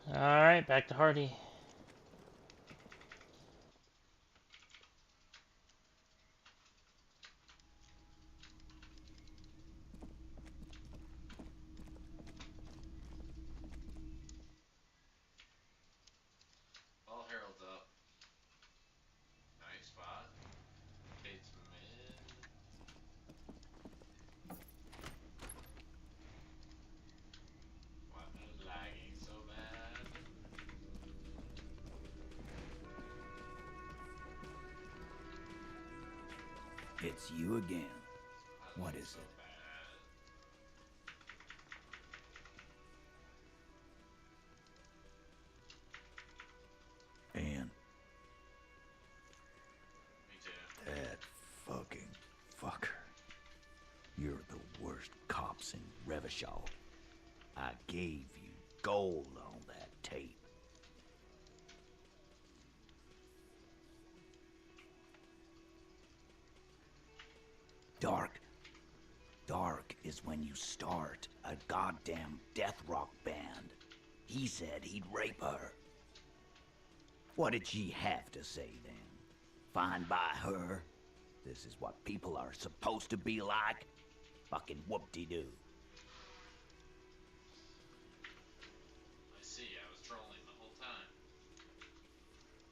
Alright, back to Hardy. All Herald's up. Nice spot. Kate's mid. Why am I lagging so bad? It's you again. What is it? And that fucking fucker. You're the worst cops in Revachol. I gave you gold on that tape. Dark. Dark is when you start a goddamn death rock band. He said he'd rape her. What did she have to say then? Fine by her? This is what people are supposed to be like? Fucking whoop-de-doo. I see, I was trolling the whole time.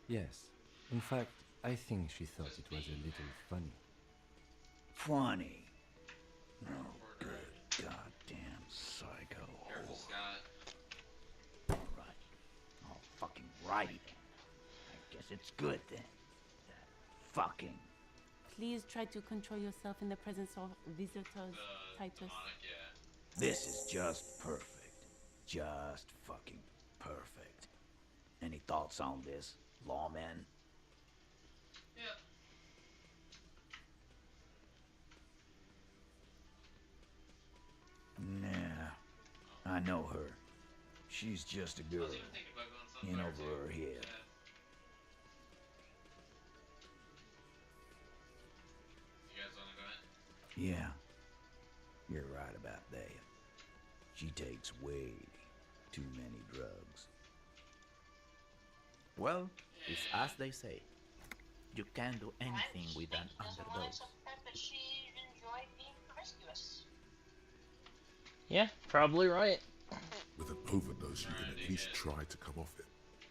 Yes. In fact, I think she thought it was a little funny. Funny? Oh, good goddamn psycho. Careful, Scott. Right. Oh, fucking righty then. I guess it's good then. That fucking... Please try to control yourself in the presence of visitors, Titus. This is just perfect. Just fucking perfect. Any thoughts on this, lawman? Yep. Nah. I know her. She's just a girl. In over her head. You guys wanna go ahead? Yeah. You're right about that. She takes way too many drugs. Well, it's as they say. You can't do anything with an underdose. That she enjoyed being promiscuous. Yeah, probably right. With an overdose, you can at least try to come off it.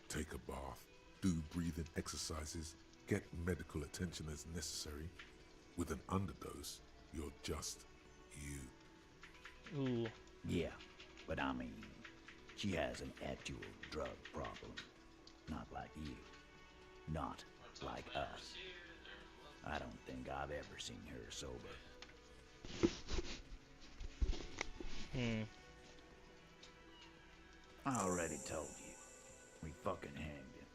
Take a bath, do breathing exercises, get medical attention as necessary. With an underdose, you're just you. Ooh. Yeah, but I mean, she has an actual drug problem. Not like you. Not like us. I don't think I've ever seen her sober. I already told you. We fucking hanged him.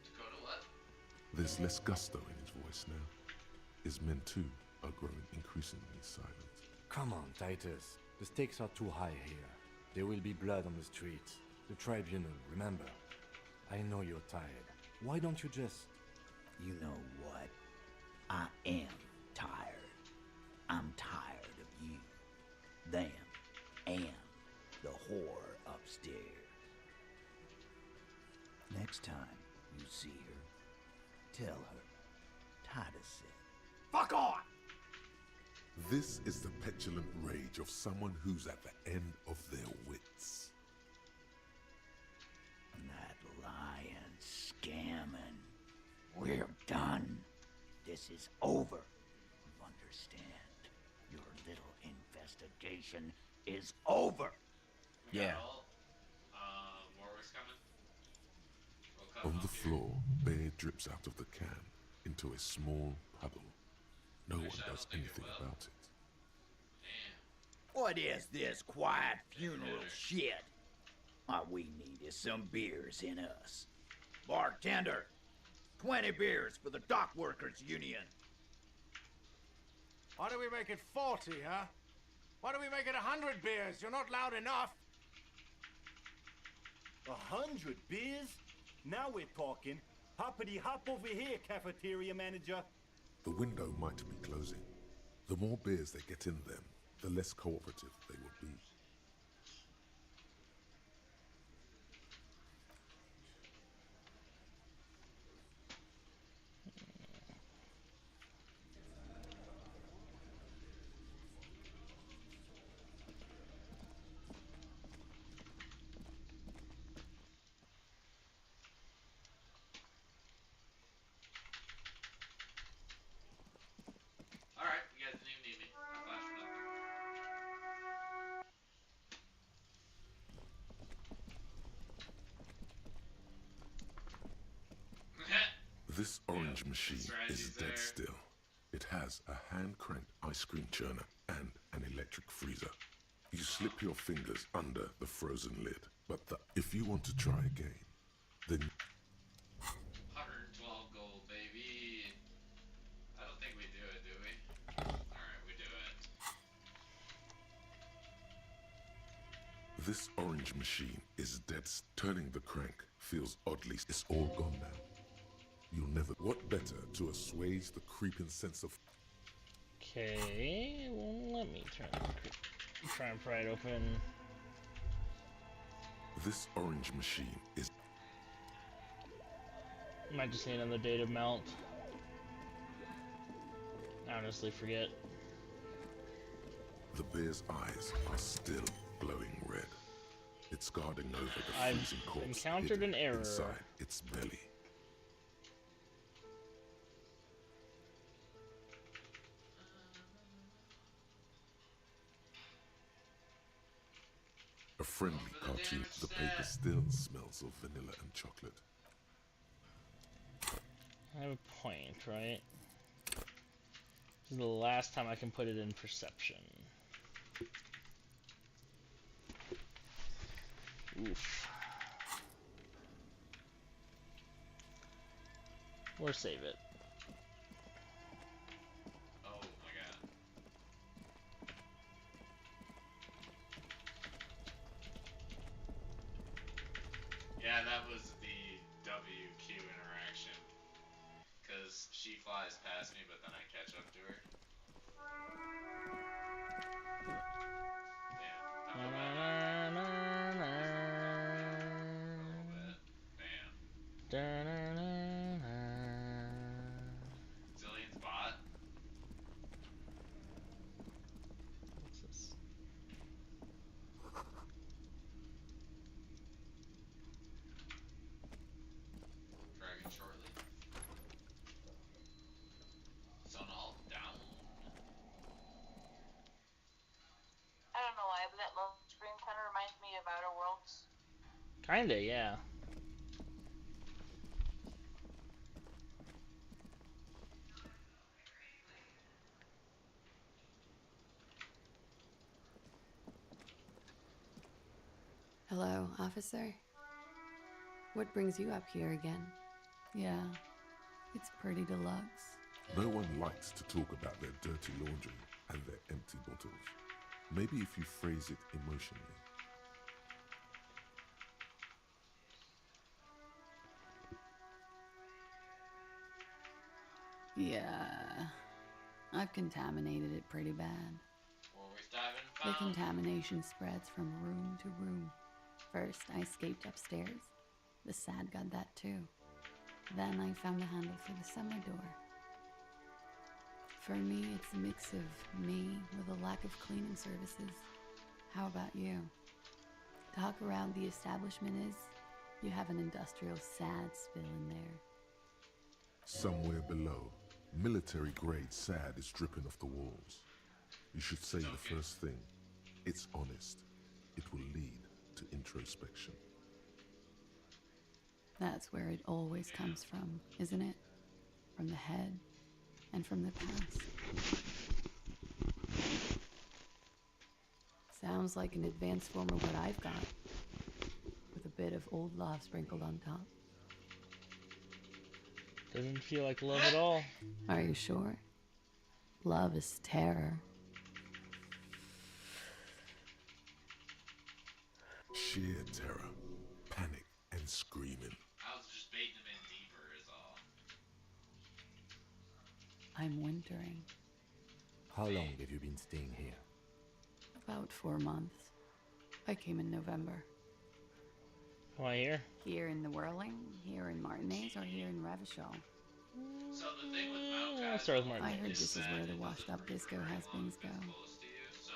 Dakota, what? There's less gusto in his voice now. His men too are growing increasingly silent. Come on, Titus. The stakes are too high here. There will be blood on the streets. The tribunal, remember. I know you're tired. Why don't you just... You know what? I am tired. I'm tired of you, them, and the whore upstairs. Next time you see her, tell her Titus said, "Fuck off!" This is the petulant rage of someone who's at the end of their wits. That lying, scamming. We're done. This is over. You understand? Your little investigation is over. Yeah. Warwick's coming. On the floor, beer drips out of the can into a small puddle. No one does anything about it. What is this quiet funeral shit? All we need is some beers in us. Bartender, 20 beers for the Dock Workers Union. Why do we make it 40, huh? Why do we make it 100 beers? You're not loud enough. 100 beers? Now we're talking. Hoppity hop over here, cafeteria manager. The window might be closing. The more beers they get in them, the less cooperative they will be. Alright, you guys didn't even need me. I flashed for nothing. This orange machine is dead still. It has a hand-cranked ice cream churner and an electric freezer. You slip your fingers under the frozen lid, but if you want to try again, then 112 gold, baby. I don't think we do it, do we? Alright, we do it. this orange machine is dead. Turning the crank feels oddly. It's all gone now. You'll never. What better to assuage the creeping sense of. Okay, well, let me try and pry it open. This orange machine is. Might just need another data melt. I honestly forget. The bear's eyes are still glowing red. It's guarding over the I've freezing corpse encountered an error inside its belly. A friendly cartoon. The paper still smells of vanilla and chocolate. I have a point, right? This is the last time I can put it in perception. Oof. Or save it. Oh my god. Yeah, that was the WQ interaction. Because she flies past me, but then I catch up to her. Zillion's bot. What's this? Dragon shortly. Sonal down. I don't know why, but that load screen kind of reminds me of Outer Worlds. Kinda, yeah. Hello, officer. What brings you up here again? Yeah, it's pretty deluxe. No one likes to talk about their dirty laundry and their empty bottles. Maybe if you phrase it emotionally. Yeah, I've contaminated it pretty bad. Worth diving The found. contamination spreads from room to room. First, I escaped upstairs. The sad got that too. Then I found the handle for the summer door. For me, it's a mix of me with a lack of cleaning services. How about you? Talk around the establishment is, you have an industrial sad spill in there. Somewhere below, military-grade sand is dripping off the walls. You should say the first thing. It's honest. It will lead to introspection. That's where it always comes from, isn't it? From the head and from the past. Sounds like an advanced form of what I've got, with a bit of old love sprinkled on top. Doesn't feel like love at all. Are you sure? Love is terror. Sheer terror, panic, and screaming. I was just baiting him in deeper, is all. I'm wintering. How long have you been staying here? About 4 months. I came in November. Why here? Here in the Whirling, here in Martinez, or here in Revachol? So the thing with Mount Let's start with Martin. I heard this is where the washed up disco has-beens go. close to you, so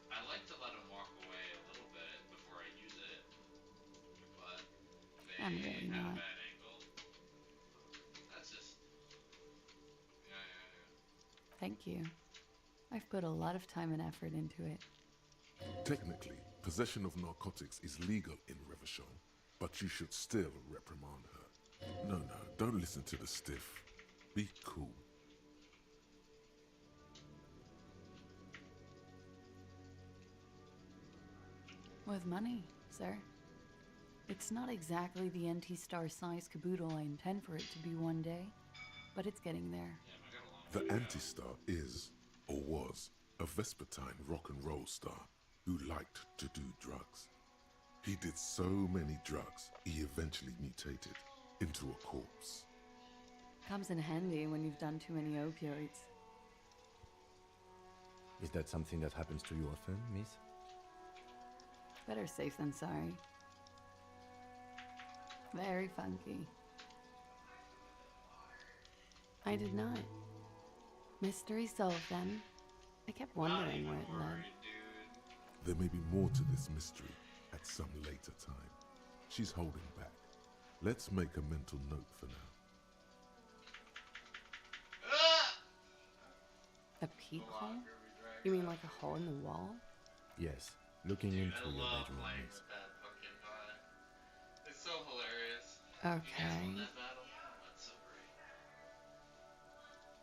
I like to let him walk away a little bit before I use it. But they I'm really have not. a bad angle. That's just yeah. Thank you. I've put a lot of time and effort into it. Technically, possession of narcotics is legal in Revachol, but you should still reprimand her. No, don't listen to the stiff. Be cool. With money, sir. It's not exactly the anti-star size caboodle I intend for it to be one day, but it's getting there. The Anti-Star is, or was, a Vespertine rock and roll star who liked to do drugs. He did so many drugs, he eventually mutated into a corpse. Comes in handy when you've done too many opioids. Is that something that happens to you often, miss? Better safe than sorry. Very funky. I did not. Mystery solved then. I kept wondering where it led. There may be more to this mystery at some later time. She's holding back. Let's make a mental note for now. A peek hole? You mean like a hole in the wall? Yes, looking into your love bedroom, playing miss. with that pumpkin pie. It's so hilarious. Okay. You guys won that battle? That's so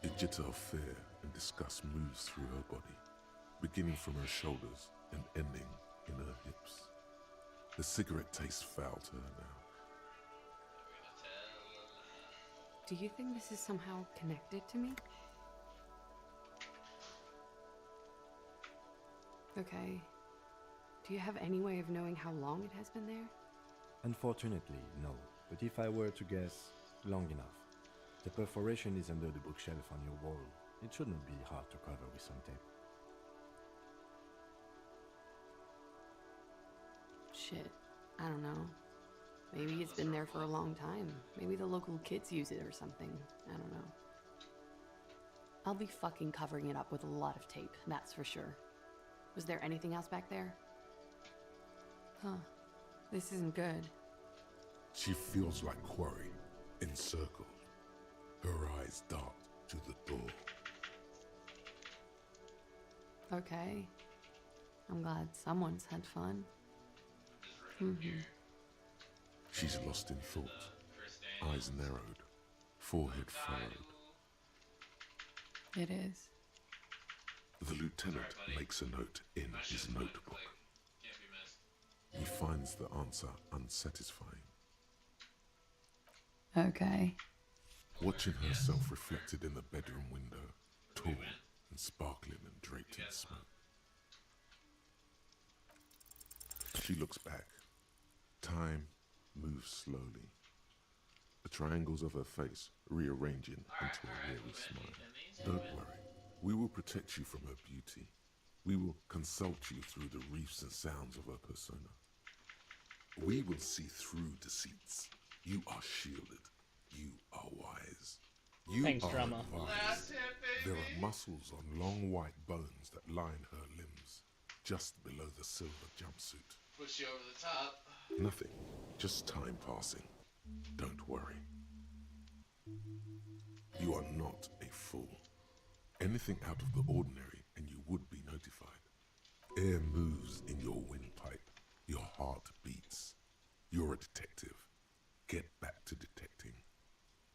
great. A jitter of fear and disgust moves through her body, beginning from her shoulders and ending in her hips. The cigarette tastes foul to her now. Do you think this is somehow connected to me? Okay. Do you have any way of knowing how long it has been there? Unfortunately, no. But if I were to guess, long enough. The perforation is under the bookshelf on your wall. It shouldn't be hard to cover with some tape. Shit. I don't know. Maybe it's been there for a long time. Maybe the local kids use it or something. I don't know. I'll be fucking covering it up with a lot of tape, that's for sure. Was there anything else back there? Huh. This isn't good. She feels like quarry, encircled. Her eyes dart to the door. Okay. I'm glad someone's had fun. She's lost in thought, eyes narrowed, forehead furrowed. It is. The lieutenant makes a note in his notebook. He finds the answer unsatisfying. Okay. Watching herself reflected in the bedroom window, tall and sparkling and draped in smoke. She looks back. Time moves slowly. the triangles of her face rearranging into a weary smile. Don't worry, we will protect you from her beauty. We will consult you through the reefs and sounds of her persona. We will see through deceits. You are shielded. You are wise. You Thanks, are drama. advised. There are muscles on long white bones that line her limbs, just below the silver jumpsuit. Push you over the top. Nothing, just time passing. Don't worry. You are not a fool. Anything out of the ordinary and you would be notified. Air moves in your windpipe. Your heart beats. You're a detective. Get back to detecting.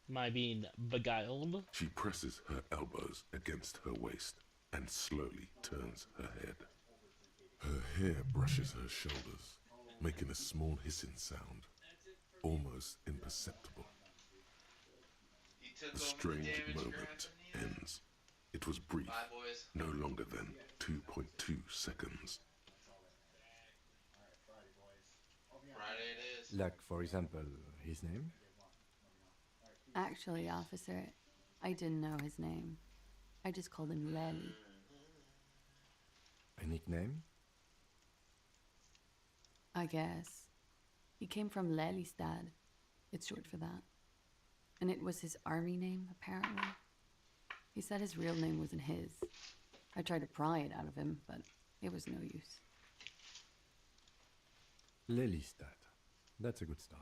Am I being beguiled? She presses her elbows against her waist and slowly turns her head. Her hair brushes her shoulders, making a small hissing sound, almost imperceptible. The strange moment ends. It was brief, no longer than 2.2 seconds. Friday it is. Like, for example, his name? Actually, officer, I didn't know his name. I just called him Lely. A nickname? I guess. He came from Lelystad. It's short for that. And it was his army name, apparently. He said his real name wasn't his. I tried to pry it out of him, but it was no use. Lelystad. That's a good start.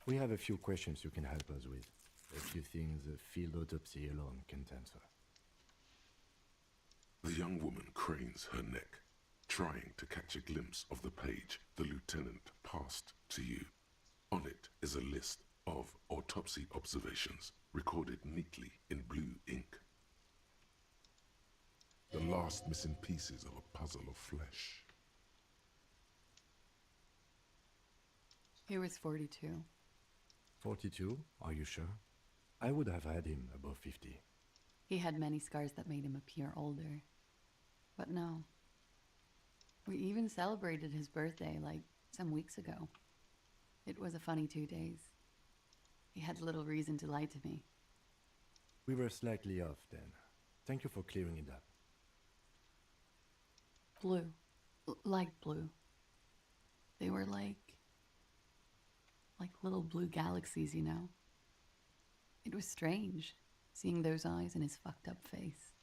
We have a few questions you can help us with. A few things a field autopsy alone can't answer. The young woman cranes her neck, trying to catch a glimpse of the page the lieutenant passed to you. On it is a list of autopsy observations recorded neatly in blue ink. The last missing pieces of a puzzle of flesh. He was 42. 42? Are you sure? I would have had him above 50. He had many scars that made him appear older. But no. We even celebrated his birthday, like, some weeks ago. It was a funny 2 days. He had little reason to lie to me. We were slightly off then. Thank you for clearing it up. Blue. Light blue. They were like little blue galaxies, you know? It was strange, seeing those eyes in his fucked up face.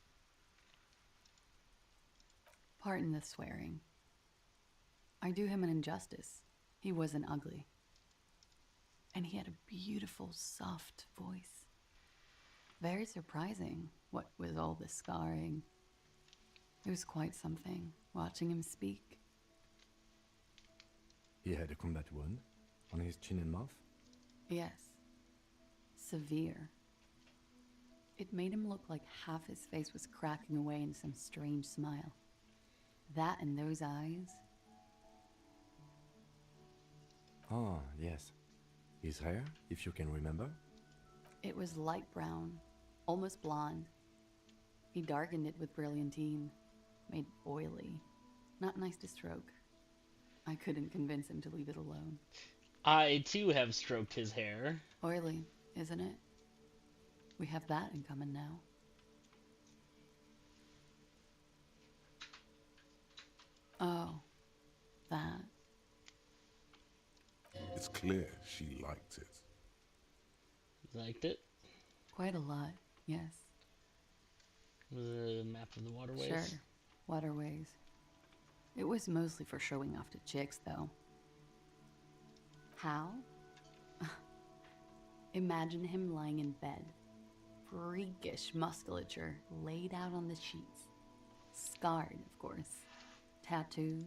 Pardon the swearing. I do him an injustice. He wasn't ugly. And he had a beautiful, soft voice. Very surprising, what with all the scarring. It was quite something, watching him speak. He had a combat wound on his chin and mouth? Yes. Severe. It made him look like half his face was cracking away in some strange smile. That and those eyes. Ah, yes. His hair, if you can remember? It was light brown, almost blonde. He darkened it with brilliantine, made oily. Not nice to stroke. I couldn't convince him to leave it alone. I, too, have stroked his hair. Oily, isn't it? We have that in common now. Oh, that. It's clear she liked it. Liked it? Quite a lot, yes. The map of the waterways? Sure, waterways. It was mostly for showing off to chicks, though. How? Imagine him lying in bed. Freakish musculature laid out on the sheets. Scarred, of course. Tattooed.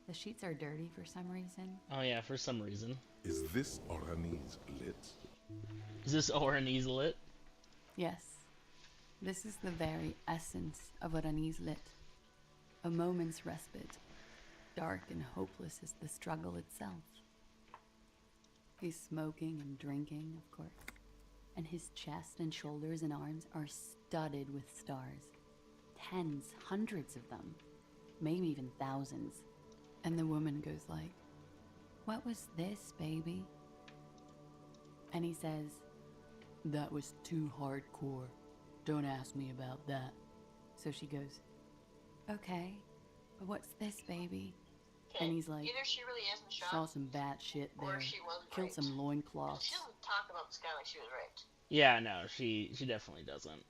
The sheets are dirty for some reason. Oh yeah, for some reason. Is this Oranese lit? Is this Oranese lit? Yes. This is the very essence of Oranese lit. A moment's respite. Dark and hopeless as the struggle itself. He's smoking and drinking, of course. And his chest and shoulders and arms are studded with stars. Tens, hundreds of them. Maybe even thousands. And the woman goes like, "What was this, baby?" And he says, "That was too hardcore. Don't ask me about that." So she goes, "Okay, but what's this, baby?" And he's like, either she really is in shock, "Saw some bad shit or there. she was Killed raped. some loincloths." She doesn't talk about this guy like she was raped. Yeah, no, she definitely doesn't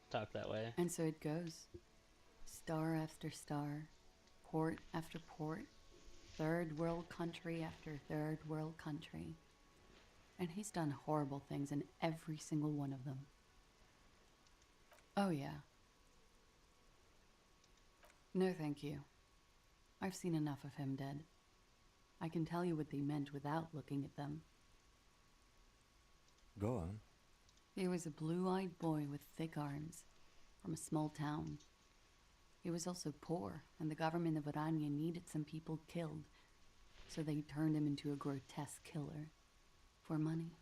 talk that way. And so it goes. Star after star, port after port, third world country after third world country. And he's done horrible things in every single one of them. Oh yeah. No thank you. I've seen enough of him dead. I can tell you what they meant without looking at them. Go on. He was a blue-eyed boy with thick arms, from a small town. He was also poor, and the government of Orania needed some people killed, so they turned him into a grotesque killer. For money.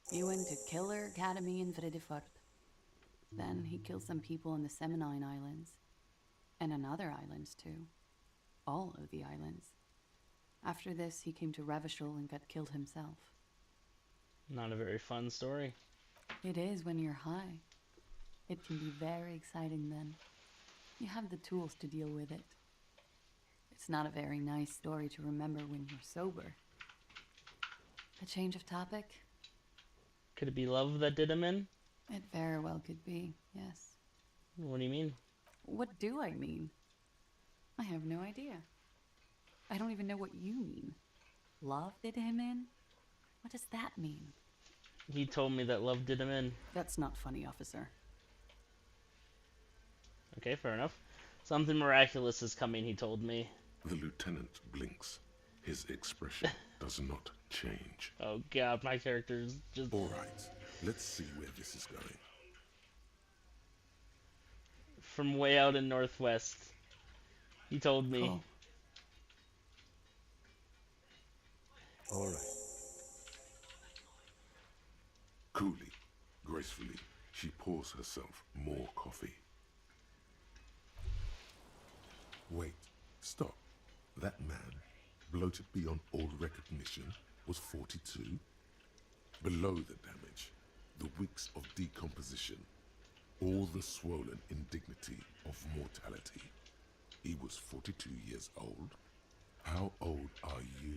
He went to Killer Academy in Vredefort. Then he killed some people on the Seminine Islands. And on other islands, too. All of the islands. After this, he came to Revachol and got killed himself. Not a very fun story. It is when you're high. It can be very exciting then. You have the tools to deal with it. It's not a very nice story to remember when you're sober. A change of topic? Could it be love that did him in? It very well could be, yes. What do you mean? What do I mean? I have no idea. I don't even know what you mean. Love did him in? What does that mean? He told me that love did him in. That's not funny, officer. Okay, fair enough. Something miraculous is coming, he told me. The lieutenant blinks. His expression does not change. Oh god, my character's just... Alright, let's see where this is going. From way out in Northwest. He told me. Cool. Alright. Coolly, gracefully, she pours herself more coffee. Wait, stop. That man, bloated beyond all recognition, was 42. Below the damage, the weeks of decomposition, all the swollen indignity of mortality. He was 42 years old. How old are you?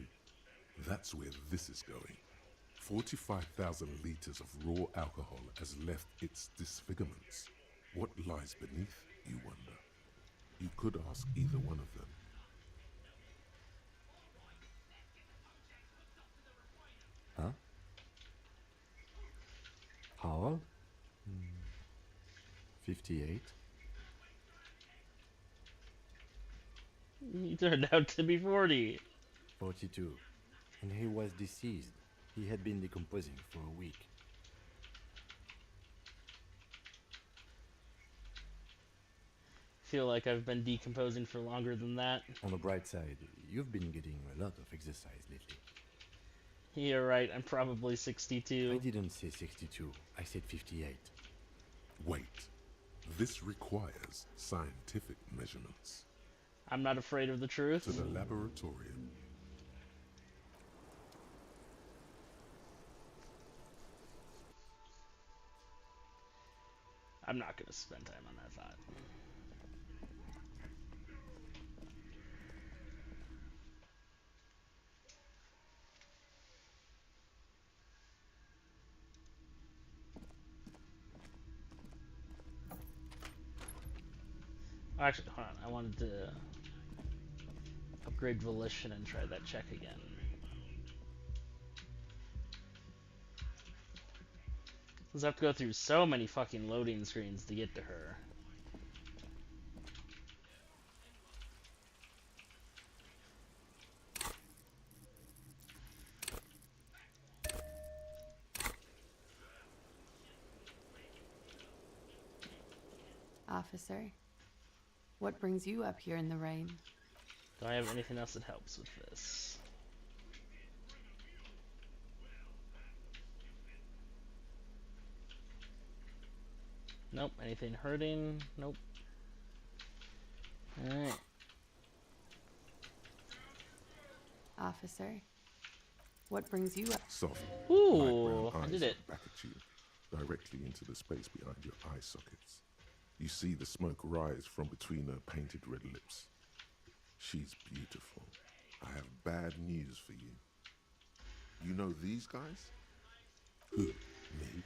That's where this is going. 45,000 liters of raw alcohol has left its disfigurements. What lies beneath, you wonder? You could ask either one of them. Huh? How old? 58. He turned out to be 40. 42. And he was deceased. He had been decomposing for a week. Feel like I've been decomposing for longer than that. On the bright side, you've been getting a lot of exercise lately. You're right, I'm probably 62. I didn't say 62, I said 58. Wait, this requires scientific measurements. I'm not afraid of the truth. To the laboratorium. I'm not gonna spend time on that thought. Oh, actually, hold on. I wanted to upgrade Volition and try that check again. Because I have to go through so many fucking loading screens to get to her. Officer, what brings you up here in the rain? Do I have anything else that helps with this? Nope. Anything hurting? Nope. Alright. Officer, What brings you up? Soft, Ooh, light brown I eyes did it. look back at you, directly into the space behind your eye sockets. You see the smoke rise from between her painted red lips. She's beautiful. I have bad news for you. You know these guys? Who? Me?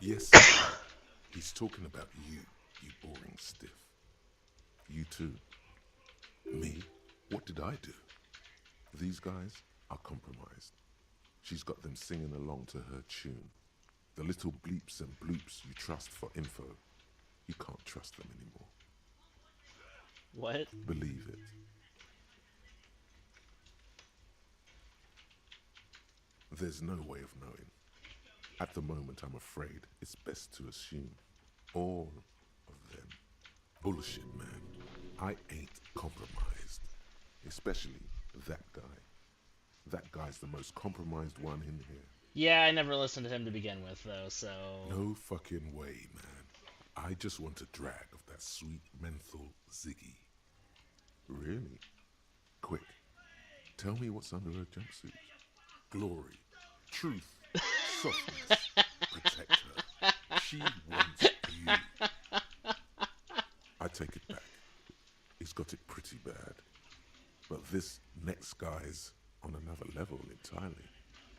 Yes, he's talking about you, you boring stiff. You too. Me? What did I do? These guys are compromised. She's got them singing along to her tune. The little bleeps and bloops you trust for info. You can't trust them anymore. What? Believe it. There's no way of knowing. At the moment, I'm afraid it's best to assume all of them. Bullshit, man. I ain't compromised. Especially that guy. That guy's the most compromised one in here. Yeah, I never listened to him to begin with, though, so... No fucking way, man. I just want a drag of that sweet menthol Ziggy. Really? Quick. Tell me what's under her jumpsuit. Glory. Truth. Softness. Protect her. She wants you. I take it back. He's got it pretty bad. But this next guy's on another level entirely.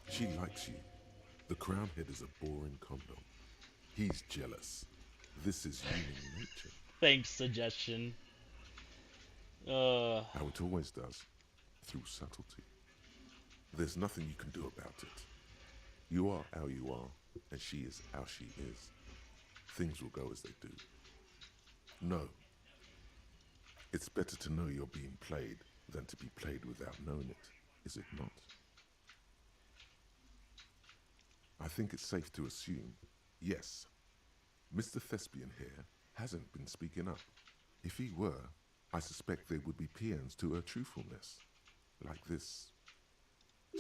She likes you. The crown head is a boring condom. He's jealous. This is human nature. Thanks, suggestion. How it always does. Through subtlety. There's nothing you can do about it. You are how you are, and she is how she is. Things will go as they do. No. It's better to know you're being played than to be played without knowing it, is it not? I think it's safe to assume, yes, Mr. Thespian here hasn't been speaking up. If he were, I suspect there would be paeans to her truthfulness. Like this.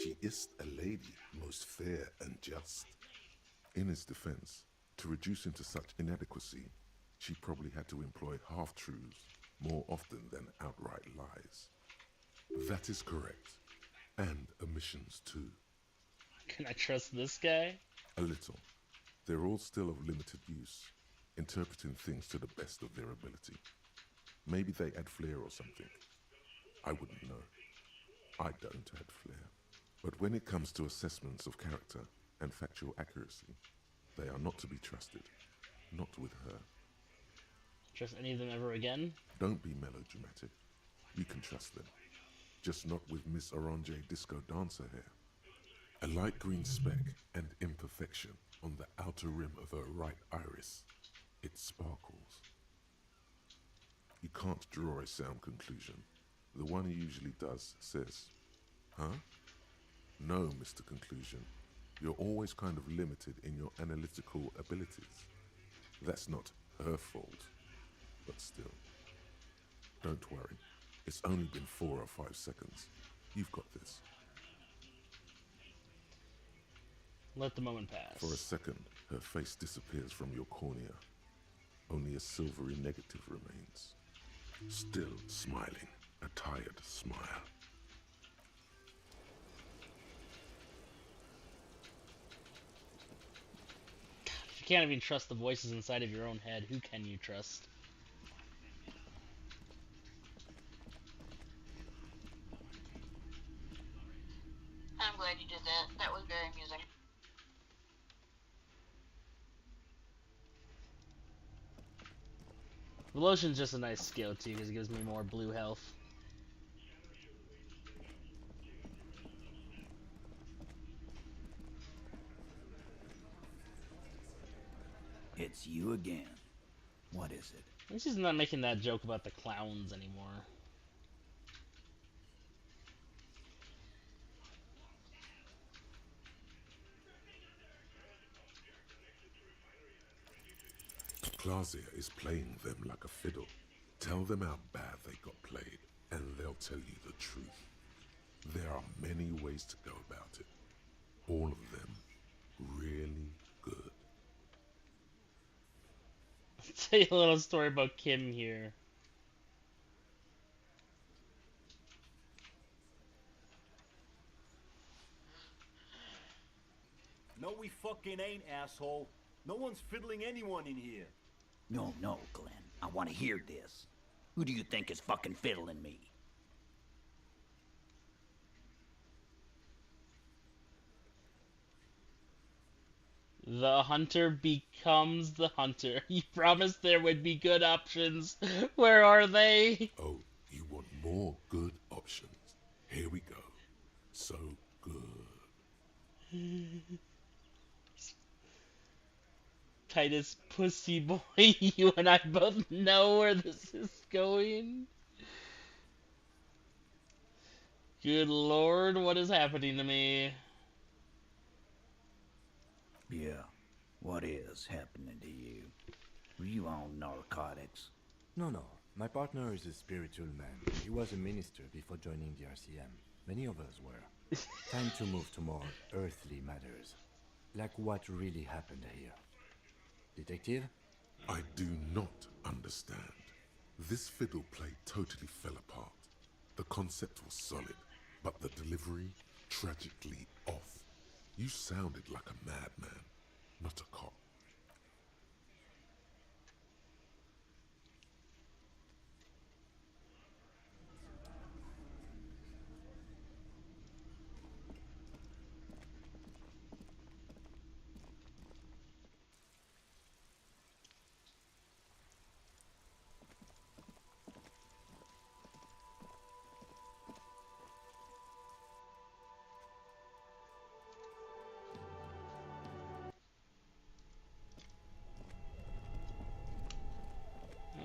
She is a lady, most fair and just. In his defense, to reduce him to such inadequacy, she probably had to employ half-truths more often than outright lies. That is correct. And omissions too. Can I trust this guy? A little. They're all still of limited use, interpreting things to the best of their ability. Maybe they add flair or something. I wouldn't know. I don't add flair. But when it comes to assessments of character and factual accuracy, they are not to be trusted. Not with her. Trust any of them ever again? Don't be melodramatic. You can trust them. Just not with Miss Orange Disco Dancer here. A light green speck and imperfection on the outer rim of her right iris. It sparkles. You can't draw a sound conclusion. The one who usually does says, huh? No, Mr. Conclusion. You're always kind of limited in your analytical abilities. That's not her fault, but still. Don't worry. It's only been 4 or 5 seconds. You've got this. Let the moment pass. For a second, her face disappears from your cornea. Only a silvery negative remains. Still smiling, a tired smile. If you can't even trust the voices inside of your own head, who can you trust? I'm glad you did that. That was very amusing. The lotion's just a nice skill too, because it gives me more blue health. It's you again. What is it? At least he's not making that joke about the clowns anymore. Clausia is playing them like a fiddle. Tell them how bad they got played, and they'll tell you the truth. There are many ways to go about it. All of them really good. I'll tell you a little story about Kim here. No, we fucking ain't, asshole. No one's fiddling anyone in here. No, Glenn. I want to hear this. Who do you think is fucking fiddling me? The hunter becomes the hunter. You promised there would be good options. Where are they? Oh, you want more good options? Here we go. So good. Titus Pussy Boy, you and I both know where this is going. Good lord, what is happening to me? Yeah, what is happening to you? Were you on narcotics? No. My partner is a spiritual man. He was a minister before joining the RCM. Many of us were. Time to move to more earthly matters. Like what really happened here. Detective? I do not understand. This fiddle play totally fell apart. The concept was solid, but the delivery tragically off. You sounded like a madman, not a cop.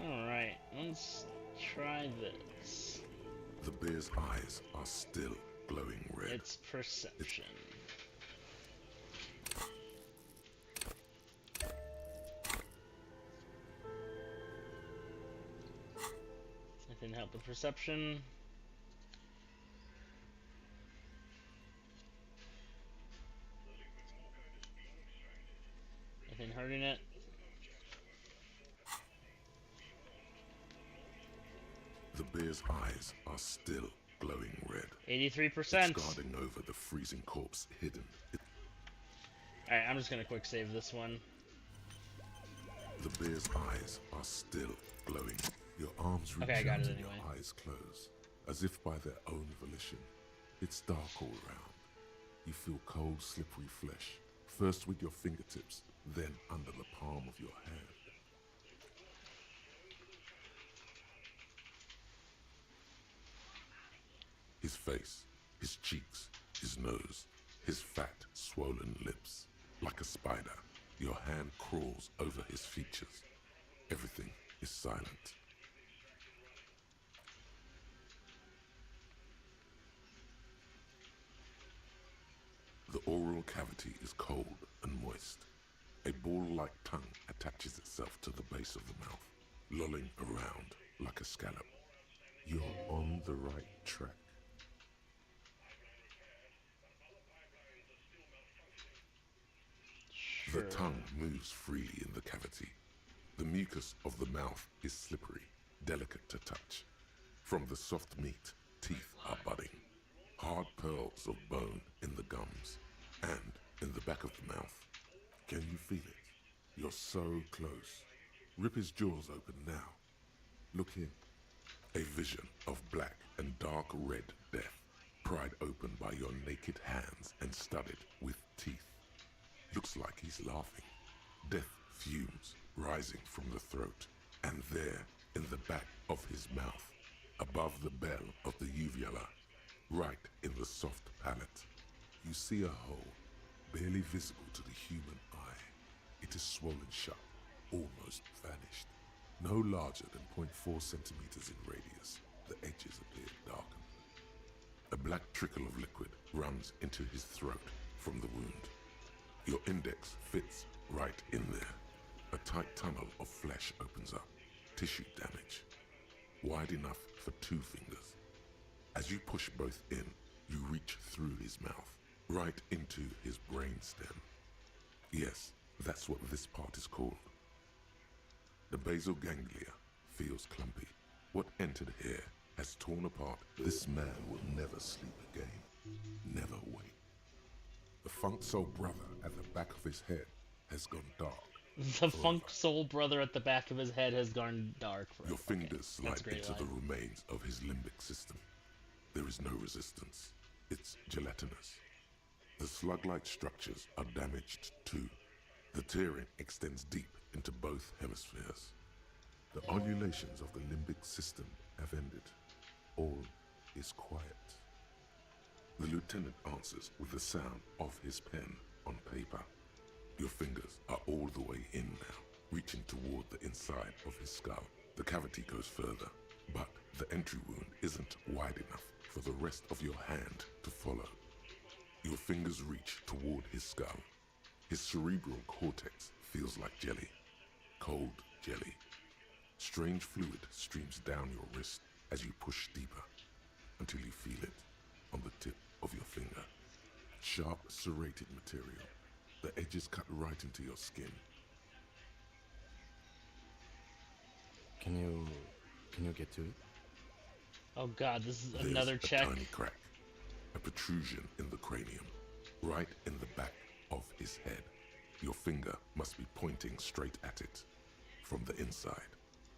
Alright, let's try this. The bear's eyes are still glowing red. It's perception. That didn't help with perception. Nothing hurting it. The bear's eyes are still glowing red. 83%. It's guarding over the freezing corpse hidden. Alright, I'm just gonna quick save this one. The bear's eyes are still glowing. Your arms reach Okay, I got out it and anyway. your eyes close, as if by their own volition. It's dark all around. You feel cold, slippery flesh, first with your fingertips, then under the palm of your hand. His face, his cheeks, his nose, his fat, swollen lips. Like a spider, your hand crawls over his features. Everything is silent. The oral cavity is cold and moist. A ball-like tongue attaches itself to the base of the mouth, lolling around like a scallop. You're on the right track. Sure. The tongue moves freely in the cavity. The mucus of the mouth is slippery, delicate to touch. From the soft meat, teeth are budding. Hard pearls of bone in the gums and in the back of the mouth. Can you feel it? You're so close. Rip his jaws open now. Look here. A vision of black and dark red death, pried open by your naked hands and studded with teeth. Looks like he's laughing. Death fumes rising from the throat, and there, in the back of his mouth, above the bell of the uvula, right in the soft palate, you see a hole, barely visible to the human eye. It is swollen shut, almost vanished. No larger than 0.4 centimeters in radius, the edges appear darkened. A black trickle of liquid runs into his throat from the wound. Your index fits right in there. A tight tunnel of flesh opens up. Tissue damage. Wide enough for 2 fingers. As you push both in, you reach through his mouth, right into his brainstem. Yes, that's what this part is called. The basal ganglia feels clumpy. What entered here has torn apart. This man will never sleep again. Never wake. The Funk Soul brother at the back of his head has gone dark. The funk soul brother at the back of his head has gone dark. Your fingers slide great into line. the remains of his limbic system. There is no resistance. It's gelatinous. The slug-like structures are damaged too. The tearing extends deep into both hemispheres. The undulations of the limbic system have ended. All is quiet. The lieutenant answers with the sound of his pen on paper. Your fingers are all the way in now, reaching toward the inside of his skull. The cavity goes further, but the entry wound isn't wide enough for the rest of your hand to follow. Your fingers reach toward his skull. His cerebral cortex feels like jelly, cold jelly. Strange fluid streams down your wrist as you push deeper until you feel it on the tip of your finger. Sharp, serrated material. The edges cut right into your skin. Can you get to it? Oh god, this is There's another a check. tiny crack, a protrusion in the cranium, right in the back of his head. Your finger must be pointing straight at it from the inside.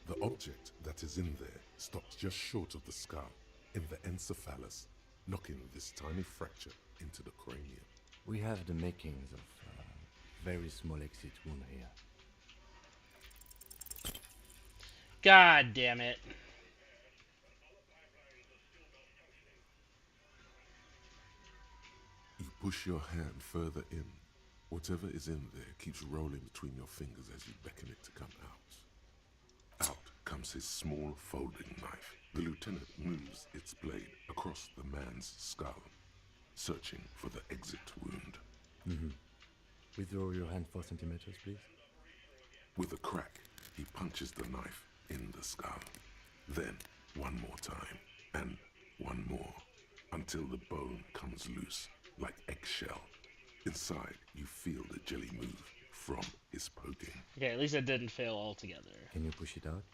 The object that is in there stops just short of the skull, in the encephalus, knocking this tiny fracture into the cranium. We have the makings of a very small exit wound here. God damn it. You push your hand further in. Whatever is in there keeps rolling between your fingers as you beckon it to come out. Out comes his small folding knife. The lieutenant moves its blade across the man's skull, searching for the exit wound. Withdraw your hand 4 centimeters, please. With a crack, he punches the knife in the skull. Then, one more time, and one more, until the bone comes loose, like eggshell. Inside, you feel the jelly move from his poking. Okay, at least it didn't fail altogether. Can you push it out?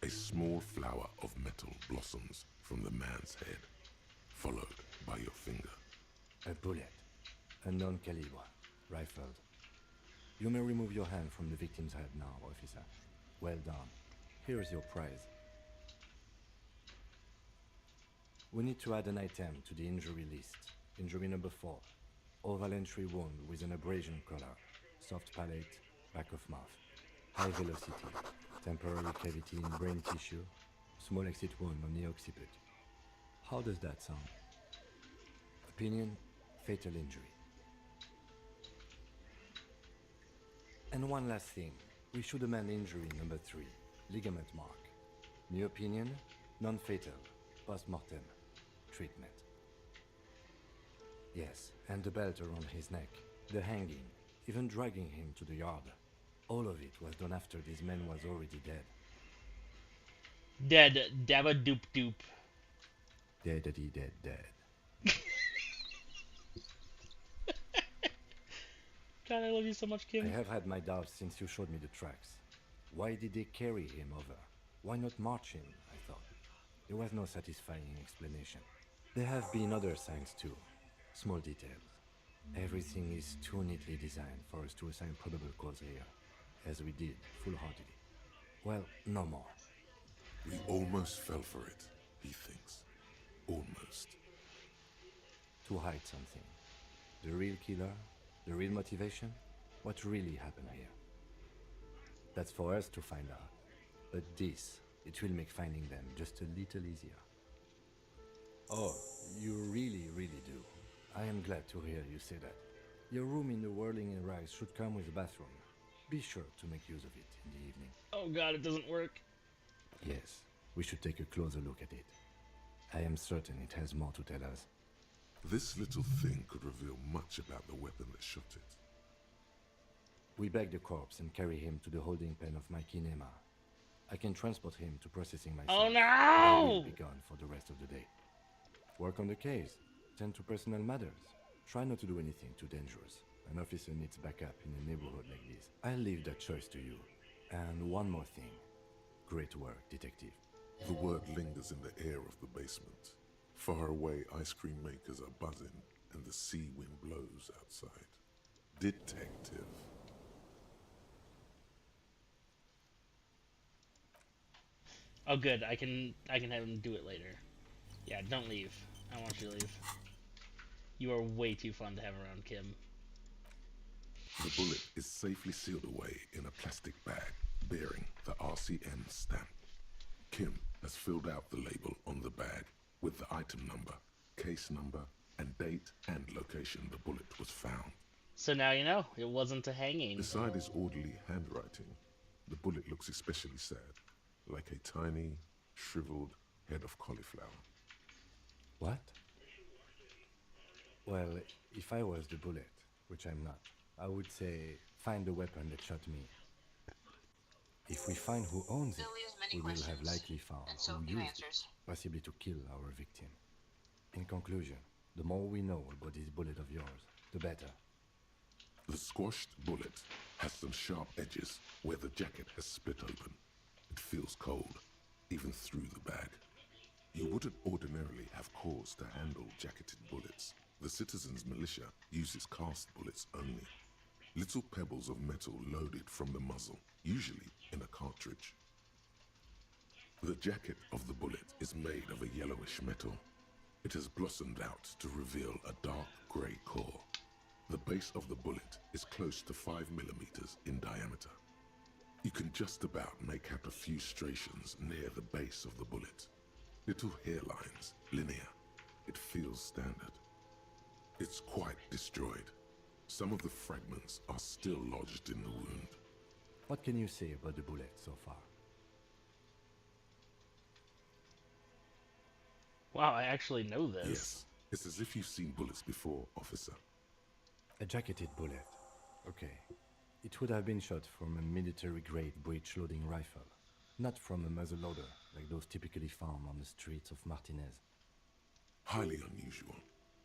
A small flower of metal blossoms from the man's head, followed by your finger. A bullet. A non-calibre. Rifled. You may remove your hand from the victim's head now, officer. Well done. Here's your prize. We need to add an item to the injury list. Injury number 4. Oval entry wound with an abrasion color. Soft palate, back of mouth. High velocity. Temporary cavity in brain tissue. Small exit wound on the occiput. How does that sound? Opinion, fatal injury. And one last thing. We should amend injury number 3. Ligament mark. New opinion, non-fatal. Post-mortem. Treatment. Yes, and the belt around his neck. The hanging. Even dragging him to the yard. All of it was done after this man was already dead. Dead. Dabba doop doop. Dead. God, I love you so much, Kim. I have had my doubts since you showed me the tracks. Why did they carry him over? Why not march him, I thought. There was no satisfying explanation. There have been other signs too. Small details. Everything is too neatly designed for us to assign probable cause here, as we did, full-heartedly. Well, no more. We almost fell for it, he thinks. Almost. To hide something. The real killer? The real motivation? What really happened here? That's for us to find out. But this, it will make finding them just a little easier. Oh, you really do. I am glad to hear you say that. Your room in the Whirling and Rise should come with a bathroom. Be sure to make use of it in the evening. Oh god, it doesn't work. Yes, we should take a closer look at it. I am certain it has more to tell us. This little thing could reveal much about the weapon that shot it. We bag the corpse and carry him to the holding pen of my kinema. I can transport him to processing myself. Oh no! I will be gone for the rest of the day. Work on the case. Tend to personal matters. Try not to do anything too dangerous. An officer needs backup in a neighborhood like this. I'll leave that choice to you. And one more thing. Great work, detective. The word lingers in the air of the basement. Far away, ice cream makers are buzzing, and the sea wind blows outside. detective. Oh, good. I can have him do it later. Yeah, don't leave. I want you to leave. You are way too fun to have around, Kim. The bullet is safely sealed away in a plastic bag bearing the RCM stamp. Kim has filled out the label on the bag with the item number, case number, and date and location the bullet was found. So now you know, it wasn't a hanging. Beside his orderly handwriting, the bullet looks especially sad, like a tiny, shriveled head of cauliflower. What? Well, if I was the bullet, which I'm not, I would say, find the weapon that shot me. If we find who owns it, we will have likely found who used it, possibly to kill our victim. In conclusion, the more we know about this bullet of yours, the better. The squashed bullet has some sharp edges where the jacket has split open. It feels cold, even through the bag. You wouldn't ordinarily have cause to handle jacketed bullets. The citizens' militia uses cast bullets only. Little pebbles of metal loaded from the muzzle, usually in a cartridge. The jacket of the bullet is made of a yellowish metal. It has blossomed out to reveal a dark grey core. The base of the bullet is close to 5 millimeters in diameter. You can just about make out a few striations near the base of the bullet. Little hairlines, linear. It feels standard. It's quite destroyed. Some of the fragments are still lodged in the wound. What can you say about the bullet so far? Wow, I actually know this. Yes, it's as if you've seen bullets before, officer. A jacketed bullet. Okay. It would have been shot from a military-grade breech-loading rifle, not from a muzzleloader like those typically found on the streets of Martinez. Highly unusual.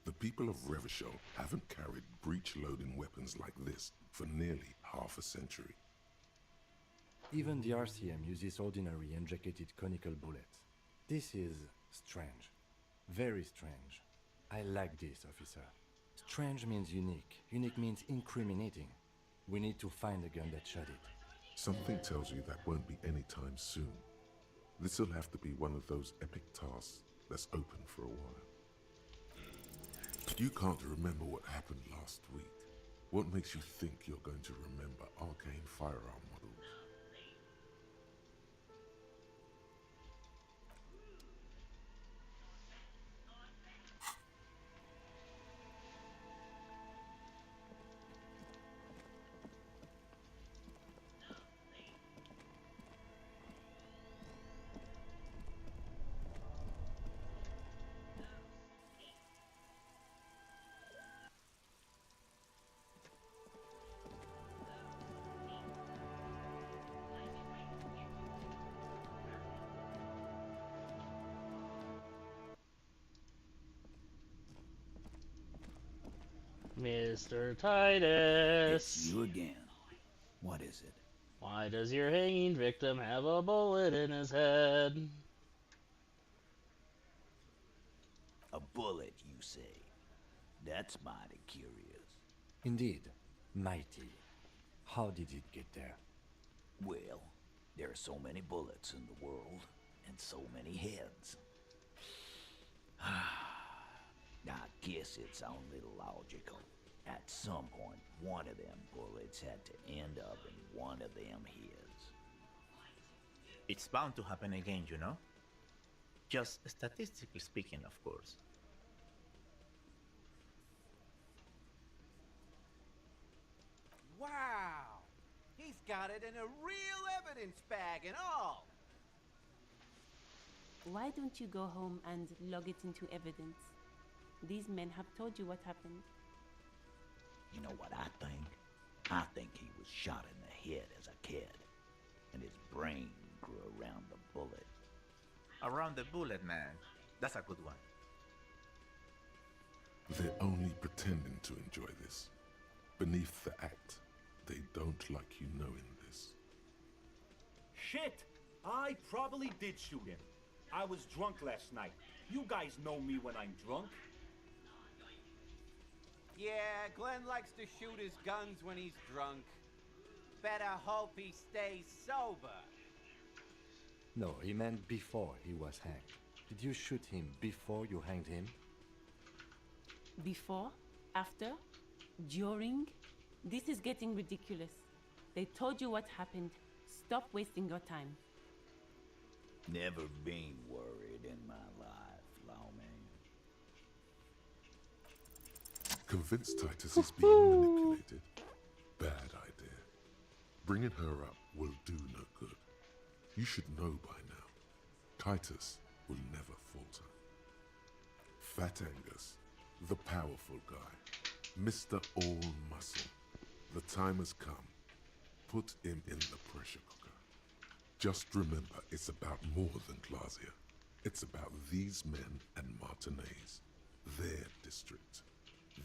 The people of Revachol haven't carried breech-loading weapons like this for nearly half a century. Even the RCM uses ordinary unjacketed conical bullets. This is strange. Very strange. I like this, officer. Strange means unique. Unique means incriminating. We need to find the gun that shot it. Something tells you that won't be anytime soon. This'll have to be one of those epic tasks that's open for a while. You can't remember what happened last week. What makes you think you're going to remember arcane firearm models? Mr. Titus. It's you again. What is it? Why does your hanging victim have a bullet in his head? A bullet, you say? That's mighty curious. Indeed. Mighty. How did it get there? Well, there are so many bullets in the world, and so many heads. I guess it's only logical. At some point, one of them bullets had to end up in one of them heads. It's bound to happen again, you know? Just statistically speaking, of course. Wow! He's got it in a real evidence bag and all! Why don't you go home and log it into evidence? These men have told you what happened. You know what I think? I think he was shot in the head as a kid, and his brain grew around the bullet. Around the bullet, man. That's a good one. They're only pretending to enjoy this. Beneath the act, they don't like you knowing this. Shit! I probably did shoot him. I was drunk last night. You guys know me when I'm drunk. Yeah, Glenn likes to shoot his guns when he's drunk. Better hope he stays sober. No, he meant before he was hanged. Did you shoot him before you hanged him? Before? After? During? This is getting ridiculous. They told you what happened. Stop wasting your time. Never been worried in my life, lawman. Convince Titus is being manipulated. Bad idea. Bringing her up will do no good. You should know by now. Titus will never falter. Fat Angus, the powerful guy, Mr. All Muscle. The time has come. Put him in the pressure cooker. Just remember, it's about more than Glacia. It's about these men and Martinez, their district,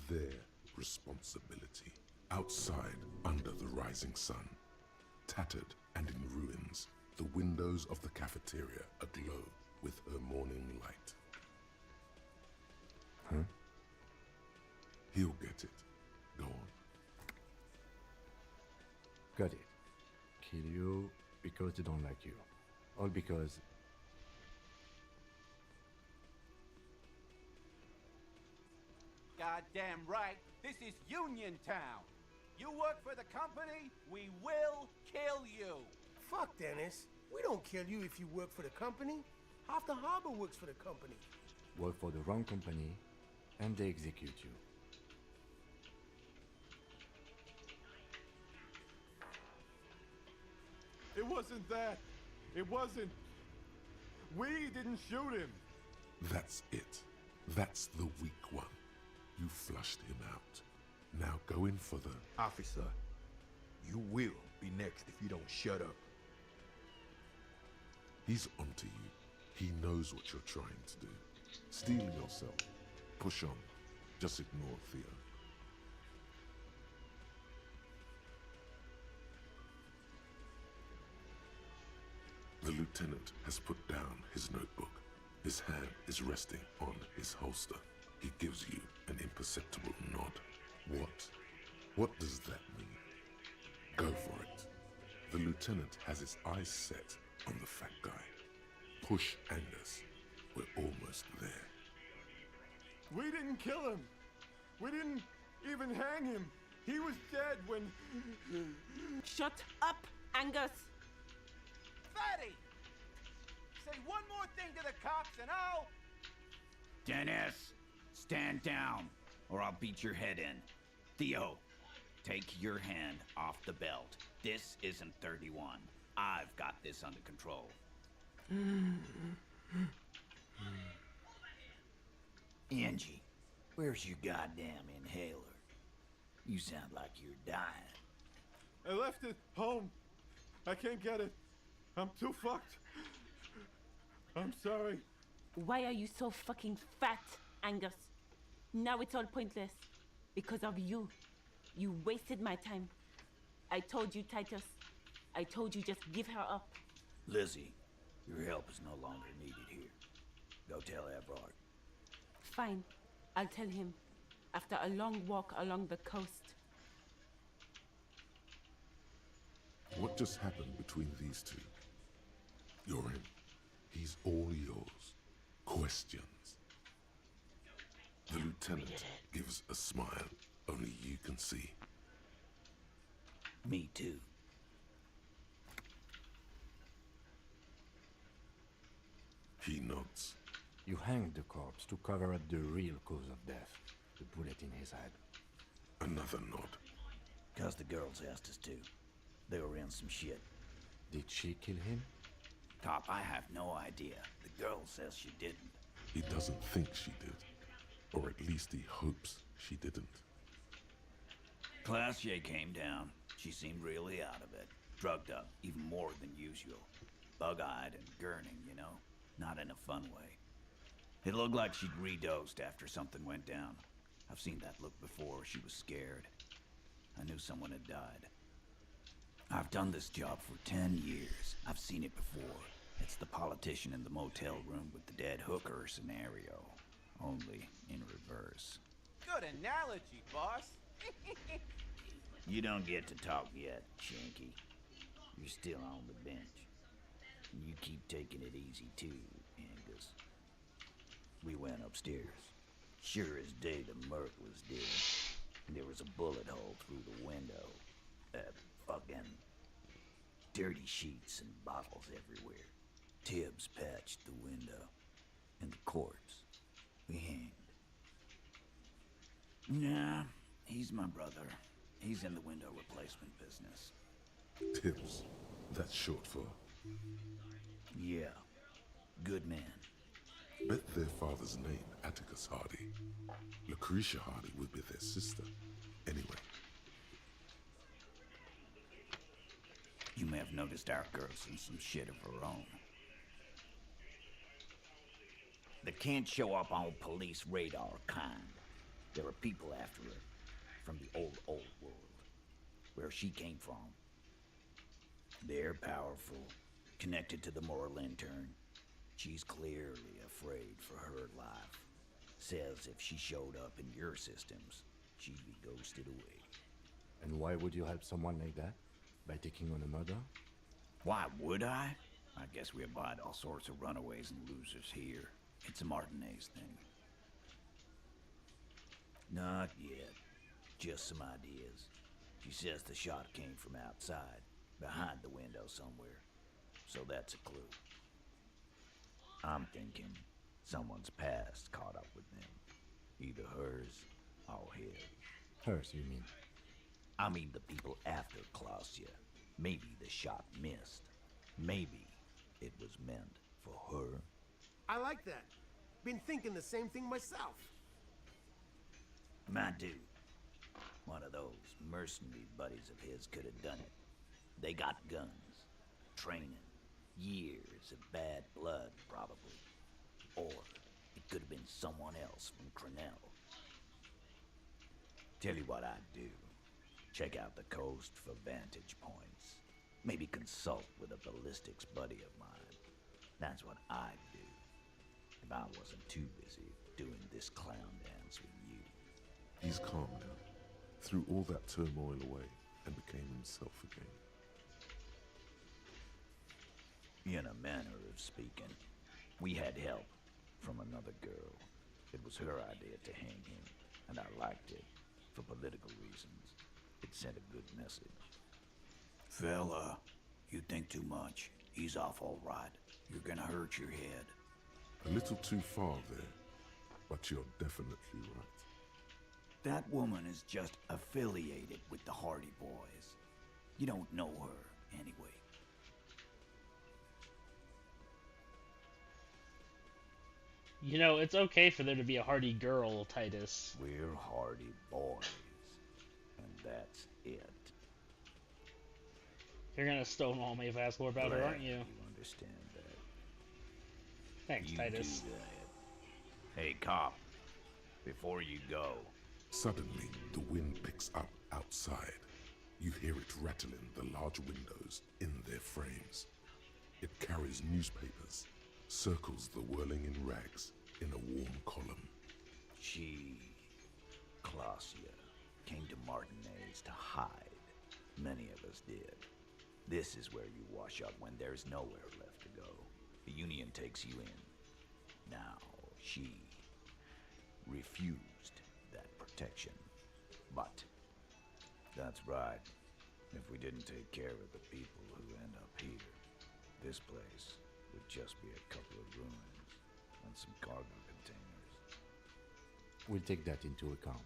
their responsibility. Outside, under the rising sun, tattered and in ruins, the windows of the cafeteria aglow with her morning light. Huh? He'll get it. Go on. Got it. Kill you because they don't like you. All because... Goddamn right, this is Union Town. You work for the company, we will kill you. Fuck, Dennis. We don't kill you if you work for the company. Half the harbor works for the company. work for the wrong company, and they execute you. It wasn't that. It wasn't. We didn't shoot him. That's it. That's the weak one. You flushed him out. Now go in for the... Officer, you will be next if you don't shut up. He's onto you. He knows what you're trying to do. Steel yourself. Push on. Just ignore Theo. The lieutenant has put down his notebook. His hand is resting on his holster. He gives you an imperceptible nod. What does that mean? Go for it. The lieutenant has his eyes set on the fat guy. Push Angus. We're almost there. We didn't kill him. We didn't even hang him. He was dead when... Shut up, Angus! Fatty! Say one more thing to the cops and I'll... Dennis, stand down, or I'll beat your head in. Theo, take your hand off the belt. This isn't 31. I've got this under control. Angie, where's your goddamn inhaler? You sound like you're dying. I left it home. I can't get it. I'm too fucked. I'm sorry. Why are you so fucking fat, Angus? Now it's all pointless. Because of you. You wasted my time. I told you, Titus. I told you just give her up. Lizzie, your help is no longer needed here. Go tell Everard. Fine. I'll tell him. After a long walk along the coast. What just happened between these two? You're in. He's all yours. Questions. The lieutenant gives a smile only you can see. Me too. He nods. You hanged the corpse to cover up the real cause of death, the bullet in his head. Another nod. 'Cause the girls asked us to. They were in some shit. Did she kill him? Cop, I have no idea. The girl says she didn't. He doesn't think she did. Or at least he hopes she didn't. Glacier came down. She seemed really out of it. Drugged up, even more than usual. Bug-eyed and gurning, you know? Not in a fun way. It looked like she'd redosed after something went down. I've seen that look before. She was scared. I knew someone had died. I've done this job for 10 years. I've seen it before. It's the politician in the motel room with the dead hooker scenario. Only in reverse. Good analogy, boss. You don't get to talk yet, Shanky. You're still on the bench. You keep taking it easy too, Angus. We went upstairs. Sure as day the Merc was dead. There was a bullet hole through the window. Fucking dirty sheets and bottles everywhere. Tibbs patched the window. And the corpse. We hanged. Nah, he's my brother. He's in the window replacement business. Tibbs. That's short for... Yeah. Good man. Bet their father's name, Atticus Hardy. Lucretia Hardy would be their sister. Anyway. You may have noticed our girl's in some shit of her own. They can't show up on police radar kind. There are people after her from the old world, where she came from. They're powerful, connected to the Morlintern. She's clearly afraid for her life. Says if she showed up in your systems, she'd be ghosted away. And why would you help someone like that? By taking on a murder? Why would I? I guess we abide all sorts of runaways and losers here. It's a Martinez thing. Not yet. Just some ideas. She says the shot came from outside, behind the window somewhere. So that's a clue. I'm thinking someone's past caught up with them. Either hers or his. Hers, you mean? I mean the people after Klausya. Maybe the shot missed. Maybe it was meant for her. I like that. Been thinking the same thing myself. My dude. One of those mercenary buddies of his could have done it. They got guns, training, years of bad blood, probably. Or it could have been someone else from Crenell. Tell you what I'd do. Check out the coast for vantage points. Maybe consult with a ballistics buddy of mine. That's what I'd do. If I wasn't too busy doing this clown dance with you. He's calm now. Threw all that turmoil away and became himself again. In a manner of speaking, we had help from another girl. It was her idea to hang him, and I liked it for political reasons. It sent a good message. Fella, you think too much. He's off all right. You're gonna hurt your head. A little too far there, but you're definitely right. That woman is just affiliated with the Hardy Boys. You don't know her, anyway. You know, it's okay for there to be a Hardy girl, Titus. We're Hardy Boys. And that's it. You're gonna stonewall me if I ask more about her, aren't you? You understand that. Thanks, You Titus. do that. Hey, cop. Before you go. Suddenly, the wind picks up outside. You hear it rattling the large windows in their frames. It carries newspapers, circles the whirling in rags in a warm column. She, Klausya, came to Martinez to hide. Many of us did. This is where you wash up when there's nowhere left to go. The Union takes you in. Now, she refused that protection. But, that's right. If we didn't take care of the people who end up here, this place would just be a couple of ruins and some cargo containers. We'll take that into account.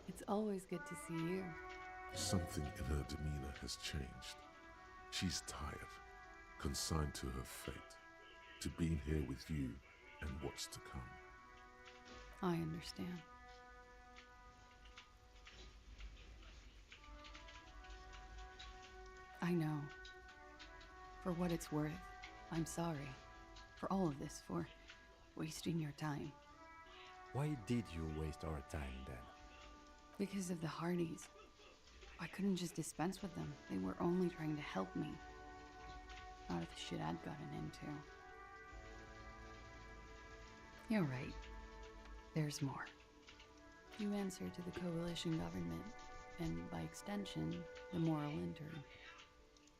It's always good to see you. Something in her demeanor has changed. She's tired, consigned to her fate, to being here with you and what's to come. I understand. I know. For what it's worth, I'm sorry. For all of this, for wasting your time. Why did you waste our time then? Because of the Hardys. I couldn't just dispense with them. They were only trying to help me. Out of the shit I'd gotten into. You're right. There's more. You answer to the coalition government, and by extension, the moral intern.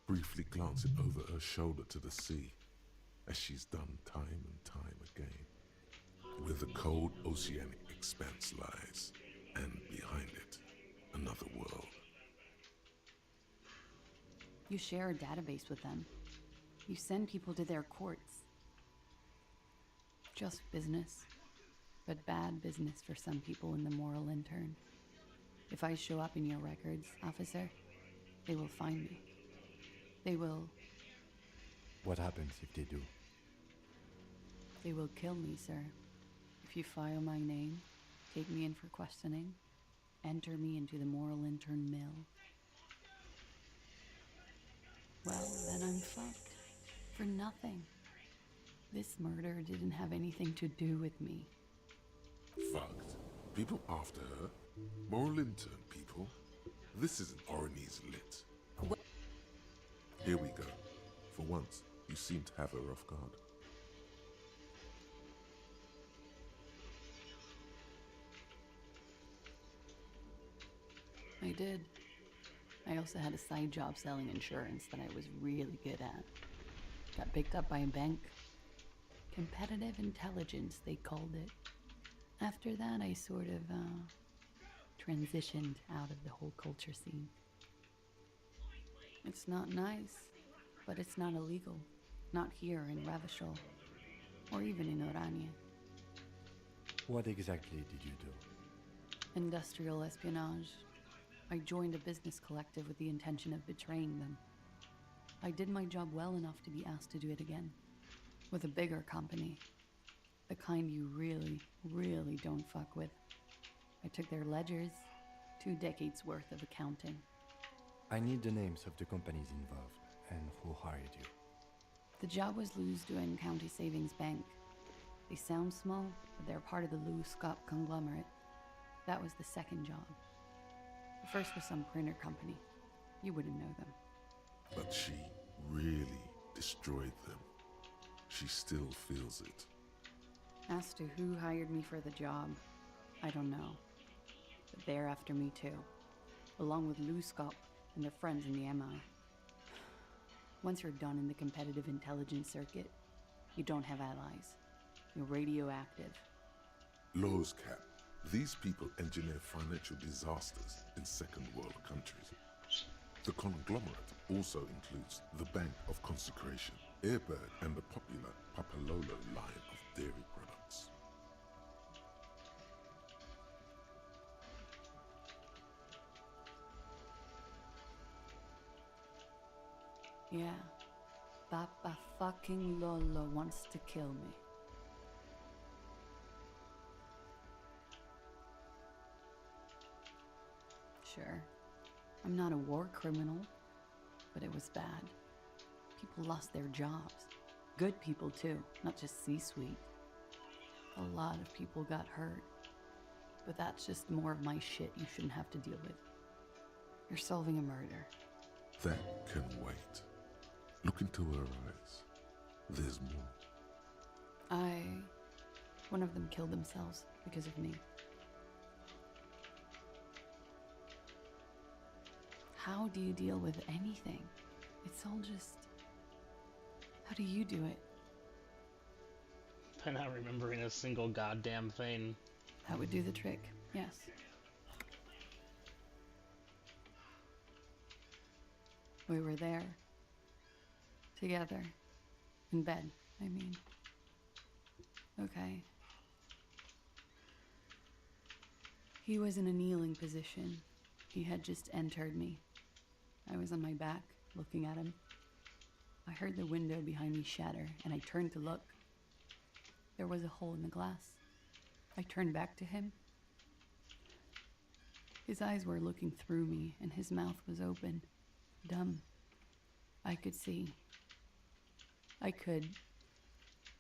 Briefly glancing over her shoulder to the sea, as she's done time and time again, where the cold oceanic expanse lies, and behind it, another world. You share a database with them. You send people to their courts. Just business, but bad business for some people in the moral intern. If I show up in your records, officer, they will find me. They will... What happens if they do? They will kill me, sir. If you file my name, take me in for questioning, enter me into the moral intern mill. Well, then I'm fucked. For nothing. This murder didn't have anything to do with me. Fucked. People after her? Moral intern people? This isn't Orionese lit. Here we go. For once, you seem to have her off guard. I did. I also had a side job selling insurance that I was really good at. Got picked up by a bank. Competitive intelligence, they called it. After that, I sort of, transitioned out of the whole culture scene. It's not nice, but it's not illegal. Not here in Ravishol, or even in Orania. What exactly did you do? Industrial espionage. I joined a business collective with the intention of betraying them. I did my job well enough to be asked to do it again. With a bigger company. The kind you really, really don't fuck with. I took their ledgers, 2 decades worth of accounting. I need the names of the companies involved and who hired you. The job was Lewis-Duane County Savings Bank. They sound small, but they're part of the Lewis-Scott conglomerate. That was the second job. The first was some printer company. You wouldn't know them. But she really destroyed them. She still feels it. As to who hired me for the job, I don't know. But they're after me too. Along with Lewis-Scott and their friends in the MI. Once you're done in the competitive intelligence circuit, you don't have allies. You're radioactive. Lowe's Cap. These people engineer financial disasters in second world countries. The conglomerate also includes the Bank of Consecration, Airbird, and the popular Papalolo line of dairy products. Yeah. Papa fucking Lolo wants to kill me. Sure. I'm not a war criminal, but it was bad. People lost their jobs. Good people too, not just C-suite. A lot of people got hurt. But that's just more of my shit you shouldn't have to deal with. You're solving a murder. That can wait. Look into her eyes. There's more. One of them killed themselves because of me. How do you deal with anything? It's all just... How do you do it? By not remembering a single goddamn thing. That would do the trick, yes. We were there. Together. In bed, I mean. Okay. He was in a kneeling position. He had just entered me. I was on my back, looking at him. I heard the window behind me shatter, and I turned to look. There was a hole in the glass. I turned back to him. His eyes were looking through me, and his mouth was open, dumb. I could see. I could.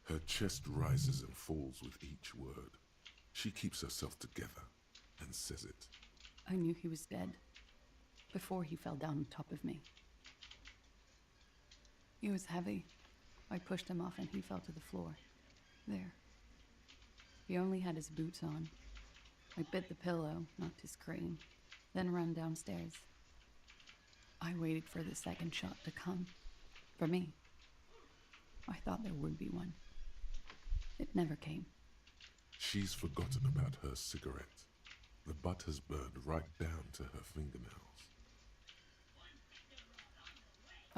Her chest rises and falls with each word. She keeps herself together and says it. I knew he was dead before he fell down on top of me. He was heavy. I pushed him off and he fell to the floor. There. He only had his boots on. I bit the pillow, not to scream, then ran downstairs. I waited for the second shot to come. For me. I thought there would be one. It never came. She's forgotten about her cigarette. The butt has burned right down to her fingernails.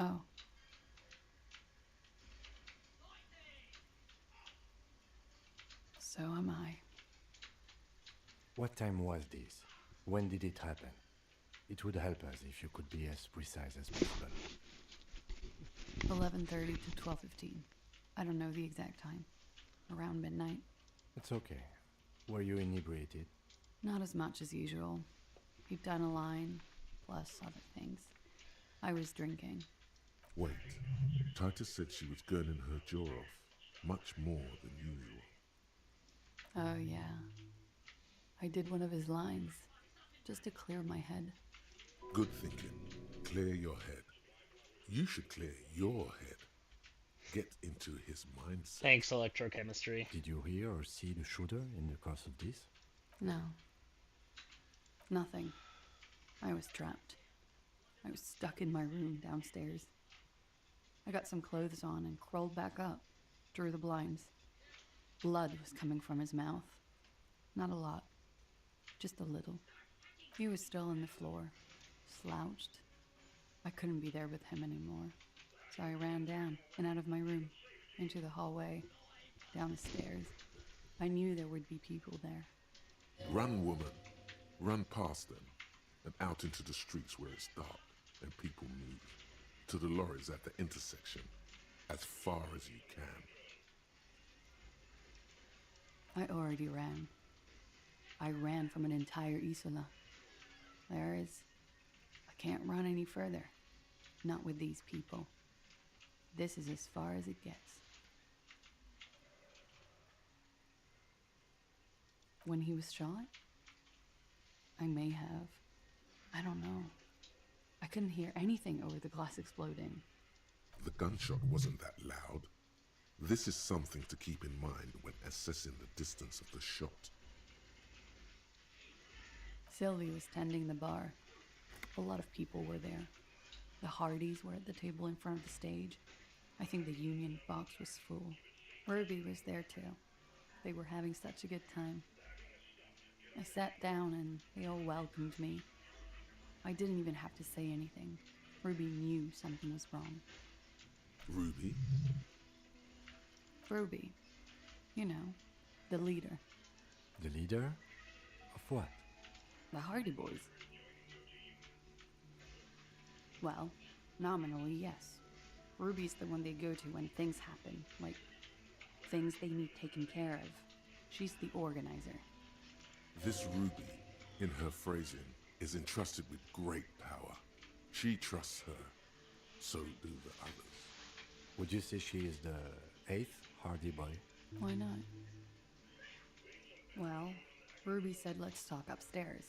Oh. So am I. What time was this? When did it happen? It would help us if you could be as precise as possible. 11:30 to 12:15. I don't know the exact time. Around midnight. It's okay. Were you inebriated? Not as much as usual. We've done a line, plus other things. I was drinking. Wait. Titus said she was gurning her jaw off, much more than usual. Oh, yeah. I did one of his lines, just to clear my head. Good thinking. Clear your head. You should clear your head. Get into his mindset. Thanks, electrochemistry. Did you hear or see the shooter in the course of this? No. Nothing. I was trapped. I was stuck in my room downstairs. I got some clothes on and crawled back up, drew the blinds. Blood was coming from his mouth. Not a lot. Just a little. He was still on the floor, slouched. I couldn't be there with him anymore. So I ran down and out of my room, into the hallway, down the stairs. I knew there would be people there. Run, woman. Run past them and out into the streets where it's dark and people move. To the lorries at the intersection, as far as you can. I already ran. I ran from an entire Isola. I can't run any further. Not with these people. This is as far as it gets. When he was shot? I may have. I don't know. I couldn't hear anything over the glass exploding. The gunshot wasn't that loud. This is something to keep in mind when assessing the distance of the shot. Sylvie was tending the bar. A lot of people were there. The Hardys were at the table in front of the stage. I think the Union box was full. Ruby was there too. They were having such a good time. I sat down and they all welcomed me. I didn't even have to say anything. Ruby knew something was wrong. Ruby? Ruby. You know, the leader. The leader? Of what? The Hardy Boys. Well, nominally, yes. Ruby's the one they go to when things happen, like things they need taken care of. She's the organizer. This Ruby, in her phrasing, is entrusted with great power. She trusts her. So do the others. Would you say she is the 8th Hardy Boy? Why not? Well, Ruby said let's talk upstairs.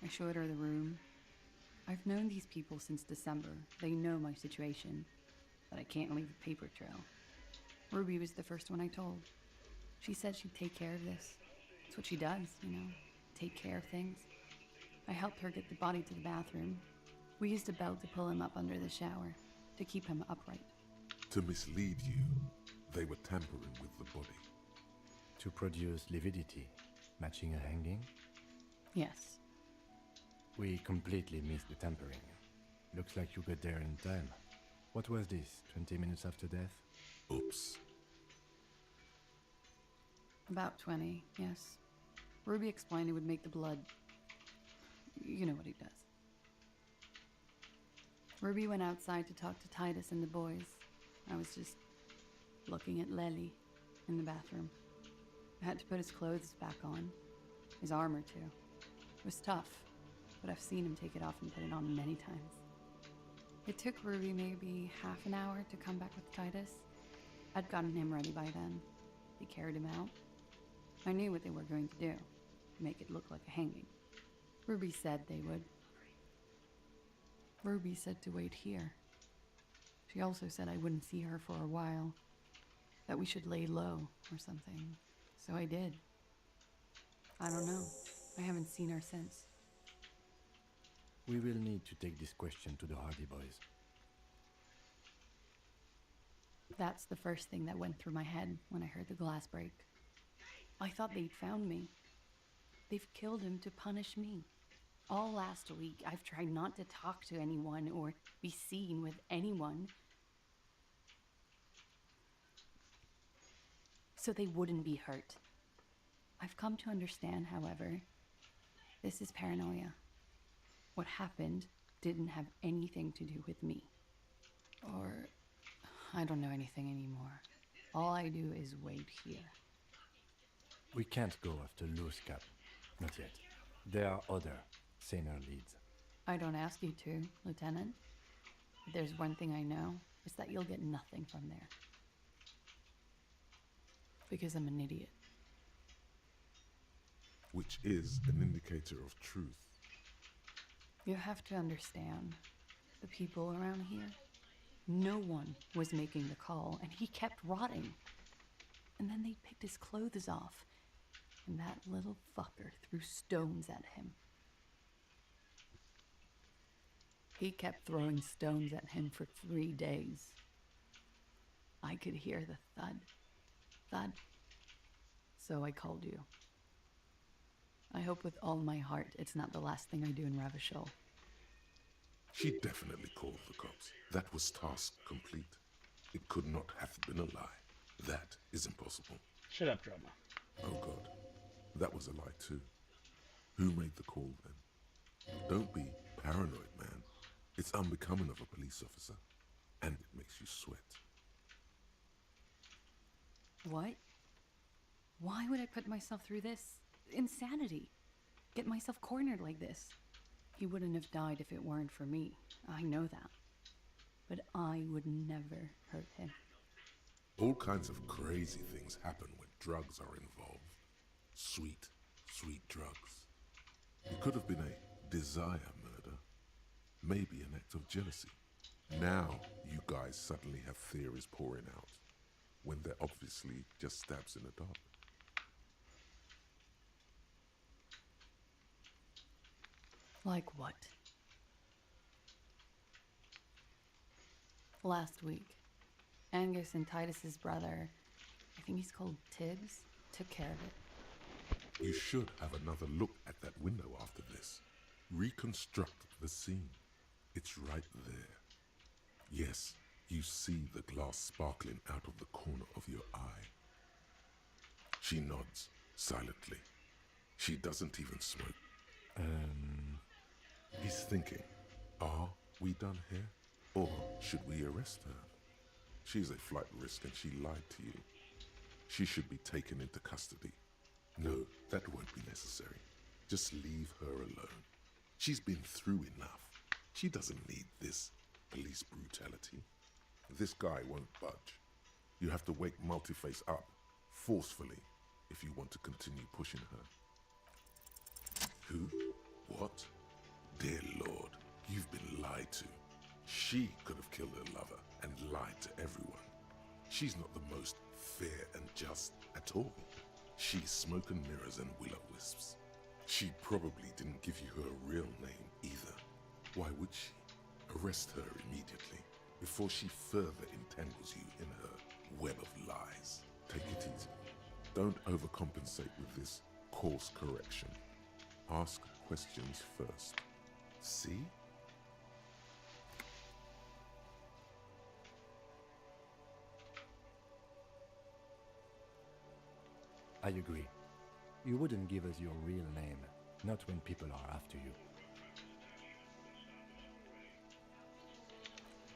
I showed her the room. I've known these people since December. They know my situation, but I can't leave a paper trail. Ruby was the first one I told. She said she'd take care of this. It's what she does, you know, take care of things. I helped her get the body to the bathroom. We used a belt to pull him up under the shower, to keep him upright. To mislead you, they were tampering with the body. To produce lividity, matching a hanging? Yes. We completely missed the tampering. Looks like you got there in time. What was this, 20 minutes after death? Oops. About 20, yes. Ruby explained it would make the blood... You know what he does. Ruby went outside to talk to Titus and the boys. I was just looking at Lely in the bathroom. I had to put his clothes back on, his armor too. It was tough, but I've seen him take it off and put it on many times. It took Ruby maybe half an hour to come back with Titus. I'd gotten him ready by then. They carried him out. I knew what they were going to do, make it look like a hanging. Ruby said they would. Ruby said to wait here. She also said I wouldn't see her for a while, that we should lay low or something. So I did. I don't know. I haven't seen her since. We will need to take this question to the Hardy Boys. That's the first thing that went through my head when I heard the glass break. I thought they'd found me. They've killed him to punish me. All last week, I've tried not to talk to anyone or be seen with anyone, so they wouldn't be hurt. I've come to understand, however, this is paranoia. What happened didn't have anything to do with me. Or, I don't know anything anymore. All I do is wait here. We can't go after Loose Cap. Not yet. There are other, saner leads. I don't ask you to, Lieutenant. If there's one thing I know, it's that you'll get nothing from there. Because I'm an idiot. Which is an indicator of truth. You have to understand, the people around here, no one was making the call, and he kept rotting. And then they picked his clothes off, and that little fucker threw stones at him. He kept throwing stones at him for 3 days. I could hear the thud, thud. So I called you. I hope with all my heart it's not the last thing I do in Ravishol. She definitely called the cops. That was task complete. It could not have been a lie. That is impossible. Shut up, drama. Oh God, that was a lie too. Who made the call then? Don't be paranoid, man. It's unbecoming of a police officer, and it makes you sweat. What? Why would I put myself through this? Insanity. Get myself cornered like this. He wouldn't have died if it weren't for me. I know that. But I would never hurt him. All kinds of crazy things happen when drugs are involved. Sweet, sweet drugs. It could have been a desire murder. Maybe an act of jealousy. Now you guys suddenly have theories pouring out, when they're obviously just stabs in the dark. Like what? Last week, Angus and Titus's brother, I think he's called Tibbs, took care of it. You should have another look at that window after this. Reconstruct the scene. It's right there. Yes, you see the glass sparkling out of the corner of your eye. She nods silently. She doesn't even smoke. He's thinking, are we done here? Or should we arrest her? She's a flight risk and she lied to you. She should be taken into custody. No, that won't be necessary. Just leave her alone. She's been through enough. She doesn't need this police brutality. This guy won't budge. You have to wake Multiface up, forcefully, if you want to continue pushing her. Who? What? Dear Lord, you've been lied to. She could have killed her lover and lied to everyone. She's not the most fair and just at all. She's smoke and mirrors and will-o-wisps. She probably didn't give you her real name either. Why would she? Arrest her immediately, before she further entangles you in her web of lies. Take it easy. Don't overcompensate with this course correction. Ask questions first. See? I agree. You wouldn't give us your real name, not when people are after you.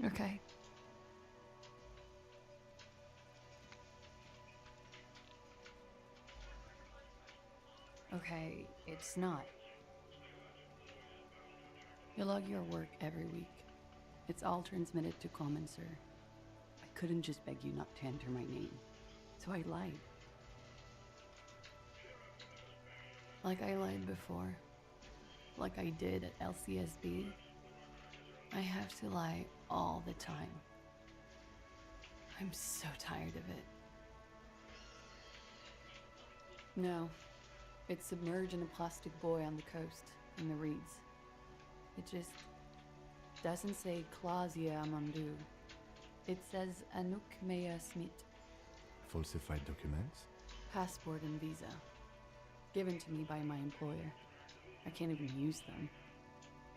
Okay. Okay, it's not. You log your work every week. It's all transmitted to Common, sir. I couldn't just beg you not to enter my name, so I lied. Like I lied before. Like I did at LCSB. I have to lie all the time. I'm so tired of it. No, it's submerged in a plastic buoy on the coast, in the reeds. It just doesn't say Clausia Amandu. It says Anouk Mea Smith. Falsified documents? Passport and visa. Given to me by my employer. I can't even use them.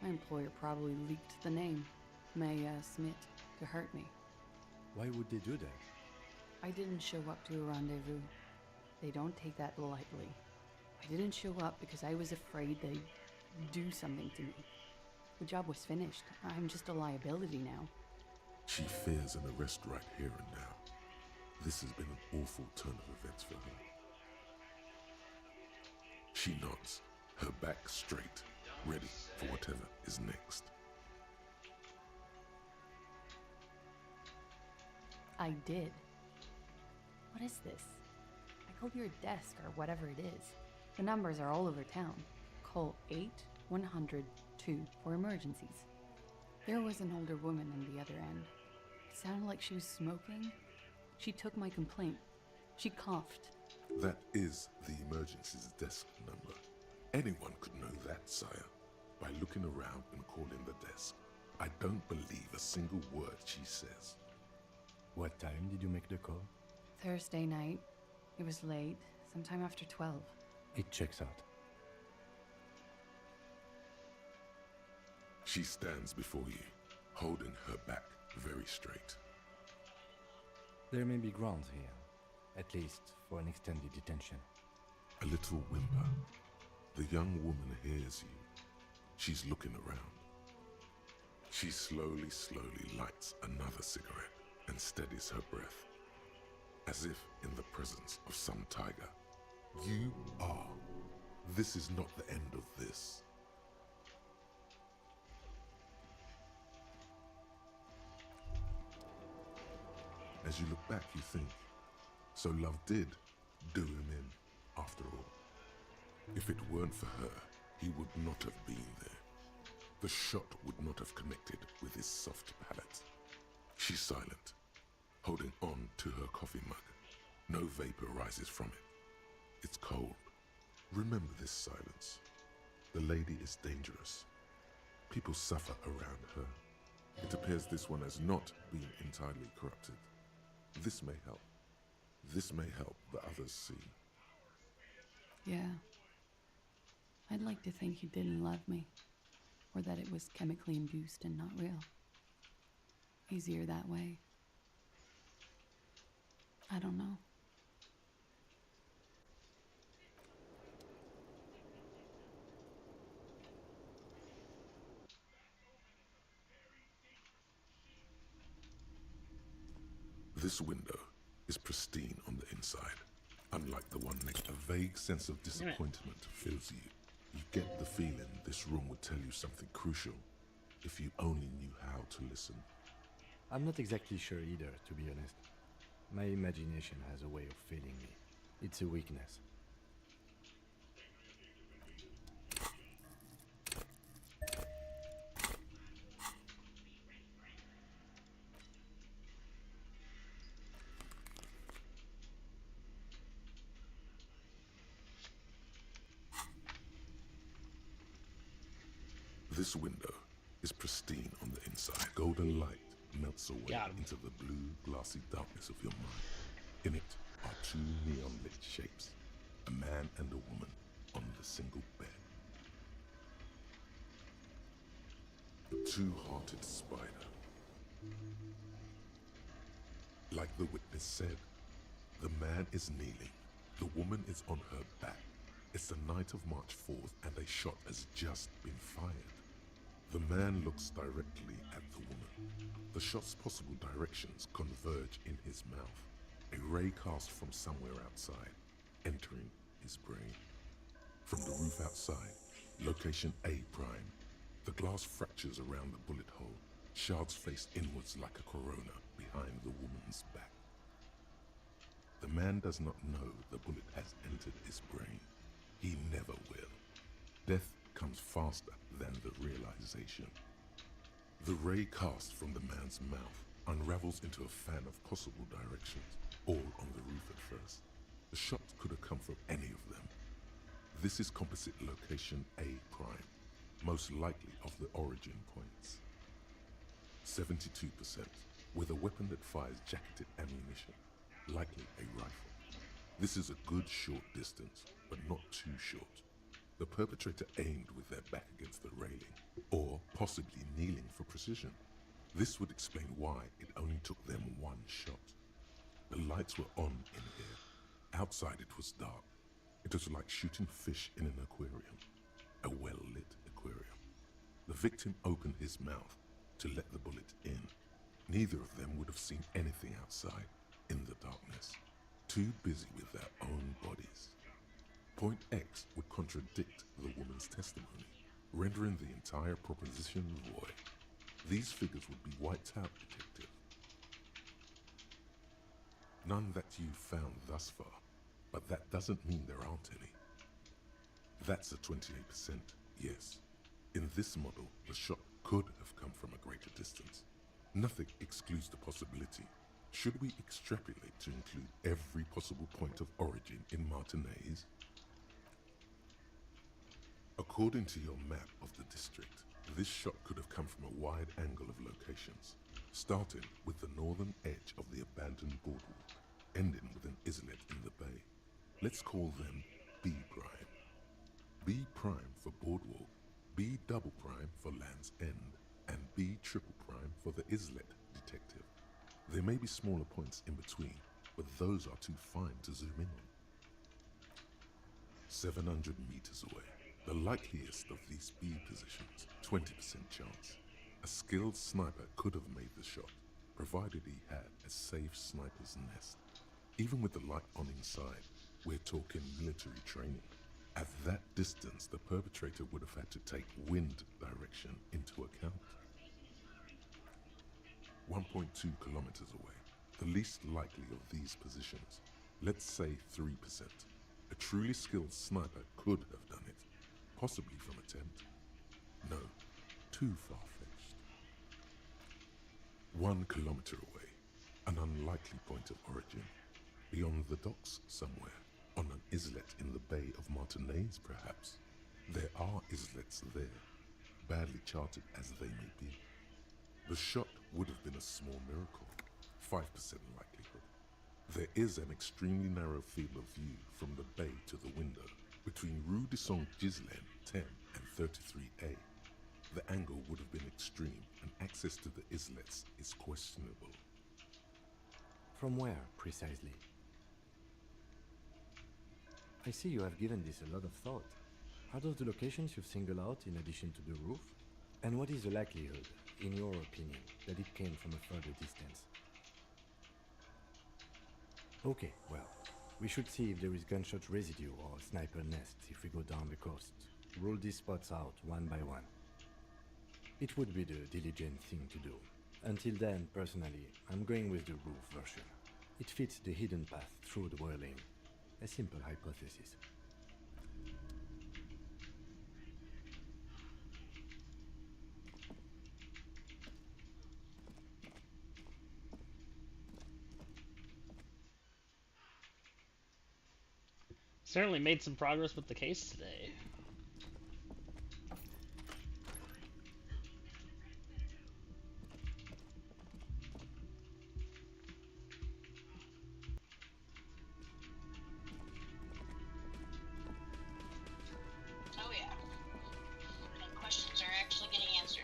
My employer probably leaked the name, Mea Smith, to hurt me. Why would they do that? I didn't show up to a rendezvous. They don't take that lightly. I didn't show up because I was afraid they'd do something to me. The job was finished. I'm just a liability now. She fears an arrest right here and now. This has been an awful turn of events for her. She nods, her back straight, ready for whatever is next. I did. What is this? I called your desk or whatever it is. The numbers are all over town. Call 8-100-2 for emergencies. There was an older woman on the other end. It sounded like she was smoking. She took my complaint. She coughed. That is the emergencies desk number. Anyone could know that, sire, by looking around and calling the desk. I don't believe a single word she says. What time did you make the call? Thursday night. It was late, sometime after 12. It checks out. She stands before you, holding her back very straight. There may be grounds here, at least for an extended detention. A little whimper. The young woman hears you. She's looking around. She slowly lights another cigarette and steadies her breath, as if in the presence of some tiger. You are. This is not the end of this. As you look back, you think, so love did do him in, after all. If it weren't for her, he would not have been there. The shot would not have connected with his soft palate. She's silent, holding on to her coffee mug. No vapor rises from it. It's cold. Remember this silence. The lady is dangerous. People suffer around her. It appears this one has not been entirely corrupted. This may help. This may help the others see. Yeah. I'd like to think he didn't love me. Or that it was chemically induced and not real. Easier that way. I don't know. This window is pristine on the inside. Unlike the one next, a vague sense of disappointment fills you. You get the feeling this room would tell you something crucial if you only knew how to listen. I'm not exactly sure either, to be honest. My imagination has a way of failing me. It's a weakness. This window is pristine on the inside. Golden light melts away into the blue, glassy darkness of your mind. In it are two neon-lit shapes, a man and a woman on the single bed. A two-hearted spider. Like the witness said, the man is kneeling, the woman is on her back. It's the night of March 4th and a shot has just been fired. The man looks directly at the woman. The shot's possible directions converge in his mouth, a ray cast from somewhere outside, entering his brain. From the roof outside, location A prime. The glass fractures around the bullet hole. Shards face inwards like a corona behind the woman's back. The man does not know the bullet has entered his brain. He never will. Death comes faster than the realization. The ray cast from the man's mouth unravels into a fan of possible directions, all on the roof at first. The shot could have come from any of them. This is composite location A prime, most likely of the origin points. 72%, with a weapon that fires jacketed ammunition, likely a rifle. This is a good short distance, but not too short. The perpetrator aimed with their back against the railing, or possibly kneeling for precision. This would explain why it only took them one shot. The lights were on in here. Outside it was dark. It was like shooting fish in an aquarium, a well-lit aquarium. The victim opened his mouth to let the bullet in. Neither of them would have seen anything outside in the darkness, too busy with their own bodies. Point X would contradict the woman's testimony, rendering the entire proposition void. These figures would be wiped out, detective. None that you've found thus far, but that doesn't mean there aren't any. That's a 28%, yes. In this model, the shot could have come from a greater distance. Nothing excludes the possibility. Should we extrapolate to include every possible point of origin in Martinez? According to your map of the district, this shot could have come from a wide angle of locations, starting with the northern edge of the abandoned boardwalk, ending with an islet in the bay. Let's call them B prime. B prime for boardwalk, B double prime for Land's End, and B triple prime for the islet, detective. There may be smaller points in between, but those are too fine to zoom in on. 700 meters away. The likeliest of these B positions, 20% chance. A skilled sniper could have made the shot, provided he had a safe sniper's nest. Even with the light on inside, we're talking military training. At that distance, the perpetrator would have had to take wind direction into account. 1.2 kilometers away, the least likely of these positions, let's say 3%. A truly skilled sniper could have done it, possibly from a tent. No, too far-fetched. 1 kilometer away, an unlikely point of origin, beyond the docks somewhere, on an islet in the Bay of Martinez perhaps. There are islets there, badly charted as they may be. The shot would have been a small miracle, 5% likelihood. There is an extremely narrow field of view from the bay to the window, between Rue de Saint-Ghislain 10 and 33A. The angle would have been extreme, and access to the islets is questionable. From where, precisely? I see you have given this a lot of thought. Are those the locations you've singled out in addition to the roof? And what is the likelihood, in your opinion, that it came from a further distance? Okay, well, we should see if there is gunshot residue or sniper nests if we go down the coast. Rule these spots out one by one. It would be the diligent thing to do. Until then, personally, I'm going with the roof version. It fits the hidden path through the whirling. A simple hypothesis. Certainly made some progress with the case today. Oh yeah. The questions are actually getting answered.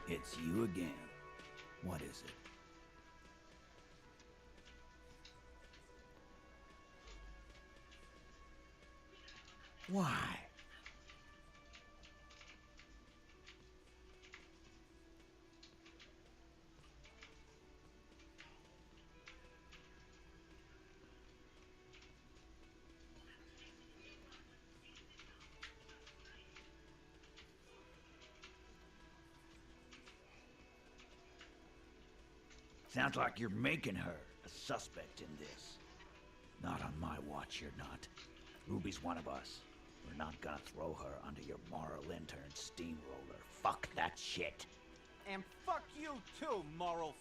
It's you again. What is it? Why? Sounds like you're making her a suspect in this. Not on my watch, you're not. Ruby's one of us. We're not gonna throw her under your moral intern steamroller. Fuck that shit. And fuck you too, moral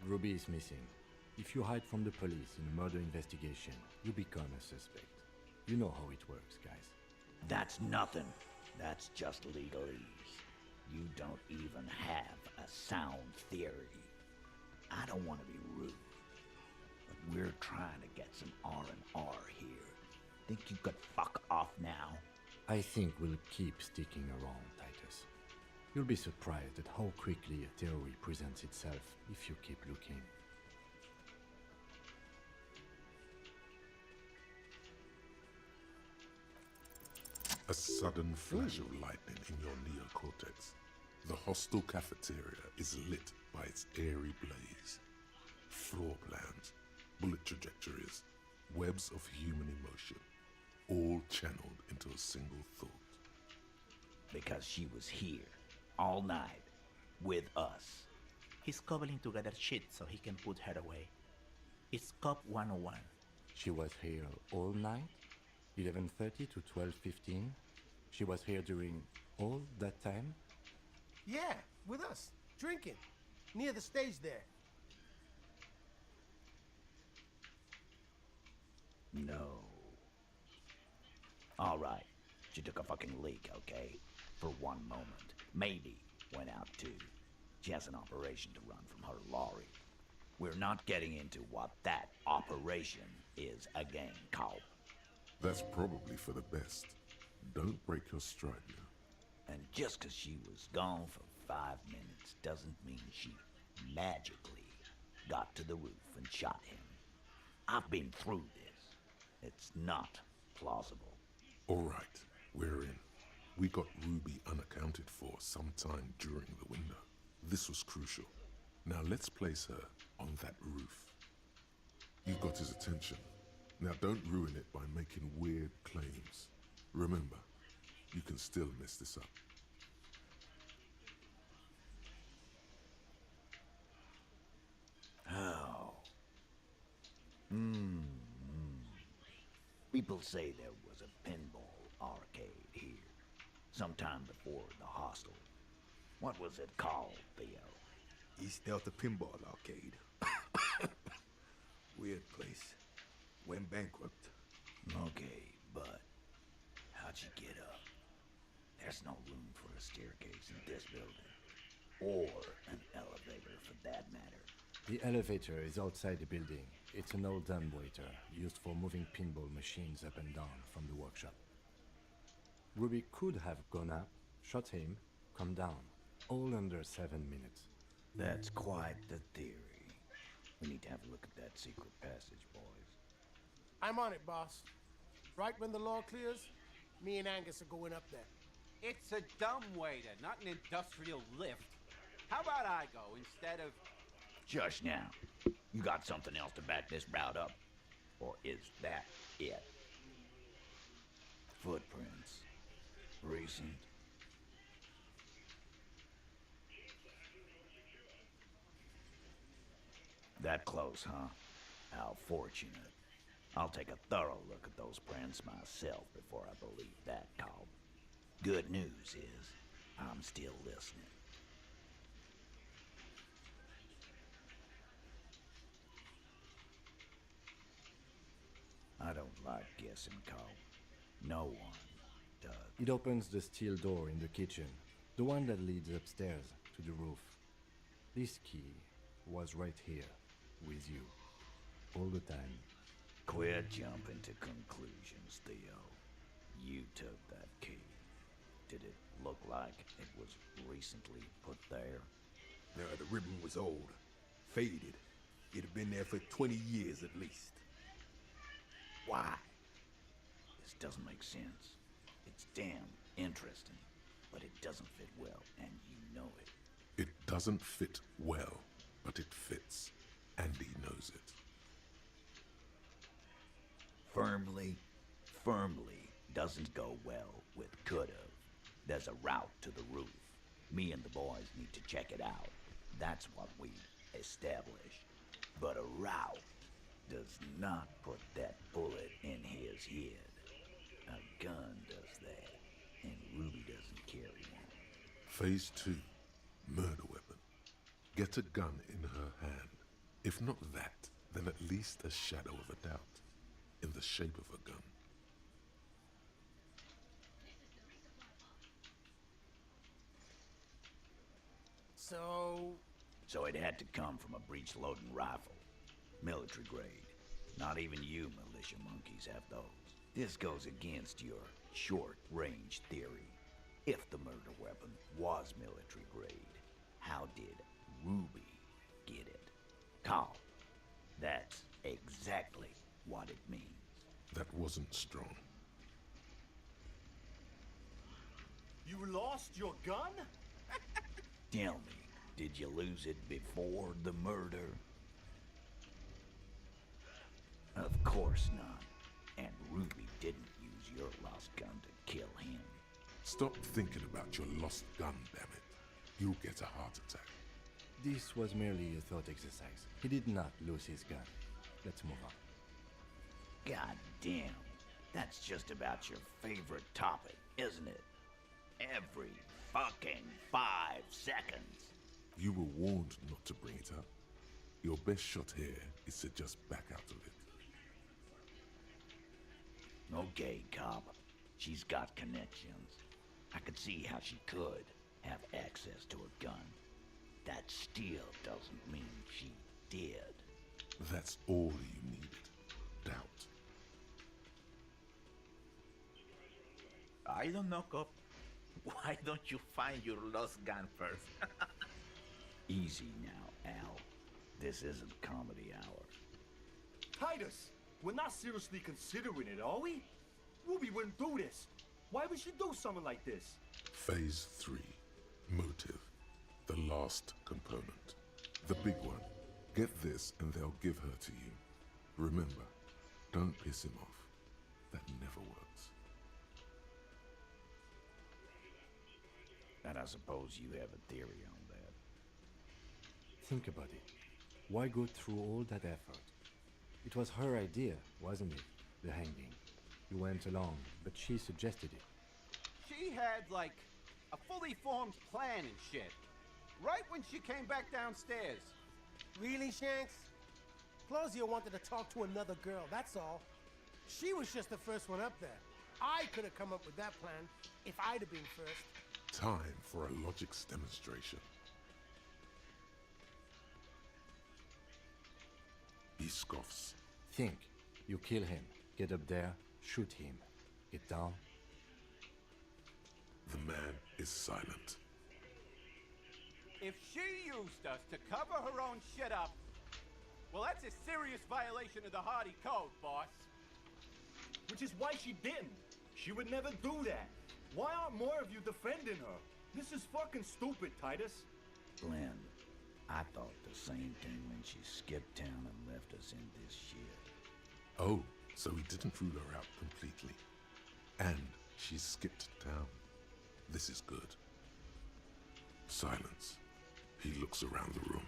Ruby is missing. If you hide from the police in a murder investigation, you become a suspect. You know how it works, guys. That's nothing. That's just legalese. You don't even have a sound theory. I don't want to be rude, but we're trying to get some R&R here. Think you could fuck off now? I think we'll keep sticking around, Titus. You'll be surprised at how quickly a theory presents itself if you keep looking. A sudden flash of lightning in your neocortex. The hostel cafeteria is lit by its airy blaze. Floor plans, bullet trajectories, webs of human emotion, all channeled into a single thought. Because she was here, all night, with us. He's cobbling together shit so he can put her away. It's Cop 101. She was here all night? 11:30 to 12:15? She was here during all that time? Yeah, with us, drinking, near the stage there. No. All right. She took a fucking leak, okay? For one moment. Maybe went out too. She has an operation to run from her lorry. We're not getting into what that operation is again, Cop. That's probably for the best. Don't break your stride now. And just 'cause she was gone for 5 minutes doesn't mean she magically got to the roof and shot him. I've been through this. It's not plausible. All right, we're in. We got Ruby unaccounted for sometime during the window. This was crucial. Now let's place her on that roof. You got his attention. Now don't ruin it by making weird claims. Remember, you can still mess this up. Oh. People say there was a pinball arcade here, sometime before the hostel. What was it called, Theo? East Delta Pinball Arcade. Weird place. Went bankrupt. Okay, but how'd you get up? There's no room for a staircase in this building. Or an elevator, for that matter. The elevator is outside the building. It's an old dumbwaiter used for moving pinball machines up and down from the workshop. Ruby could have gone up, shot him, come down, all under 7 minutes. That's quite the theory. We need to have a look at that secret passage, boys. I'm on it, boss. Right when the law clears, me and Angus are going up there. It's a dumbwaiter, not an industrial lift. How about I go instead of... Shush now. You got something else to back this route up? Or is that it? Footprints. Recent. That close, huh? How fortunate. I'll take a thorough look at those prints myself before I believe that call. Good news is, I'm still listening. I don't like guessing, Cole. No one does. It opens the steel door in the kitchen, the one that leads upstairs to the roof. This key was right here, with you, all the time. Quit jumping to conclusions, Theo. You took that key. Did it look like it was recently put there? No, the ribbon was old, faded. It'd been there for 20 years at least. Why? This doesn't make sense. It's damn interesting, but it doesn't fit well, and you know it. It doesn't fit well, but it fits, and he knows it. Firmly doesn't go well with could've. There's a route to the roof. Me and the boys need to check it out. That's what we establish. But a route does not put that bullet in his head. A gun does that, and Ruby doesn't carry one. Phase 2. Murder weapon. Get a gun in her hand. If not that, then at least a shadow of a doubt. In the shape of a gun. So it had to come from a breech-loading rifle. Military grade. Not even you militia monkeys have those. This goes against your short-range theory. If the murder weapon was military grade, how did Ruby get it? Carl, that's exactly what it means. That wasn't strong. You lost your gun? Tell me, did you lose it before the murder? Of course not. And Ruby didn't use your lost gun to kill him. Stop thinking about your lost gun, damn it. You'll get a heart attack. This was merely a thought exercise. He did not lose his gun. Let's move on. God damn. That's just about your favorite topic, isn't it? Every fucking 5 seconds. You were warned not to bring it up. Your best shot here is to just back out of it. Okay, cop. She's got connections. I could see how she could have access to a gun. That still doesn't mean she did. That's all you needed. Doubt. I don't know, cop. Why don't you find your lost gun first? Easy now, Al. This isn't comedy hour. Titus, we're not seriously considering it, are we? Ruby wouldn't do this. Why would she do something like this? Phase 3. Motive. The last component. The big one. Get this and they'll give her to you. Remember, don't piss him off. That never works. And I suppose you have a theory on that. Think about it. Why go through all that effort? It was her idea, wasn't it? The hanging. You went along, but she suggested it. She had, like, a fully formed plan and shit. Right when she came back downstairs. Really, Shanks? Closio wanted to talk to another girl, that's all. She was just the first one up there. I could have come up with that plan if I'd have been first. Time for a logics demonstration. He scoffs. Think. You kill him. Get up there. Shoot him. Get down. The man is silent. If she used us to cover her own shit up, well, that's a serious violation of the Hardy Code, boss. Which is why she didn't. She would never do that. Why aren't more of you defending her? This is fucking stupid, Titus. Glenn, I thought the same thing when she skipped town and left us in this shit. Oh, so he didn't rule her out completely. And she skipped town. This is good. Silence. He looks around the room.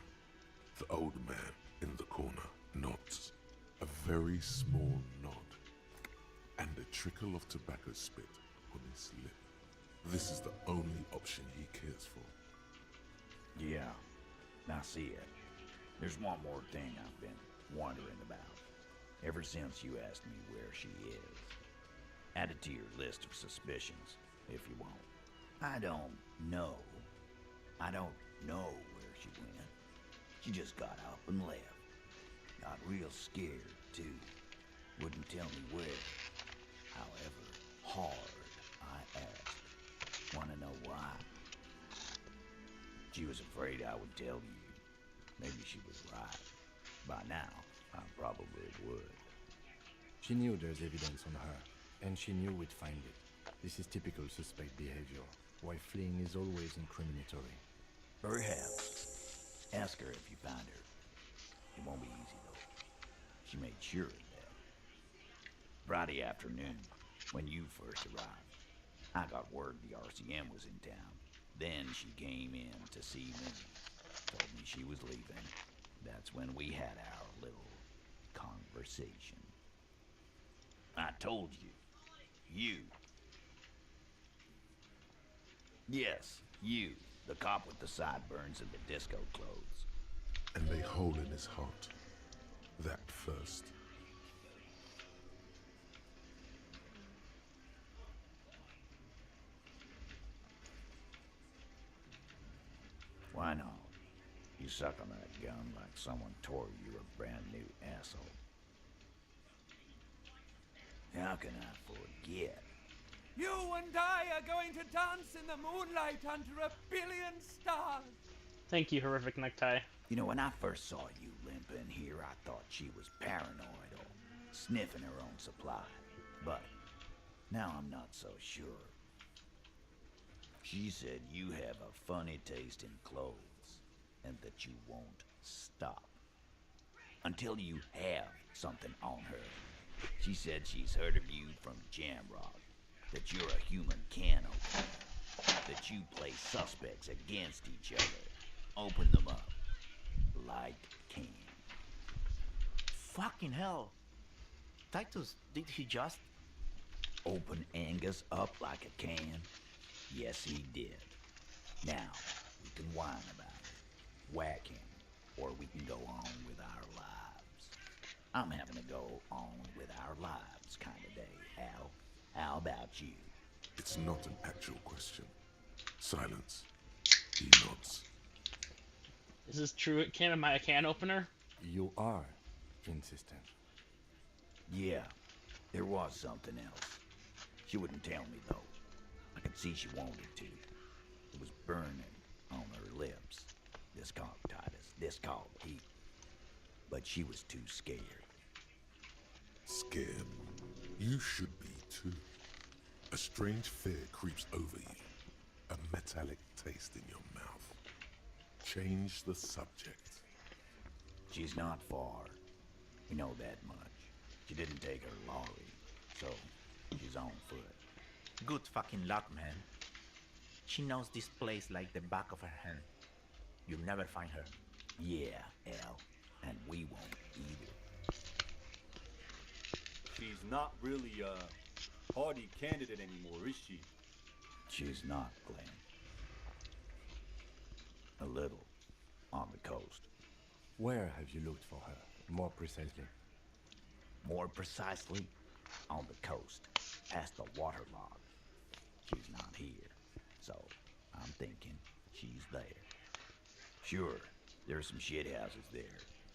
The old man in the corner nods. A very small nod. And a trickle of tobacco spit on his lip. This is the only option he cares for. Yeah, I see it. There's one more thing I've been wondering about. Ever since you asked me where she is. Add it to your list of suspicions, if you want. I don't know where she went. She just got up and left. Got real scared, too. Wouldn't tell me where. However hard I asked. Wanna know why? She was afraid I would tell you. Maybe she was right. By now, I probably would. She knew there's evidence on her, and she knew we'd find it. This is typical suspect behavior. Why fleeing is always incriminatory. Perhaps. Ask her if you find her. It won't be easy, though. She made sure of that. Friday afternoon, when you first arrived, I got word the RCM was in town. Then she came in to see me. Told me she was leaving. That's when we had our little conversation. I told you. You. Yes, you. The cop with the sideburns and the disco clothes. And a hole in his heart. That first. Why not? You suck on that gun like someone tore you a brand new asshole. How can I forget? You and I are going to dance in the moonlight under a billion stars. Thank you, horrific necktie. You know, when I first saw you limping here, I thought she was paranoid or sniffing her own supply. But now I'm not so sure. She said you have a funny taste in clothes and that you won't stop until you have something on her. She said she's heard of you from Jamrock, that you're a human can opener, that you play suspects against each other. Open them up like can. Fucking hell. Titus, did he just... Open Angus up like a can? Yes, he did. Now, we can whine about it, whack him, or we can go on with our lives. I'm having a go on with our lives kind of day, Al. How about you? It's not an actual question. Silence. He nods. Is this true? Am I a can opener? You are insistent. Yeah, there was something else. She wouldn't tell me, though. I could see she wanted to. It was burning on her lips. This called Titus. This called heat. But she was too scared. Scared? You should be too. A strange fear creeps over you. A metallic taste in your mouth. Change the subject. She's not far. We know that much. She didn't take her lorry, so she's on foot. Good fucking luck, man. She knows this place like the back of her hand. You'll never find her. Yeah, Al. And we won't either. She's not really a hardy candidate anymore, is she? She's not, Glenn. A little. On the coast. Where have you looked for her, more precisely? More precisely, on the coast, past the waterlog. She's not here, so I'm thinking she's there. Sure, there's some shit houses there,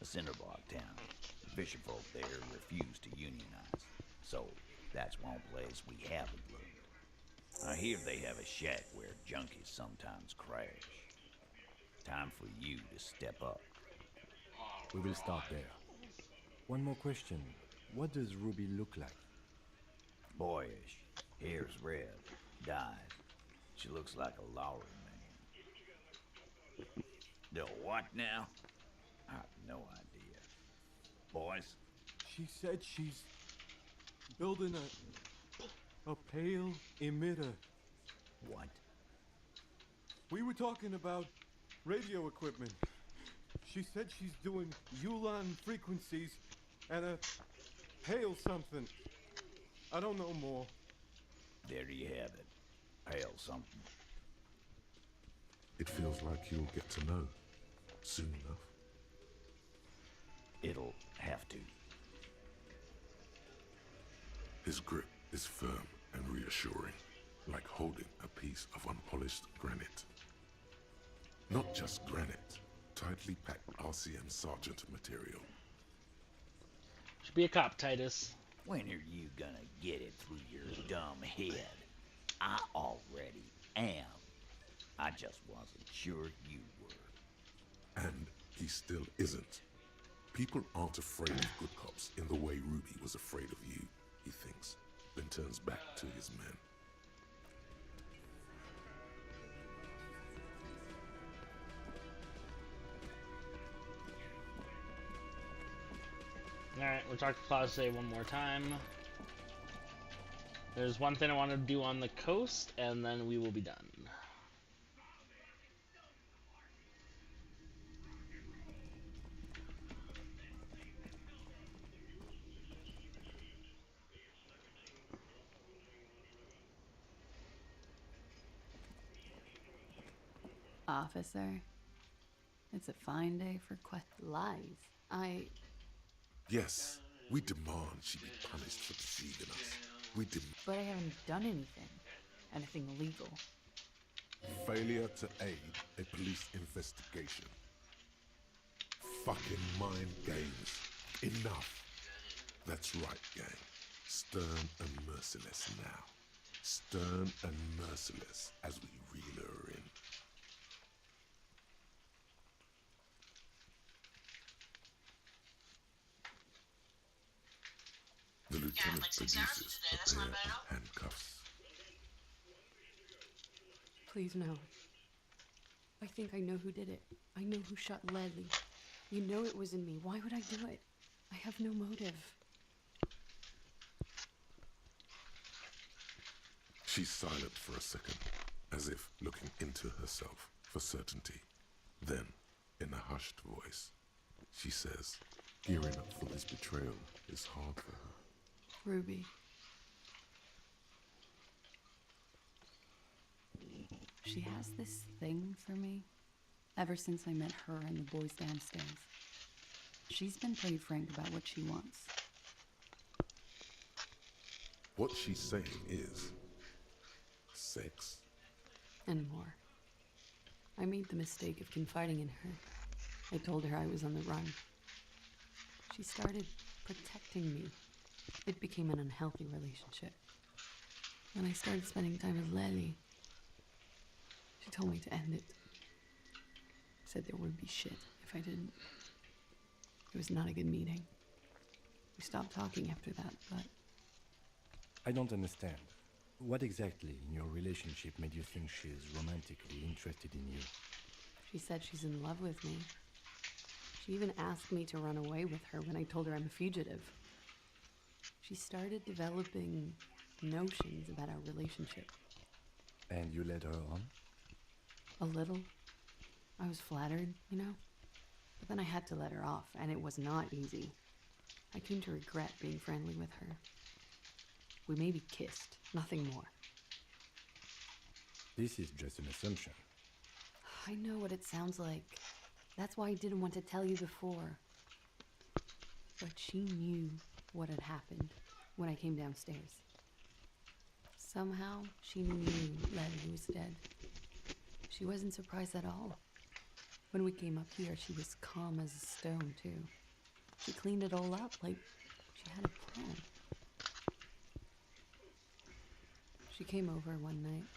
a cinderblock town. The fisherfolk there refuse to unionize, so that's one place we haven't looked. I hear they have a shack where junkies sometimes crash. Time for you to step up. We will start there. One more question. What does Ruby look like? Boyish. Hair's red. Dyed. She looks like a Lowry man. The what now? I have no idea. Boys? She said she's building a pale emitter. What? We were talking about radio equipment. She said she's doing Ulan frequencies and a pale something. I don't know more. There you have it. Pale something. It feels like you'll get to know soon enough. It'll have to. His grip is firm and reassuring, like holding a piece of unpolished granite. Not just granite, tightly packed RCM Sergeant material. Should be a cop, Titus. When are you gonna get it through your dumb head? I already am. I just wasn't sure you were. And he still isn't. People aren't afraid of good cops in the way Ruby was afraid of you, he thinks, then turns back to his men. Alright, we'll talk to Clause one more time. There's one thing I want to do on the coast, and then we will be done. Officer, it's a fine day for lies. Yes, we demand she be punished for deceiving us. But I haven't done anything. Anything illegal. Failure to aid a police investigation. Fucking mind games. Enough. That's right, gang. Stern and merciless now. Stern and merciless as we reel her in. The lieutenant produces a pair of handcuffs. Please, no. I think I know who did it. I know who shot Leslie. You know it wasn't me. Why would I do it? I have no motive. She's silent for a second, as if looking into herself for certainty. Then, in a hushed voice, she says, gearing up for this betrayal is hard for her. Ruby. She has this thing for me ever since I met her and the boys downstairs. She's been pretty frank about what she wants. What she's saying is sex. And more. I made the mistake of confiding in her. I told her I was on the run. She started protecting me. It became an unhealthy relationship. When I started spending time with Lely, she told me to end it. Said there would be shit if I didn't. It was not a good meeting. We stopped talking after that, but... I don't understand. What exactly in your relationship made you think she is romantically interested in you? She said she's in love with me. She even asked me to run away with her when I told her I'm a fugitive. She started developing notions about our relationship. And you led her on? A little. I was flattered, you know? But then I had to let her off, and it was not easy. I came to regret being friendly with her. We maybe kissed, nothing more. This is just an assumption. I know what it sounds like. That's why I didn't want to tell you before. But she knew what had happened when I came downstairs. Somehow, she knew Leslie was dead. She wasn't surprised at all. When we came up here, she was calm as a stone, too. She cleaned it all up like she had a plan. She came over one night,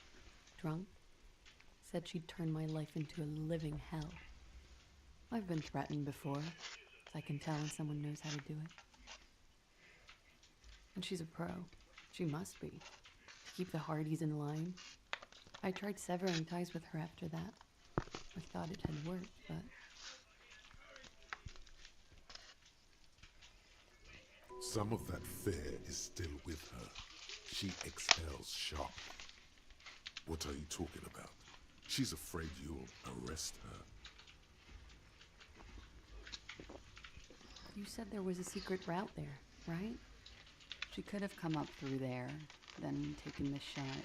drunk, said she'd turn my life into a living hell. I've been threatened before, so I can tell when someone knows how to do it. And she's a pro. She must be. To keep the Hardys in line. I tried severing ties with her after that. I thought it had worked, but... Some of that fear is still with her. She exhales sharply. What are you talking about? She's afraid you'll arrest her. You said there was a secret route there, right? She could have come up through there, then taken the shot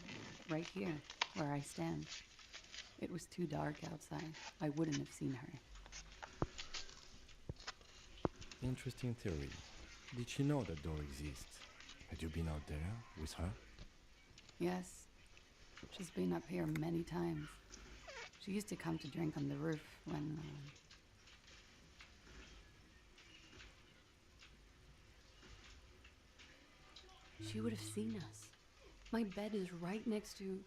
right here, where I stand. It was too dark outside. I wouldn't have seen her. Interesting theory. Did she know that door exists? Had you been out there with her? Yes. She's been up here many times. She used to come to drink on the roof when... She would have seen us. My bed is right next to...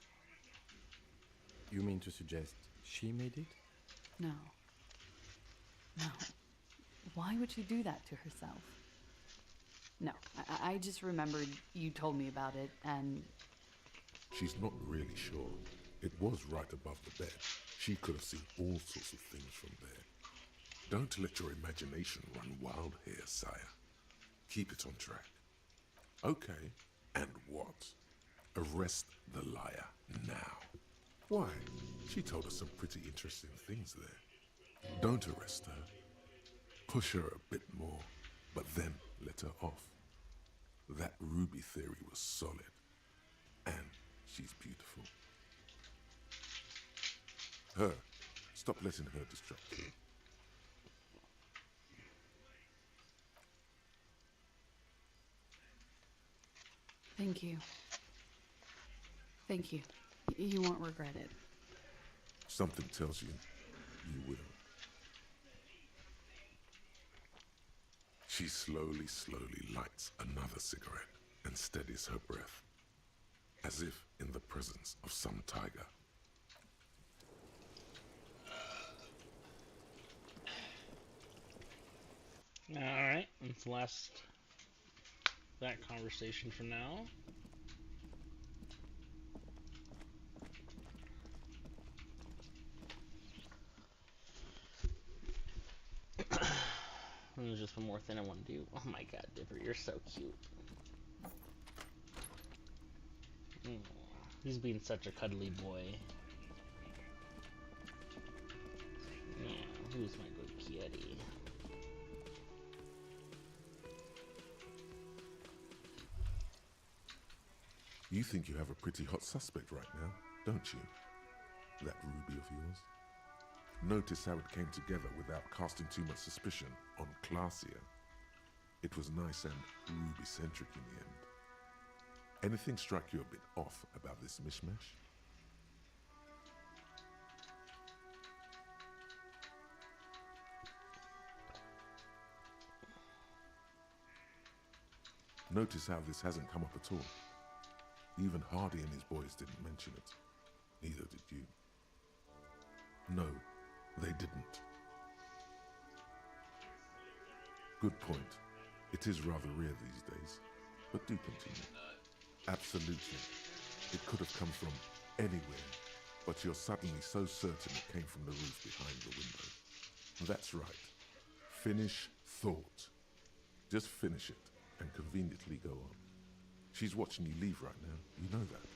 You mean to suggest she made it? No. No. Why would she do that to herself? No, I just remembered you told me about it, and... She's not really sure. It was right above the bed. She could have seen all sorts of things from there. Don't let your imagination run wild here, sire. Keep it on track. Okay, and what? Arrest the liar now. Why? She told us some pretty interesting things there. Don't arrest her. Push her a bit more, but then let her off. That Ruby theory was solid. And she's beautiful. Her Stop letting her distract you. Thank you. Thank you. You won't regret it. Something tells you you will. She slowly lights another cigarette and steadies her breath, as if in the presence of some tiger. Alright, let's last that conversation for now. There's just one more thing I want to do. Oh my god, Dipper, you're so cute. He's being such a cuddly boy. Yeah, who's my good kitty? You think you have a pretty hot suspect right now, don't you? That ruby of yours? Notice how it came together without casting too much suspicion on Clasia. It was nice and ruby-centric in the end. Anything struck you a bit off about this mishmash? Notice how this hasn't come up at all. Even Hardy and his boys didn't mention it. Neither did you. No, they didn't. Good point. It is rather rare these days, but do continue. Absolutely. It could have come from anywhere, but you're suddenly so certain it came from the roof behind the window. That's right. Finish thought. Just finish it and conveniently go on. She's watching you leave right now, you know that.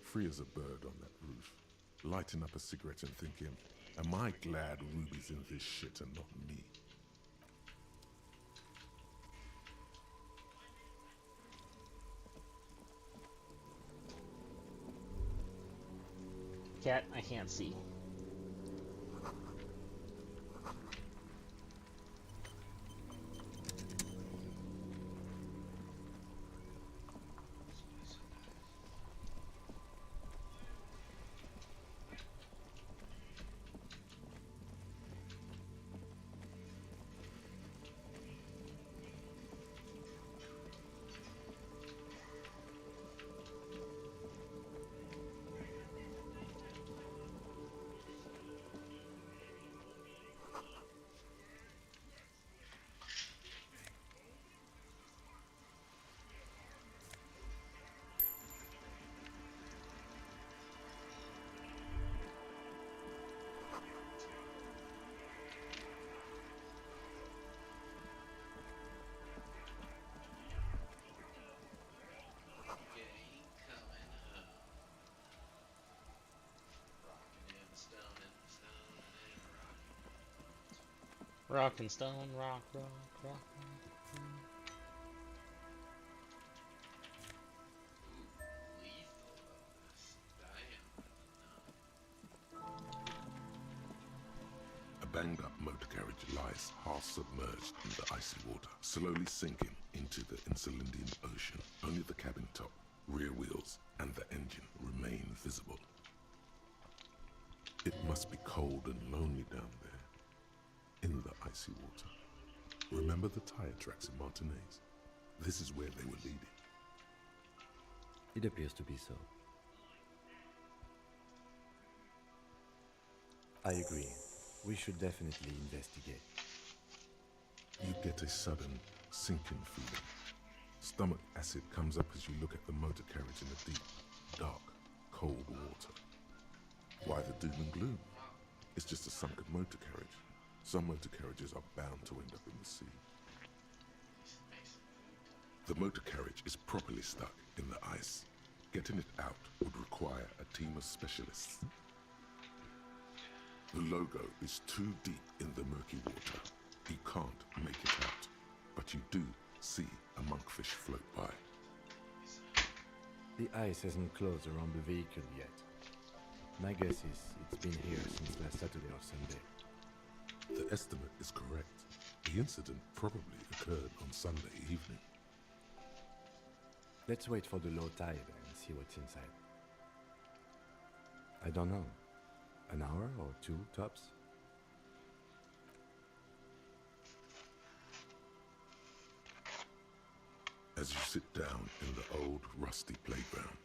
Free as a bird on that roof, lighting up a cigarette and thinking, am I glad Ruby's in this shit and not me? Cat, I can't see. Rock and stone, rock, rock, rock, rock. A banged-up motor carriage lies half submerged in the icy water, slowly sinking into the Insulindian Ocean. Only the cabin top, rear wheels, and the engine remain visible. It must be cold and lonely down there, in the icy water. Remember the tire tracks in Martinez? This is where they were leading. It appears to be so. I agree. We should definitely investigate. You get a sudden sinking feeling. Stomach acid comes up as you look at the motor carriage in the deep, dark, cold water. Why the doom and gloom? It's just a sunken motor carriage. Some motor carriages are bound to end up in the sea. The motor carriage is properly stuck in the ice. Getting it out would require a team of specialists. The logo is too deep in the murky water. You can't make it out, but you do see a monkfish float by. The ice hasn't closed around the vehicle yet. My guess is it's been here since last Saturday or Sunday. The estimate is correct. The incident probably occurred on Sunday evening. Let's wait for the low tide and see what's inside. I don't know. An hour or two, tops? As you sit down in the old, rusty playground,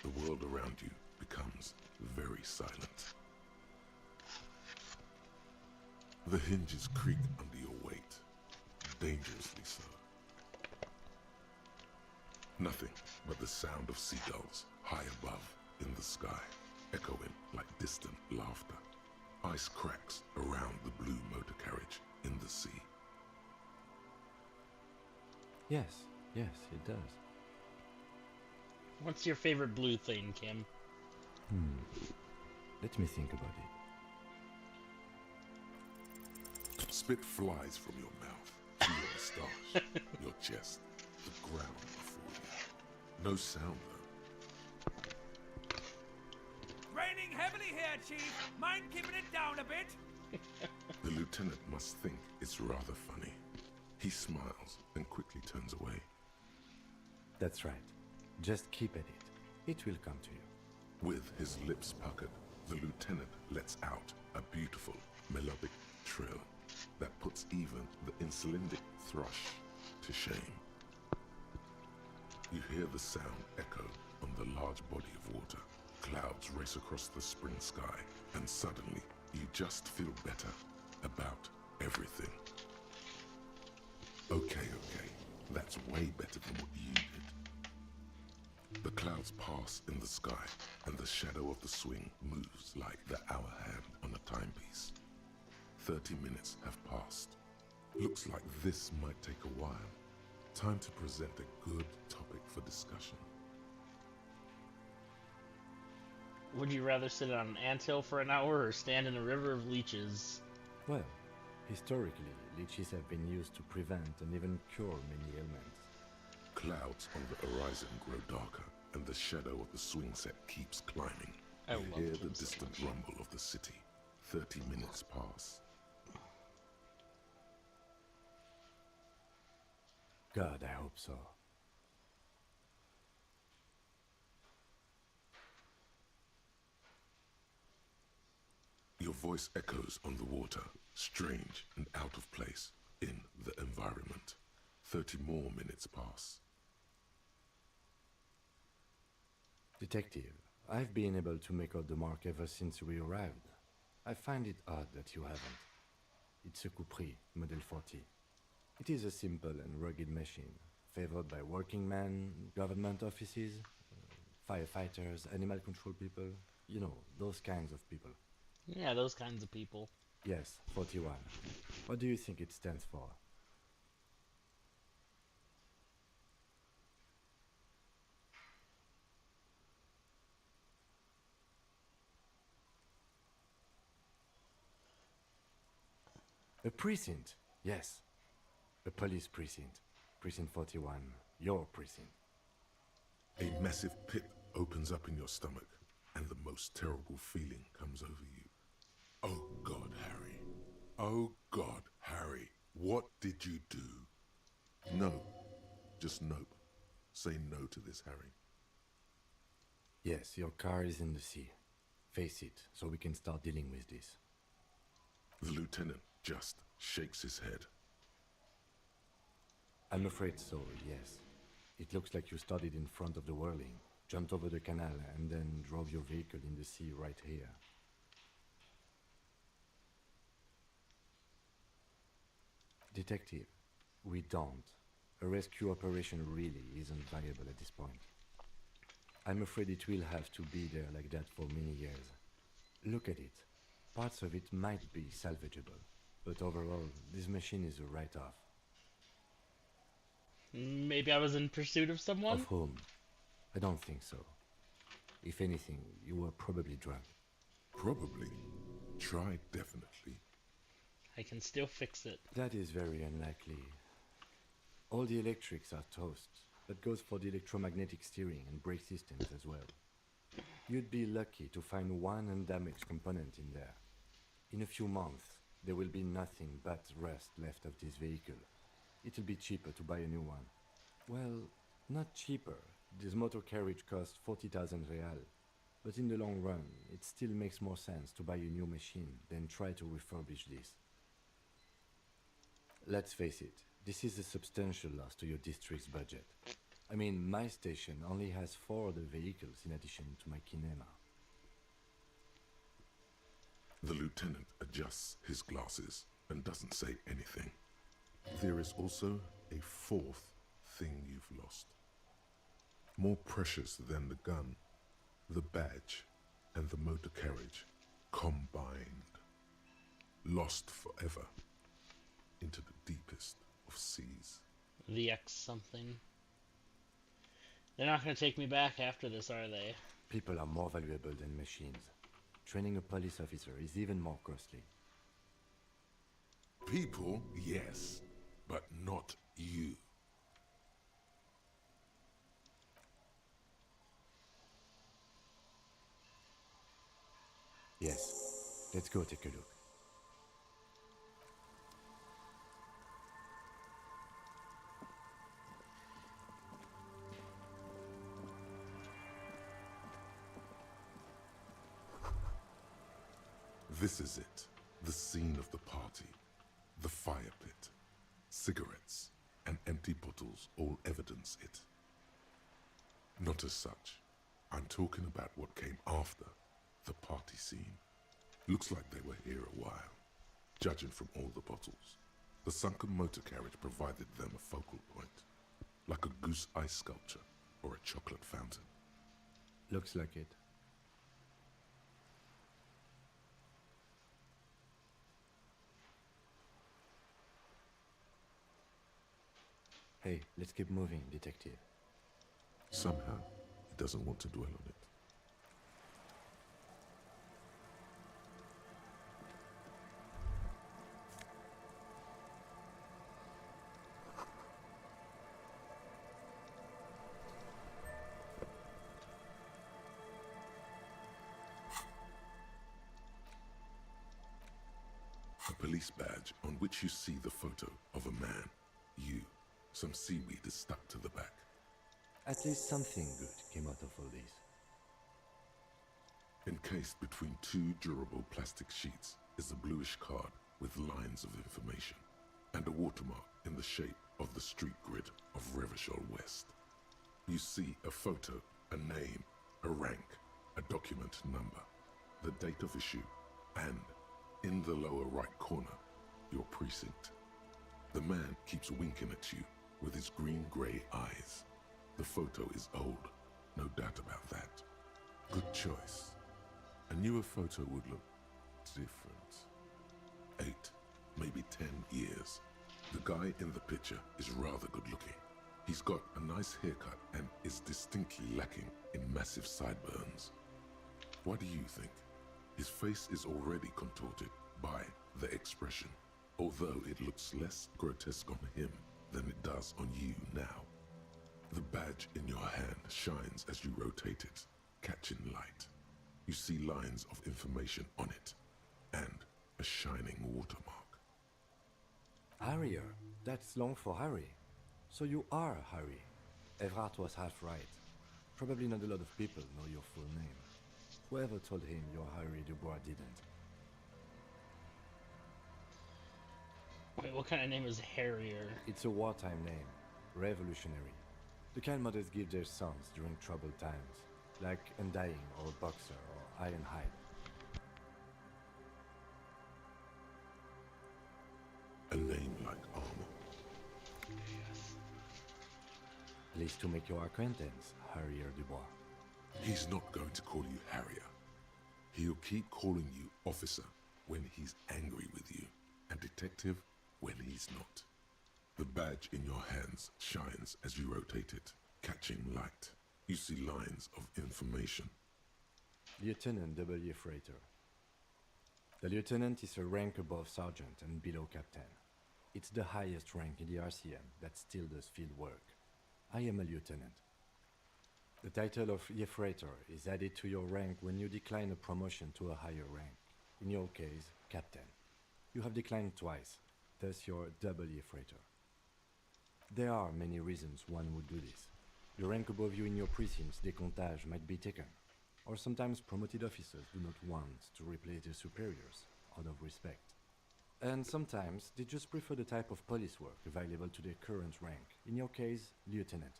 the world around you becomes very silent. The hinges creak under your weight, dangerously so. Nothing but the sound of seagulls high above in the sky, echoing like distant laughter. Ice cracks around the blue motor carriage in the sea. Yes, it does. What's your favorite blue thing, Kim? Let me think about it. Spit flies from your mouth to your moustache, your chest, the ground before you. No sound though. Raining heavily here, Chief. Mind keeping it down a bit? The lieutenant must think it's rather funny. He smiles and quickly turns away. That's right. Just keep at it. It will come to you. With his lips puckered, the lieutenant lets out a beautiful melodic trill that puts even the insulindic thrush to shame. You hear the sound echo on the large body of water. Clouds race across the spring sky, and suddenly you just feel better about everything. Okay, that's way better than what you did. The clouds pass in the sky, and the shadow of the swing moves like the hour hand on a timepiece. 30 minutes have passed. Looks like this might take a while. Time to present a good topic for discussion. Would you rather sit on an anthill for an hour or stand in a river of leeches? Well, historically, leeches have been used to prevent and even cure many ailments. Clouds on the horizon grow darker, and the shadow of the swing set keeps climbing. I You love hear them the so distant much. rumble of the city. 30 minutes pass. God, I hope so. Your voice echoes on the water, strange and out of place in the environment. 30 more minutes pass. Detective, I've been able to make out the mark ever since we arrived. I find it odd that you haven't. It's a Coupris, Model 40. It is a simple and rugged machine, favored by working men, government offices, firefighters, animal control people. You know, those kinds of people. Yeah, those kinds of people. Yes, 41. What do you think it stands for? A precinct, yes. A police precinct. Precinct 41. Your precinct. A massive pit opens up in your stomach, and the most terrible feeling comes over you. Oh God, Harry. Oh God, Harry. What did you do? No. Just nope. Say no to this, Harry. Yes, your car is in the sea. Face it, so we can start dealing with this. The lieutenant just shakes his head. I'm afraid so, yes. It looks like you started in front of the whirling, jumped over the canal, and then drove your vehicle in the sea right here. Detective, we don't. A rescue operation really isn't viable at this point. I'm afraid it will have to be there like that for many years. Look at it. Parts of it might be salvageable, but overall, this machine is a write-off. Maybe I was in pursuit of someone? Of whom? I don't think so. If anything, you were probably drunk. Probably. Try definitely. I can still fix it. That is very unlikely. All the electrics are toast. That goes for the electromagnetic steering and brake systems as well. You'd be lucky to find one undamaged component in there. In a few months, there will be nothing but rust left of this vehicle. It'll be cheaper to buy a new one. Well, not cheaper. This motor carriage costs 40,000 real. But in the long run, it still makes more sense to buy a new machine than try to refurbish this. Let's face it, this is a substantial loss to your district's budget. I mean, my station only has 4 other vehicles in addition to my kinema. The lieutenant adjusts his glasses and doesn't say anything. There is also a 4th thing you've lost. More precious than the gun, the badge, and the motor carriage combined. Lost forever into the deepest of seas. The X something. They're not going to take me back after this, are they? People are more valuable than machines. Training a police officer is even more costly. People, yes, but not you. Yes, let's go take a look. This is it, the scene of the party, the fire pit, cigarettes, and empty bottles all evidence it. Not as such. I'm talking about what came after the party scene. Looks like they were here a while, judging from all the bottles. The sunken motor carriage provided them a focal point, like a goose ice sculpture or a chocolate fountain. Looks like it. Hey, let's keep moving, detective. Somehow, he doesn't want to dwell on it. A police badge on which you see the photo of a man, you. Some seaweed is stuck to the back. At least something good came out of all this. Encased between 2 durable plastic sheets is a bluish card with lines of information and a watermark in the shape of the street grid of Revachol West. You see a photo, a name, a rank, a document number, the date of issue, and, in the lower right corner, your precinct. The man keeps winking at you with his green-grey eyes. The photo is old, no doubt about that. Good choice. A newer photo would look different. 8, maybe 10 years. The guy in the picture is rather good-looking. He's got a nice haircut and is distinctly lacking in massive sideburns. What do you think? His face is already contorted by the expression, although it looks less grotesque on him than it does on you now. The badge in your hand shines as you rotate it, catching light. You see lines of information on it, and a shining watermark. Harrier. That's long for Harry. So you are Harry. Evrard was half right. Probably not a lot of people know your full name. Whoever told him you're Harry Dubois didn't. Wait, what kind of name is Harrier? It's a wartime name. Revolutionary. The kind mothers give their sons during troubled times, like Undying or Boxer or Ironhide. A name like armor. Pleased to make your acquaintance, Harrier Dubois. He's not going to call you Harrier. He'll keep calling you officer when he's angry with you, and detective when he's not. The badge in your hands shines as you rotate it, catching light. You see lines of information. Lieutenant W. Freighter. The lieutenant is a rank above sergeant and below captain. It's the highest rank in the RCM that still does field work. I am a lieutenant. The title of Yefrator is added to your rank when you decline a promotion to a higher rank. In your case, Captain. You have declined twice, thus you're double Yefrator. There are many reasons one would do this. The rank above you in your precinct's decontage might be taken, or sometimes promoted officers do not want to replace their superiors out of respect. And sometimes they just prefer the type of police work available to their current rank, in your case, Lieutenant.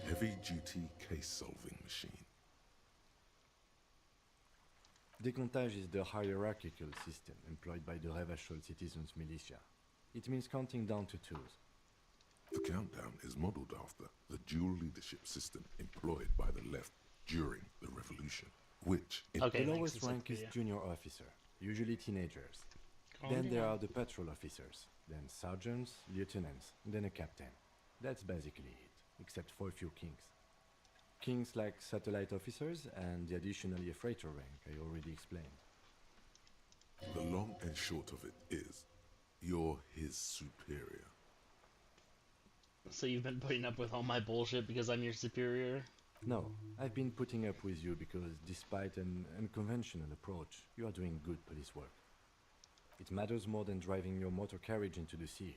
Heavy-duty case-solving machine. Decontage is the hierarchical system employed by the Revachol Citizens Militia. It means counting down to twos. The countdown is modeled after the dual leadership system employed by the left during the revolution, which in the lowest rank is junior officer, usually teenagers. Then there are the patrol officers, then sergeants, lieutenants, then a captain. That's basically it, except for a few kings. Kings like satellite officers and the additional Yefrator rank I already explained. The long and short of it is, you're his superior. So you've been putting up with all my bullshit because I'm your superior? No, I've been putting up with you because despite an unconventional approach, you are doing good police work. It matters more than driving your motor carriage into the sea.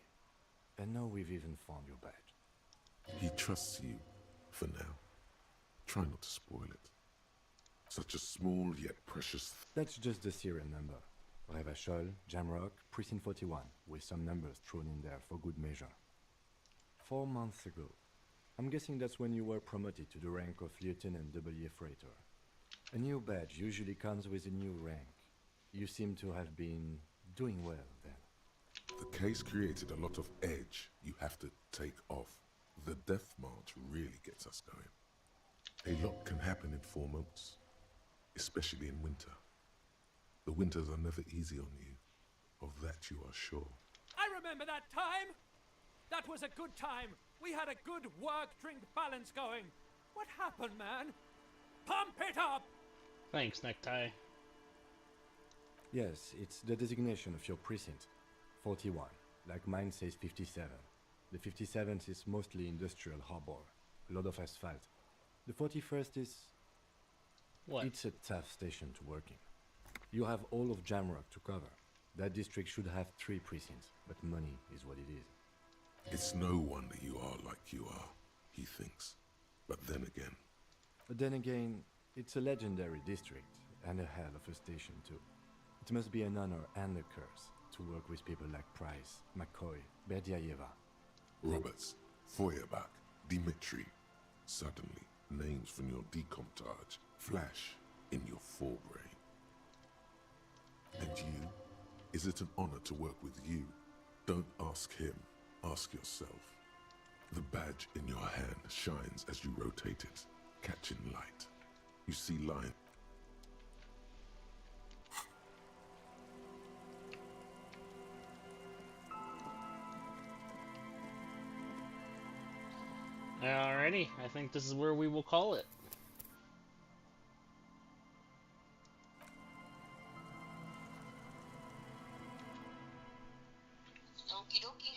And now we've even found your badge. He trusts you, for now. Try not to spoil it. Such a small yet precious... That's just the serial number. Revachol, Jamrock, Precinct 41, with some numbers thrown in there for good measure. 4 months ago. I'm guessing that's when you were promoted to the rank of Lieutenant W. Freighter. A new badge usually comes with a new rank. You seem to have been doing well then. The case created a lot of edge you have to take off. The death march really gets us going. A lot can happen in 4 months, especially in winter. The winters are never easy on you. Of that you are sure. I remember that time! That was a good time. We had a good work-drink balance going. What happened, man? Pump it up! Thanks, Necktie. Yes, it's the designation of your precinct. 41. Like mine says 57. The 57th is mostly industrial harbor. A lot of asphalt. The 41st is... What? It's a tough station to work in. You have all of Jamrock to cover. That district should have 3 precincts, but money is what it is. It's no wonder you are like you are, he thinks. But then again, it's a legendary district, and a hell of a station too. It must be an honor and a curse to work with people like Price, McCoy, Berdiaeva. Roberts, Feuerbach, Dimitri. Suddenly, names from your decomptage flash in your forebrain. And you? Is it an honor to work with you? Don't ask him. Ask yourself. The badge in your hand shines as you rotate it, catching light. You see light. Alrighty, I think this is where we will call it. Okie dokie.